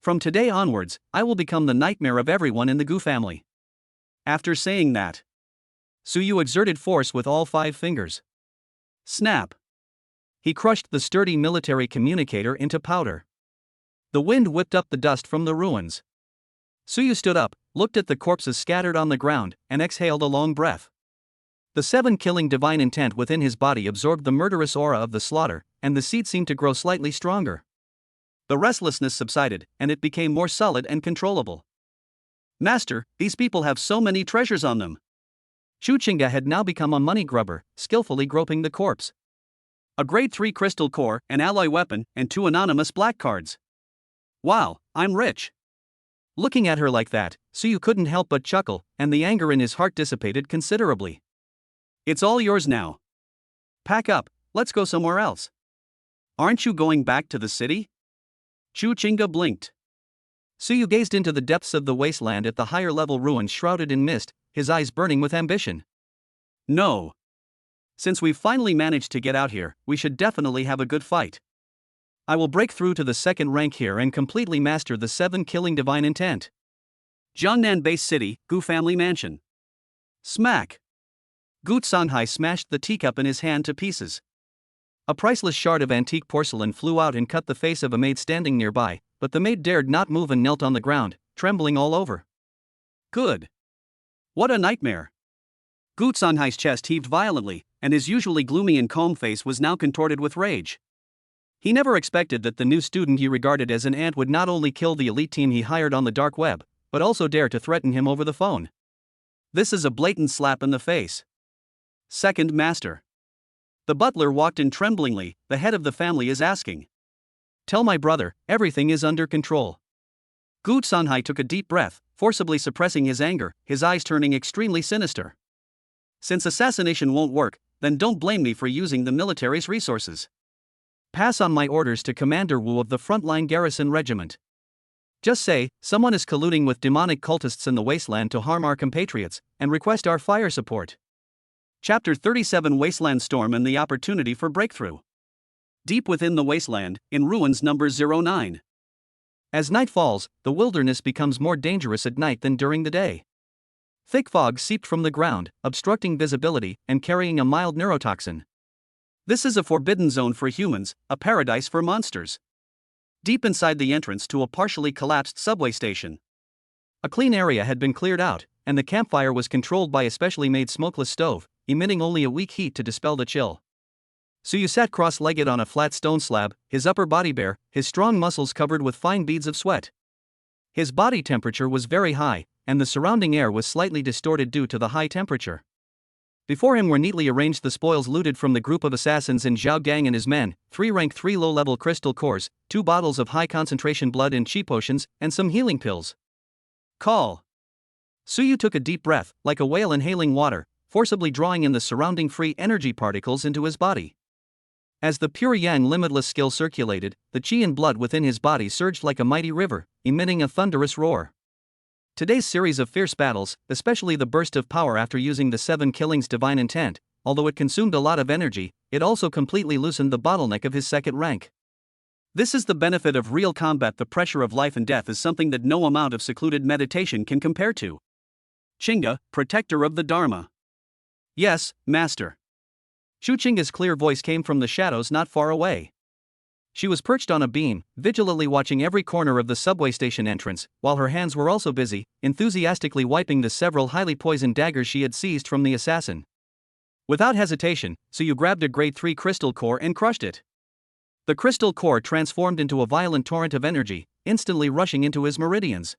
From today onwards, I will become the nightmare of everyone in the Gu family. After saying that, Suyu exerted force with all 5 fingers. Snap! He crushed the sturdy military communicator into powder. The wind whipped up the dust from the ruins. Suyu stood up, looked at the corpses scattered on the ground, and exhaled a long breath. The 7 killing divine intent within his body absorbed the murderous aura of the slaughter, and the seed seemed to grow slightly stronger. The restlessness subsided, and it became more solid and controllable. Master, these people have so many treasures on them. Shu Qingga had now become a money grubber, skillfully groping the corpse. A grade 3 crystal core, an alloy weapon, and 2 anonymous black cards. Wow, I'm rich. Looking at her like that, Suyu couldn't help but chuckle, and the anger in his heart dissipated considerably. It's all yours now. Pack up, let's go somewhere else. Aren't you going back to the city? Shu Qingga blinked. Suyu gazed into the depths of the wasteland at the higher-level ruins shrouded in mist, his eyes burning with ambition. No. Since we've finally managed to get out here, we should definitely have a good fight. I will break through to the 2nd rank here and completely master the 7 killing divine intent. Jiangnan Base City, Gu Family Mansion. Smack! Gu Sanhai smashed the teacup in his hand to pieces. A priceless shard of antique porcelain flew out and cut the face of a maid standing nearby, but the maid dared not move and knelt on the ground, trembling all over. Good. What a nightmare. Gu Sanhai's chest heaved violently, and his usually gloomy and calm face was now contorted with rage. He never expected that the new student he regarded as an ant would not only kill the elite team he hired on the dark web, but also dare to threaten him over the phone. This is a blatant slap in the face. Second Master. The butler walked in tremblingly. The head of the family is asking. Tell my brother, everything is under control. Gu Sanhai took a deep breath, forcibly suppressing his anger, his eyes turning extremely sinister. Since assassination won't work, then don't blame me for using the military's resources. Pass on my orders to Commander Wu of the Frontline Garrison Regiment. Just say, someone is colluding with demonic cultists in the wasteland to harm our compatriots, and request our fire support. Chapter 37 Wasteland Storm and the Opportunity for Breakthrough. Deep within the wasteland, in ruins number 09. As night falls, the wilderness becomes more dangerous at night than during the day. Thick fog seeped from the ground, obstructing visibility and carrying a mild neurotoxin. This is a forbidden zone for humans, a paradise for monsters. Deep inside the entrance to a partially collapsed subway station. A clean area had been cleared out, and the campfire was controlled by a specially made smokeless stove, emitting only a weak heat to dispel the chill. Suyu sat cross-legged on a flat stone slab, his upper body bare, his strong muscles covered with fine beads of sweat. His body temperature was very high, and the surrounding air was slightly distorted due to the high temperature. Before him were neatly arranged the spoils looted from the group of assassins in Zhao Gang and his men, 3 rank 3 low-level crystal cores, 2 bottles of high-concentration blood and chi potions, and some healing pills. Call. Suyu took a deep breath, like a whale inhaling water, forcibly drawing in the surrounding free energy particles into his body. As the pure yang limitless skill circulated, the chi and blood within his body surged like a mighty river, emitting a thunderous roar. Today's series of fierce battles, especially the burst of power after using the 7 killings divine intent, although it consumed a lot of energy, it also completely loosened the bottleneck of his 2nd rank. This is the benefit of real combat. The pressure of life and death is something that no amount of secluded meditation can compare to. Qingga, protector of the Dharma. Yes, Master. Shu Qingga's clear voice came from the shadows not far away. She was perched on a beam, vigilantly watching every corner of the subway station entrance, while her hands were also busy, enthusiastically wiping the several highly poisoned daggers she had seized from the assassin. Without hesitation, Suyu grabbed a grade 3 crystal core and crushed it. The crystal core transformed into a violent torrent of energy, instantly rushing into his meridians.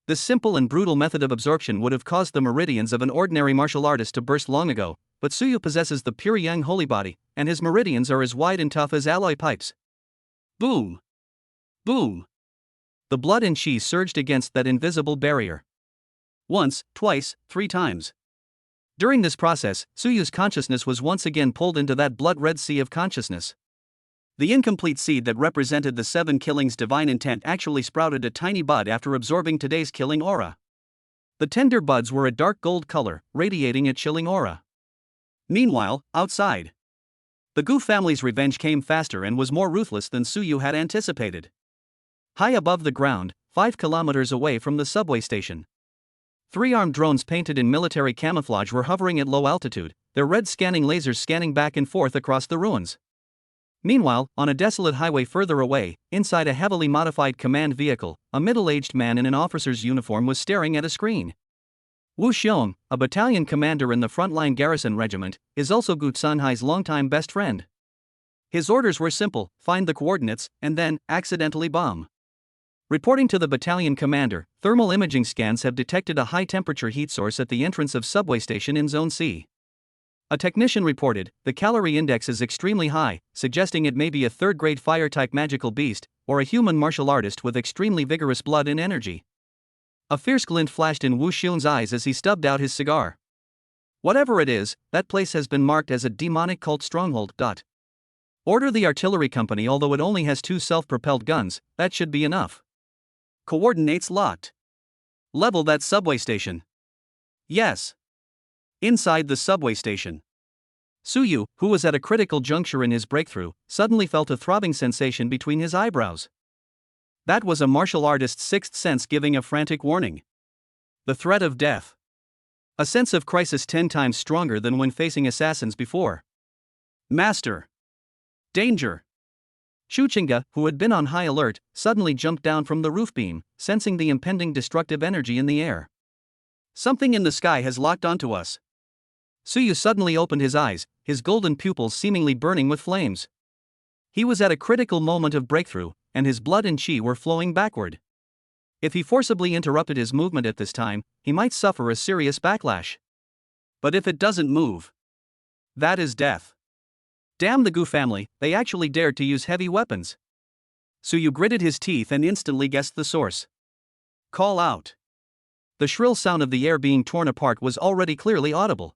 This simple and brutal method of absorption would have caused the meridians of an ordinary martial artist to burst long ago, but Suyu possesses the pure yang holy body, and his meridians are as wide and tough as alloy pipes. Boom! Boom! The blood and chi surged against that invisible barrier. Once, twice, 3 times. During this process, Suyu's consciousness was once again pulled into that blood-red sea of consciousness. The incomplete seed that represented the 7 killings' divine intent actually sprouted a tiny bud after absorbing today's killing aura. The tender buds were a dark gold color, radiating a chilling aura. Meanwhile, outside, the Gu family's revenge came faster and was more ruthless than Suyu had anticipated. High above the ground, 5 kilometers away from the subway station, 3 armed drones painted in military camouflage were hovering at low altitude, their red scanning lasers scanning back and forth across the ruins. Meanwhile, on a desolate highway further away, inside a heavily modified command vehicle, a middle-aged man in an officer's uniform was staring at a screen. Wu Xiong, a battalion commander in the frontline garrison regiment, is also Gu Sanhai's longtime best friend. His orders were simple: find the coordinates, and then, accidentally bomb. Reporting to the battalion commander, thermal imaging scans have detected a high-temperature heat source at the entrance of subway station in Zone C. A technician reported, the calorie index is extremely high, suggesting it may be a third-grade fire-type magical beast, or a human martial artist with extremely vigorous blood and energy. A fierce glint flashed in Wu Xiong's eyes as he stubbed out his cigar. Whatever it is, that place has been marked as a demonic cult stronghold. Order the artillery company. Although it only has 2 self-propelled guns, that should be enough. Coordinates locked. Level that subway station. Yes. Inside the subway station, Suyu, who was at a critical juncture in his breakthrough, suddenly felt a throbbing sensation between his eyebrows. That was a martial artist's 6th sense giving a frantic warning. The threat of death. A sense of crisis 10 times stronger than when facing assassins before. Master. Danger. Chuchinga, who had been on high alert, suddenly jumped down from the roof beam, sensing the impending destructive energy in the air. Something in the sky has locked onto us. Suyu suddenly opened his eyes, his golden pupils seemingly burning with flames. He was at a critical moment of breakthrough, and his blood and chi were flowing backward. If he forcibly interrupted his movement at this time, he might suffer a serious backlash. But if it doesn't move, that is death. Damn the Gu family, they actually dared to use heavy weapons. Suyu gritted his teeth and instantly guessed the source. Call out. The shrill sound of the air being torn apart was already clearly audible.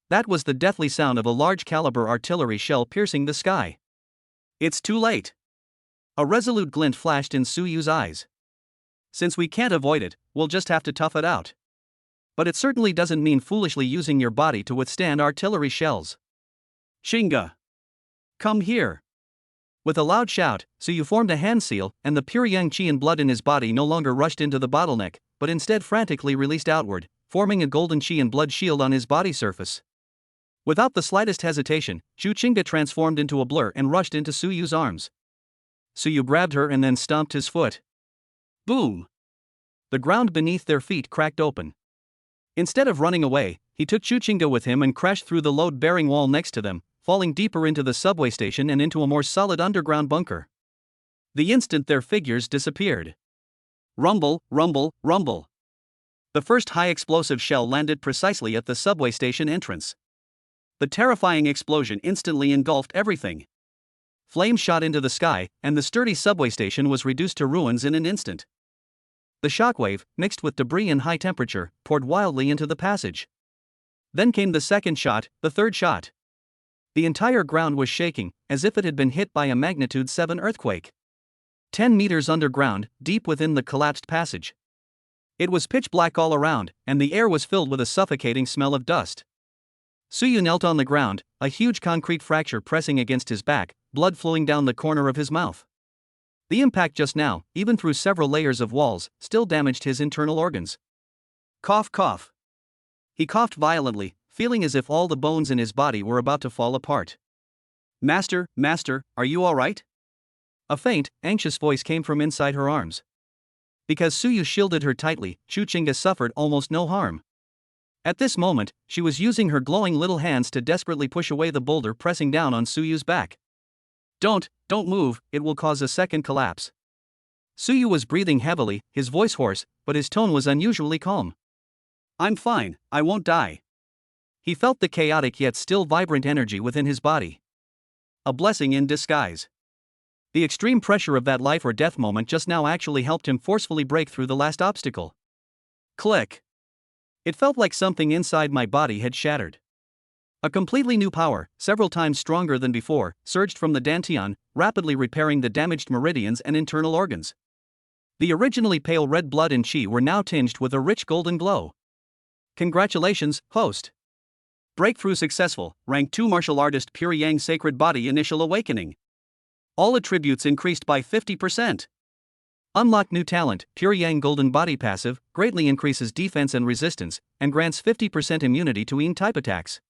That was the deathly sound of a large-caliber artillery shell piercing the sky. It's too late. A resolute glint flashed in Suyu's eyes. Since we can't avoid it, we'll just have to tough it out. But it certainly doesn't mean foolishly using your body to withstand artillery shells. Shinga! Come here! With a loud shout, Suyu formed a hand seal, and the pure yang chi and blood in his body no longer rushed into the bottleneck, but instead frantically released outward, forming a golden chi and blood shield on his body surface. Without the slightest hesitation, Chuchinga transformed into a blur and rushed into Suyu's arms. Suyu grabbed her and then stomped his foot. Boom! The ground beneath their feet cracked open. Instead of running away, he took Chuchinga with him and crashed through the load-bearing wall next to them, falling deeper into the subway station and into a more solid underground bunker. The instant their figures disappeared. Rumble, rumble, rumble. The first high-explosive shell landed precisely at the subway station entrance. The terrifying explosion instantly engulfed everything. Flames shot into the sky, and the sturdy subway station was reduced to ruins in an instant. The shockwave, mixed with debris and high temperature, poured wildly into the passage. Then came the second shot, the third shot. The entire ground was shaking, as if it had been hit by a magnitude 7 earthquake. 10 meters underground, deep within the collapsed passage. It was pitch black all around, and the air was filled with a suffocating smell of dust. Suyu knelt on the ground, a huge concrete fracture pressing against his back, blood flowing down the corner of his mouth. The impact just now, even through several layers of walls, still damaged his internal organs. Cough, cough. He coughed violently, feeling as if all the bones in his body were about to fall apart. Master, master, are you all right? A faint, anxious voice came from inside her arms. Because Suyu shielded her tightly, Chuchinga suffered almost no harm. At this moment, she was using her glowing little hands to desperately push away the boulder pressing down on Suyu's back. Don't move, it will cause a second collapse. Suyu was breathing heavily, his voice hoarse, but his tone was unusually calm. I'm fine, I won't die. He felt the chaotic yet still vibrant energy within his body. A blessing in disguise. The extreme pressure of that life or death moment just now actually helped him forcefully break through the last obstacle. Click. It felt like something inside my body had shattered. A completely new power, several times stronger than before, surged from the dantian, rapidly repairing the damaged meridians and internal organs. The originally pale red blood and chi were now tinged with a rich golden glow. Congratulations, host. Breakthrough successful, rank 2 martial artist pure yang sacred body initial awakening. All attributes increased by 50%. Unlock new talent, pure yang golden body passive, greatly increases defense and resistance, and grants 50% immunity to Yin type attacks.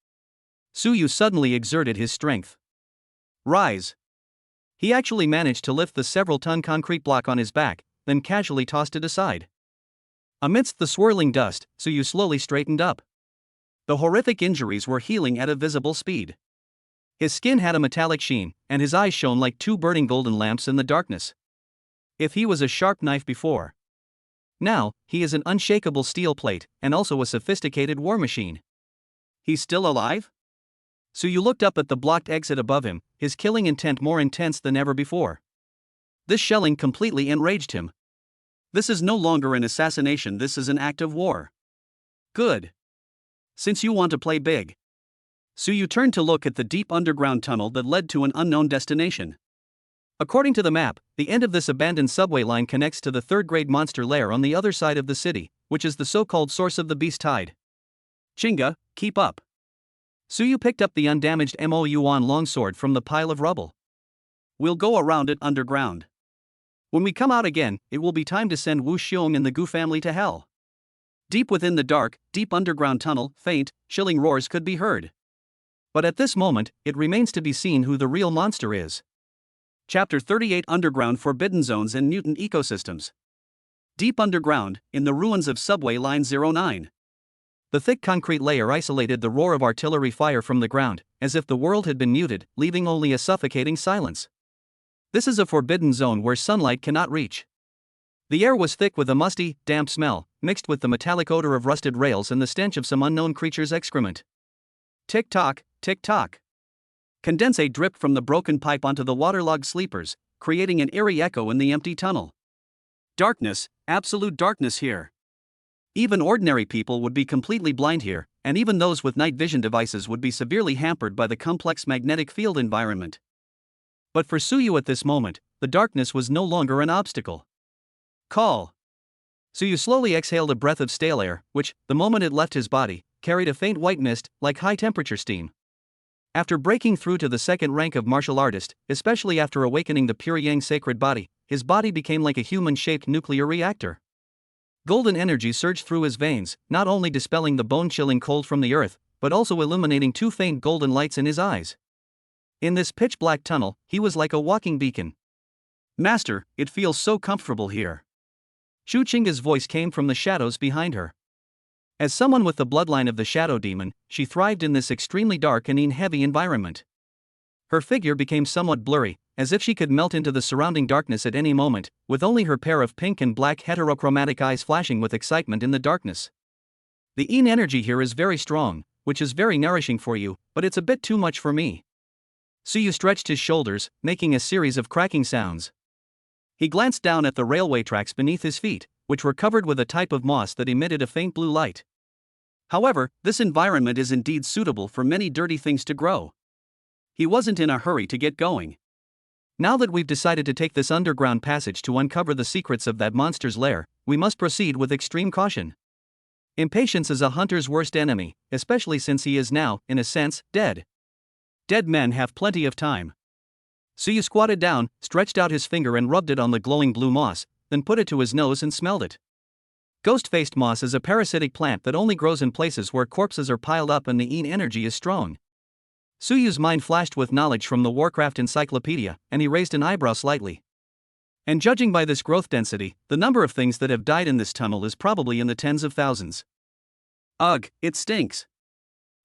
Suyu suddenly exerted his strength. Rise. He actually managed to lift the several-ton concrete block on his back, then casually tossed it aside. Amidst the swirling dust, Suyu slowly straightened up. The horrific injuries were healing at a visible speed. His skin had a metallic sheen, and his eyes shone like 2 burning golden lamps in the darkness. If he was a sharp knife before, now, he is an unshakable steel plate, and also a sophisticated war machine. He's still alive? Suyu looked up at the blocked exit above him, his killing intent more intense than ever before. This shelling completely enraged him. This is no longer an assassination, this is an act of war. Good. Since you want to play big. Suyu turned to look at the deep underground tunnel that led to an unknown destination. According to the map, the end of this abandoned subway line connects to the third-grade monster lair on the other side of the city, which is the so-called source of the beast tide. Chinga, keep up. Suyu picked up the undamaged Mo Yuan longsword from the pile of rubble. We'll go around it underground. When we come out again, it will be time to send Wu Xiong and the Gu family to hell. Deep within the dark, deep underground tunnel, faint, chilling roars could be heard. But at this moment, it remains to be seen who the real monster is. Chapter 38 Underground Forbidden Zones and Mutant Ecosystems. Deep underground, in the ruins of Subway Line 09. The thick concrete layer isolated the roar of artillery fire from the ground, as if the world had been muted, leaving only a suffocating silence. This is a forbidden zone where sunlight cannot reach. The air was thick with a musty, damp smell, mixed with the metallic odor of rusted rails and the stench of some unknown creature's excrement. Tick-tock, tick-tock. Condensate dripped from the broken pipe onto the waterlogged sleepers, creating an eerie echo in the empty tunnel. Darkness, absolute darkness here. Even ordinary people would be completely blind here, and even those with night vision devices would be severely hampered by the complex magnetic field environment. But for Suyu at this moment, the darkness was no longer an obstacle. Call. Suyu slowly exhaled a breath of stale air, which, the moment it left his body, carried a faint white mist, like high-temperature steam. After breaking through to the second rank of martial artist, especially after awakening the pure yang sacred body, his body became like a human-shaped nuclear reactor. Golden energy surged through his veins, not only dispelling the bone-chilling cold from the earth, but also illuminating 2 faint golden lights in his eyes. In this pitch-black tunnel, he was like a walking beacon. Master, it feels so comfortable here. Shu Qingga's voice came from the shadows behind her. As someone with the bloodline of the shadow demon, she thrived in this extremely dark and heavy environment. Her figure became somewhat blurry, as if she could melt into the surrounding darkness at any moment, with only her pair of pink and black heterochromatic eyes flashing with excitement in the darkness. The Yin energy here is very strong, which is very nourishing for you, but it's a bit too much for me. Suyu stretched his shoulders, making a series of cracking sounds. He glanced down at the railway tracks beneath his feet, which were covered with a type of moss that emitted a faint blue light. However, this environment is indeed suitable for many dirty things to grow. He wasn't in a hurry to get going. Now that we've decided to take this underground passage to uncover the secrets of that monster's lair, we must proceed with extreme caution. Impatience is a hunter's worst enemy, especially since he is now, in a sense, dead. Dead men have plenty of time. Suyu squatted down, stretched out his finger and rubbed it on the glowing blue moss, then put it to his nose and smelled it. Ghost-faced moss is a parasitic plant that only grows in places where corpses are piled up and the Yin energy is strong. Suyu's mind flashed with knowledge from the Warcraft encyclopedia, and he raised an eyebrow slightly. And judging by this growth density, the number of things that have died in this tunnel is probably in the tens of thousands. Ugh, it stinks.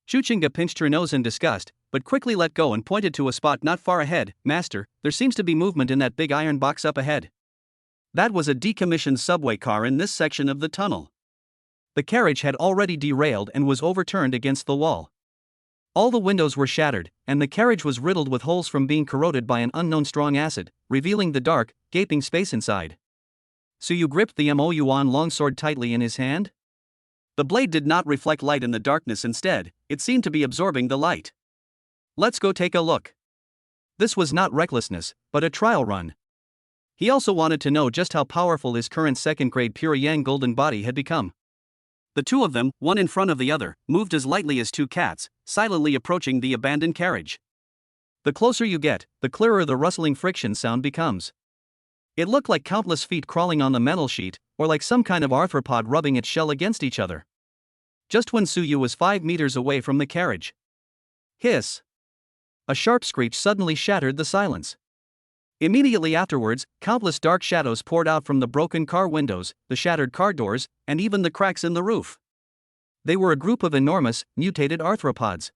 Chuchinga pinched her nose in disgust, but quickly let go and pointed to a spot not far ahead. Master, there seems to be movement in that big iron box up ahead. That was a decommissioned subway car in this section of the tunnel. The carriage had already derailed and was overturned against the wall. All the windows were shattered, and the carriage was riddled with holes from being corroded by an unknown strong acid, revealing the dark, gaping space inside. Suyu gripped the Mo-Yuan longsword tightly in his hand. The blade did not reflect light in the darkness. Instead, it seemed to be absorbing the light. Let's go take a look. This was not recklessness, but a trial run. He also wanted to know just how powerful his current second-grade pure yang golden body had become. The two of them, one in front of the other, moved as lightly as two cats, silently approaching the abandoned carriage. The closer you get, the clearer the rustling friction sound becomes. It looked like countless feet crawling on the metal sheet, or like some kind of arthropod rubbing its shell against each other. Just when Suyu was 5 meters away from the carriage. Hiss! A sharp screech suddenly shattered the silence. Immediately afterwards, countless dark shadows poured out from the broken car windows, the shattered car doors, and even the cracks in the roof. They were a group of enormous, mutated arthropods.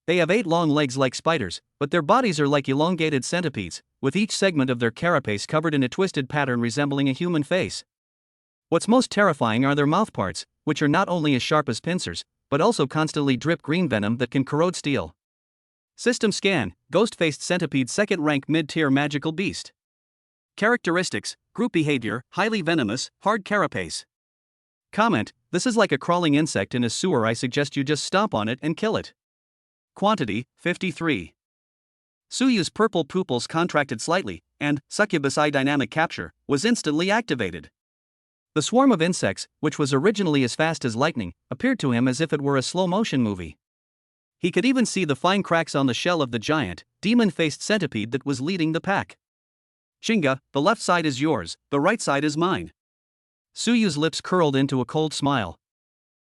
They have 8 long legs like spiders, but their bodies are like elongated centipedes, with each segment of their carapace covered in a twisted pattern resembling a human face. What's most terrifying are their mouthparts, which are not only as sharp as pincers, but also constantly drip green venom that can corrode steel. System scan, ghost-faced centipede second-rank mid-tier magical beast. Characteristics, group behavior, highly venomous, hard carapace. Comment, this is like a crawling insect in a sewer. I suggest you just stomp on it and kill it. Quantity, 53. Suyu's purple pupils contracted slightly, and succubus eye dynamic capture was instantly activated. The swarm of insects, which was originally as fast as lightning, appeared to him as if it were a slow-motion movie. He could even see the fine cracks on the shell of the giant, demon-faced centipede that was leading the pack. Chinga, the left side is yours, the right side is mine. Suyu's lips curled into a cold smile.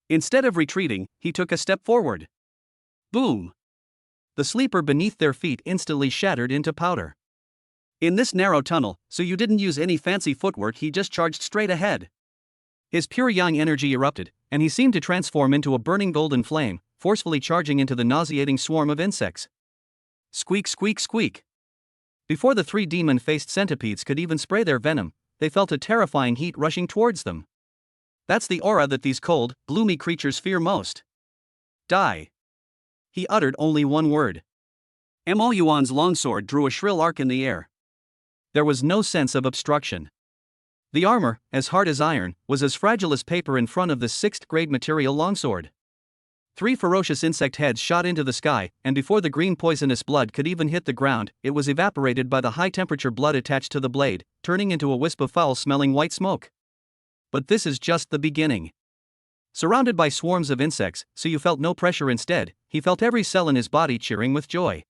Instead of retreating, he took a step forward. Boom! The sleeper beneath their feet instantly shattered into powder. In this narrow tunnel, Suyu didn't use any fancy footwork. He just charged straight ahead. His pure yang energy erupted, and he seemed to transform into a burning golden flame, forcefully charging into the nauseating swarm of insects. Squeak, squeak, squeak. Before the 3 demon-faced centipedes could even spray their venom, they felt a terrifying heat rushing towards them. That's the aura that these cold, gloomy creatures fear most. Die. He uttered only one word. Mo Yuan's longsword drew a shrill arc in the air. There was no sense of obstruction. The armor, as hard as iron, was as fragile as paper in front of the 6th-grade material longsword. 3 ferocious insect heads shot into the sky, and before the green poisonous blood could even hit the ground, it was evaporated by the high-temperature blood attached to the blade, turning into a wisp of foul-smelling white smoke. But this is just the beginning. Surrounded by swarms of insects, Suyu felt no pressure. Instead, he felt every cell in his body cheering with joy.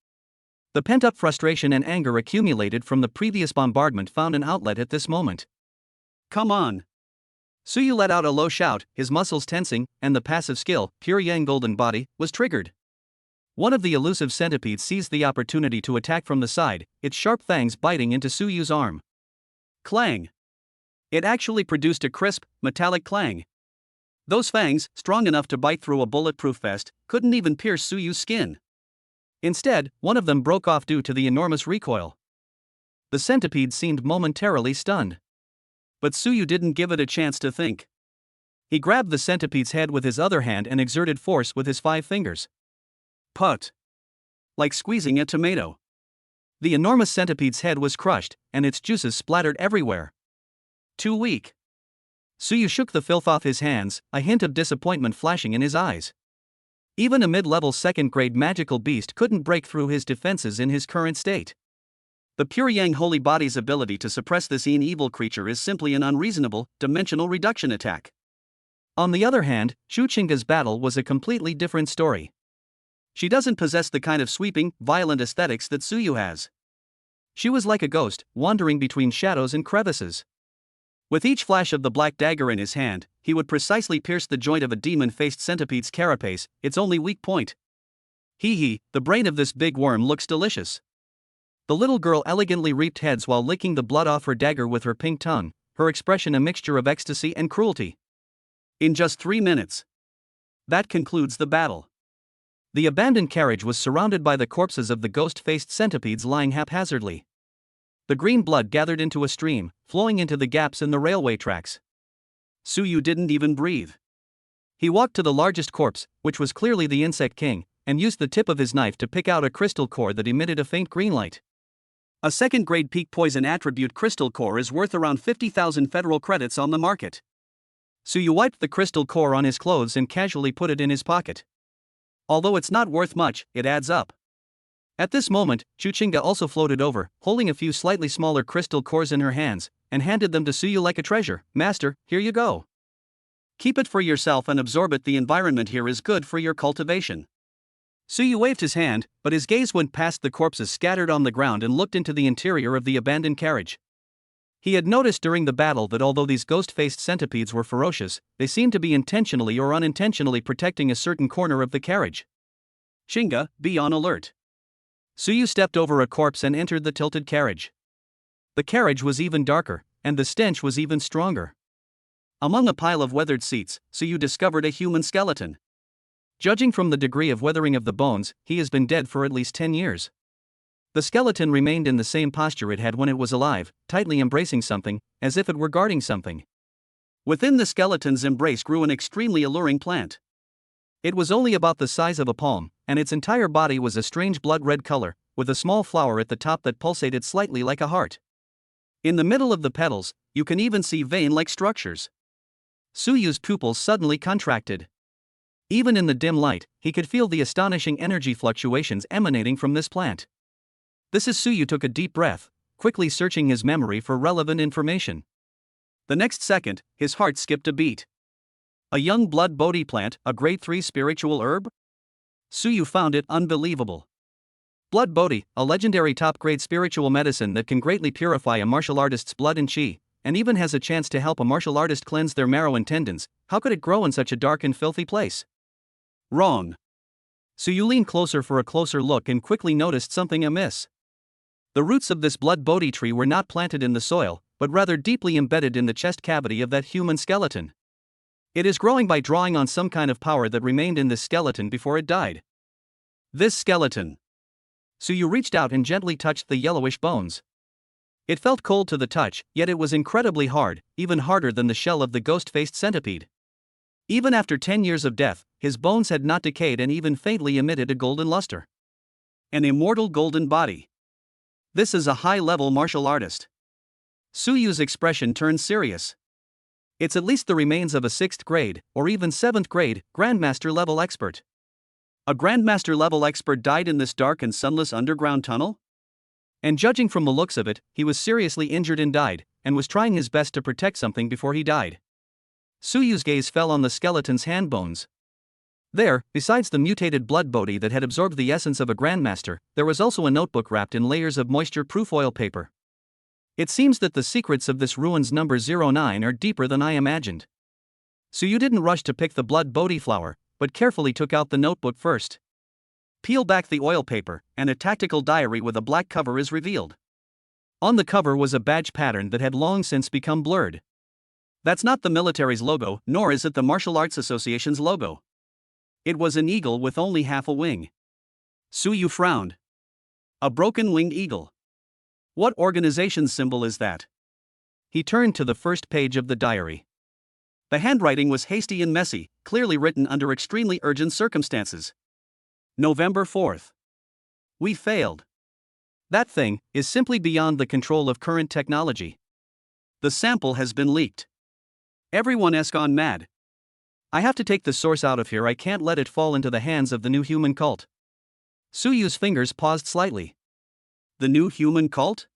The pent-up frustration and anger accumulated from the previous bombardment found an outlet at this moment. Come on! Suyu let out a low shout, his muscles tensing, and the passive skill, Pure Yang Golden Body, was triggered. One of the elusive centipedes seized the opportunity to attack from the side, its sharp fangs biting into Suyu's arm. Clang! It actually produced a crisp, metallic clang. Those fangs, strong enough to bite through a bulletproof vest, couldn't even pierce Suyu's skin. Instead, one of them broke off due to the enormous recoil. The centipede seemed momentarily stunned. But Suyu didn't give it a chance to think. He grabbed the centipede's head with his other hand and exerted force with his 5 fingers. Put! Like squeezing a tomato. The enormous centipede's head was crushed, and its juices splattered everywhere. Too weak. Suyu shook the filth off his hands, a hint of disappointment flashing in his eyes. Even a mid-level second-grade magical beast couldn't break through his defenses in his current state. The Pure Yang Holy Body's ability to suppress this evil creature is simply an unreasonable, dimensional reduction attack. On the other hand, Chuchinga's battle was a completely different story. She doesn't possess the kind of sweeping, violent aesthetics that Suyu has. She was like a ghost, wandering between shadows and crevices. With each flash of the black dagger in his hand, he would precisely pierce the joint of a demon-faced centipede's carapace, its only weak point. Hee, the brain of this big worm looks delicious. The little girl elegantly reaped heads while licking the blood off her dagger with her pink tongue, her expression a mixture of ecstasy and cruelty. In just 3 minutes. That concludes the battle. The abandoned carriage was surrounded by the corpses of the ghost-faced centipedes lying haphazardly. The green blood gathered into a stream, flowing into the gaps in the railway tracks. Suyu didn't even breathe. He walked to the largest corpse, which was clearly the insect king, and used the tip of his knife to pick out a crystal core that emitted a faint green light. A second-grade peak poison attribute crystal core is worth around 50,000 federal credits on the market. Suyu wiped the crystal core on his clothes and casually put it in his pocket. Although it's not worth much, it adds up. At this moment, Chuchinga also floated over, holding a few slightly smaller crystal cores in her hands, and handed them to Suyu like a treasure. "Master, here you go. Keep it for yourself and absorb it. The environment here is good for your cultivation." Suyu waved his hand, but his gaze went past the corpses scattered on the ground and looked into the interior of the abandoned carriage. He had noticed during the battle that although these ghost-faced centipedes were ferocious, they seemed to be intentionally or unintentionally protecting a certain corner of the carriage. "Shinga, be on alert." Suyu stepped over a corpse and entered the tilted carriage. The carriage was even darker, and the stench was even stronger. Among a pile of weathered seats, Suyu discovered a human skeleton. Judging from the degree of weathering of the bones, he has been dead for at least 10 years. The skeleton remained in the same posture it had when it was alive, tightly embracing something, as if it were guarding something. Within the skeleton's embrace grew an extremely alluring plant. It was only about the size of a palm, and its entire body was a strange blood-red color, with a small flower at the top that pulsated slightly like a heart. In the middle of the petals, you can even see vein-like structures. Suyu's pupils suddenly contracted. Even in the dim light, he could feel the astonishing energy fluctuations emanating from this plant. Suyu took a deep breath, quickly searching his memory for relevant information. The next second, his heart skipped a beat. A young blood bodhi plant, a grade 3 spiritual herb? Suyu found it unbelievable. Blood bodhi, a legendary top-grade spiritual medicine that can greatly purify a martial artist's blood and chi, and even has a chance to help a martial artist cleanse their marrow and tendons. How could it grow in such a dark and filthy place? Wrong. Suyu leaned closer for a closer look and quickly noticed something amiss. The roots of this blood bodhi tree were not planted in the soil, but rather deeply embedded in the chest cavity of that human skeleton. It is growing by drawing on some kind of power that remained in this skeleton before it died. This skeleton. Suyu reached out and gently touched the yellowish bones. It felt cold to the touch, yet it was incredibly hard, even harder than the shell of the ghost-faced centipede. Even after 10 years of death, his bones had not decayed and even faintly emitted a golden luster. An immortal golden body. This is a high-level martial artist. Suyu's expression turned serious. It's at least the remains of a 6th grade, or even 7th grade, Grandmaster-level expert. A Grandmaster-level expert died in this dark and sunless underground tunnel? And judging from the looks of it, he was seriously injured and died, and was trying his best to protect something before he died. Suyu's gaze fell on the skeleton's hand bones. There, besides the mutated blood bodhi that had absorbed the essence of a Grandmaster, there was also a notebook wrapped in layers of moisture-proof oil paper. It seems that the secrets of this ruins number 09 are deeper than I imagined. Suyu didn't rush to pick the blood bodhi flower, but carefully took out the notebook first. Peel back the oil paper, and a tactical diary with a black cover is revealed. On the cover was a badge pattern that had long since become blurred. That's not the military's logo, nor is it the Martial Arts Association's logo. It was an eagle with only half a wing. Suyu frowned. A broken-winged eagle. What organization's symbol is that? He turned to the first page of the diary. The handwriting was hasty and messy, clearly written under extremely urgent circumstances. November 4th. We failed. That thing is simply beyond the control of current technology. The sample has been leaked. Everyone has gone mad. I have to take the source out of here. I can't let it fall into the hands of the new human cult. Suyu's fingers paused slightly. The new human cult?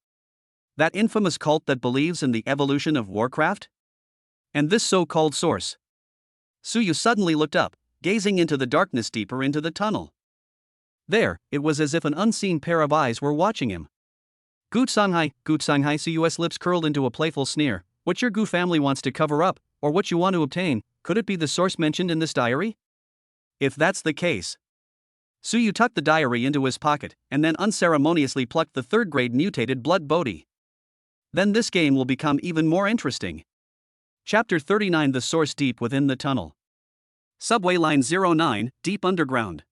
That infamous cult that believes in the evolution of Warcraft? And this so-called source? Suyu suddenly looked up, gazing into the darkness deeper into the tunnel. There, it was as if an unseen pair of eyes were watching him. Gut Sanghai, Suyu's lips curled into a playful sneer. What your Gu family wants to cover up, or what you want to obtain, could it be the source mentioned in this diary? If that's the case. Suyu tucked the diary into his pocket, and then unceremoniously plucked the 3rd-grade mutated blood bodhi. Then this game will become even more interesting. Chapter 39: The Source Deep Within the Tunnel. Subway line 09, deep underground.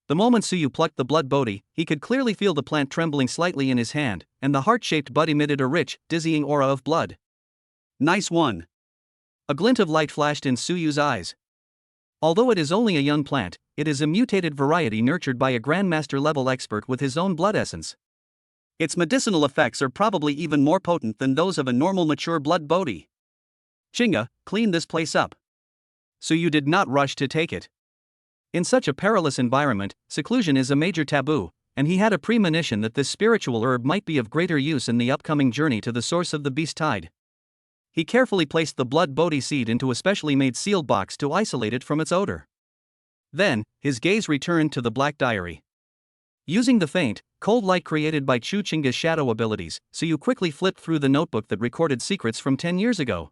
The moment Suyu plucked the blood body, he could clearly feel the plant trembling slightly in his hand, and the heart-shaped bud emitted a rich, dizzying aura of blood. Nice one. A glint of light flashed in Suyu's eyes. Although it is only a young plant, it is a mutated variety nurtured by a grandmaster-level expert with his own blood essence. Its medicinal effects are probably even more potent than those of a normal mature blood body. Chinga, clean this place up. Suyu did not rush to take it. In such a perilous environment, seclusion is a major taboo, and he had a premonition that this spiritual herb might be of greater use in the upcoming journey to the source of the beast tide. He carefully placed the blood bodhi seed into a specially made sealed box to isolate it from its odor. Then, his gaze returned to the black diary. Using the faint, cold light created by Chu Chinga's shadow abilities, Suyu quickly flipped through the notebook that recorded secrets from 10 years ago.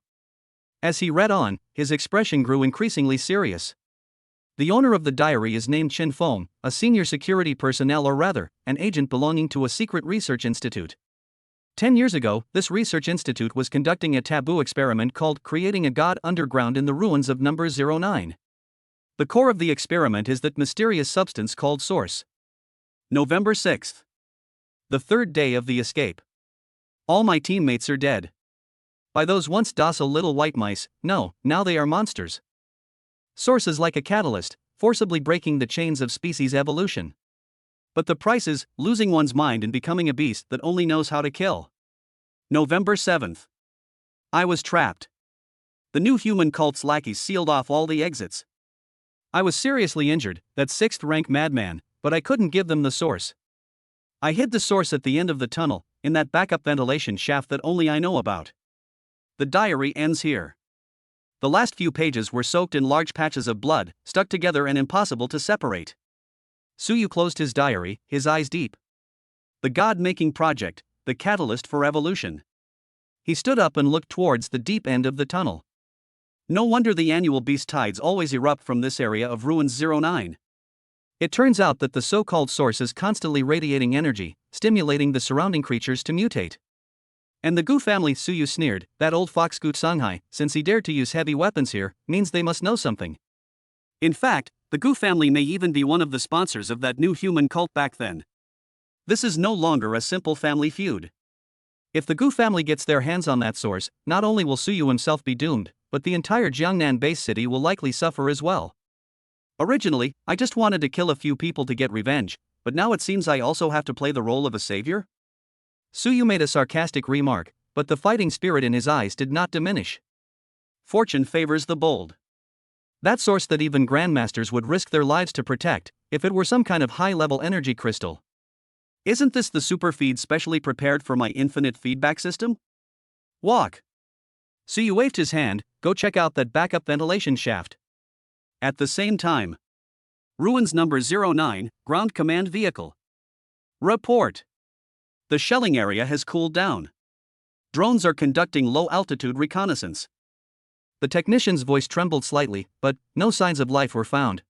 As he read on, his expression grew increasingly serious. The owner of the diary is named Chen Feng, a senior security personnel or rather, an agent belonging to a secret research institute. 10 years ago, this research institute was conducting a taboo experiment called Creating a God Underground in the Ruins of Number 09. The core of the experiment is that mysterious substance called Source. November 6th. The third day of the escape. All my teammates are dead. By those once docile little white mice, no, now they are monsters. Source is like a catalyst, forcibly breaking the chains of species evolution. But the price is losing one's mind and becoming a beast that only knows how to kill. November 7th. I was trapped. The new human cult's lackeys sealed off all the exits. I was seriously injured, that 6th rank madman, but I couldn't give them the source. I hid the source at the end of the tunnel, in that backup ventilation shaft that only I know about. The diary ends here. The last few pages were soaked in large patches of blood, stuck together and impossible to separate. Suyu closed his diary, his eyes deep. The God-making project, the catalyst for evolution. He stood up and looked towards the deep end of the tunnel. No wonder the annual beast tides always erupt from this area of Ruins 09. It turns out that the so-called source is constantly radiating energy, stimulating the surrounding creatures to mutate. And the Gu family, Suyu sneered, that old fox Gu Songhai, since he dared to use heavy weapons here, means they must know something. In fact, the Gu family may even be one of the sponsors of that new human cult back then. This is no longer a simple family feud. If the Gu family gets their hands on that source, not only will Suyu himself be doomed, but the entire Jiangnan base city will likely suffer as well. Originally, I just wanted to kill a few people to get revenge, but now it seems I also have to play the role of a savior? Suyu made a sarcastic remark, but the fighting spirit in his eyes did not diminish. Fortune favors the bold. That source that even grandmasters would risk their lives to protect, if it were some kind of high-level energy crystal. Isn't this the super feed specially prepared for my infinite feedback system? Walk. Suyu waved his hand, go check out that backup ventilation shaft. At the same time. Ruins number 09, ground command vehicle. Report. The shelling area has cooled down. Drones are conducting low-altitude reconnaissance. The technician's voice trembled slightly, but no signs of life were found.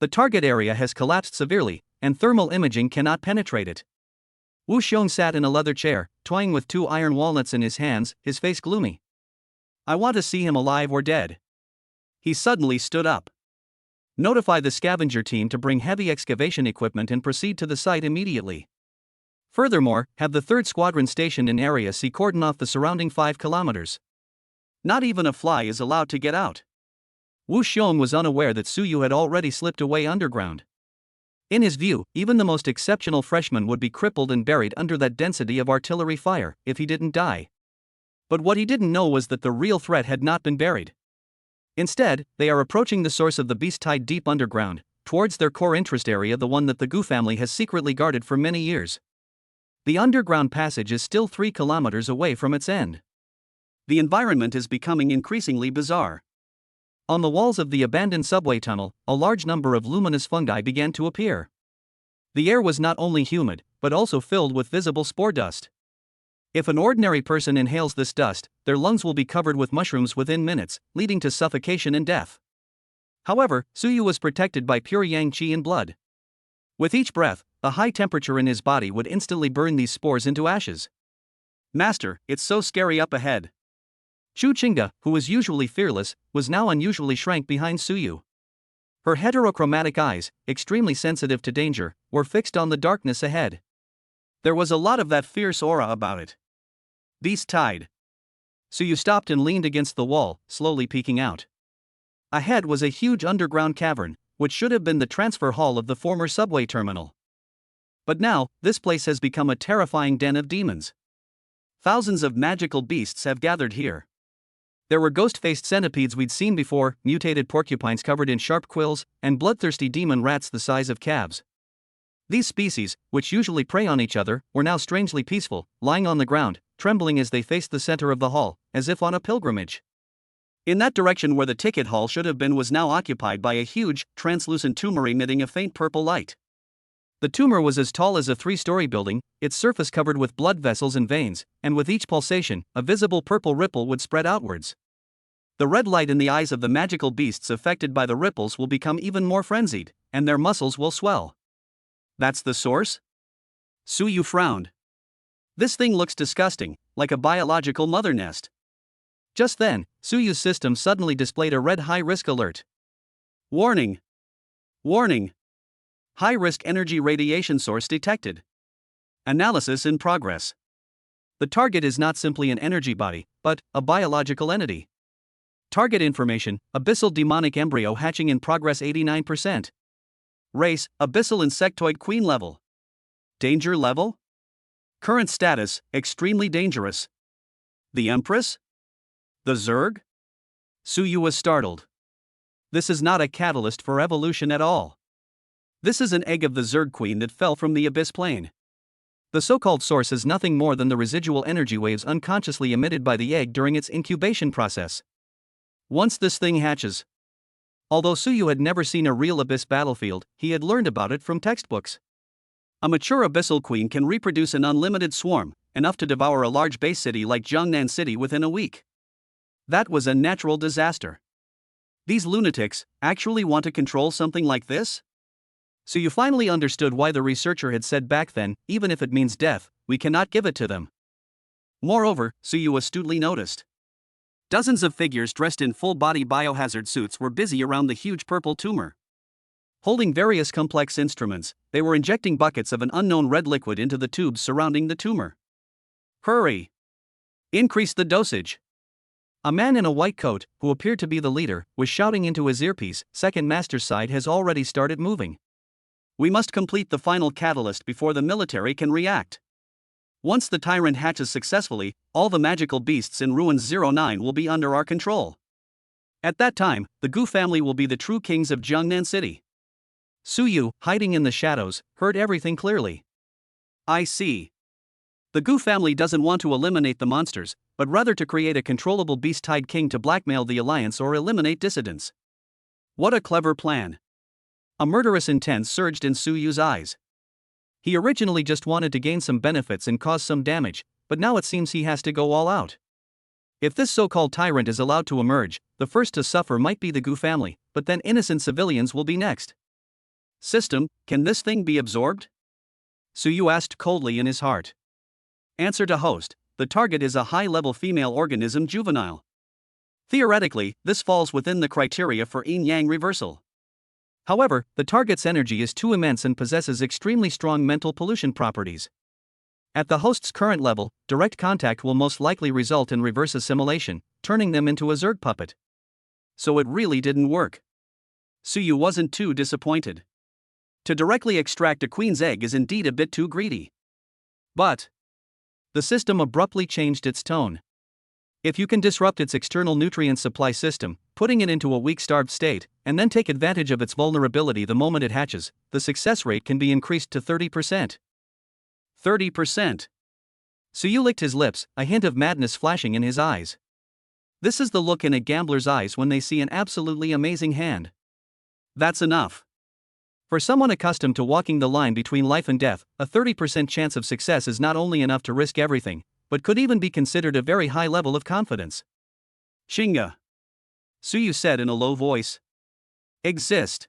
The target area has collapsed severely, and thermal imaging cannot penetrate it. Wu Xiong sat in a leather chair, toying with 2 iron walnuts in his hands, his face gloomy. I want to see him alive or dead. He suddenly stood up. Notify the scavenger team to bring heavy excavation equipment and proceed to the site immediately. Furthermore, have the 3rd Squadron stationed in Area C cordon off the surrounding 5 kilometers. Not even a fly is allowed to get out. Wu Xiong was unaware that Suyu had already slipped away underground. In his view, even the most exceptional freshman would be crippled and buried under that density of artillery fire, if he didn't die. But what he didn't know was that the real threat had not been buried. Instead, they are approaching the source of the beast tide deep underground, towards their core interest area, the one that the Gu family has secretly guarded for many years. The underground passage is still 3 kilometers away from its end. The environment is becoming increasingly bizarre. On the walls of the abandoned subway tunnel, a large number of luminous fungi began to appear. The air was not only humid, but also filled with visible spore dust. If an ordinary person inhales this dust, their lungs will be covered with mushrooms within minutes, leading to suffocation and death. However, Suyu was protected by pure yang qi in blood. With each breath, the high temperature in his body would instantly burn these spores into ashes. Master, it's so scary up ahead. Chu Chinga, who was usually fearless, was now unusually shrank behind Suyu. Her heterochromatic eyes, extremely sensitive to danger, were fixed on the darkness ahead. There was a lot of that fierce aura about it. Beast tide. Suyu stopped and leaned against the wall, slowly peeking out. Ahead was a huge underground cavern, which should have been the transfer hall of the former subway terminal. But now, this place has become a terrifying den of demons. Thousands of magical beasts have gathered here. There were ghost-faced centipedes we'd seen before, mutated porcupines covered in sharp quills, and bloodthirsty demon rats the size of calves. These species, which usually prey on each other, were now strangely peaceful, lying on the ground, trembling as they faced the center of the hall, as if on a pilgrimage. In that direction where the ticket hall should have been was now occupied by a huge, translucent tumor emitting a faint purple light. The tumor was as tall as a 3-story building, its surface covered with blood vessels and veins, and with each pulsation, a visible purple ripple would spread outwards. The red light in the eyes of the magical beasts affected by the ripples will become even more frenzied, and their muscles will swell. That's the source? Suyu frowned. This thing looks disgusting, like a biological mother nest. Just then, Suyu's system suddenly displayed a red high-risk alert. Warning! Warning! High-risk energy radiation source detected. Analysis in progress. The target is not simply an energy body, but a biological entity. Target information: abyssal demonic embryo hatching in progress 89%. Race: abyssal insectoid queen level. Danger level? Current status: extremely dangerous. The Empress? The Zerg? Suyu was startled. This is not a catalyst for evolution at all. This is an egg of the Zerg queen that fell from the abyss plane. The so-called source is nothing more than the residual energy waves unconsciously emitted by the egg during its incubation process. Once this thing hatches. Although Suyu had never seen a real abyss battlefield, he had learned about it from textbooks. A mature abyssal queen can reproduce an unlimited swarm, enough to devour a large base city like Jiangnan City within a week. That was a natural disaster. These lunatics actually want to control something like this? Suyu finally understood why the researcher had said back then, even if it means death, we cannot give it to them. Moreover, Suyu astutely noticed. Dozens of figures dressed in full-body biohazard suits were busy around the huge purple tumor. Holding various complex instruments, they were injecting buckets of an unknown red liquid into the tubes surrounding the tumor. Hurry! Increase the dosage! A man in a white coat, who appeared to be the leader, was shouting into his earpiece. Second Master's side has already started moving. We must complete the final catalyst before the military can react. Once the tyrant hatches successfully, all the magical beasts in Ruins 09 will be under our control. At that time, the Gu family will be the true kings of Jiangnan City. Suyu, hiding in the shadows, heard everything clearly. I see. The Gu family doesn't want to eliminate the monsters, but rather to create a controllable beast-tide king to blackmail the alliance or eliminate dissidents. What a clever plan. A murderous intent surged in Suyu's eyes. He originally just wanted to gain some benefits and cause some damage, but now it seems he has to go all out. If this so-called tyrant is allowed to emerge, the first to suffer might be the Gu family, but then innocent civilians will be next. System, can this thing be absorbed? Suyu asked coldly in his heart. Answer to host, the target is a high-level female organism juvenile. Theoretically, this falls within the criteria for yin-yang reversal. However, the target's energy is too immense and possesses extremely strong mental pollution properties. At the host's current level, direct contact will most likely result in reverse assimilation, turning them into a Zerg puppet. So it really didn't work. Suyu wasn't too disappointed. To directly extract a queen's egg is indeed a bit too greedy. But the system abruptly changed its tone. If you can disrupt its external nutrient supply system, putting it into a weak-starved state, and then take advantage of its vulnerability the moment it hatches, the success rate can be increased to 30%. 30%. Suyu licked his lips, a hint of madness flashing in his eyes. This is the look in a gambler's eyes when they see an absolutely amazing hand. That's enough. For someone accustomed to walking the line between life and death, a 30% chance of success is not only enough to risk everything, but could even be considered a very high level of confidence. Shinga. Suyu said in a low voice. Exist.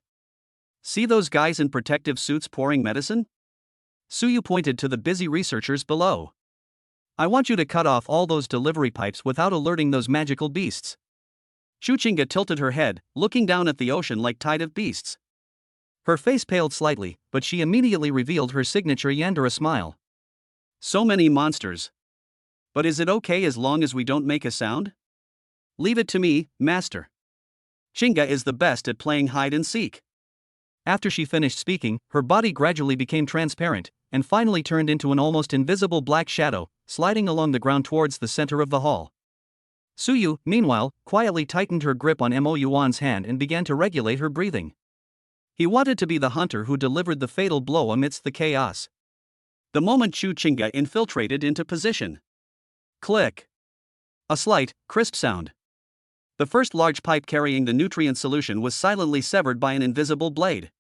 See those guys in protective suits pouring medicine? Suyu pointed to the busy researchers below. I want you to cut off all those delivery pipes without alerting those magical beasts. Chuchinga tilted her head, looking down at the ocean like tide of beasts. Her face paled slightly, but she immediately revealed her signature Yandere smile. So many monsters. But is it okay as long as we don't make a sound? Leave it to me, master. Chinga is the best at playing hide and seek. After she finished speaking, her body gradually became transparent, and finally turned into an almost invisible black shadow, sliding along the ground towards the center of the hall. Suyu, meanwhile, quietly tightened her grip on Mo Yuan's hand and began to regulate her breathing. He wanted to be the hunter who delivered the fatal blow amidst the chaos. The moment Chu Chinga infiltrated into position. Click. A slight, crisp sound. The first large pipe carrying the nutrient solution was silently severed by an invisible blade.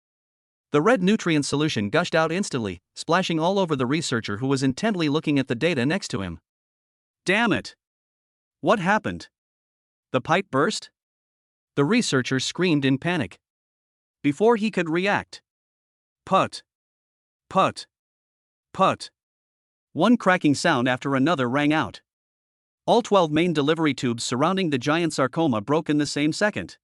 The red nutrient solution gushed out instantly, splashing all over the researcher who was intently looking at the data next to him. Damn it! What happened? The pipe burst? The researcher screamed in panic. Before he could react. Put. Put. Put. One cracking sound after another rang out. All 12 main delivery tubes surrounding the giant sarcoma broke in the same second.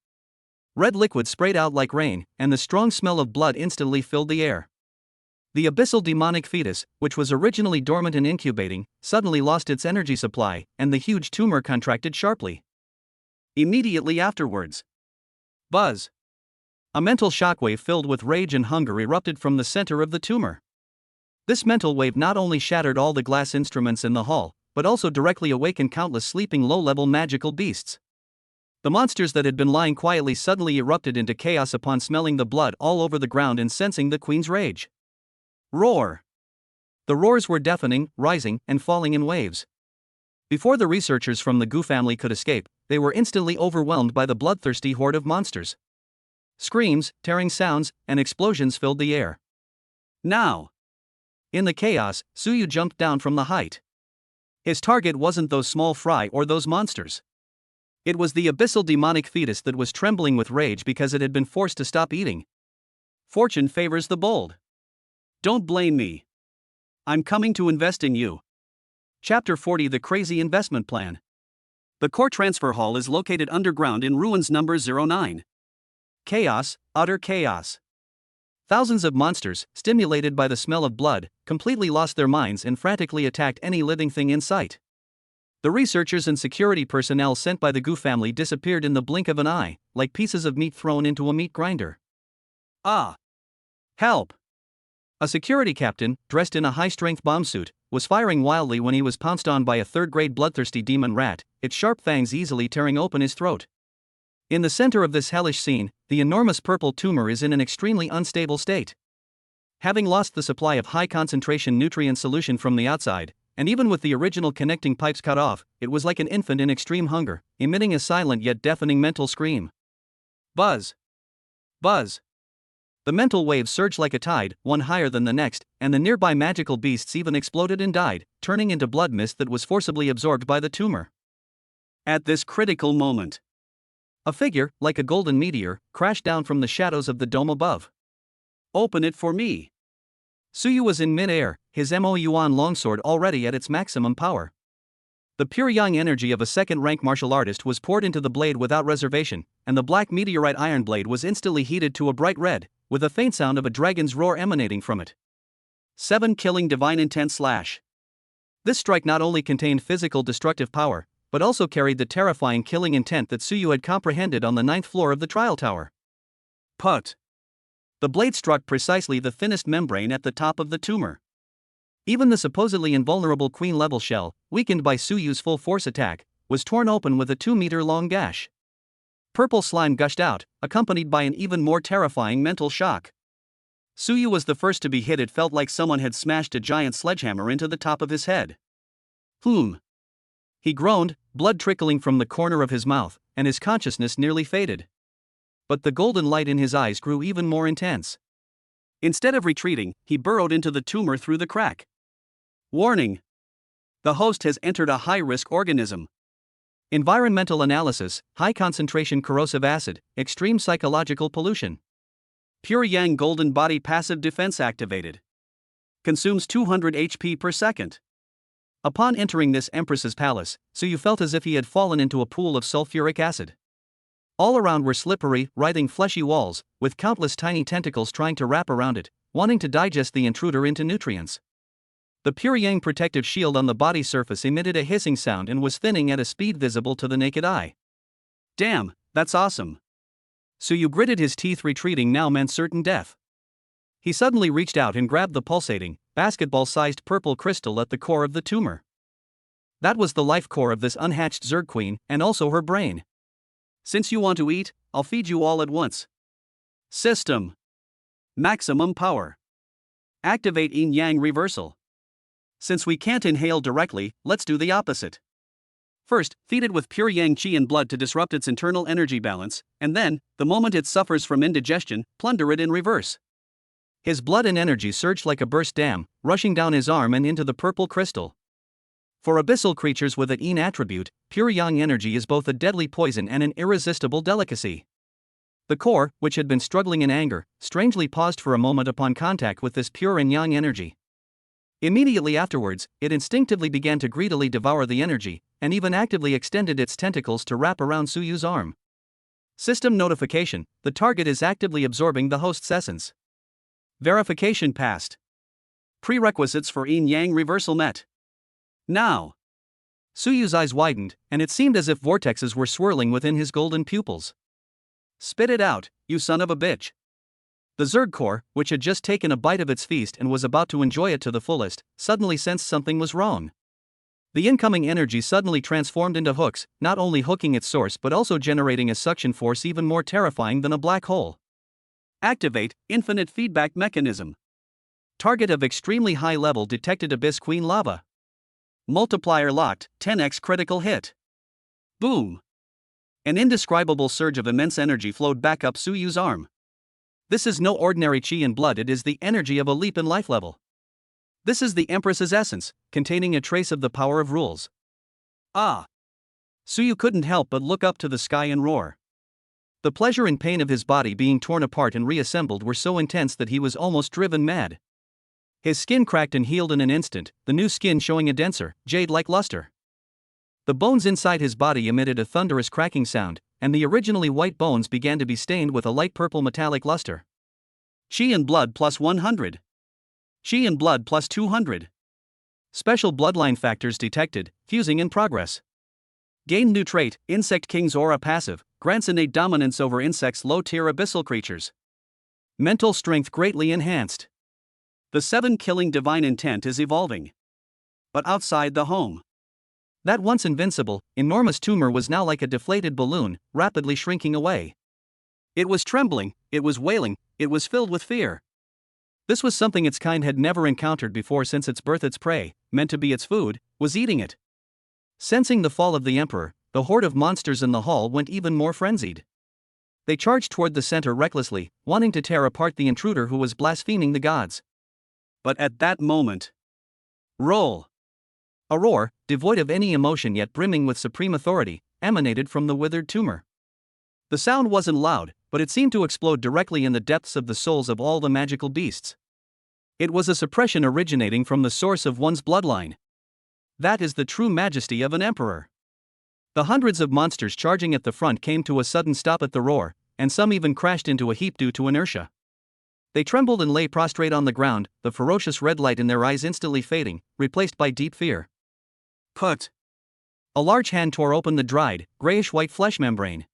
Red liquid sprayed out like rain, and the strong smell of blood instantly filled the air. The abyssal demonic fetus, which was originally dormant and incubating, suddenly lost its energy supply, and the huge tumor contracted sharply. Immediately afterwards. Buzz. A mental shockwave filled with rage and hunger erupted from the center of the tumor. This mental wave not only shattered all the glass instruments in the hall, but also directly awakened countless sleeping low-level magical beasts. The monsters that had been lying quietly suddenly erupted into chaos upon smelling the blood all over the ground and sensing the queen's rage. Roar! The roars were deafening, rising, and falling in waves. Before the researchers from the Gu family could escape, they were instantly overwhelmed by the bloodthirsty horde of monsters. Screams, tearing sounds, and explosions filled the air. Now! In the chaos, Suyu jumped down from the height. His target wasn't those small fry or those monsters. It was the abyssal demonic fetus that was trembling with rage because it had been forced to stop eating. Fortune favors the bold. Don't blame me. I'm coming to invest in you. Chapter 40: The Crazy Investment Plan. The core transfer hall is located underground in ruins number 09. Chaos, utter chaos. Thousands of monsters, stimulated by the smell of blood, completely lost their minds and frantically attacked any living thing in sight. The researchers and security personnel sent by the Gu family disappeared in the blink of an eye, like pieces of meat thrown into a meat grinder. Ah! Help! A security captain, dressed in a high-strength bomb suit, was firing wildly when he was pounced on by a third-grade bloodthirsty demon rat, its sharp fangs easily tearing open his throat. In the center of this hellish scene, the enormous purple tumor is in an extremely unstable state. Having lost the supply of high-concentration nutrient solution from the outside, and even with the original connecting pipes cut off, it was like an infant in extreme hunger, emitting a silent yet deafening mental scream. Buzz! Buzz! The mental waves surged like a tide, one higher than the next, and the nearby magical beasts even exploded and died, turning into blood mist that was forcibly absorbed by the tumor. At this critical moment, a figure, like a golden meteor, crashed down from the shadows of the dome above. Open it for me. Suyu was in mid-air, his Mo Yuan longsword already at its maximum power. The pure yang energy of a second-rank martial artist was poured into the blade without reservation, and the black meteorite iron blade was instantly heated to a bright red, with a faint sound of a dragon's roar emanating from it. 7 Killing Divine Intent Slash. This strike not only contained physical destructive power, but also carried the terrifying killing intent that Suyu had comprehended on the 9th floor of the trial tower. Put. The blade struck precisely the thinnest membrane at the top of the tumor. Even the supposedly invulnerable queen-level shell, weakened by Suyu's full force attack, was torn open with a 2-meter-long gash. Purple slime gushed out, accompanied by an even more terrifying mental shock. Suyu was the first to be hit. It felt like someone had smashed a giant sledgehammer into the top of his head. He groaned, blood trickling from the corner of his mouth, and his consciousness nearly faded. But the golden light in his eyes grew even more intense. Instead of retreating, he burrowed into the tumor through the crack. Warning! The host has entered a high-risk organism. Environmental analysis: high-concentration corrosive acid, extreme psychological pollution. Pure Yang Golden Body passive defense activated. Consumes 200 HP per second. Upon entering this Empress's palace, Suyu felt as if he had fallen into a pool of sulfuric acid. All around were slippery, writhing fleshy walls, with countless tiny tentacles trying to wrap around it, wanting to digest the intruder into nutrients. The pure yang protective shield on the body surface emitted a hissing sound and was thinning at a speed visible to the naked eye. Damn, that's awesome. Suyu gritted his teeth. Retreating now meant certain death. He suddenly reached out and grabbed the pulsating, basketball-sized purple crystal at the core of the tumor. That was the life core of this unhatched Zerg queen, and also her brain. Since you want to eat, I'll feed you all at once. System. Maximum power. Activate yin-yang reversal. Since we can't inhale directly, let's do the opposite. First, feed it with pure yang qi and blood to disrupt its internal energy balance, and then, the moment it suffers from indigestion, plunder it in reverse. His blood and energy surged like a burst dam, rushing down his arm and into the purple crystal. For abyssal creatures with an yin attribute, pure yang energy is both a deadly poison and an irresistible delicacy. The core, which had been struggling in anger, strangely paused for a moment upon contact with this pure and yang energy. Immediately afterwards, it instinctively began to greedily devour the energy, and even actively extended its tentacles to wrap around Suyu's arm. System notification: the target is actively absorbing the host's essence. Verification passed. Prerequisites for yin-yang reversal met. Now. Suyu's eyes widened, and it seemed as if vortexes were swirling within his golden pupils. Spit it out, you son of a bitch. The Zerg core, which had just taken a bite of its feast and was about to enjoy it to the fullest, suddenly sensed something was wrong. The incoming energy suddenly transformed into hooks, not only hooking its source but also generating a suction force even more terrifying than a black hole. Activate infinite feedback mechanism. Target of extremely high level detected. Abyss Queen lava. Multiplier locked, 10x critical hit. Boom. An indescribable surge of immense energy flowed back up Suyu's arm. This is no ordinary qi and blood, it is the energy of a leap in life level. This is the Empress's essence, containing a trace of the power of rules. Ah! Suyu couldn't help but look up to the sky and roar. The pleasure and pain of his body being torn apart and reassembled were so intense that he was almost driven mad. His skin cracked and healed in an instant, the new skin showing a denser, jade-like luster. The bones inside his body emitted a thunderous cracking sound, and the originally white bones began to be stained with a light purple metallic luster. Qi and blood plus 100. Qi and blood plus 200. Special bloodline factors detected, fusing in progress. Gained new trait, Insect King's aura passive, grants innate dominance over insects. Low-tier abyssal creatures. Mental strength greatly enhanced. The 7 killing divine intent is evolving. But outside the home. That once invincible, enormous tumor was now like a deflated balloon, rapidly shrinking away. It was trembling, it was wailing, it was filled with fear. This was something its kind had never encountered before since its birth. Its prey, meant to be its food, was eating it. Sensing the fall of the Emperor, the horde of monsters in the hall went even more frenzied. They charged toward the center recklessly, wanting to tear apart the intruder who was blaspheming the gods. But at that moment... Roll! A roar, devoid of any emotion yet brimming with supreme authority, emanated from the withered tumor. The sound wasn't loud, but it seemed to explode directly in the depths of the souls of all the magical beasts. It was a suppression originating from the source of one's bloodline. That is the true majesty of an emperor. The hundreds of monsters charging at the front came to a sudden stop at the roar, and some even crashed into a heap due to inertia. They trembled and lay prostrate on the ground, the ferocious red light in their eyes instantly fading, replaced by deep fear. Put. A large hand tore open the dried, grayish-white flesh membrane.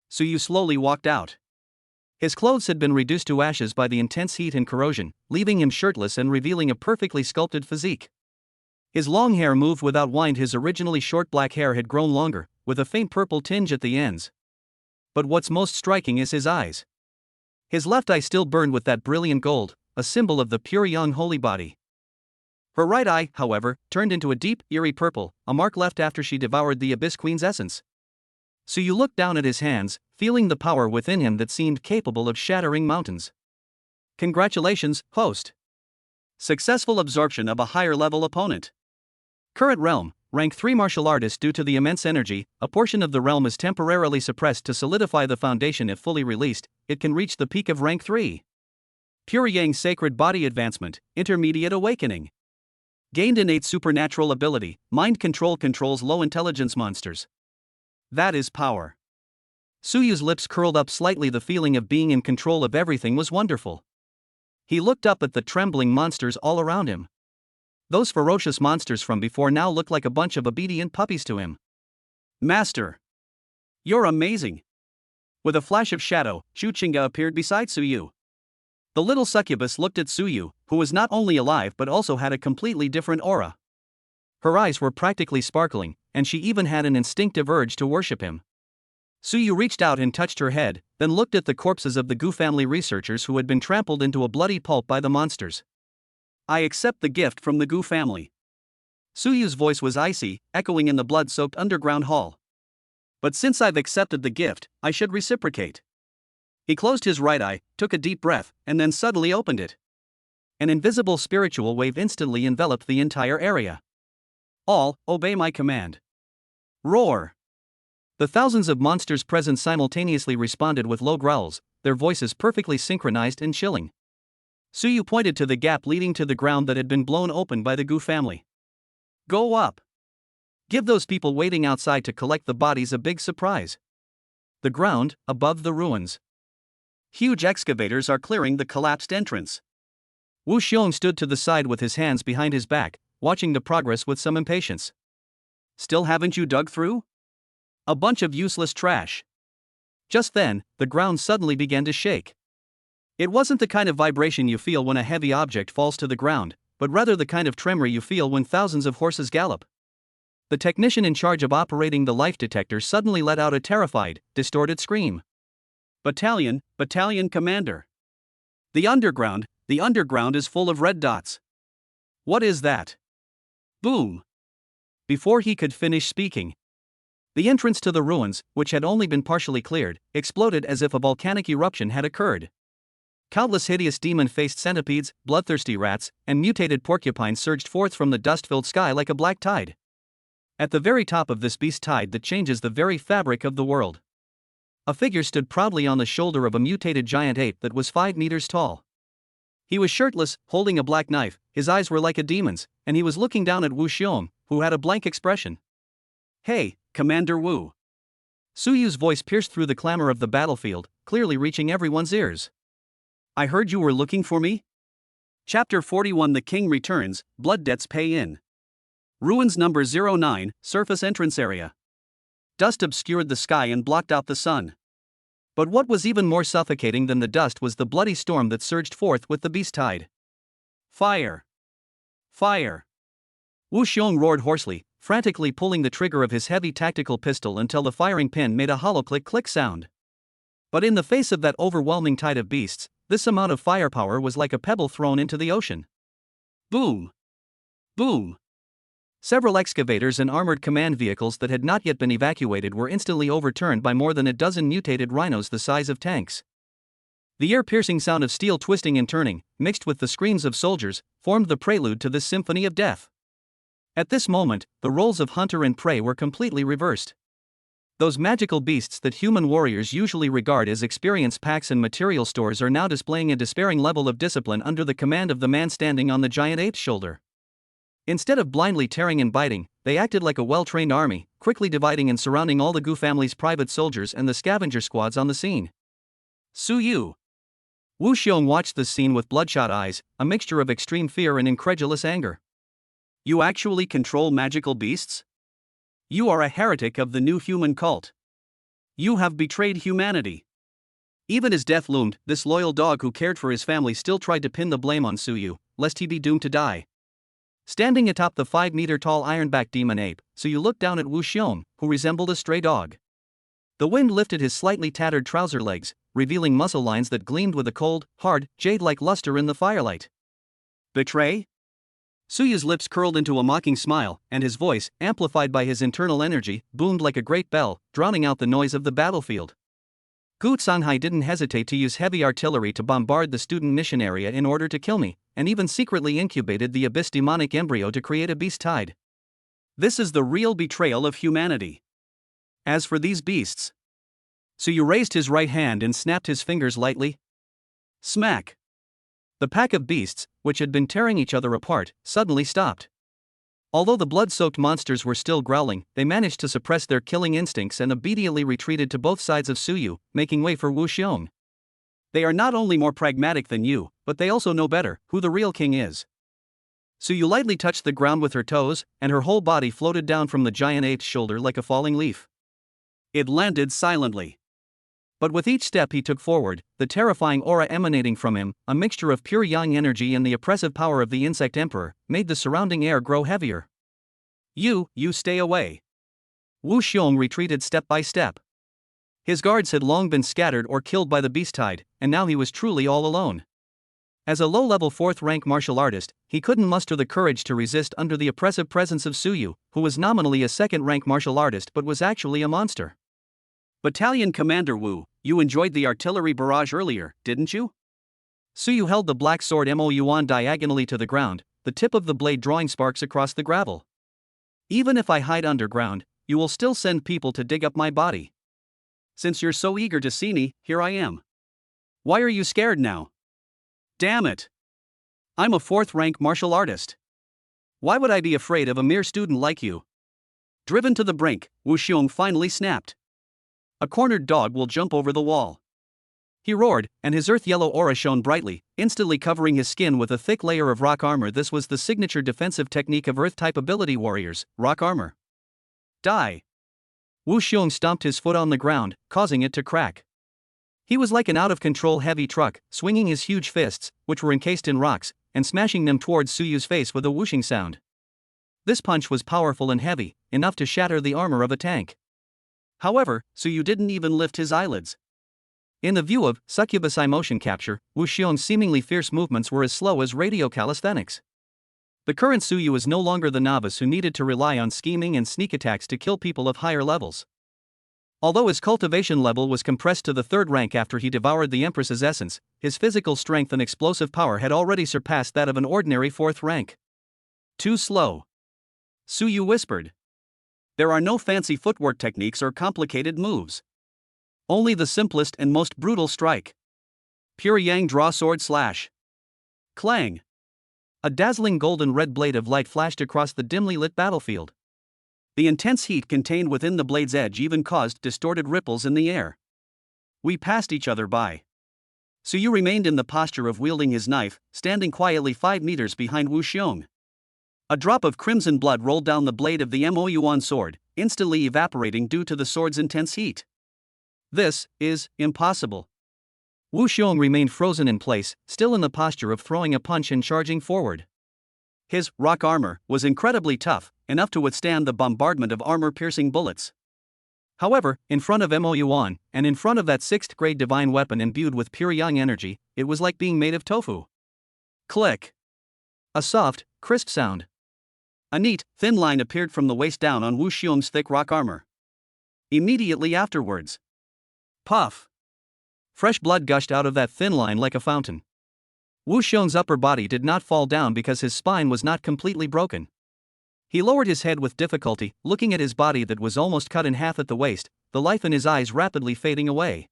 Suyu slowly walked out. His clothes had been reduced to ashes by the intense heat and corrosion, leaving him shirtless and revealing a perfectly sculpted physique. His long hair moved without wind. His originally short black hair had grown longer, with a faint purple tinge at the ends. But what's most striking is his eyes. His left eye still burned with that brilliant gold, a symbol of the pure young holy body. Her right eye, however, turned into a deep, eerie purple, a mark left after she devoured the Abyss Queen's essence. Suyu looked down at his hands, feeling the power within him that seemed capable of shattering mountains. Congratulations, host. Successful absorption of a higher-level opponent. Current realm, rank 3 martial artist. Due to the immense energy, a portion of the realm is temporarily suppressed to solidify the foundation. If fully released, it can reach the peak of rank 3. Pure Yang sacred body advancement, intermediate awakening. Gained innate supernatural ability, mind control controls low intelligence monsters. That is power. Suyu's lips curled up slightly. The feeling of being in control of everything was wonderful. He looked up at the trembling monsters all around him. Those ferocious monsters from before now looked like a bunch of obedient puppies to him. Master! You're amazing! With a flash of shadow, Chu Chinga appeared beside Suyu. The little succubus looked at Suyu, who was not only alive but also had a completely different aura. Her eyes were practically sparkling, and she even had an instinctive urge to worship him. Suyu reached out and touched her head, then looked at the corpses of the Gu family researchers who had been trampled into a bloody pulp by the monsters. I accept the gift from the Gu family. Suyu's voice was icy, echoing in the blood-soaked underground hall. But since I've accepted the gift, I should reciprocate. He closed his right eye, took a deep breath, and then suddenly opened it. An invisible spiritual wave instantly enveloped the entire area. All, obey my command. Roar! The thousands of monsters present simultaneously responded with low growls, their voices perfectly synchronized and chilling. Suyu pointed to the gap leading to the ground that had been blown open by the Gu family. Go up! Give those people waiting outside to collect the bodies a big surprise. The ground, above the ruins. Huge excavators are clearing the collapsed entrance. Wu Xiong stood to the side with his hands behind his back, watching the progress with some impatience. Still haven't you dug through? A bunch of useless trash. Just then, the ground suddenly began to shake. It wasn't the kind of vibration you feel when a heavy object falls to the ground, but rather the kind of tremor you feel when thousands of horses gallop. The technician in charge of operating the life detector suddenly let out a terrified, distorted scream. Battalion commander. The underground is full of red dots. What is that? Boom! Before he could finish speaking, the entrance to the ruins, which had only been partially cleared, exploded as if a volcanic eruption had occurred. Countless hideous demon-faced centipedes, bloodthirsty rats, and mutated porcupines surged forth from the dust-filled sky like a black tide. At the very top of this beast tide that changes the very fabric of the world, a figure stood proudly on the shoulder of a mutated giant ape that was 5 meters tall. He was shirtless, holding a black knife, his eyes were like a demon's, and he was looking down at Wu Xiong, who had a blank expression. Hey, Commander Wu. Suyu's voice pierced through the clamor of the battlefield, clearly reaching everyone's ears. I heard you were looking for me? Chapter 41 The King Returns, Blood Debts Pay In. Ruins number 09, surface entrance area. Dust obscured the sky and blocked out the sun. But what was even more suffocating than the dust was the bloody storm that surged forth with the beast tide. Fire! Fire! Wu Xiong roared hoarsely, frantically pulling the trigger of his heavy tactical pistol until the firing pin made a hollow click-click sound. But in the face of that overwhelming tide of beasts, this amount of firepower was like a pebble thrown into the ocean. Boom! Boom! Several excavators and armored command vehicles that had not yet been evacuated were instantly overturned by more than a dozen mutated rhinos the size of tanks. The ear-piercing sound of steel twisting and turning, mixed with the screams of soldiers, formed the prelude to this symphony of death. At this moment, the roles of hunter and prey were completely reversed. Those magical beasts that human warriors usually regard as experience packs and material stores are now displaying a despairing level of discipline under the command of the man standing on the giant ape's shoulder. Instead of blindly tearing and biting, they acted like a well-trained army, quickly dividing and surrounding all the Gu family's private soldiers and the scavenger squads on the scene. Suyu! Wu Xiong watched the scene with bloodshot eyes, a mixture of extreme fear and incredulous anger. You actually control magical beasts? You are a heretic of the new human cult. You have betrayed humanity. Even as death loomed, this loyal dog who cared for his family still tried to pin the blame on Suyu, lest he be doomed to die. Standing atop the 5-meter-tall ironback demon ape, Suyu looked down at Wu Xiong, who resembled a stray dog. The wind lifted his slightly tattered trouser legs, revealing muscle lines that gleamed with a cold, hard, jade-like luster in the firelight. Betray? Suyu's lips curled into a mocking smile, and his voice, amplified by his internal energy, boomed like a great bell, drowning out the noise of the battlefield. Gu Sanghai didn't hesitate to use heavy artillery to bombard the student mission area in order to kill me, and even secretly incubated the abyss demonic embryo to create a beast tide. This is the real betrayal of humanity. As for these beasts... Suyu raised his right hand and snapped his fingers lightly. Smack! The pack of beasts, which had been tearing each other apart, suddenly stopped. Although the blood-soaked monsters were still growling, they managed to suppress their killing instincts and obediently retreated to both sides of Suyu, making way for Wu Xiong. They are not only more pragmatic than you, but they also know better who the real king is. Suyu lightly touched the ground with her toes, and her whole body floated down from the giant ape's shoulder like a falling leaf. It landed silently. But with each step he took forward, the terrifying aura emanating from him, a mixture of pure yang energy and the oppressive power of the insect emperor, made the surrounding air grow heavier. You stay away. Wu Xiong retreated step by step. His guards had long been scattered or killed by the beast tide, and now he was truly all alone. As a low-level 4th-rank martial artist, he couldn't muster the courage to resist under the oppressive presence of Suyu, who was nominally a 2nd-rank martial artist but was actually a monster. Battalion Commander Wu, you enjoyed the artillery barrage earlier, didn't you? Suyu held the black sword Mo Yuan diagonally to the ground, the tip of the blade drawing sparks across the gravel. Even if I hide underground, you will still send people to dig up my body. Since you're so eager to see me, here I am. Why are you scared now? Damn it! I'm a 4th-rank martial artist. Why would I be afraid of a mere student like you? Driven to the brink, Wu Xiong finally snapped. A cornered dog will jump over the wall. He roared, and his earth-yellow aura shone brightly, instantly covering his skin with a thick layer of rock armor. This was the signature defensive technique of Earth-type ability warriors, rock armor. Die! Wu Xiong stomped his foot on the ground, causing it to crack. He was like an out-of-control heavy truck, swinging his huge fists, which were encased in rocks, and smashing them towards Suyu's face with a whooshing sound. This punch was powerful and heavy, enough to shatter the armor of a tank. However, Suyu didn't even lift his eyelids. In the view of succubus eye motion capture, Wu Xiong's seemingly fierce movements were as slow as radio calisthenics. The current Suyu is no longer the novice who needed to rely on scheming and sneak attacks to kill people of higher levels. Although his cultivation level was compressed to the 3rd rank after he devoured the Empress's essence, his physical strength and explosive power had already surpassed that of an ordinary 4th rank. Too slow. Suyu whispered. There are no fancy footwork techniques or complicated moves. Only the simplest and most brutal strike. Pure yang draw sword slash. Clang. A dazzling golden red blade of light flashed across the dimly lit battlefield. The intense heat contained within the blade's edge even caused distorted ripples in the air. We passed each other by. Suyu remained in the posture of wielding his knife, standing quietly 5 meters behind Wu Xiong. A drop of crimson blood rolled down the blade of the Mo Yuan sword, instantly evaporating due to the sword's intense heat. This is impossible. Wu Xiong remained frozen in place, still in the posture of throwing a punch and charging forward. His rock armor was incredibly tough, enough to withstand the bombardment of armor-piercing bullets. However, in front of Mo Yuan, and in front of that 6th-grade divine weapon imbued with pure yang energy, it was like being made of tofu. Click. A soft, crisp sound. A neat, thin line appeared from the waist down on Wu Xiong's thick rock armor. Immediately afterwards. Puff. Fresh blood gushed out of that thin line like a fountain. Wu Xiong's upper body did not fall down because his spine was not completely broken. He lowered his head with difficulty, looking at his body that was almost cut in half at the waist, the life in his eyes rapidly fading away.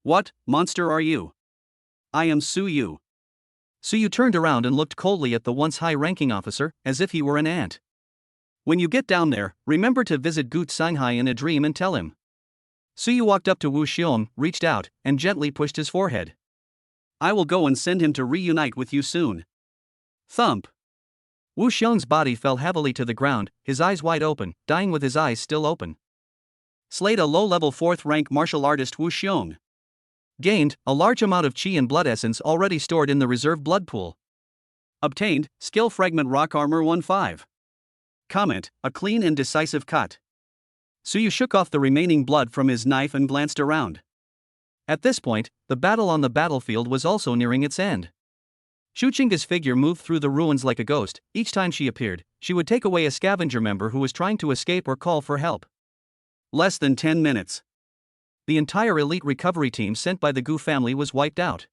What monster are you? I am Suyu. Suyu turned around and looked coldly at the once high-ranking officer, as if he were an ant. When you get down there, remember to visit Gut Sanghai in a dream and tell him. Suyu walked up to Wu Xiong, reached out, and gently pushed his forehead. I will go and send him to reunite with you soon. Thump. Wu Xiong's body fell heavily to the ground, his eyes wide open, dying with his eyes still open. Slayed a low-level 4th-rank martial artist Wu Xiong. Gained a large amount of qi and blood essence already stored in the reserve blood pool. Obtained skill fragment rock armor 1-5. Comment, a clean and decisive cut. Suyu shook off the remaining blood from his knife and glanced around. At this point, the battle on the battlefield was also nearing its end. Shuchinga's figure moved through the ruins like a ghost. Each time she appeared, she would take away a scavenger member who was trying to escape or call for help. Less than 10 minutes. The entire elite recovery team sent by the Gu family was wiped out.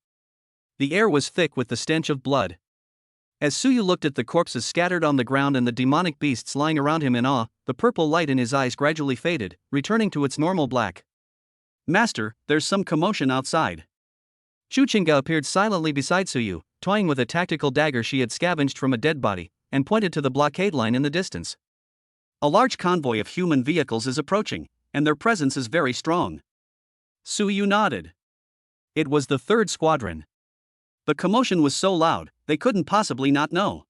The air was thick with the stench of blood. As Suyu looked at the corpses scattered on the ground and the demonic beasts lying around him in awe, the purple light in his eyes gradually faded, returning to its normal black. Master, there's some commotion outside. Shuchinga appeared silently beside Suyu, toying with a tactical dagger she had scavenged from a dead body, and pointed to the blockade line in the distance. A large convoy of human vehicles is approaching, and their presence is very strong. Suyu nodded. It was the 3rd Squadron. The commotion was so loud, they couldn't possibly not know.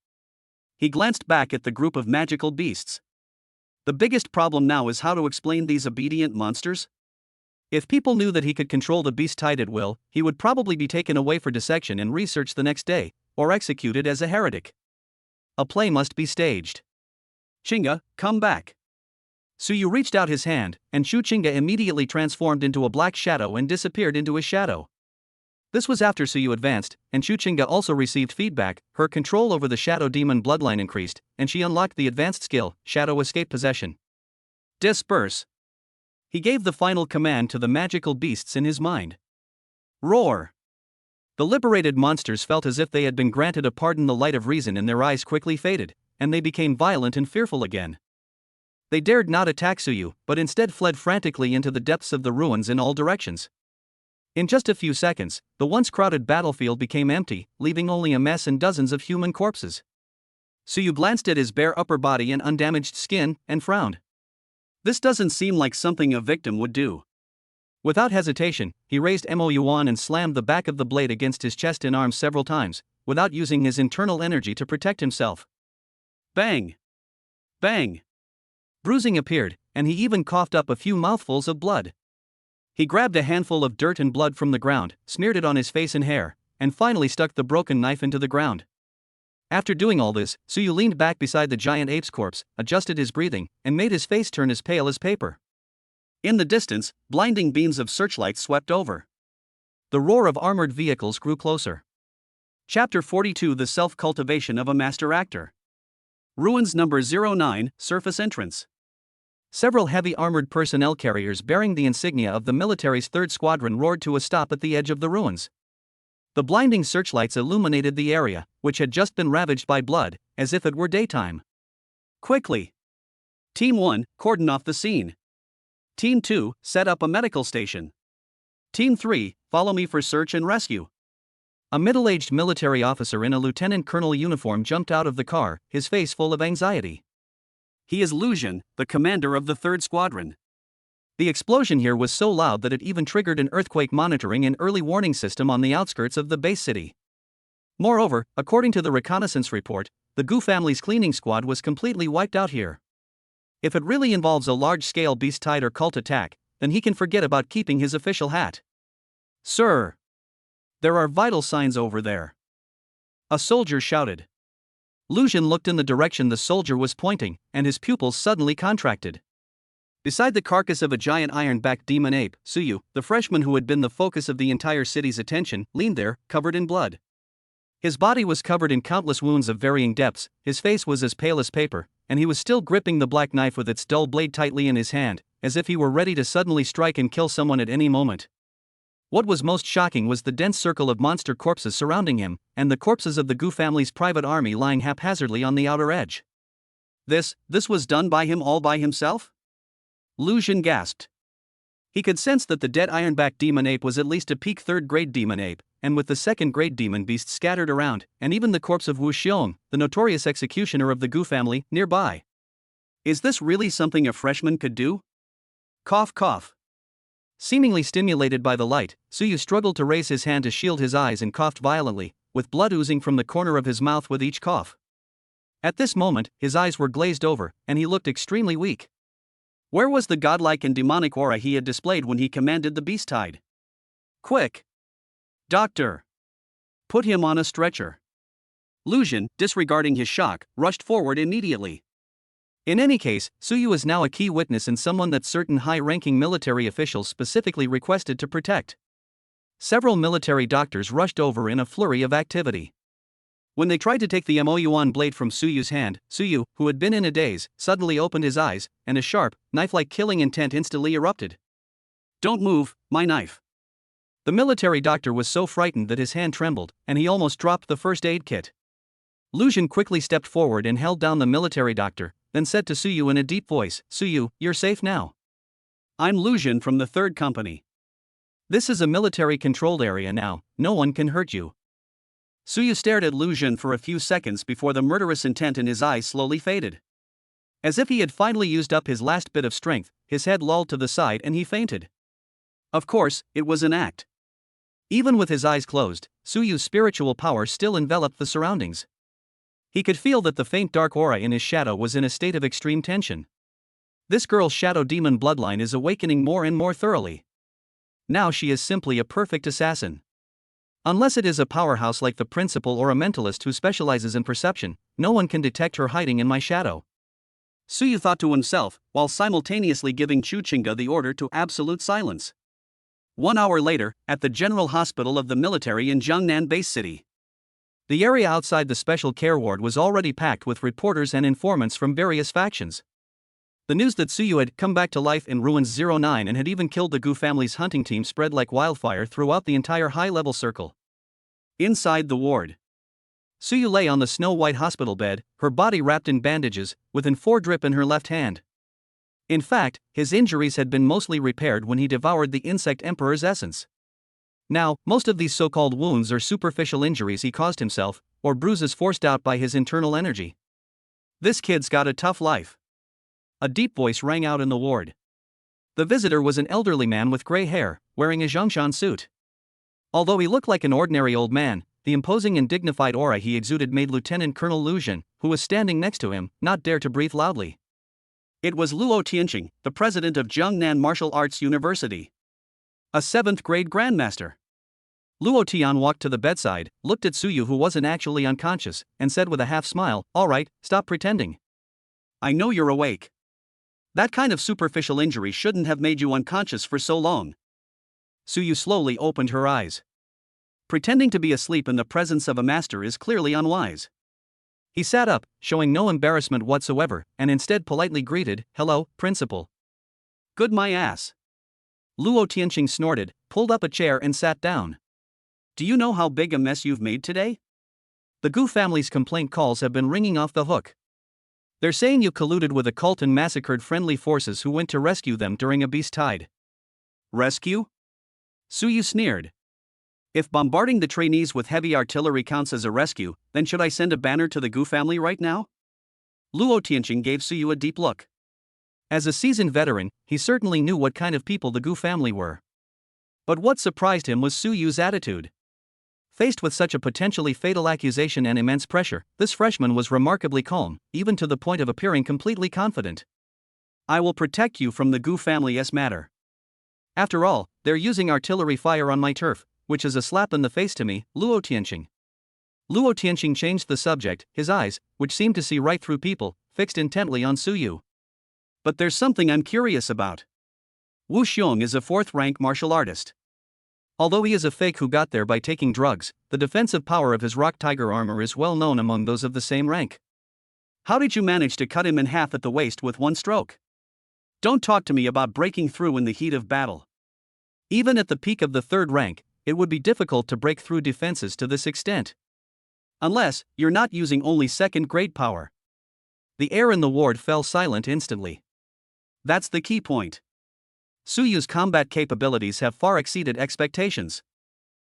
He glanced back at the group of magical beasts. The biggest problem now is how to explain these obedient monsters. If people knew that he could control the beast tide at will, he would probably be taken away for dissection and research the next day, or executed as a heretic. A play must be staged. Chinga, come back. Suyu reached out his hand, and Shu Chinga immediately transformed into a black shadow and disappeared into his shadow. This was after Suyu advanced, and Shu Chinga also received feedback. Her control over the Shadow Demon bloodline increased, and she unlocked the advanced skill, Shadow Escape Possession. Disperse. He gave the final command to the magical beasts in his mind. Roar. The liberated monsters felt as if they had been granted a pardon. The light of reason in their eyes quickly faded, and they became violent and fearful again. They dared not attack Suyu, but instead fled frantically into the depths of the ruins in all directions. In just a few seconds, the once crowded battlefield became empty, leaving only a mess and dozens of human corpses. Suyu glanced at his bare upper body and undamaged skin, and frowned. This doesn't seem like something a victim would do. Without hesitation, he raised Mo Yuan and slammed the back of the blade against his chest and arms several times, without using his internal energy to protect himself. Bang! Bang! Bruising appeared, and he even coughed up a few mouthfuls of blood. He grabbed a handful of dirt and blood from the ground, smeared it on his face and hair, and finally stuck the broken knife into the ground. After doing all this, Suyu leaned back beside the giant ape's corpse, adjusted his breathing, and made his face turn as pale as paper. In the distance, blinding beams of searchlights swept over. The roar of armored vehicles grew closer. Chapter 42: The Self-Cultivation of a Master Actor. Ruins number 09, Surface Entrance. Several heavy armored personnel carriers bearing the insignia of the military's 3rd Squadron roared to a stop at the edge of the ruins. The blinding searchlights illuminated the area, which had just been ravaged by blood, as if it were daytime. Quickly! Team 1, cordon off the scene. Team 2, set up a medical station. Team 3, follow me for search and rescue. A middle-aged military officer in a lieutenant colonel uniform jumped out of the car, his face full of anxiety. He is Lucian, the commander of the 3rd Squadron. The explosion here was so loud that it even triggered an earthquake monitoring and early warning system on the outskirts of the base city. Moreover, according to the reconnaissance report, the Gu family's cleaning squad was completely wiped out here. If it really involves a large-scale beast tide or cult attack, then he can forget about keeping his official hat. Sir! There are vital signs over there. A soldier shouted. Lucian looked in the direction the soldier was pointing, and his pupils suddenly contracted. Beside the carcass of a giant iron-backed demon ape, Suyu, the freshman who had been the focus of the entire city's attention, leaned there, covered in blood. His body was covered in countless wounds of varying depths, his face was as pale as paper, and he was still gripping the black knife with its dull blade tightly in his hand, as if he were ready to suddenly strike and kill someone at any moment. What was most shocking was the dense circle of monster corpses surrounding him, and the corpses of the Gu family's private army lying haphazardly on the outer edge. This was done by him all by himself? Lucian gasped. He could sense that the dead ironback demon ape was at least a peak 3rd-grade demon ape, and with the 2nd-grade demon beast scattered around, and even the corpse of Wu Xiong, the notorious executioner of the Gu family, nearby. Is this really something a freshman could do? Cough cough. Seemingly stimulated by the light, Suyu struggled to raise his hand to shield his eyes and coughed violently, with blood oozing from the corner of his mouth with each cough. At this moment, his eyes were glazed over, and he looked extremely weak. Where was the godlike and demonic aura he had displayed when he commanded the beast tide? Quick! Doctor! Put him on a stretcher. Lucian, disregarding his shock, rushed forward immediately. In any case, Suyu is now a key witness and someone that certain high-ranking military officials specifically requested to protect. Several military doctors rushed over in a flurry of activity. When they tried to take the Mo Yuan blade from Suyu's hand, Suyu, who had been in a daze, suddenly opened his eyes, and a sharp, knife-like killing intent instantly erupted. Don't move, my knife. The military doctor was so frightened that his hand trembled, and he almost dropped the first aid kit. Lucian quickly stepped forward and held down the military doctor, then said to Suyu in a deep voice, Suyu, you're safe now. I'm Lucian from the 3rd Company. This is a military-controlled area now, no one can hurt you. Suyu stared at Lu Jun for a few seconds before the murderous intent in his eyes slowly faded. As if he had finally used up his last bit of strength, his head lolled to the side and he fainted. Of course, it was an act. Even with his eyes closed, Suyu's spiritual power still enveloped the surroundings. He could feel that the faint dark aura in his shadow was in a state of extreme tension. This girl's shadow demon bloodline is awakening more and more thoroughly. Now she is simply a perfect assassin. Unless it is a powerhouse like the principal or a mentalist who specializes in perception, no one can detect her hiding in my shadow. Suyu thought to himself, while simultaneously giving Chuchinga the order to absolute silence. 1 hour later, at the General Hospital of the military in Jiangnan Base City. The area outside the special care ward was already packed with reporters and informants from various factions. The news that Suyu had come back to life in Ruins 09 and had even killed the Gu family's hunting team spread like wildfire throughout the entire high-level circle. Inside the ward, Suyu lay on the snow-white hospital bed, her body wrapped in bandages, with an 4 drip in her left hand. In fact, his injuries had been mostly repaired when he devoured the insect emperor's essence. Now, most of these so-called wounds are superficial injuries he caused himself, or bruises forced out by his internal energy. This kid's got a tough life. A deep voice rang out in the ward. The visitor was an elderly man with gray hair, wearing a Zhongshan suit. Although he looked like an ordinary old man, the imposing and dignified aura he exuded made Lieutenant Colonel Lu Jun, who was standing next to him, not dare to breathe loudly. It was Luo Tianqing, the president of Jiangnan Martial Arts University. A 7th grade grandmaster. Luo Tian walked to the bedside, looked at Suyu who wasn't actually unconscious, and said with a half smile, "All right, stop pretending. I know you're awake. That kind of superficial injury shouldn't have made you unconscious for so long." Suyu slowly opened her eyes. Pretending to be asleep in the presence of a master is clearly unwise. He sat up, showing no embarrassment whatsoever, and instead politely greeted, "Hello, principal." "Good my ass." Luo Tianqing snorted, pulled up a chair and sat down. "Do you know how big a mess you've made today? The Gu family's complaint calls have been ringing off the hook. They're saying you colluded with a cult and massacred friendly forces who went to rescue them during a beast tide." "Rescue?" Suyu sneered. "If bombarding the trainees with heavy artillery counts as a rescue, then should I send a banner to the Gu family right now?" Luo Tianqing gave Suyu a deep look. As a seasoned veteran, he certainly knew what kind of people the Gu family were. But what surprised him was Suyu's attitude. Faced with such a potentially fatal accusation and immense pressure, this freshman was remarkably calm, even to the point of appearing completely confident. "I will protect you from the Gu family's matter. After all, they're using artillery fire on my turf, which is a slap in the face to me, Luo Tianqing." Luo Tianqing changed the subject, his eyes, which seemed to see right through people, fixed intently on Suyu. "But there's something I'm curious about. Wu Xiong is a 4th-rank martial artist. Although he is a fake who got there by taking drugs, the defensive power of his rock tiger armor is well known among those of the same rank. How did you manage to cut him in half at the waist with one stroke? Don't talk to me about breaking through in the heat of battle. Even at the peak of the 3rd rank, it would be difficult to break through defenses to this extent. Unless, you're not using only 2nd-grade power." The air in the ward fell silent instantly. That's the key point. Suyu's combat capabilities have far exceeded expectations.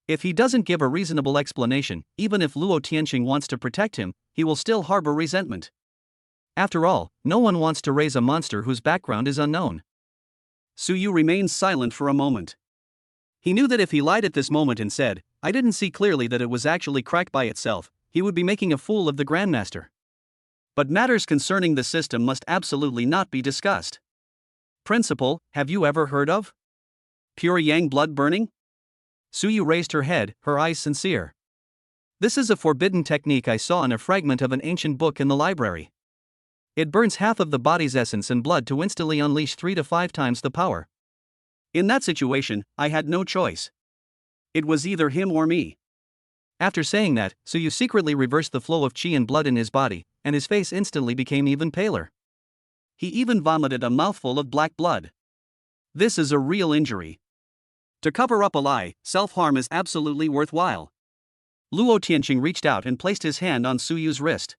If he doesn't give a reasonable explanation, even if Luo Tianqing wants to protect him, he will still harbor resentment. After all, no one wants to raise a monster whose background is unknown. Suyu remained silent for a moment. He knew that if he lied at this moment and said, "I didn't see clearly that it was actually cracked by itself," he would be making a fool of the Grandmaster. But matters concerning the system must absolutely not be discussed. "Principal, have you ever heard of pure yang blood burning?" Suyu raised her head, her eyes sincere. "This is a forbidden technique I saw in a fragment of an ancient book in the library. It burns half of the body's essence and blood to instantly unleash 3 to 5 times the power. In that situation, I had no choice. It was either him or me." After saying that, Suyu secretly reversed the flow of qi and blood in his body, and his face instantly became even paler. He even vomited a mouthful of black blood. This is a real injury. To cover up a lie, self-harm is absolutely worthwhile. Luo Tianqing reached out and placed his hand on Suyu's wrist.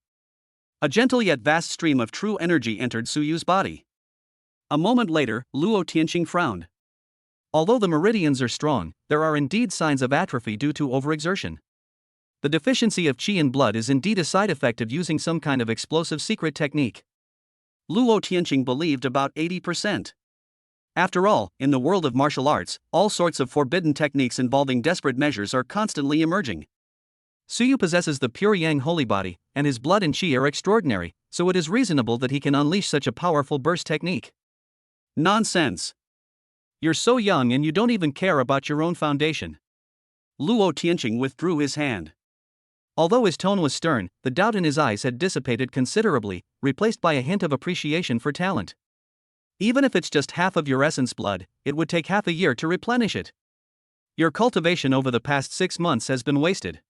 A gentle yet vast stream of true energy entered Suyu's body. A moment later, Luo Tianqing frowned. Although the meridians are strong, there are indeed signs of atrophy due to overexertion. The deficiency of qi in blood is indeed a side effect of using some kind of explosive secret technique. Luo Tianqing believed about 80%. After all, in the world of martial arts, all sorts of forbidden techniques involving desperate measures are constantly emerging. Suyu possesses the pure yang holy body, and his blood and qi are extraordinary, so it is reasonable that he can unleash such a powerful burst technique. Nonsense! You're so young and you don't even care about your own foundation. Luo Tianqing withdrew his hand. Although his tone was stern, the doubt in his eyes had dissipated considerably, replaced by a hint of appreciation for talent. Even if it's just half of your essence blood, it would take half a year to replenish it. Your cultivation over the past 6 months has been wasted.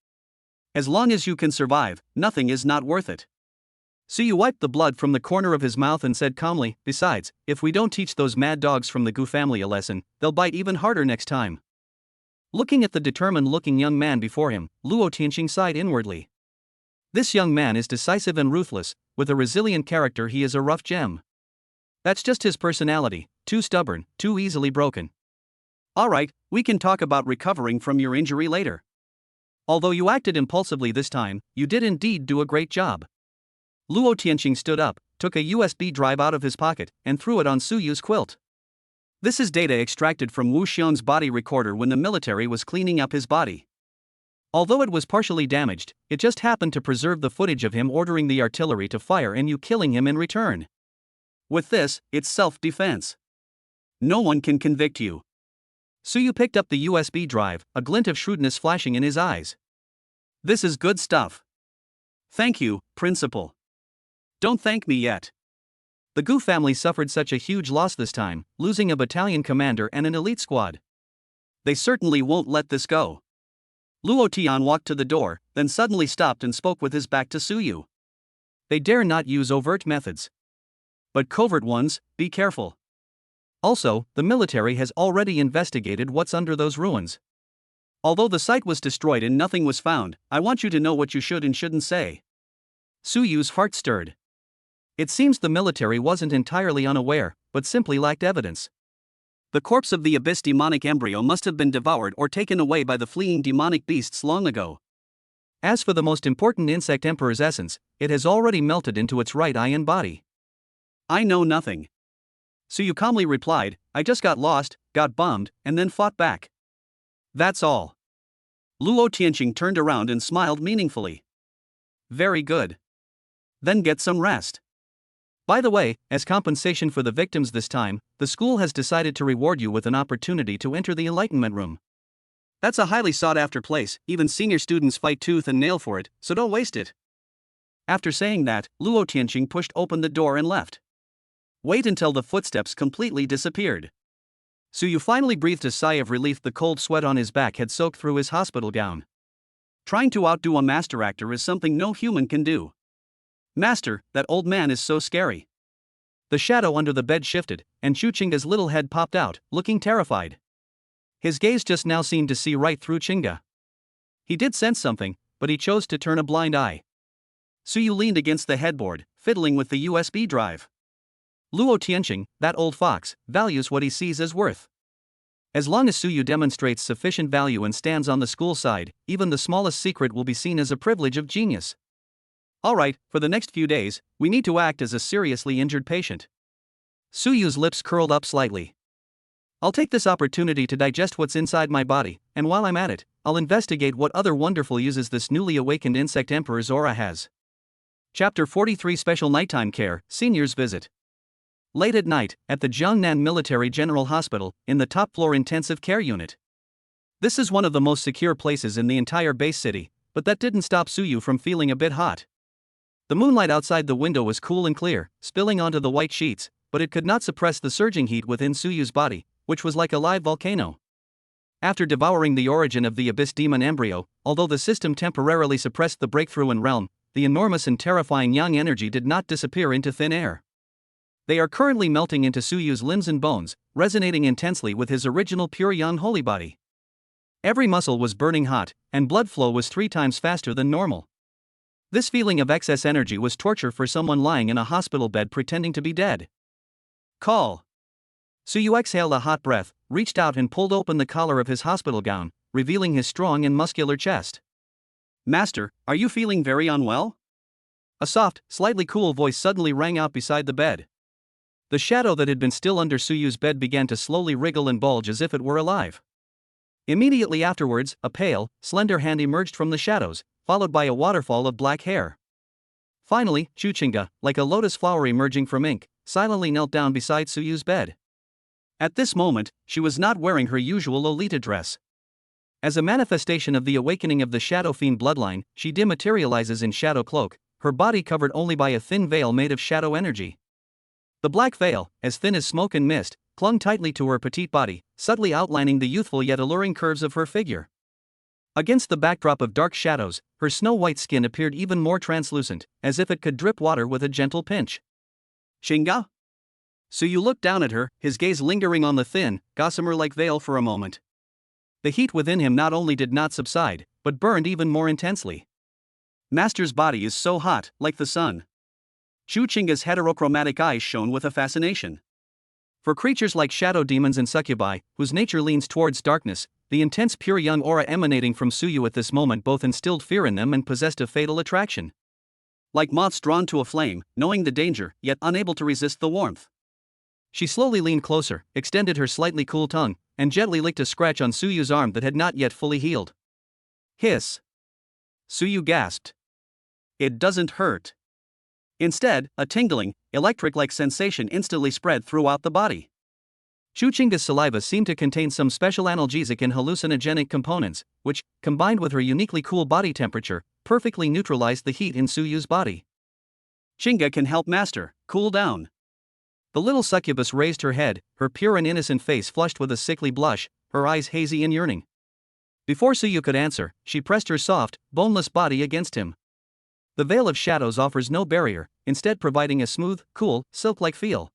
As long as you can survive, nothing is not worth it. Suyu wiped the blood from the corner of his mouth and said calmly, besides, if we don't teach those mad dogs from the Gu family a lesson, they'll bite even harder next time. Looking at the determined-looking young man before him, Luo Tianqing sighed inwardly. This young man is decisive and ruthless, with a resilient character. He is a rough gem. That's just his personality, too stubborn, too easily broken. Alright, we can talk about recovering from your injury later. Although you acted impulsively this time, you did indeed do a great job. Luo Tianqing stood up, took a USB drive out of his pocket, and threw it on Suyu's quilt. This is data extracted from Wu Xiong's body recorder when the military was cleaning up his body. Although it was partially damaged, it just happened to preserve the footage of him ordering the artillery to fire and you killing him in return. With this, it's self-defense. No one can convict you. Suyu picked up the USB drive, a glint of shrewdness flashing in his eyes. This is good stuff. Thank you, Principal. Don't thank me yet. The Gu family suffered such a huge loss this time, losing a battalion commander and an elite squad. They certainly won't let this go. Luo Tian walked to the door, then suddenly stopped and spoke with his back to Suyu. They dare not use overt methods. But covert ones, be careful. Also, the military has already investigated what's under those ruins. Although the site was destroyed and nothing was found, I want you to know what you should and shouldn't say. Suyu's heart stirred. It seems the military wasn't entirely unaware, but simply lacked evidence. The corpse of the abyss demonic embryo must have been devoured or taken away by the fleeing demonic beasts long ago. As for the most important insect emperor's essence, it has already melted into its right eye and body. I know nothing. Suyu calmly replied, I just got lost, got bombed, and then fought back. That's all. Luo Tianqing turned around and smiled meaningfully. Very good. Then get some rest. By the way, as compensation for the victims this time, the school has decided to reward you with an opportunity to enter the Enlightenment Room. That's a highly sought-after place, even senior students fight tooth and nail for it, so don't waste it. After saying that, Luo Tianqing pushed open the door and left. Wait until the footsteps completely disappeared. Suyu finally breathed a sigh of relief. The cold sweat on his back had soaked through his hospital gown. Trying to outdo a master actor is something no human can do. Master, that old man is so scary. The shadow under the bed shifted, and Chu Chinga's little head popped out, looking terrified. His gaze just now seemed to see right through Chinga. He did sense something, but he chose to turn a blind eye. Suyu leaned against the headboard, fiddling with the USB drive. Luo Tianqing, that old fox, values what he sees as worth. As long as Suyu demonstrates sufficient value and stands on the school side, even the smallest secret will be seen as a privilege of genius. Alright, for the next few days, we need to act as a seriously injured patient. Suyu's lips curled up slightly. I'll take this opportunity to digest what's inside my body, and while I'm at it, I'll investigate what other wonderful uses this newly awakened insect emperor's aura has. Chapter 43 Special Nighttime Care, Seniors Visit. Late at night, at the Jiangnan Military General Hospital, in the top-floor intensive care unit. This is one of the most secure places in the entire base city, but that didn't stop Suyu from feeling a bit hot. The moonlight outside the window was cool and clear, spilling onto the white sheets, but it could not suppress the surging heat within Suyu's body, which was like a live volcano. After devouring the origin of the abyss demon embryo, although the system temporarily suppressed the breakthrough in realm, the enormous and terrifying yang energy did not disappear into thin air. They are currently melting into Suyu's limbs and bones, resonating intensely with his original pure yang holy body. Every muscle was burning hot, and blood flow was 3 times faster than normal. This feeling of excess energy was torture for someone lying in a hospital bed pretending to be dead. Call. Suyu exhaled a hot breath, reached out and pulled open the collar of his hospital gown, revealing his strong and muscular chest. Master, are you feeling very unwell? A soft, slightly cool voice suddenly rang out beside the bed. The shadow that had been still under Suyu's bed began to slowly wriggle and bulge as if it were alive. Immediately afterwards, a pale, slender hand emerged from the shadows, followed by a waterfall of black hair. Finally, Chuchinga, like a lotus flower emerging from ink, silently knelt down beside Suyu's bed. At this moment, she was not wearing her usual Lolita dress. As a manifestation of the awakening of the Shadow Fiend bloodline, she dematerializes in shadow cloak, her body covered only by a thin veil made of shadow energy. The black veil, as thin as smoke and mist, clung tightly to her petite body, subtly outlining the youthful yet alluring curves of her figure. Against the backdrop of dark shadows, her snow-white skin appeared even more translucent, as if it could drip water with a gentle pinch. Shinga? Suyu looked down at her, his gaze lingering on the thin, gossamer-like veil for a moment. The heat within him not only did not subside, but burned even more intensely. Master's body is so hot, like the sun. Chuchinga's heterochromatic eyes shone with a fascination. For creatures like shadow demons and succubi, whose nature leans towards darkness, the intense pure young aura emanating from Suyu at this moment both instilled fear in them and possessed a fatal attraction. Like moths drawn to a flame, knowing the danger, yet unable to resist the warmth. She slowly leaned closer, extended her slightly cool tongue, and gently licked a scratch on Suyu's arm that had not yet fully healed. Hiss. Suyu gasped. It doesn't hurt. Instead, a tingling, electric-like sensation instantly spread throughout the body. Chuchinga's saliva seemed to contain some special analgesic and hallucinogenic components, which, combined with her uniquely cool body temperature, perfectly neutralized the heat in Suyu's body. Chinga can help Master cool down. The little succubus raised her head, her pure and innocent face flushed with a sickly blush, her eyes hazy and yearning. Before Suyu could answer, she pressed her soft, boneless body against him. The veil of shadows offers no barrier, instead providing a smooth, cool, silk-like feel.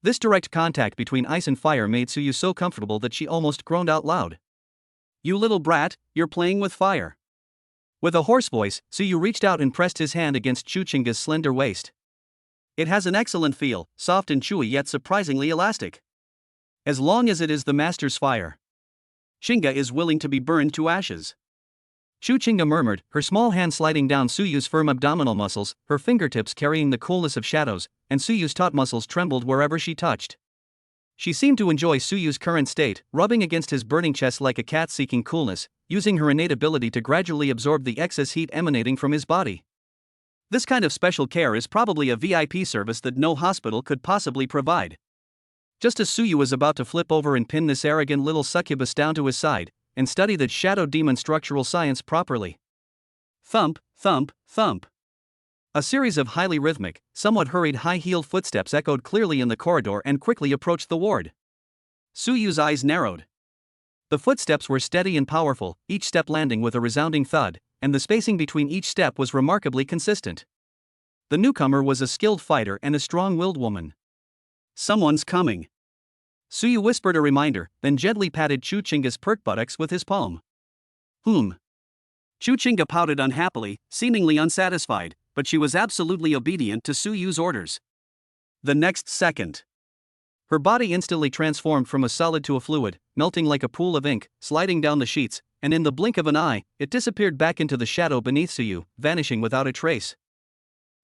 This direct contact between ice and fire made Suyu so comfortable that she almost groaned out loud. You little brat, you're playing with fire. With a hoarse voice, Suyu reached out and pressed his hand against Chuchinga's slender waist. It has an excellent feel, soft and chewy yet surprisingly elastic. As long as it is the master's fire. Chinga is willing to be burned to ashes. Chuchinga murmured, her small hand sliding down Suyu's firm abdominal muscles, her fingertips carrying the coolness of shadows, and Suyu's taut muscles trembled wherever she touched. She seemed to enjoy Suyu's current state, rubbing against his burning chest like a cat seeking coolness, using her innate ability to gradually absorb the excess heat emanating from his body. This kind of special care is probably a VIP service that no hospital could possibly provide. Just as Suyu was about to flip over and pin this arrogant little succubus down to his side, and study that shadow demon structural science properly. Thump, thump, thump. A series of highly rhythmic, somewhat hurried high-heeled footsteps echoed clearly in the corridor and quickly approached the ward. Suyu's eyes narrowed. The footsteps were steady and powerful, each step landing with a resounding thud, and the spacing between each step was remarkably consistent. The newcomer was a skilled fighter and a strong-willed woman. Someone's coming. Suyu whispered a reminder, then gently patted Chuchinga's pert buttocks with his palm. Chuchinga pouted unhappily, seemingly unsatisfied, but she was absolutely obedient to Suyu's orders. The next second, her body instantly transformed from a solid to a fluid, melting like a pool of ink, sliding down the sheets, and in the blink of an eye, it disappeared back into the shadow beneath Suyu, vanishing without a trace.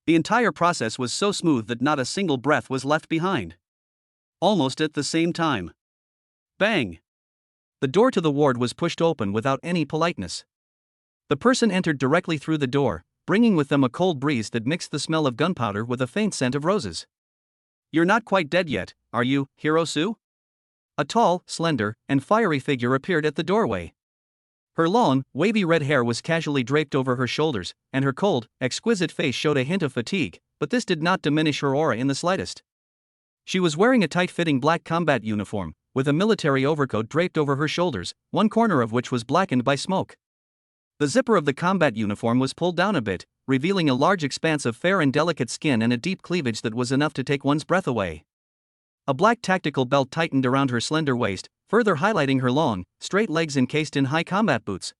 The entire process was so smooth that not a single breath was left behind. Almost at the same time. Bang! The door to the ward was pushed open without any politeness. The person entered directly through the door, bringing with them a cold breeze that mixed the smell of gunpowder with a faint scent of roses. You're not quite dead yet, are you, Hirosu? A tall, slender, and fiery figure appeared at the doorway. Her long, wavy red hair was casually draped over her shoulders, and her cold, exquisite face showed a hint of fatigue, but this did not diminish her aura in the slightest. She was wearing a tight-fitting black combat uniform, with a military overcoat draped over her shoulders, one corner of which was blackened by smoke. The zipper of the combat uniform was pulled down a bit, revealing a large expanse of fair and delicate skin and a deep cleavage that was enough to take one's breath away. A black tactical belt tightened around her slender waist, further highlighting her long, straight legs encased in high combat boots.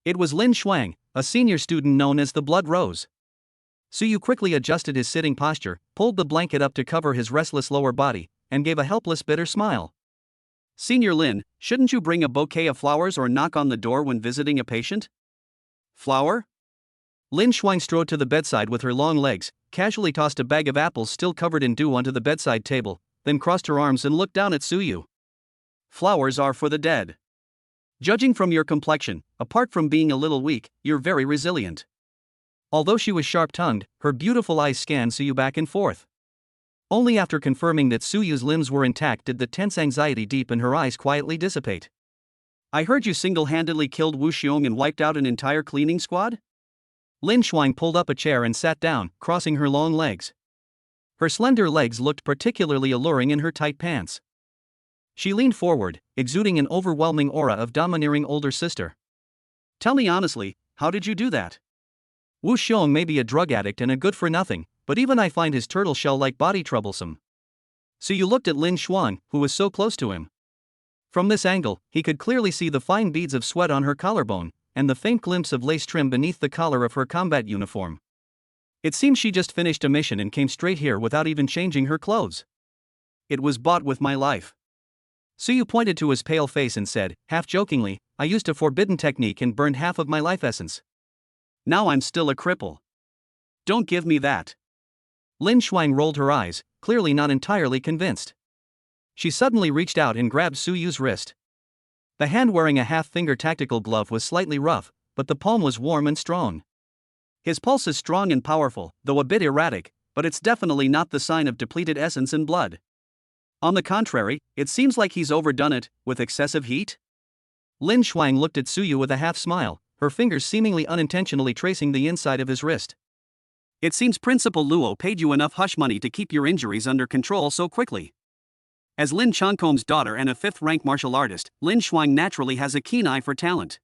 It was Lin Shuang, a senior student known as the Blood Rose. Suyu quickly adjusted his sitting posture, pulled the blanket up to cover his restless lower body, and gave a helpless bitter smile. Senior Lin, shouldn't you bring a bouquet of flowers or knock on the door when visiting a patient? Flour? Lin Shuang strode to the bedside with her long legs, casually tossed a bag of apples still covered in dew onto the bedside table, then crossed her arms and looked down at Suyu. Flowers are for the dead. Judging from your complexion, apart from being a little weak, you're very resilient. Although she was sharp-tongued, her beautiful eyes scanned Suyu back and forth. Only after confirming that Suyu's limbs were intact did the tense anxiety deep in her eyes quietly dissipate. I heard you single-handedly killed Wu Xiong and wiped out an entire cleaning squad? Lin Shuang pulled up a chair and sat down, crossing her long legs. Her slender legs looked particularly alluring in her tight pants. She leaned forward, exuding an overwhelming aura of domineering older sister. Tell me honestly, how did you do that? Wu Xiong may be a drug addict and a good-for-nothing, but even I find his turtle shell-like body troublesome. So you looked at Lin Shuang, who was so close to him. From this angle, he could clearly see the fine beads of sweat on her collarbone, and the faint glimpse of lace trim beneath the collar of her combat uniform. It seemed she just finished a mission and came straight here without even changing her clothes. It was bought with my life. Suyu pointed to his pale face and said, half-jokingly, I used a forbidden technique and burned half of my life essence. Now I'm still a cripple. Don't give me that. Lin Shuang rolled her eyes, clearly not entirely convinced. She suddenly reached out and grabbed Suyu's wrist. The hand wearing a half-finger tactical glove was slightly rough, but the palm was warm and strong. His pulse is strong and powerful, though a bit erratic, but it's definitely not the sign of depleted essence and blood. On the contrary, it seems like he's overdone it, with excessive heat. Lin Shuang looked at Suyu with a half-smile, her fingers seemingly unintentionally tracing the inside of his wrist. It seems Principal Luo paid you enough hush money to keep your injuries under control so quickly. As Lin Changkom's daughter and a fifth-rank martial artist, Lin Shuang naturally has a keen eye for talent.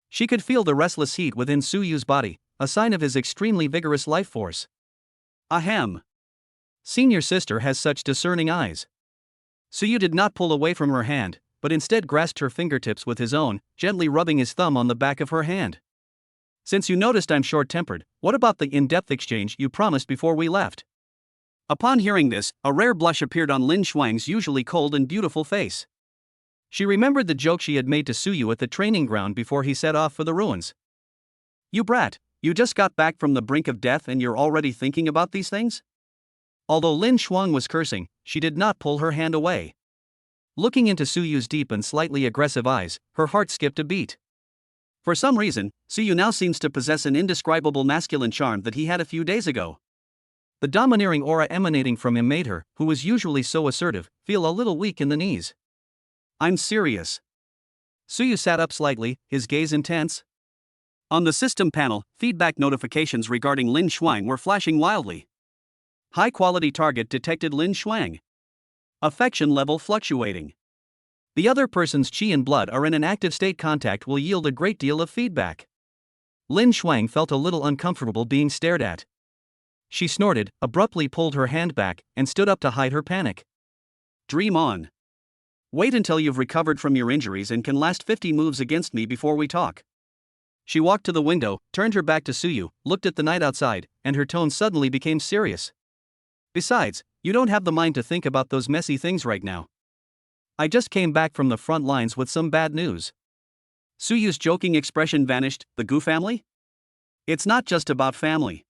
She could feel the restless heat within Suyu's body, a sign of his extremely vigorous life force. Ahem. Senior sister has such discerning eyes. Suyu did not pull away from her hand, but instead grasped her fingertips with his own, gently rubbing his thumb on the back of her hand. Since you noticed I'm short-tempered, what about the in-depth exchange you promised before we left? Upon hearing this, a rare blush appeared on Lin Shuang's usually cold and beautiful face. She remembered the joke she had made to Suyu at the training ground before he set off for the ruins. You brat, you just got back from the brink of death and you're already thinking about these things? Although Lin Shuang was cursing, she did not pull her hand away. Looking into Suyu's deep and slightly aggressive eyes, her heart skipped a beat. For some reason, Suyu now seems to possess an indescribable masculine charm that he had a few days ago. The domineering aura emanating from him made her, who was usually so assertive, feel a little weak in the knees. I'm serious. Suyu sat up slightly, his gaze intense. On the system panel, feedback notifications regarding Lin Shuang were flashing wildly. High-quality target detected Lin Shuang. Affection level fluctuating. The other person's chi and blood are in an active state. Contact will yield a great deal of feedback. Lin Shuang felt a little uncomfortable being stared at. She snorted, abruptly pulled her hand back, and stood up to hide her panic. Dream on. Wait until you've recovered from your injuries and can last 50 moves against me before we talk. She walked to the window, turned her back to Suyu, looked at the night outside, and her tone suddenly became serious. Besides, you don't have the mind to think about those messy things right now. I just came back from the front lines with some bad news. Suyu's joking expression vanished. The Gu family? It's not just about family.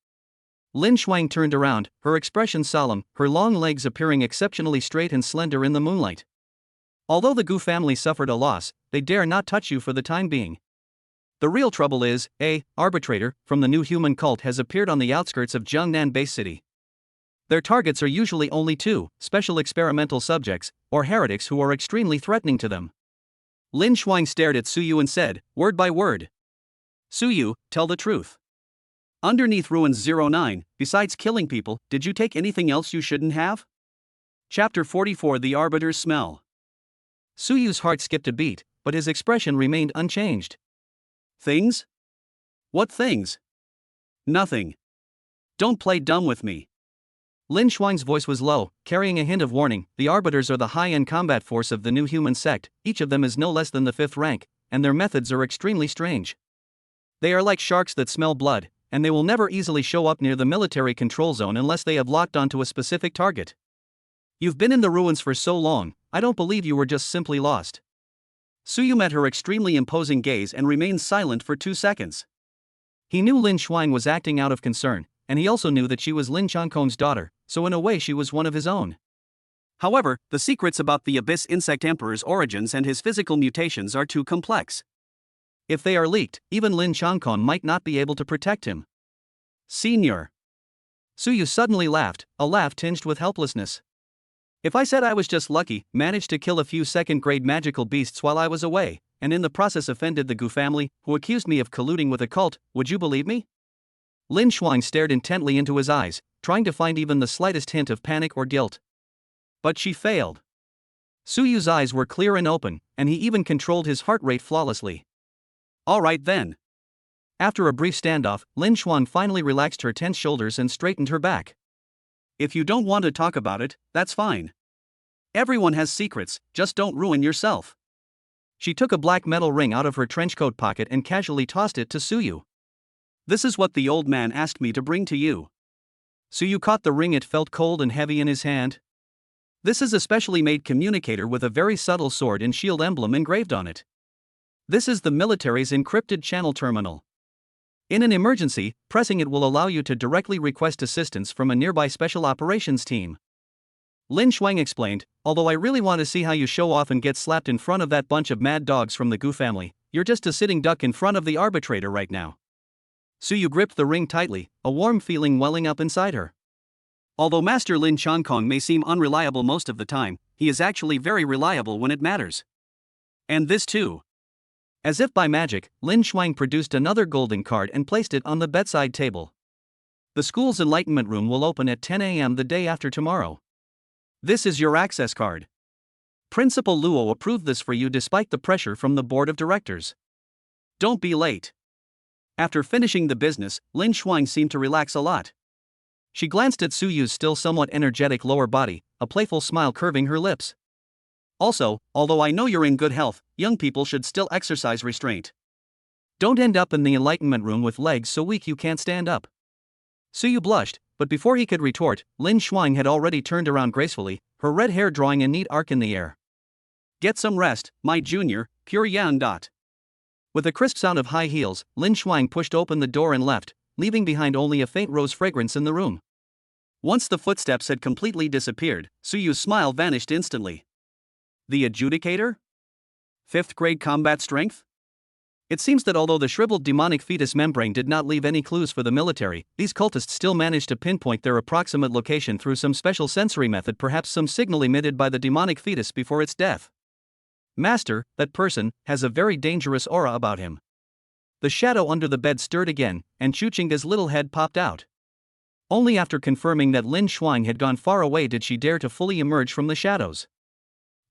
Lin Shuang turned around, her expression solemn, her long legs appearing exceptionally straight and slender in the moonlight. Although the Gu family suffered a loss, they dare not touch you for the time being. The real trouble is, a arbitrator from the new human cult has appeared on the outskirts of Jiangnan Base City. Their targets are usually only two, special experimental subjects, or heretics who are extremely threatening to them. Lin Shuang stared at Suyu and said, word by word. Suyu, tell the truth. Underneath Ruins 09, besides killing people, did you take anything else you shouldn't have? Chapter 44 The Arbiter's Smell. Suyu's heart skipped a beat, but his expression remained unchanged. Things? What things? Nothing. Don't play dumb with me. Lin Shuang's voice was low, carrying a hint of warning. The Arbiters are the high-end combat force of the new human sect, each of them is no less than the 5th rank, and their methods are extremely strange. They are like sharks that smell blood, and they will never easily show up near the military control zone unless they have locked onto a specific target. You've been in the ruins for so long, I don't believe you were just simply lost. Suyu met her extremely imposing gaze and remained silent for 2 seconds. He knew Lin Shuang was acting out of concern, and he also knew that she was Lin Changkong's daughter, so in a way she was one of his own. However, the secrets about the Abyss Insect Emperor's origins and his physical mutations are too complex. If they are leaked, even Lin Changkong might not be able to protect him. Senior. Suyu suddenly laughed, a laugh tinged with helplessness. If I said I was just lucky, managed to kill a few second-grade magical beasts while I was away, and in the process offended the Gu family, who accused me of colluding with a cult, would you believe me? Lin Shuang stared intently into his eyes, trying to find even the slightest hint of panic or guilt. But she failed. Suyu's eyes were clear and open, and he even controlled his heart rate flawlessly. All right then. After a brief standoff, Lin Shuang finally relaxed her tense shoulders and straightened her back. If you don't want to talk about it, that's fine. Everyone has secrets, just don't ruin yourself. She took a black metal ring out of her trenchcoat pocket and casually tossed it to Suyu. This is what the old man asked me to bring to you. Suyu caught the ring. It felt cold and heavy in his hand. This is a specially made communicator with a very subtle sword and shield emblem engraved on it. This is the military's encrypted channel terminal. In an emergency, pressing it will allow you to directly request assistance from a nearby special operations team. Lin Shuang explained, although I really want to see how you show off and get slapped in front of that bunch of mad dogs from the Gu family, you're just a sitting duck in front of the arbitrator right now. Suyu gripped the ring tightly, a warm feeling welling up inside her. Although Master Lin Changkong may seem unreliable most of the time, he is actually very reliable when it matters. And this too. As if by magic, Lin Shuang produced another golden card and placed it on the bedside table. The school's enlightenment room will open at 10 a.m. the day after tomorrow. This is your access card. Principal Luo approved this for you despite the pressure from the board of directors. Don't be late. After finishing the business, Lin Shuang seemed to relax a lot. She glanced at Suyu's still somewhat energetic lower body, a playful smile curving her lips. Also, although I know you're in good health, young people should still exercise restraint. Don't end up in the enlightenment room with legs so weak you can't stand up. Suyu blushed, but before he could retort, Lin Shuang had already turned around gracefully, her red hair drawing a neat arc in the air. Get some rest, my junior, pure yan. With a crisp sound of high heels, Lin Shuang pushed open the door and left, leaving behind only a faint rose fragrance in the room. Once the footsteps had completely disappeared, Suyu's smile vanished instantly. The adjudicator? 5th grade combat strength? It seems that although the shriveled demonic fetus membrane did not leave any clues for the military, these cultists still managed to pinpoint their approximate location through some special sensory method, perhaps some signal emitted by the demonic fetus before its death. Master, that person, has a very dangerous aura about him. The shadow under the bed stirred again, and Chuchinga's little head popped out. Only after confirming that Lin Shuang had gone far away did she dare to fully emerge from the shadows.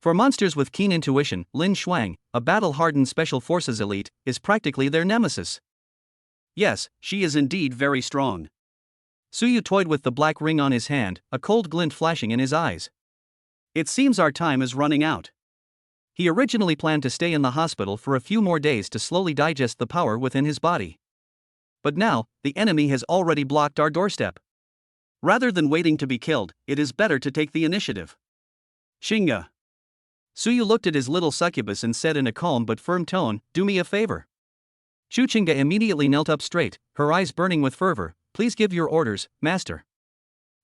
For monsters with keen intuition, Lin Shuang, a battle-hardened Special Forces elite, is practically their nemesis. Yes, she is indeed very strong. Suyu toyed with the black ring on his hand, a cold glint flashing in his eyes. It seems our time is running out. He originally planned to stay in the hospital for a few more days to slowly digest the power within his body. But now, the enemy has already blocked our doorstep. Rather than waiting to be killed, it is better to take the initiative. Shinga. Suyu looked at his little succubus and said in a calm but firm tone, "Do me a favor." Chuchinga immediately knelt up straight, her eyes burning with fervor. "Please give your orders, master."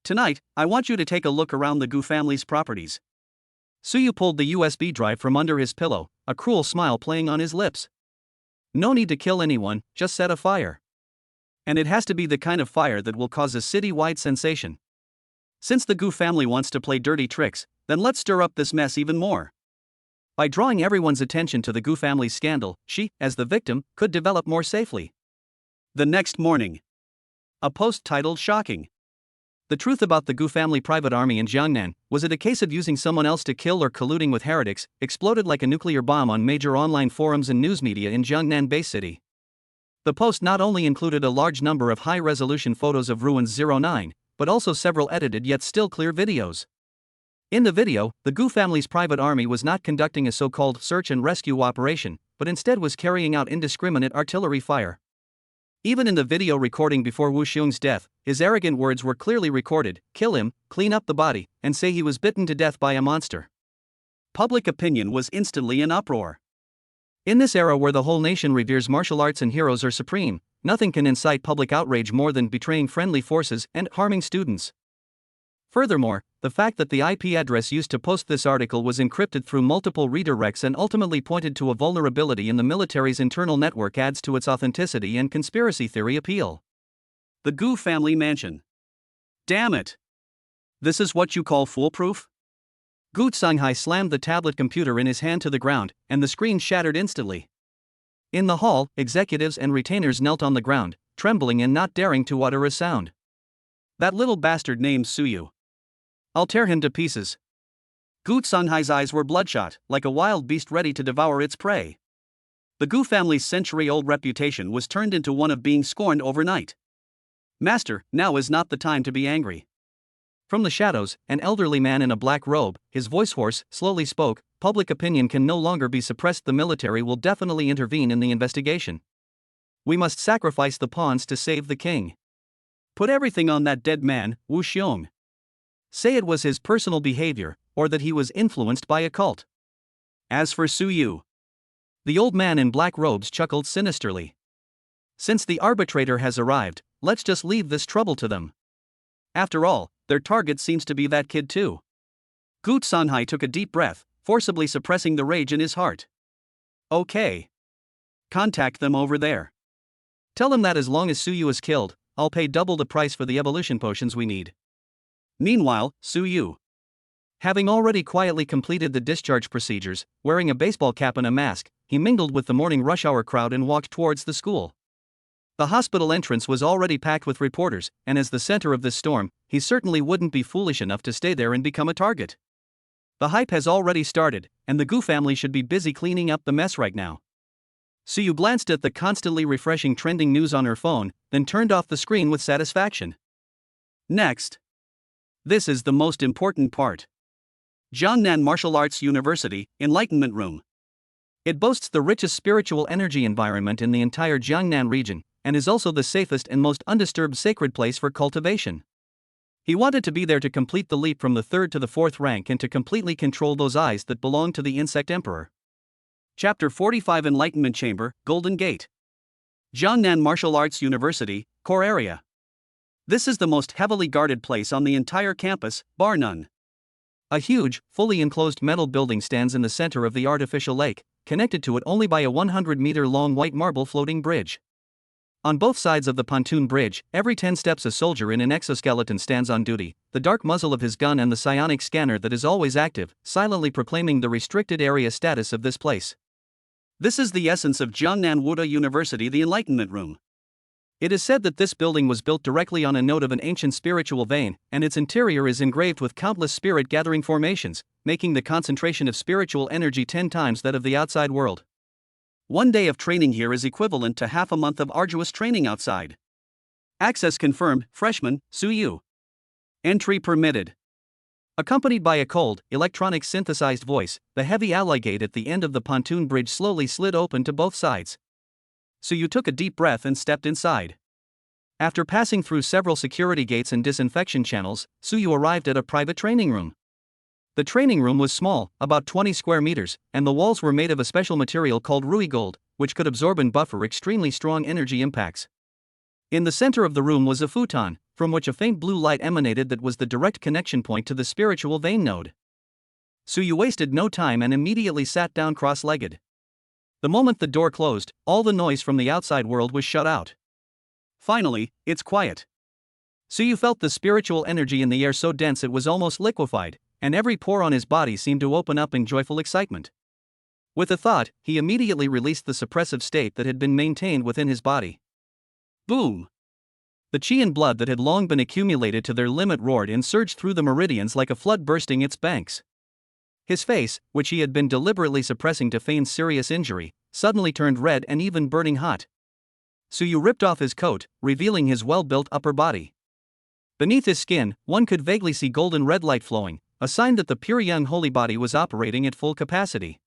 "Tonight, I want you to take a look around the Gu family's properties." Suyu pulled the USB drive from under his pillow, a cruel smile playing on his lips. "No need to kill anyone, just set a fire. And it has to be the kind of fire that will cause a city-wide sensation. Since the Gu family wants to play dirty tricks, then let's stir up this mess even more. By drawing everyone's attention to the Gu family's scandal, she, as the victim, could develop more safely." The next morning. A post titled "Shocking. The truth about the Gu family private army in Jiangnan, was it a case of using someone else to kill or colluding with heretics, exploded like a nuclear bomb on major online forums and news media in Jiangnan Bay City. The post not only included a large number of high-resolution photos of ruins 09, but also several edited yet still clear videos. In the video, the Gu family's private army was not conducting a so-called search and rescue operation, but instead was carrying out indiscriminate artillery fire. Even in the video recording before Wu Xiong's death, his arrogant words were clearly recorded: "Kill him, clean up the body, and say he was bitten to death by a monster." Public opinion was instantly in uproar. In this era where the whole nation reveres martial arts and heroes are supreme, nothing can incite public outrage more than betraying friendly forces and harming students. Furthermore, the fact that the IP address used to post this article was encrypted through multiple redirects and ultimately pointed to a vulnerability in the military's internal network adds to its authenticity and conspiracy theory appeal. The Gu family mansion. Damn it! This is what you call foolproof? Gu Songhai slammed the tablet computer in his hand to the ground, and the screen shattered instantly. In the hall, executives and retainers knelt on the ground, trembling and not daring to utter a sound. That little bastard named Suyu. I'll tear him to pieces. Gu Songhai's eyes were bloodshot, like a wild beast ready to devour its prey. The Gu family's century-old reputation was turned into one of being scorned overnight. Master, now is not the time to be angry. From the shadows, an elderly man in a black robe, his voice hoarse, slowly spoke, public opinion can no longer be suppressed. The military will definitely intervene in the investigation. We must sacrifice the pawns to save the king. Put everything on that dead man, Wu Xiong. Say it was his personal behavior, or that he was influenced by a cult. As for Su Yu. The old man in black robes chuckled sinisterly. Since the arbitrator has arrived, let's just leave this trouble to them. After all, their target seems to be that kid too. Gu Songhai took a deep breath, forcibly suppressing the rage in his heart. Okay. Contact them over there. Tell them that as long as Su Yu is killed, I'll pay double the price for the evolution potions we need. Meanwhile, Su Yu. Having already quietly completed the discharge procedures, wearing a baseball cap and a mask, he mingled with the morning rush hour crowd and walked towards the school. The hospital entrance was already packed with reporters, and as the center of this storm, he certainly wouldn't be foolish enough to stay there and become a target. The hype has already started, and the Gu family should be busy cleaning up the mess right now. Su Yu glanced at the constantly refreshing trending news on her phone, then turned off the screen with satisfaction. Next. This is the most important part. Jiangnan Martial Arts University, Enlightenment Room. It boasts the richest spiritual energy environment in the entire Jiangnan region, and is also the safest and most undisturbed sacred place for cultivation. He wanted to be there to complete the leap from the 3rd to the 4th rank and to completely control those eyes that belong to the Insect Emperor. Chapter 45 Enlightenment Chamber, Golden Gate. Jiangnan Martial Arts University, Core Area. This is the most heavily guarded place on the entire campus, bar none. A huge, fully enclosed metal building stands in the center of the artificial lake, connected to it only by a 100-meter-long white marble floating bridge. On both sides of the pontoon bridge, every 10 steps a soldier in an exoskeleton stands on duty, the dark muzzle of his gun and the psionic scanner that is always active, silently proclaiming the restricted area status of this place. This is the essence of Jiangnan Wuda University, the Enlightenment Room. It is said that this building was built directly on a node of an ancient spiritual vein, and its interior is engraved with countless spirit-gathering formations, making the concentration of spiritual energy 10 times that of the outside world. One day of training here is equivalent to half a month of arduous training outside. Access confirmed, freshman, Su Yu. Entry permitted. Accompanied by a cold, electronic synthesized voice, the heavy ally gate at the end of the pontoon bridge slowly slid open to both sides. Su Yu took a deep breath and stepped inside. After passing through several security gates and disinfection channels, Su Yu arrived at a private training room. The training room was small, about 20 square meters, and the walls were made of a special material called Rui Gold, which could absorb and buffer extremely strong energy impacts. In the center of the room was a futon, from which a faint blue light emanated that was the direct connection point to the spiritual vein node. Su Yu wasted no time and immediately sat down cross-legged. The moment the door closed, all the noise from the outside world was shut out. Finally, it's quiet. Su Yu felt the spiritual energy in the air so dense it was almost liquefied, and every pore on his body seemed to open up in joyful excitement. With a thought, he immediately released the suppressive state that had been maintained within his body. Boom! The chi and blood that had long been accumulated to their limit roared and surged through the meridians like a flood bursting its banks. His face, which he had been deliberately suppressing to feign serious injury, suddenly turned red and even burning hot. Su Yu ripped off his coat, revealing his well-built upper body. Beneath his skin, one could vaguely see golden red light flowing, a sign that the pure young holy body was operating at full capacity.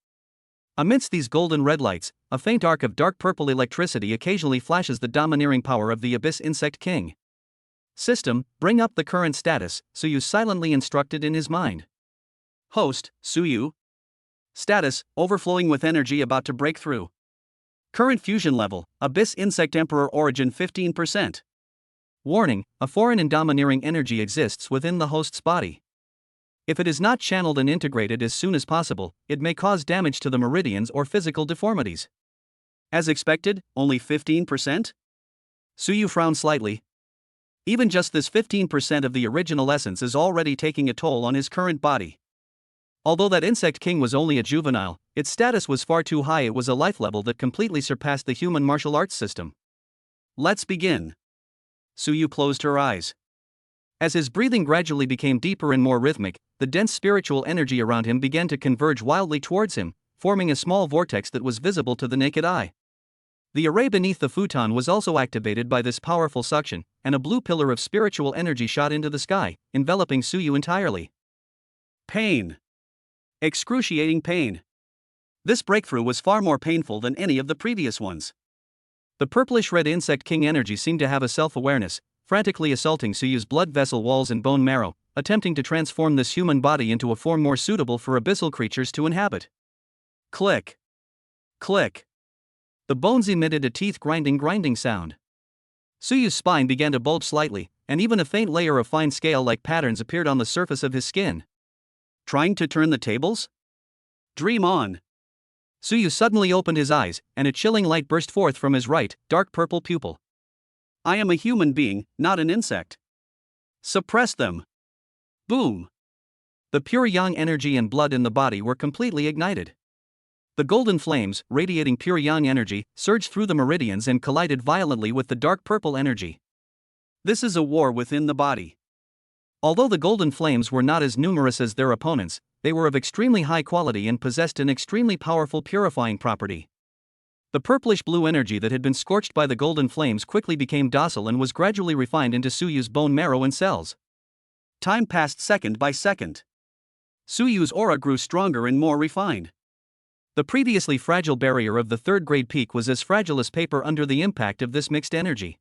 Amidst these golden red lights, a faint arc of dark purple electricity occasionally flashes the domineering power of the Abyss Insect King. System, bring up the current status, Su Yu silently instructed in his mind. Host, Su Yu. Status, overflowing with energy about to break through. Current fusion level, Abyss Insect Emperor origin 15%. Warning, a foreign and domineering energy exists within the host's body. If it is not channeled and integrated as soon as possible, it may cause damage to the meridians or physical deformities. As expected, only 15%? Suyu frowned slightly. Even just this 15% of the original essence is already taking a toll on his current body. Although that insect king was only a juvenile, its status was far too high. It was a life level that completely surpassed the human martial arts system. Let's begin. Suyu closed her eyes. As his breathing gradually became deeper and more rhythmic, the dense spiritual energy around him began to converge wildly towards him, forming a small vortex that was visible to the naked eye. The array beneath the futon was also activated by this powerful suction, and a blue pillar of spiritual energy shot into the sky, enveloping Suyu entirely. Pain. Excruciating pain. This breakthrough was far more painful than any of the previous ones. The purplish-red insect king energy seemed to have a self-awareness, frantically assaulting Suyu's blood vessel walls and bone marrow, attempting to transform this human body into a form more suitable for abyssal creatures to inhabit. Click. Click. The bones emitted a teeth-grinding sound. Suyu's spine began to bulge slightly, and even a faint layer of fine scale-like patterns appeared on the surface of his skin. Trying to turn the tables? Dream on. Suyu suddenly opened his eyes, and a chilling light burst forth from his right, dark purple pupil. I am a human being, not an insect. Suppress them. Boom. The pure yang energy and blood in the body were completely ignited. The golden flames, radiating pure yang energy, surged through the meridians and collided violently with the dark purple energy. This is a war within the body. Although the golden flames were not as numerous as their opponents, they were of extremely high quality and possessed an extremely powerful purifying property. The purplish-blue energy that had been scorched by the golden flames quickly became docile and was gradually refined into Suyu's bone marrow and cells. Time passed second by second. Suyu's aura grew stronger and more refined. The previously fragile barrier of the third-grade peak was as fragile as paper under the impact of this mixed energy.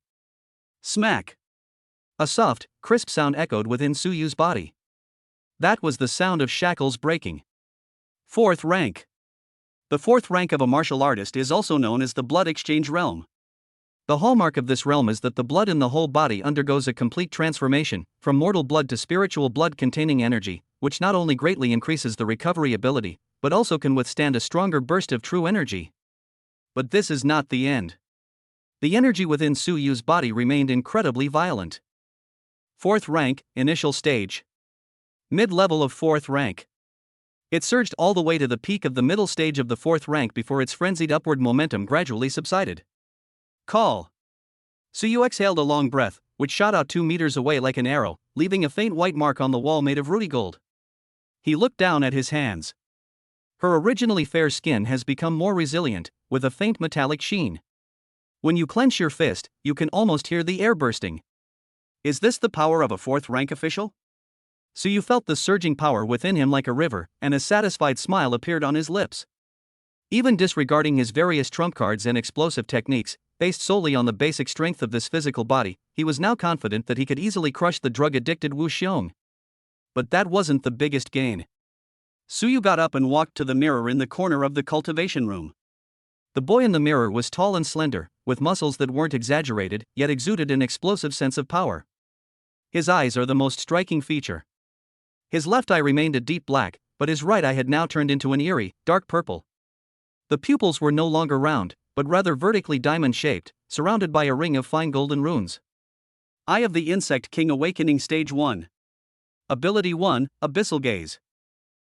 Smack! A soft, crisp sound echoed within Suyu's body. That was the sound of shackles breaking. Fourth rank. The fourth rank of a martial artist is also known as the blood exchange realm. The hallmark of this realm is that the blood in the whole body undergoes a complete transformation, from mortal blood to spiritual blood containing energy, which not only greatly increases the recovery ability, but also can withstand a stronger burst of true energy. But this is not the end. The energy within Suyu's body remained incredibly violent. Fourth rank, initial stage. Mid-level of fourth rank. It surged all the way to the peak of the middle stage of the fourth rank before its frenzied upward momentum gradually subsided. Call. Suyu exhaled a long breath, which shot out 2 meters away like an arrow, leaving a faint white mark on the wall made of ruddy gold. He looked down at his hands. Her originally fair skin has become more resilient, with a faint metallic sheen. When you clench your fist, you can almost hear the air bursting. Is this the power of a fourth-rank official? Suyu felt the surging power within him like a river, and a satisfied smile appeared on his lips. Even disregarding his various trump cards and explosive techniques, based solely on the basic strength of this physical body, he was now confident that he could easily crush the drug-addicted Wu Xiong. But that wasn't the biggest gain. Suyu got up and walked to the mirror in the corner of the cultivation room. The boy in the mirror was tall and slender, with muscles that weren't exaggerated, yet exuded an explosive sense of power. His eyes are the most striking feature. His left eye remained a deep black, but his right eye had now turned into an eerie, dark purple. The pupils were no longer round, but rather vertically diamond-shaped, surrounded by a ring of fine golden runes. Eye of the Insect King Awakening Stage 1. Ability 1, Abyssal Gaze.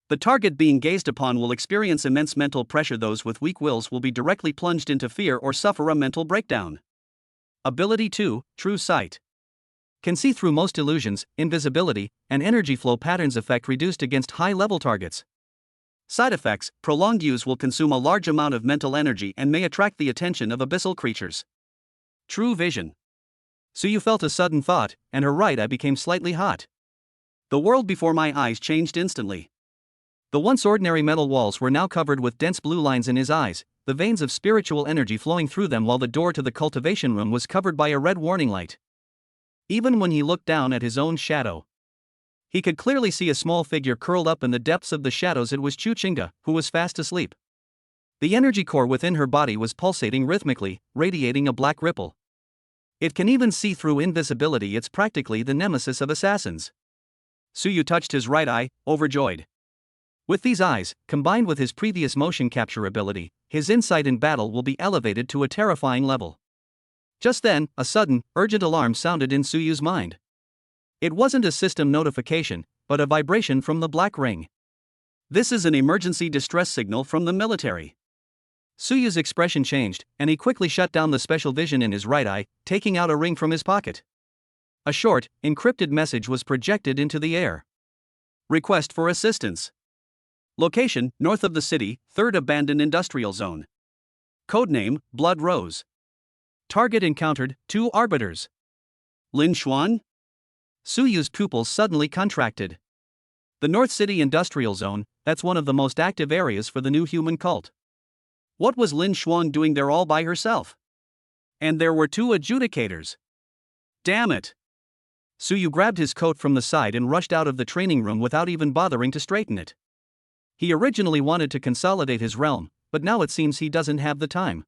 The target being gazed upon will experience immense mental pressure. Those with weak wills will be directly plunged into fear or suffer a mental breakdown. Ability 2, True Sight. Can see through most illusions, invisibility, and energy flow patterns effect reduced against high-level targets. Side effects: prolonged use will consume a large amount of mental energy and may attract the attention of abyssal creatures. True Vision. Suyu felt a sudden thought, and her right eye became slightly hot. The world before my eyes changed instantly. The once ordinary metal walls were now covered with dense blue lines in his eyes, the veins of spiritual energy flowing through them, while the door to the cultivation room was covered by a red warning light. Even when he looked down at his own shadow, he could clearly see a small figure curled up in the depths of the shadows. It was Chuchinga, who was fast asleep. The energy core within her body was pulsating rhythmically, radiating a black ripple. It can even see through invisibility. It's practically the nemesis of assassins. Suyu touched his right eye, overjoyed. With these eyes, combined with his previous motion capture ability, his insight in battle will be elevated to a terrifying level. Just then, a sudden, urgent alarm sounded in Suyu's mind. It wasn't a system notification, but a vibration from the black ring. This is an emergency distress signal from the military. Suyu's expression changed, and he quickly shut down the special vision in his right eye, taking out a ring from his pocket. A short, encrypted message was projected into the air. Request for assistance. Location, north of the city, 3rd Abandoned Industrial Zone. Codename, Blood Rose. Target encountered, 2 arbiters. Lin Xuan? Suyu's pupils suddenly contracted. The North City Industrial Zone, that's one of the most active areas for the new human cult. What was Lin Xuan doing there all by herself? And there were 2 adjudicators. Damn it! Suyu grabbed his coat from the side and rushed out of the training room without even bothering to straighten it. He originally wanted to consolidate his realm, but now it seems he doesn't have the time.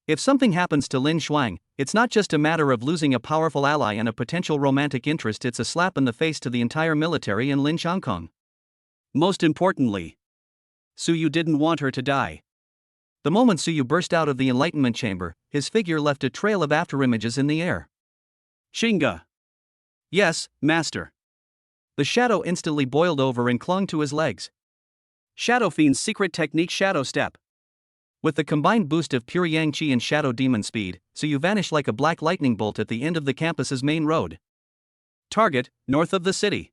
If something happens to Lin Xuan, it's not just a matter of losing a powerful ally and a potential romantic interest, it's a slap in the face to the entire military and Lin Xiangkong. Most importantly, Suyu didn't want her to die. The moment Suyu burst out of the enlightenment chamber, his figure left a trail of afterimages in the air. Shinga. Yes, master. The shadow instantly boiled over and clung to his legs. Shadow Fiend's secret technique, Shadow Step. With the combined boost of pure Yang Qi and Shadow Demon speed, Suyu vanished like a black lightning bolt at the end of the campus's main road. Target, north of the city.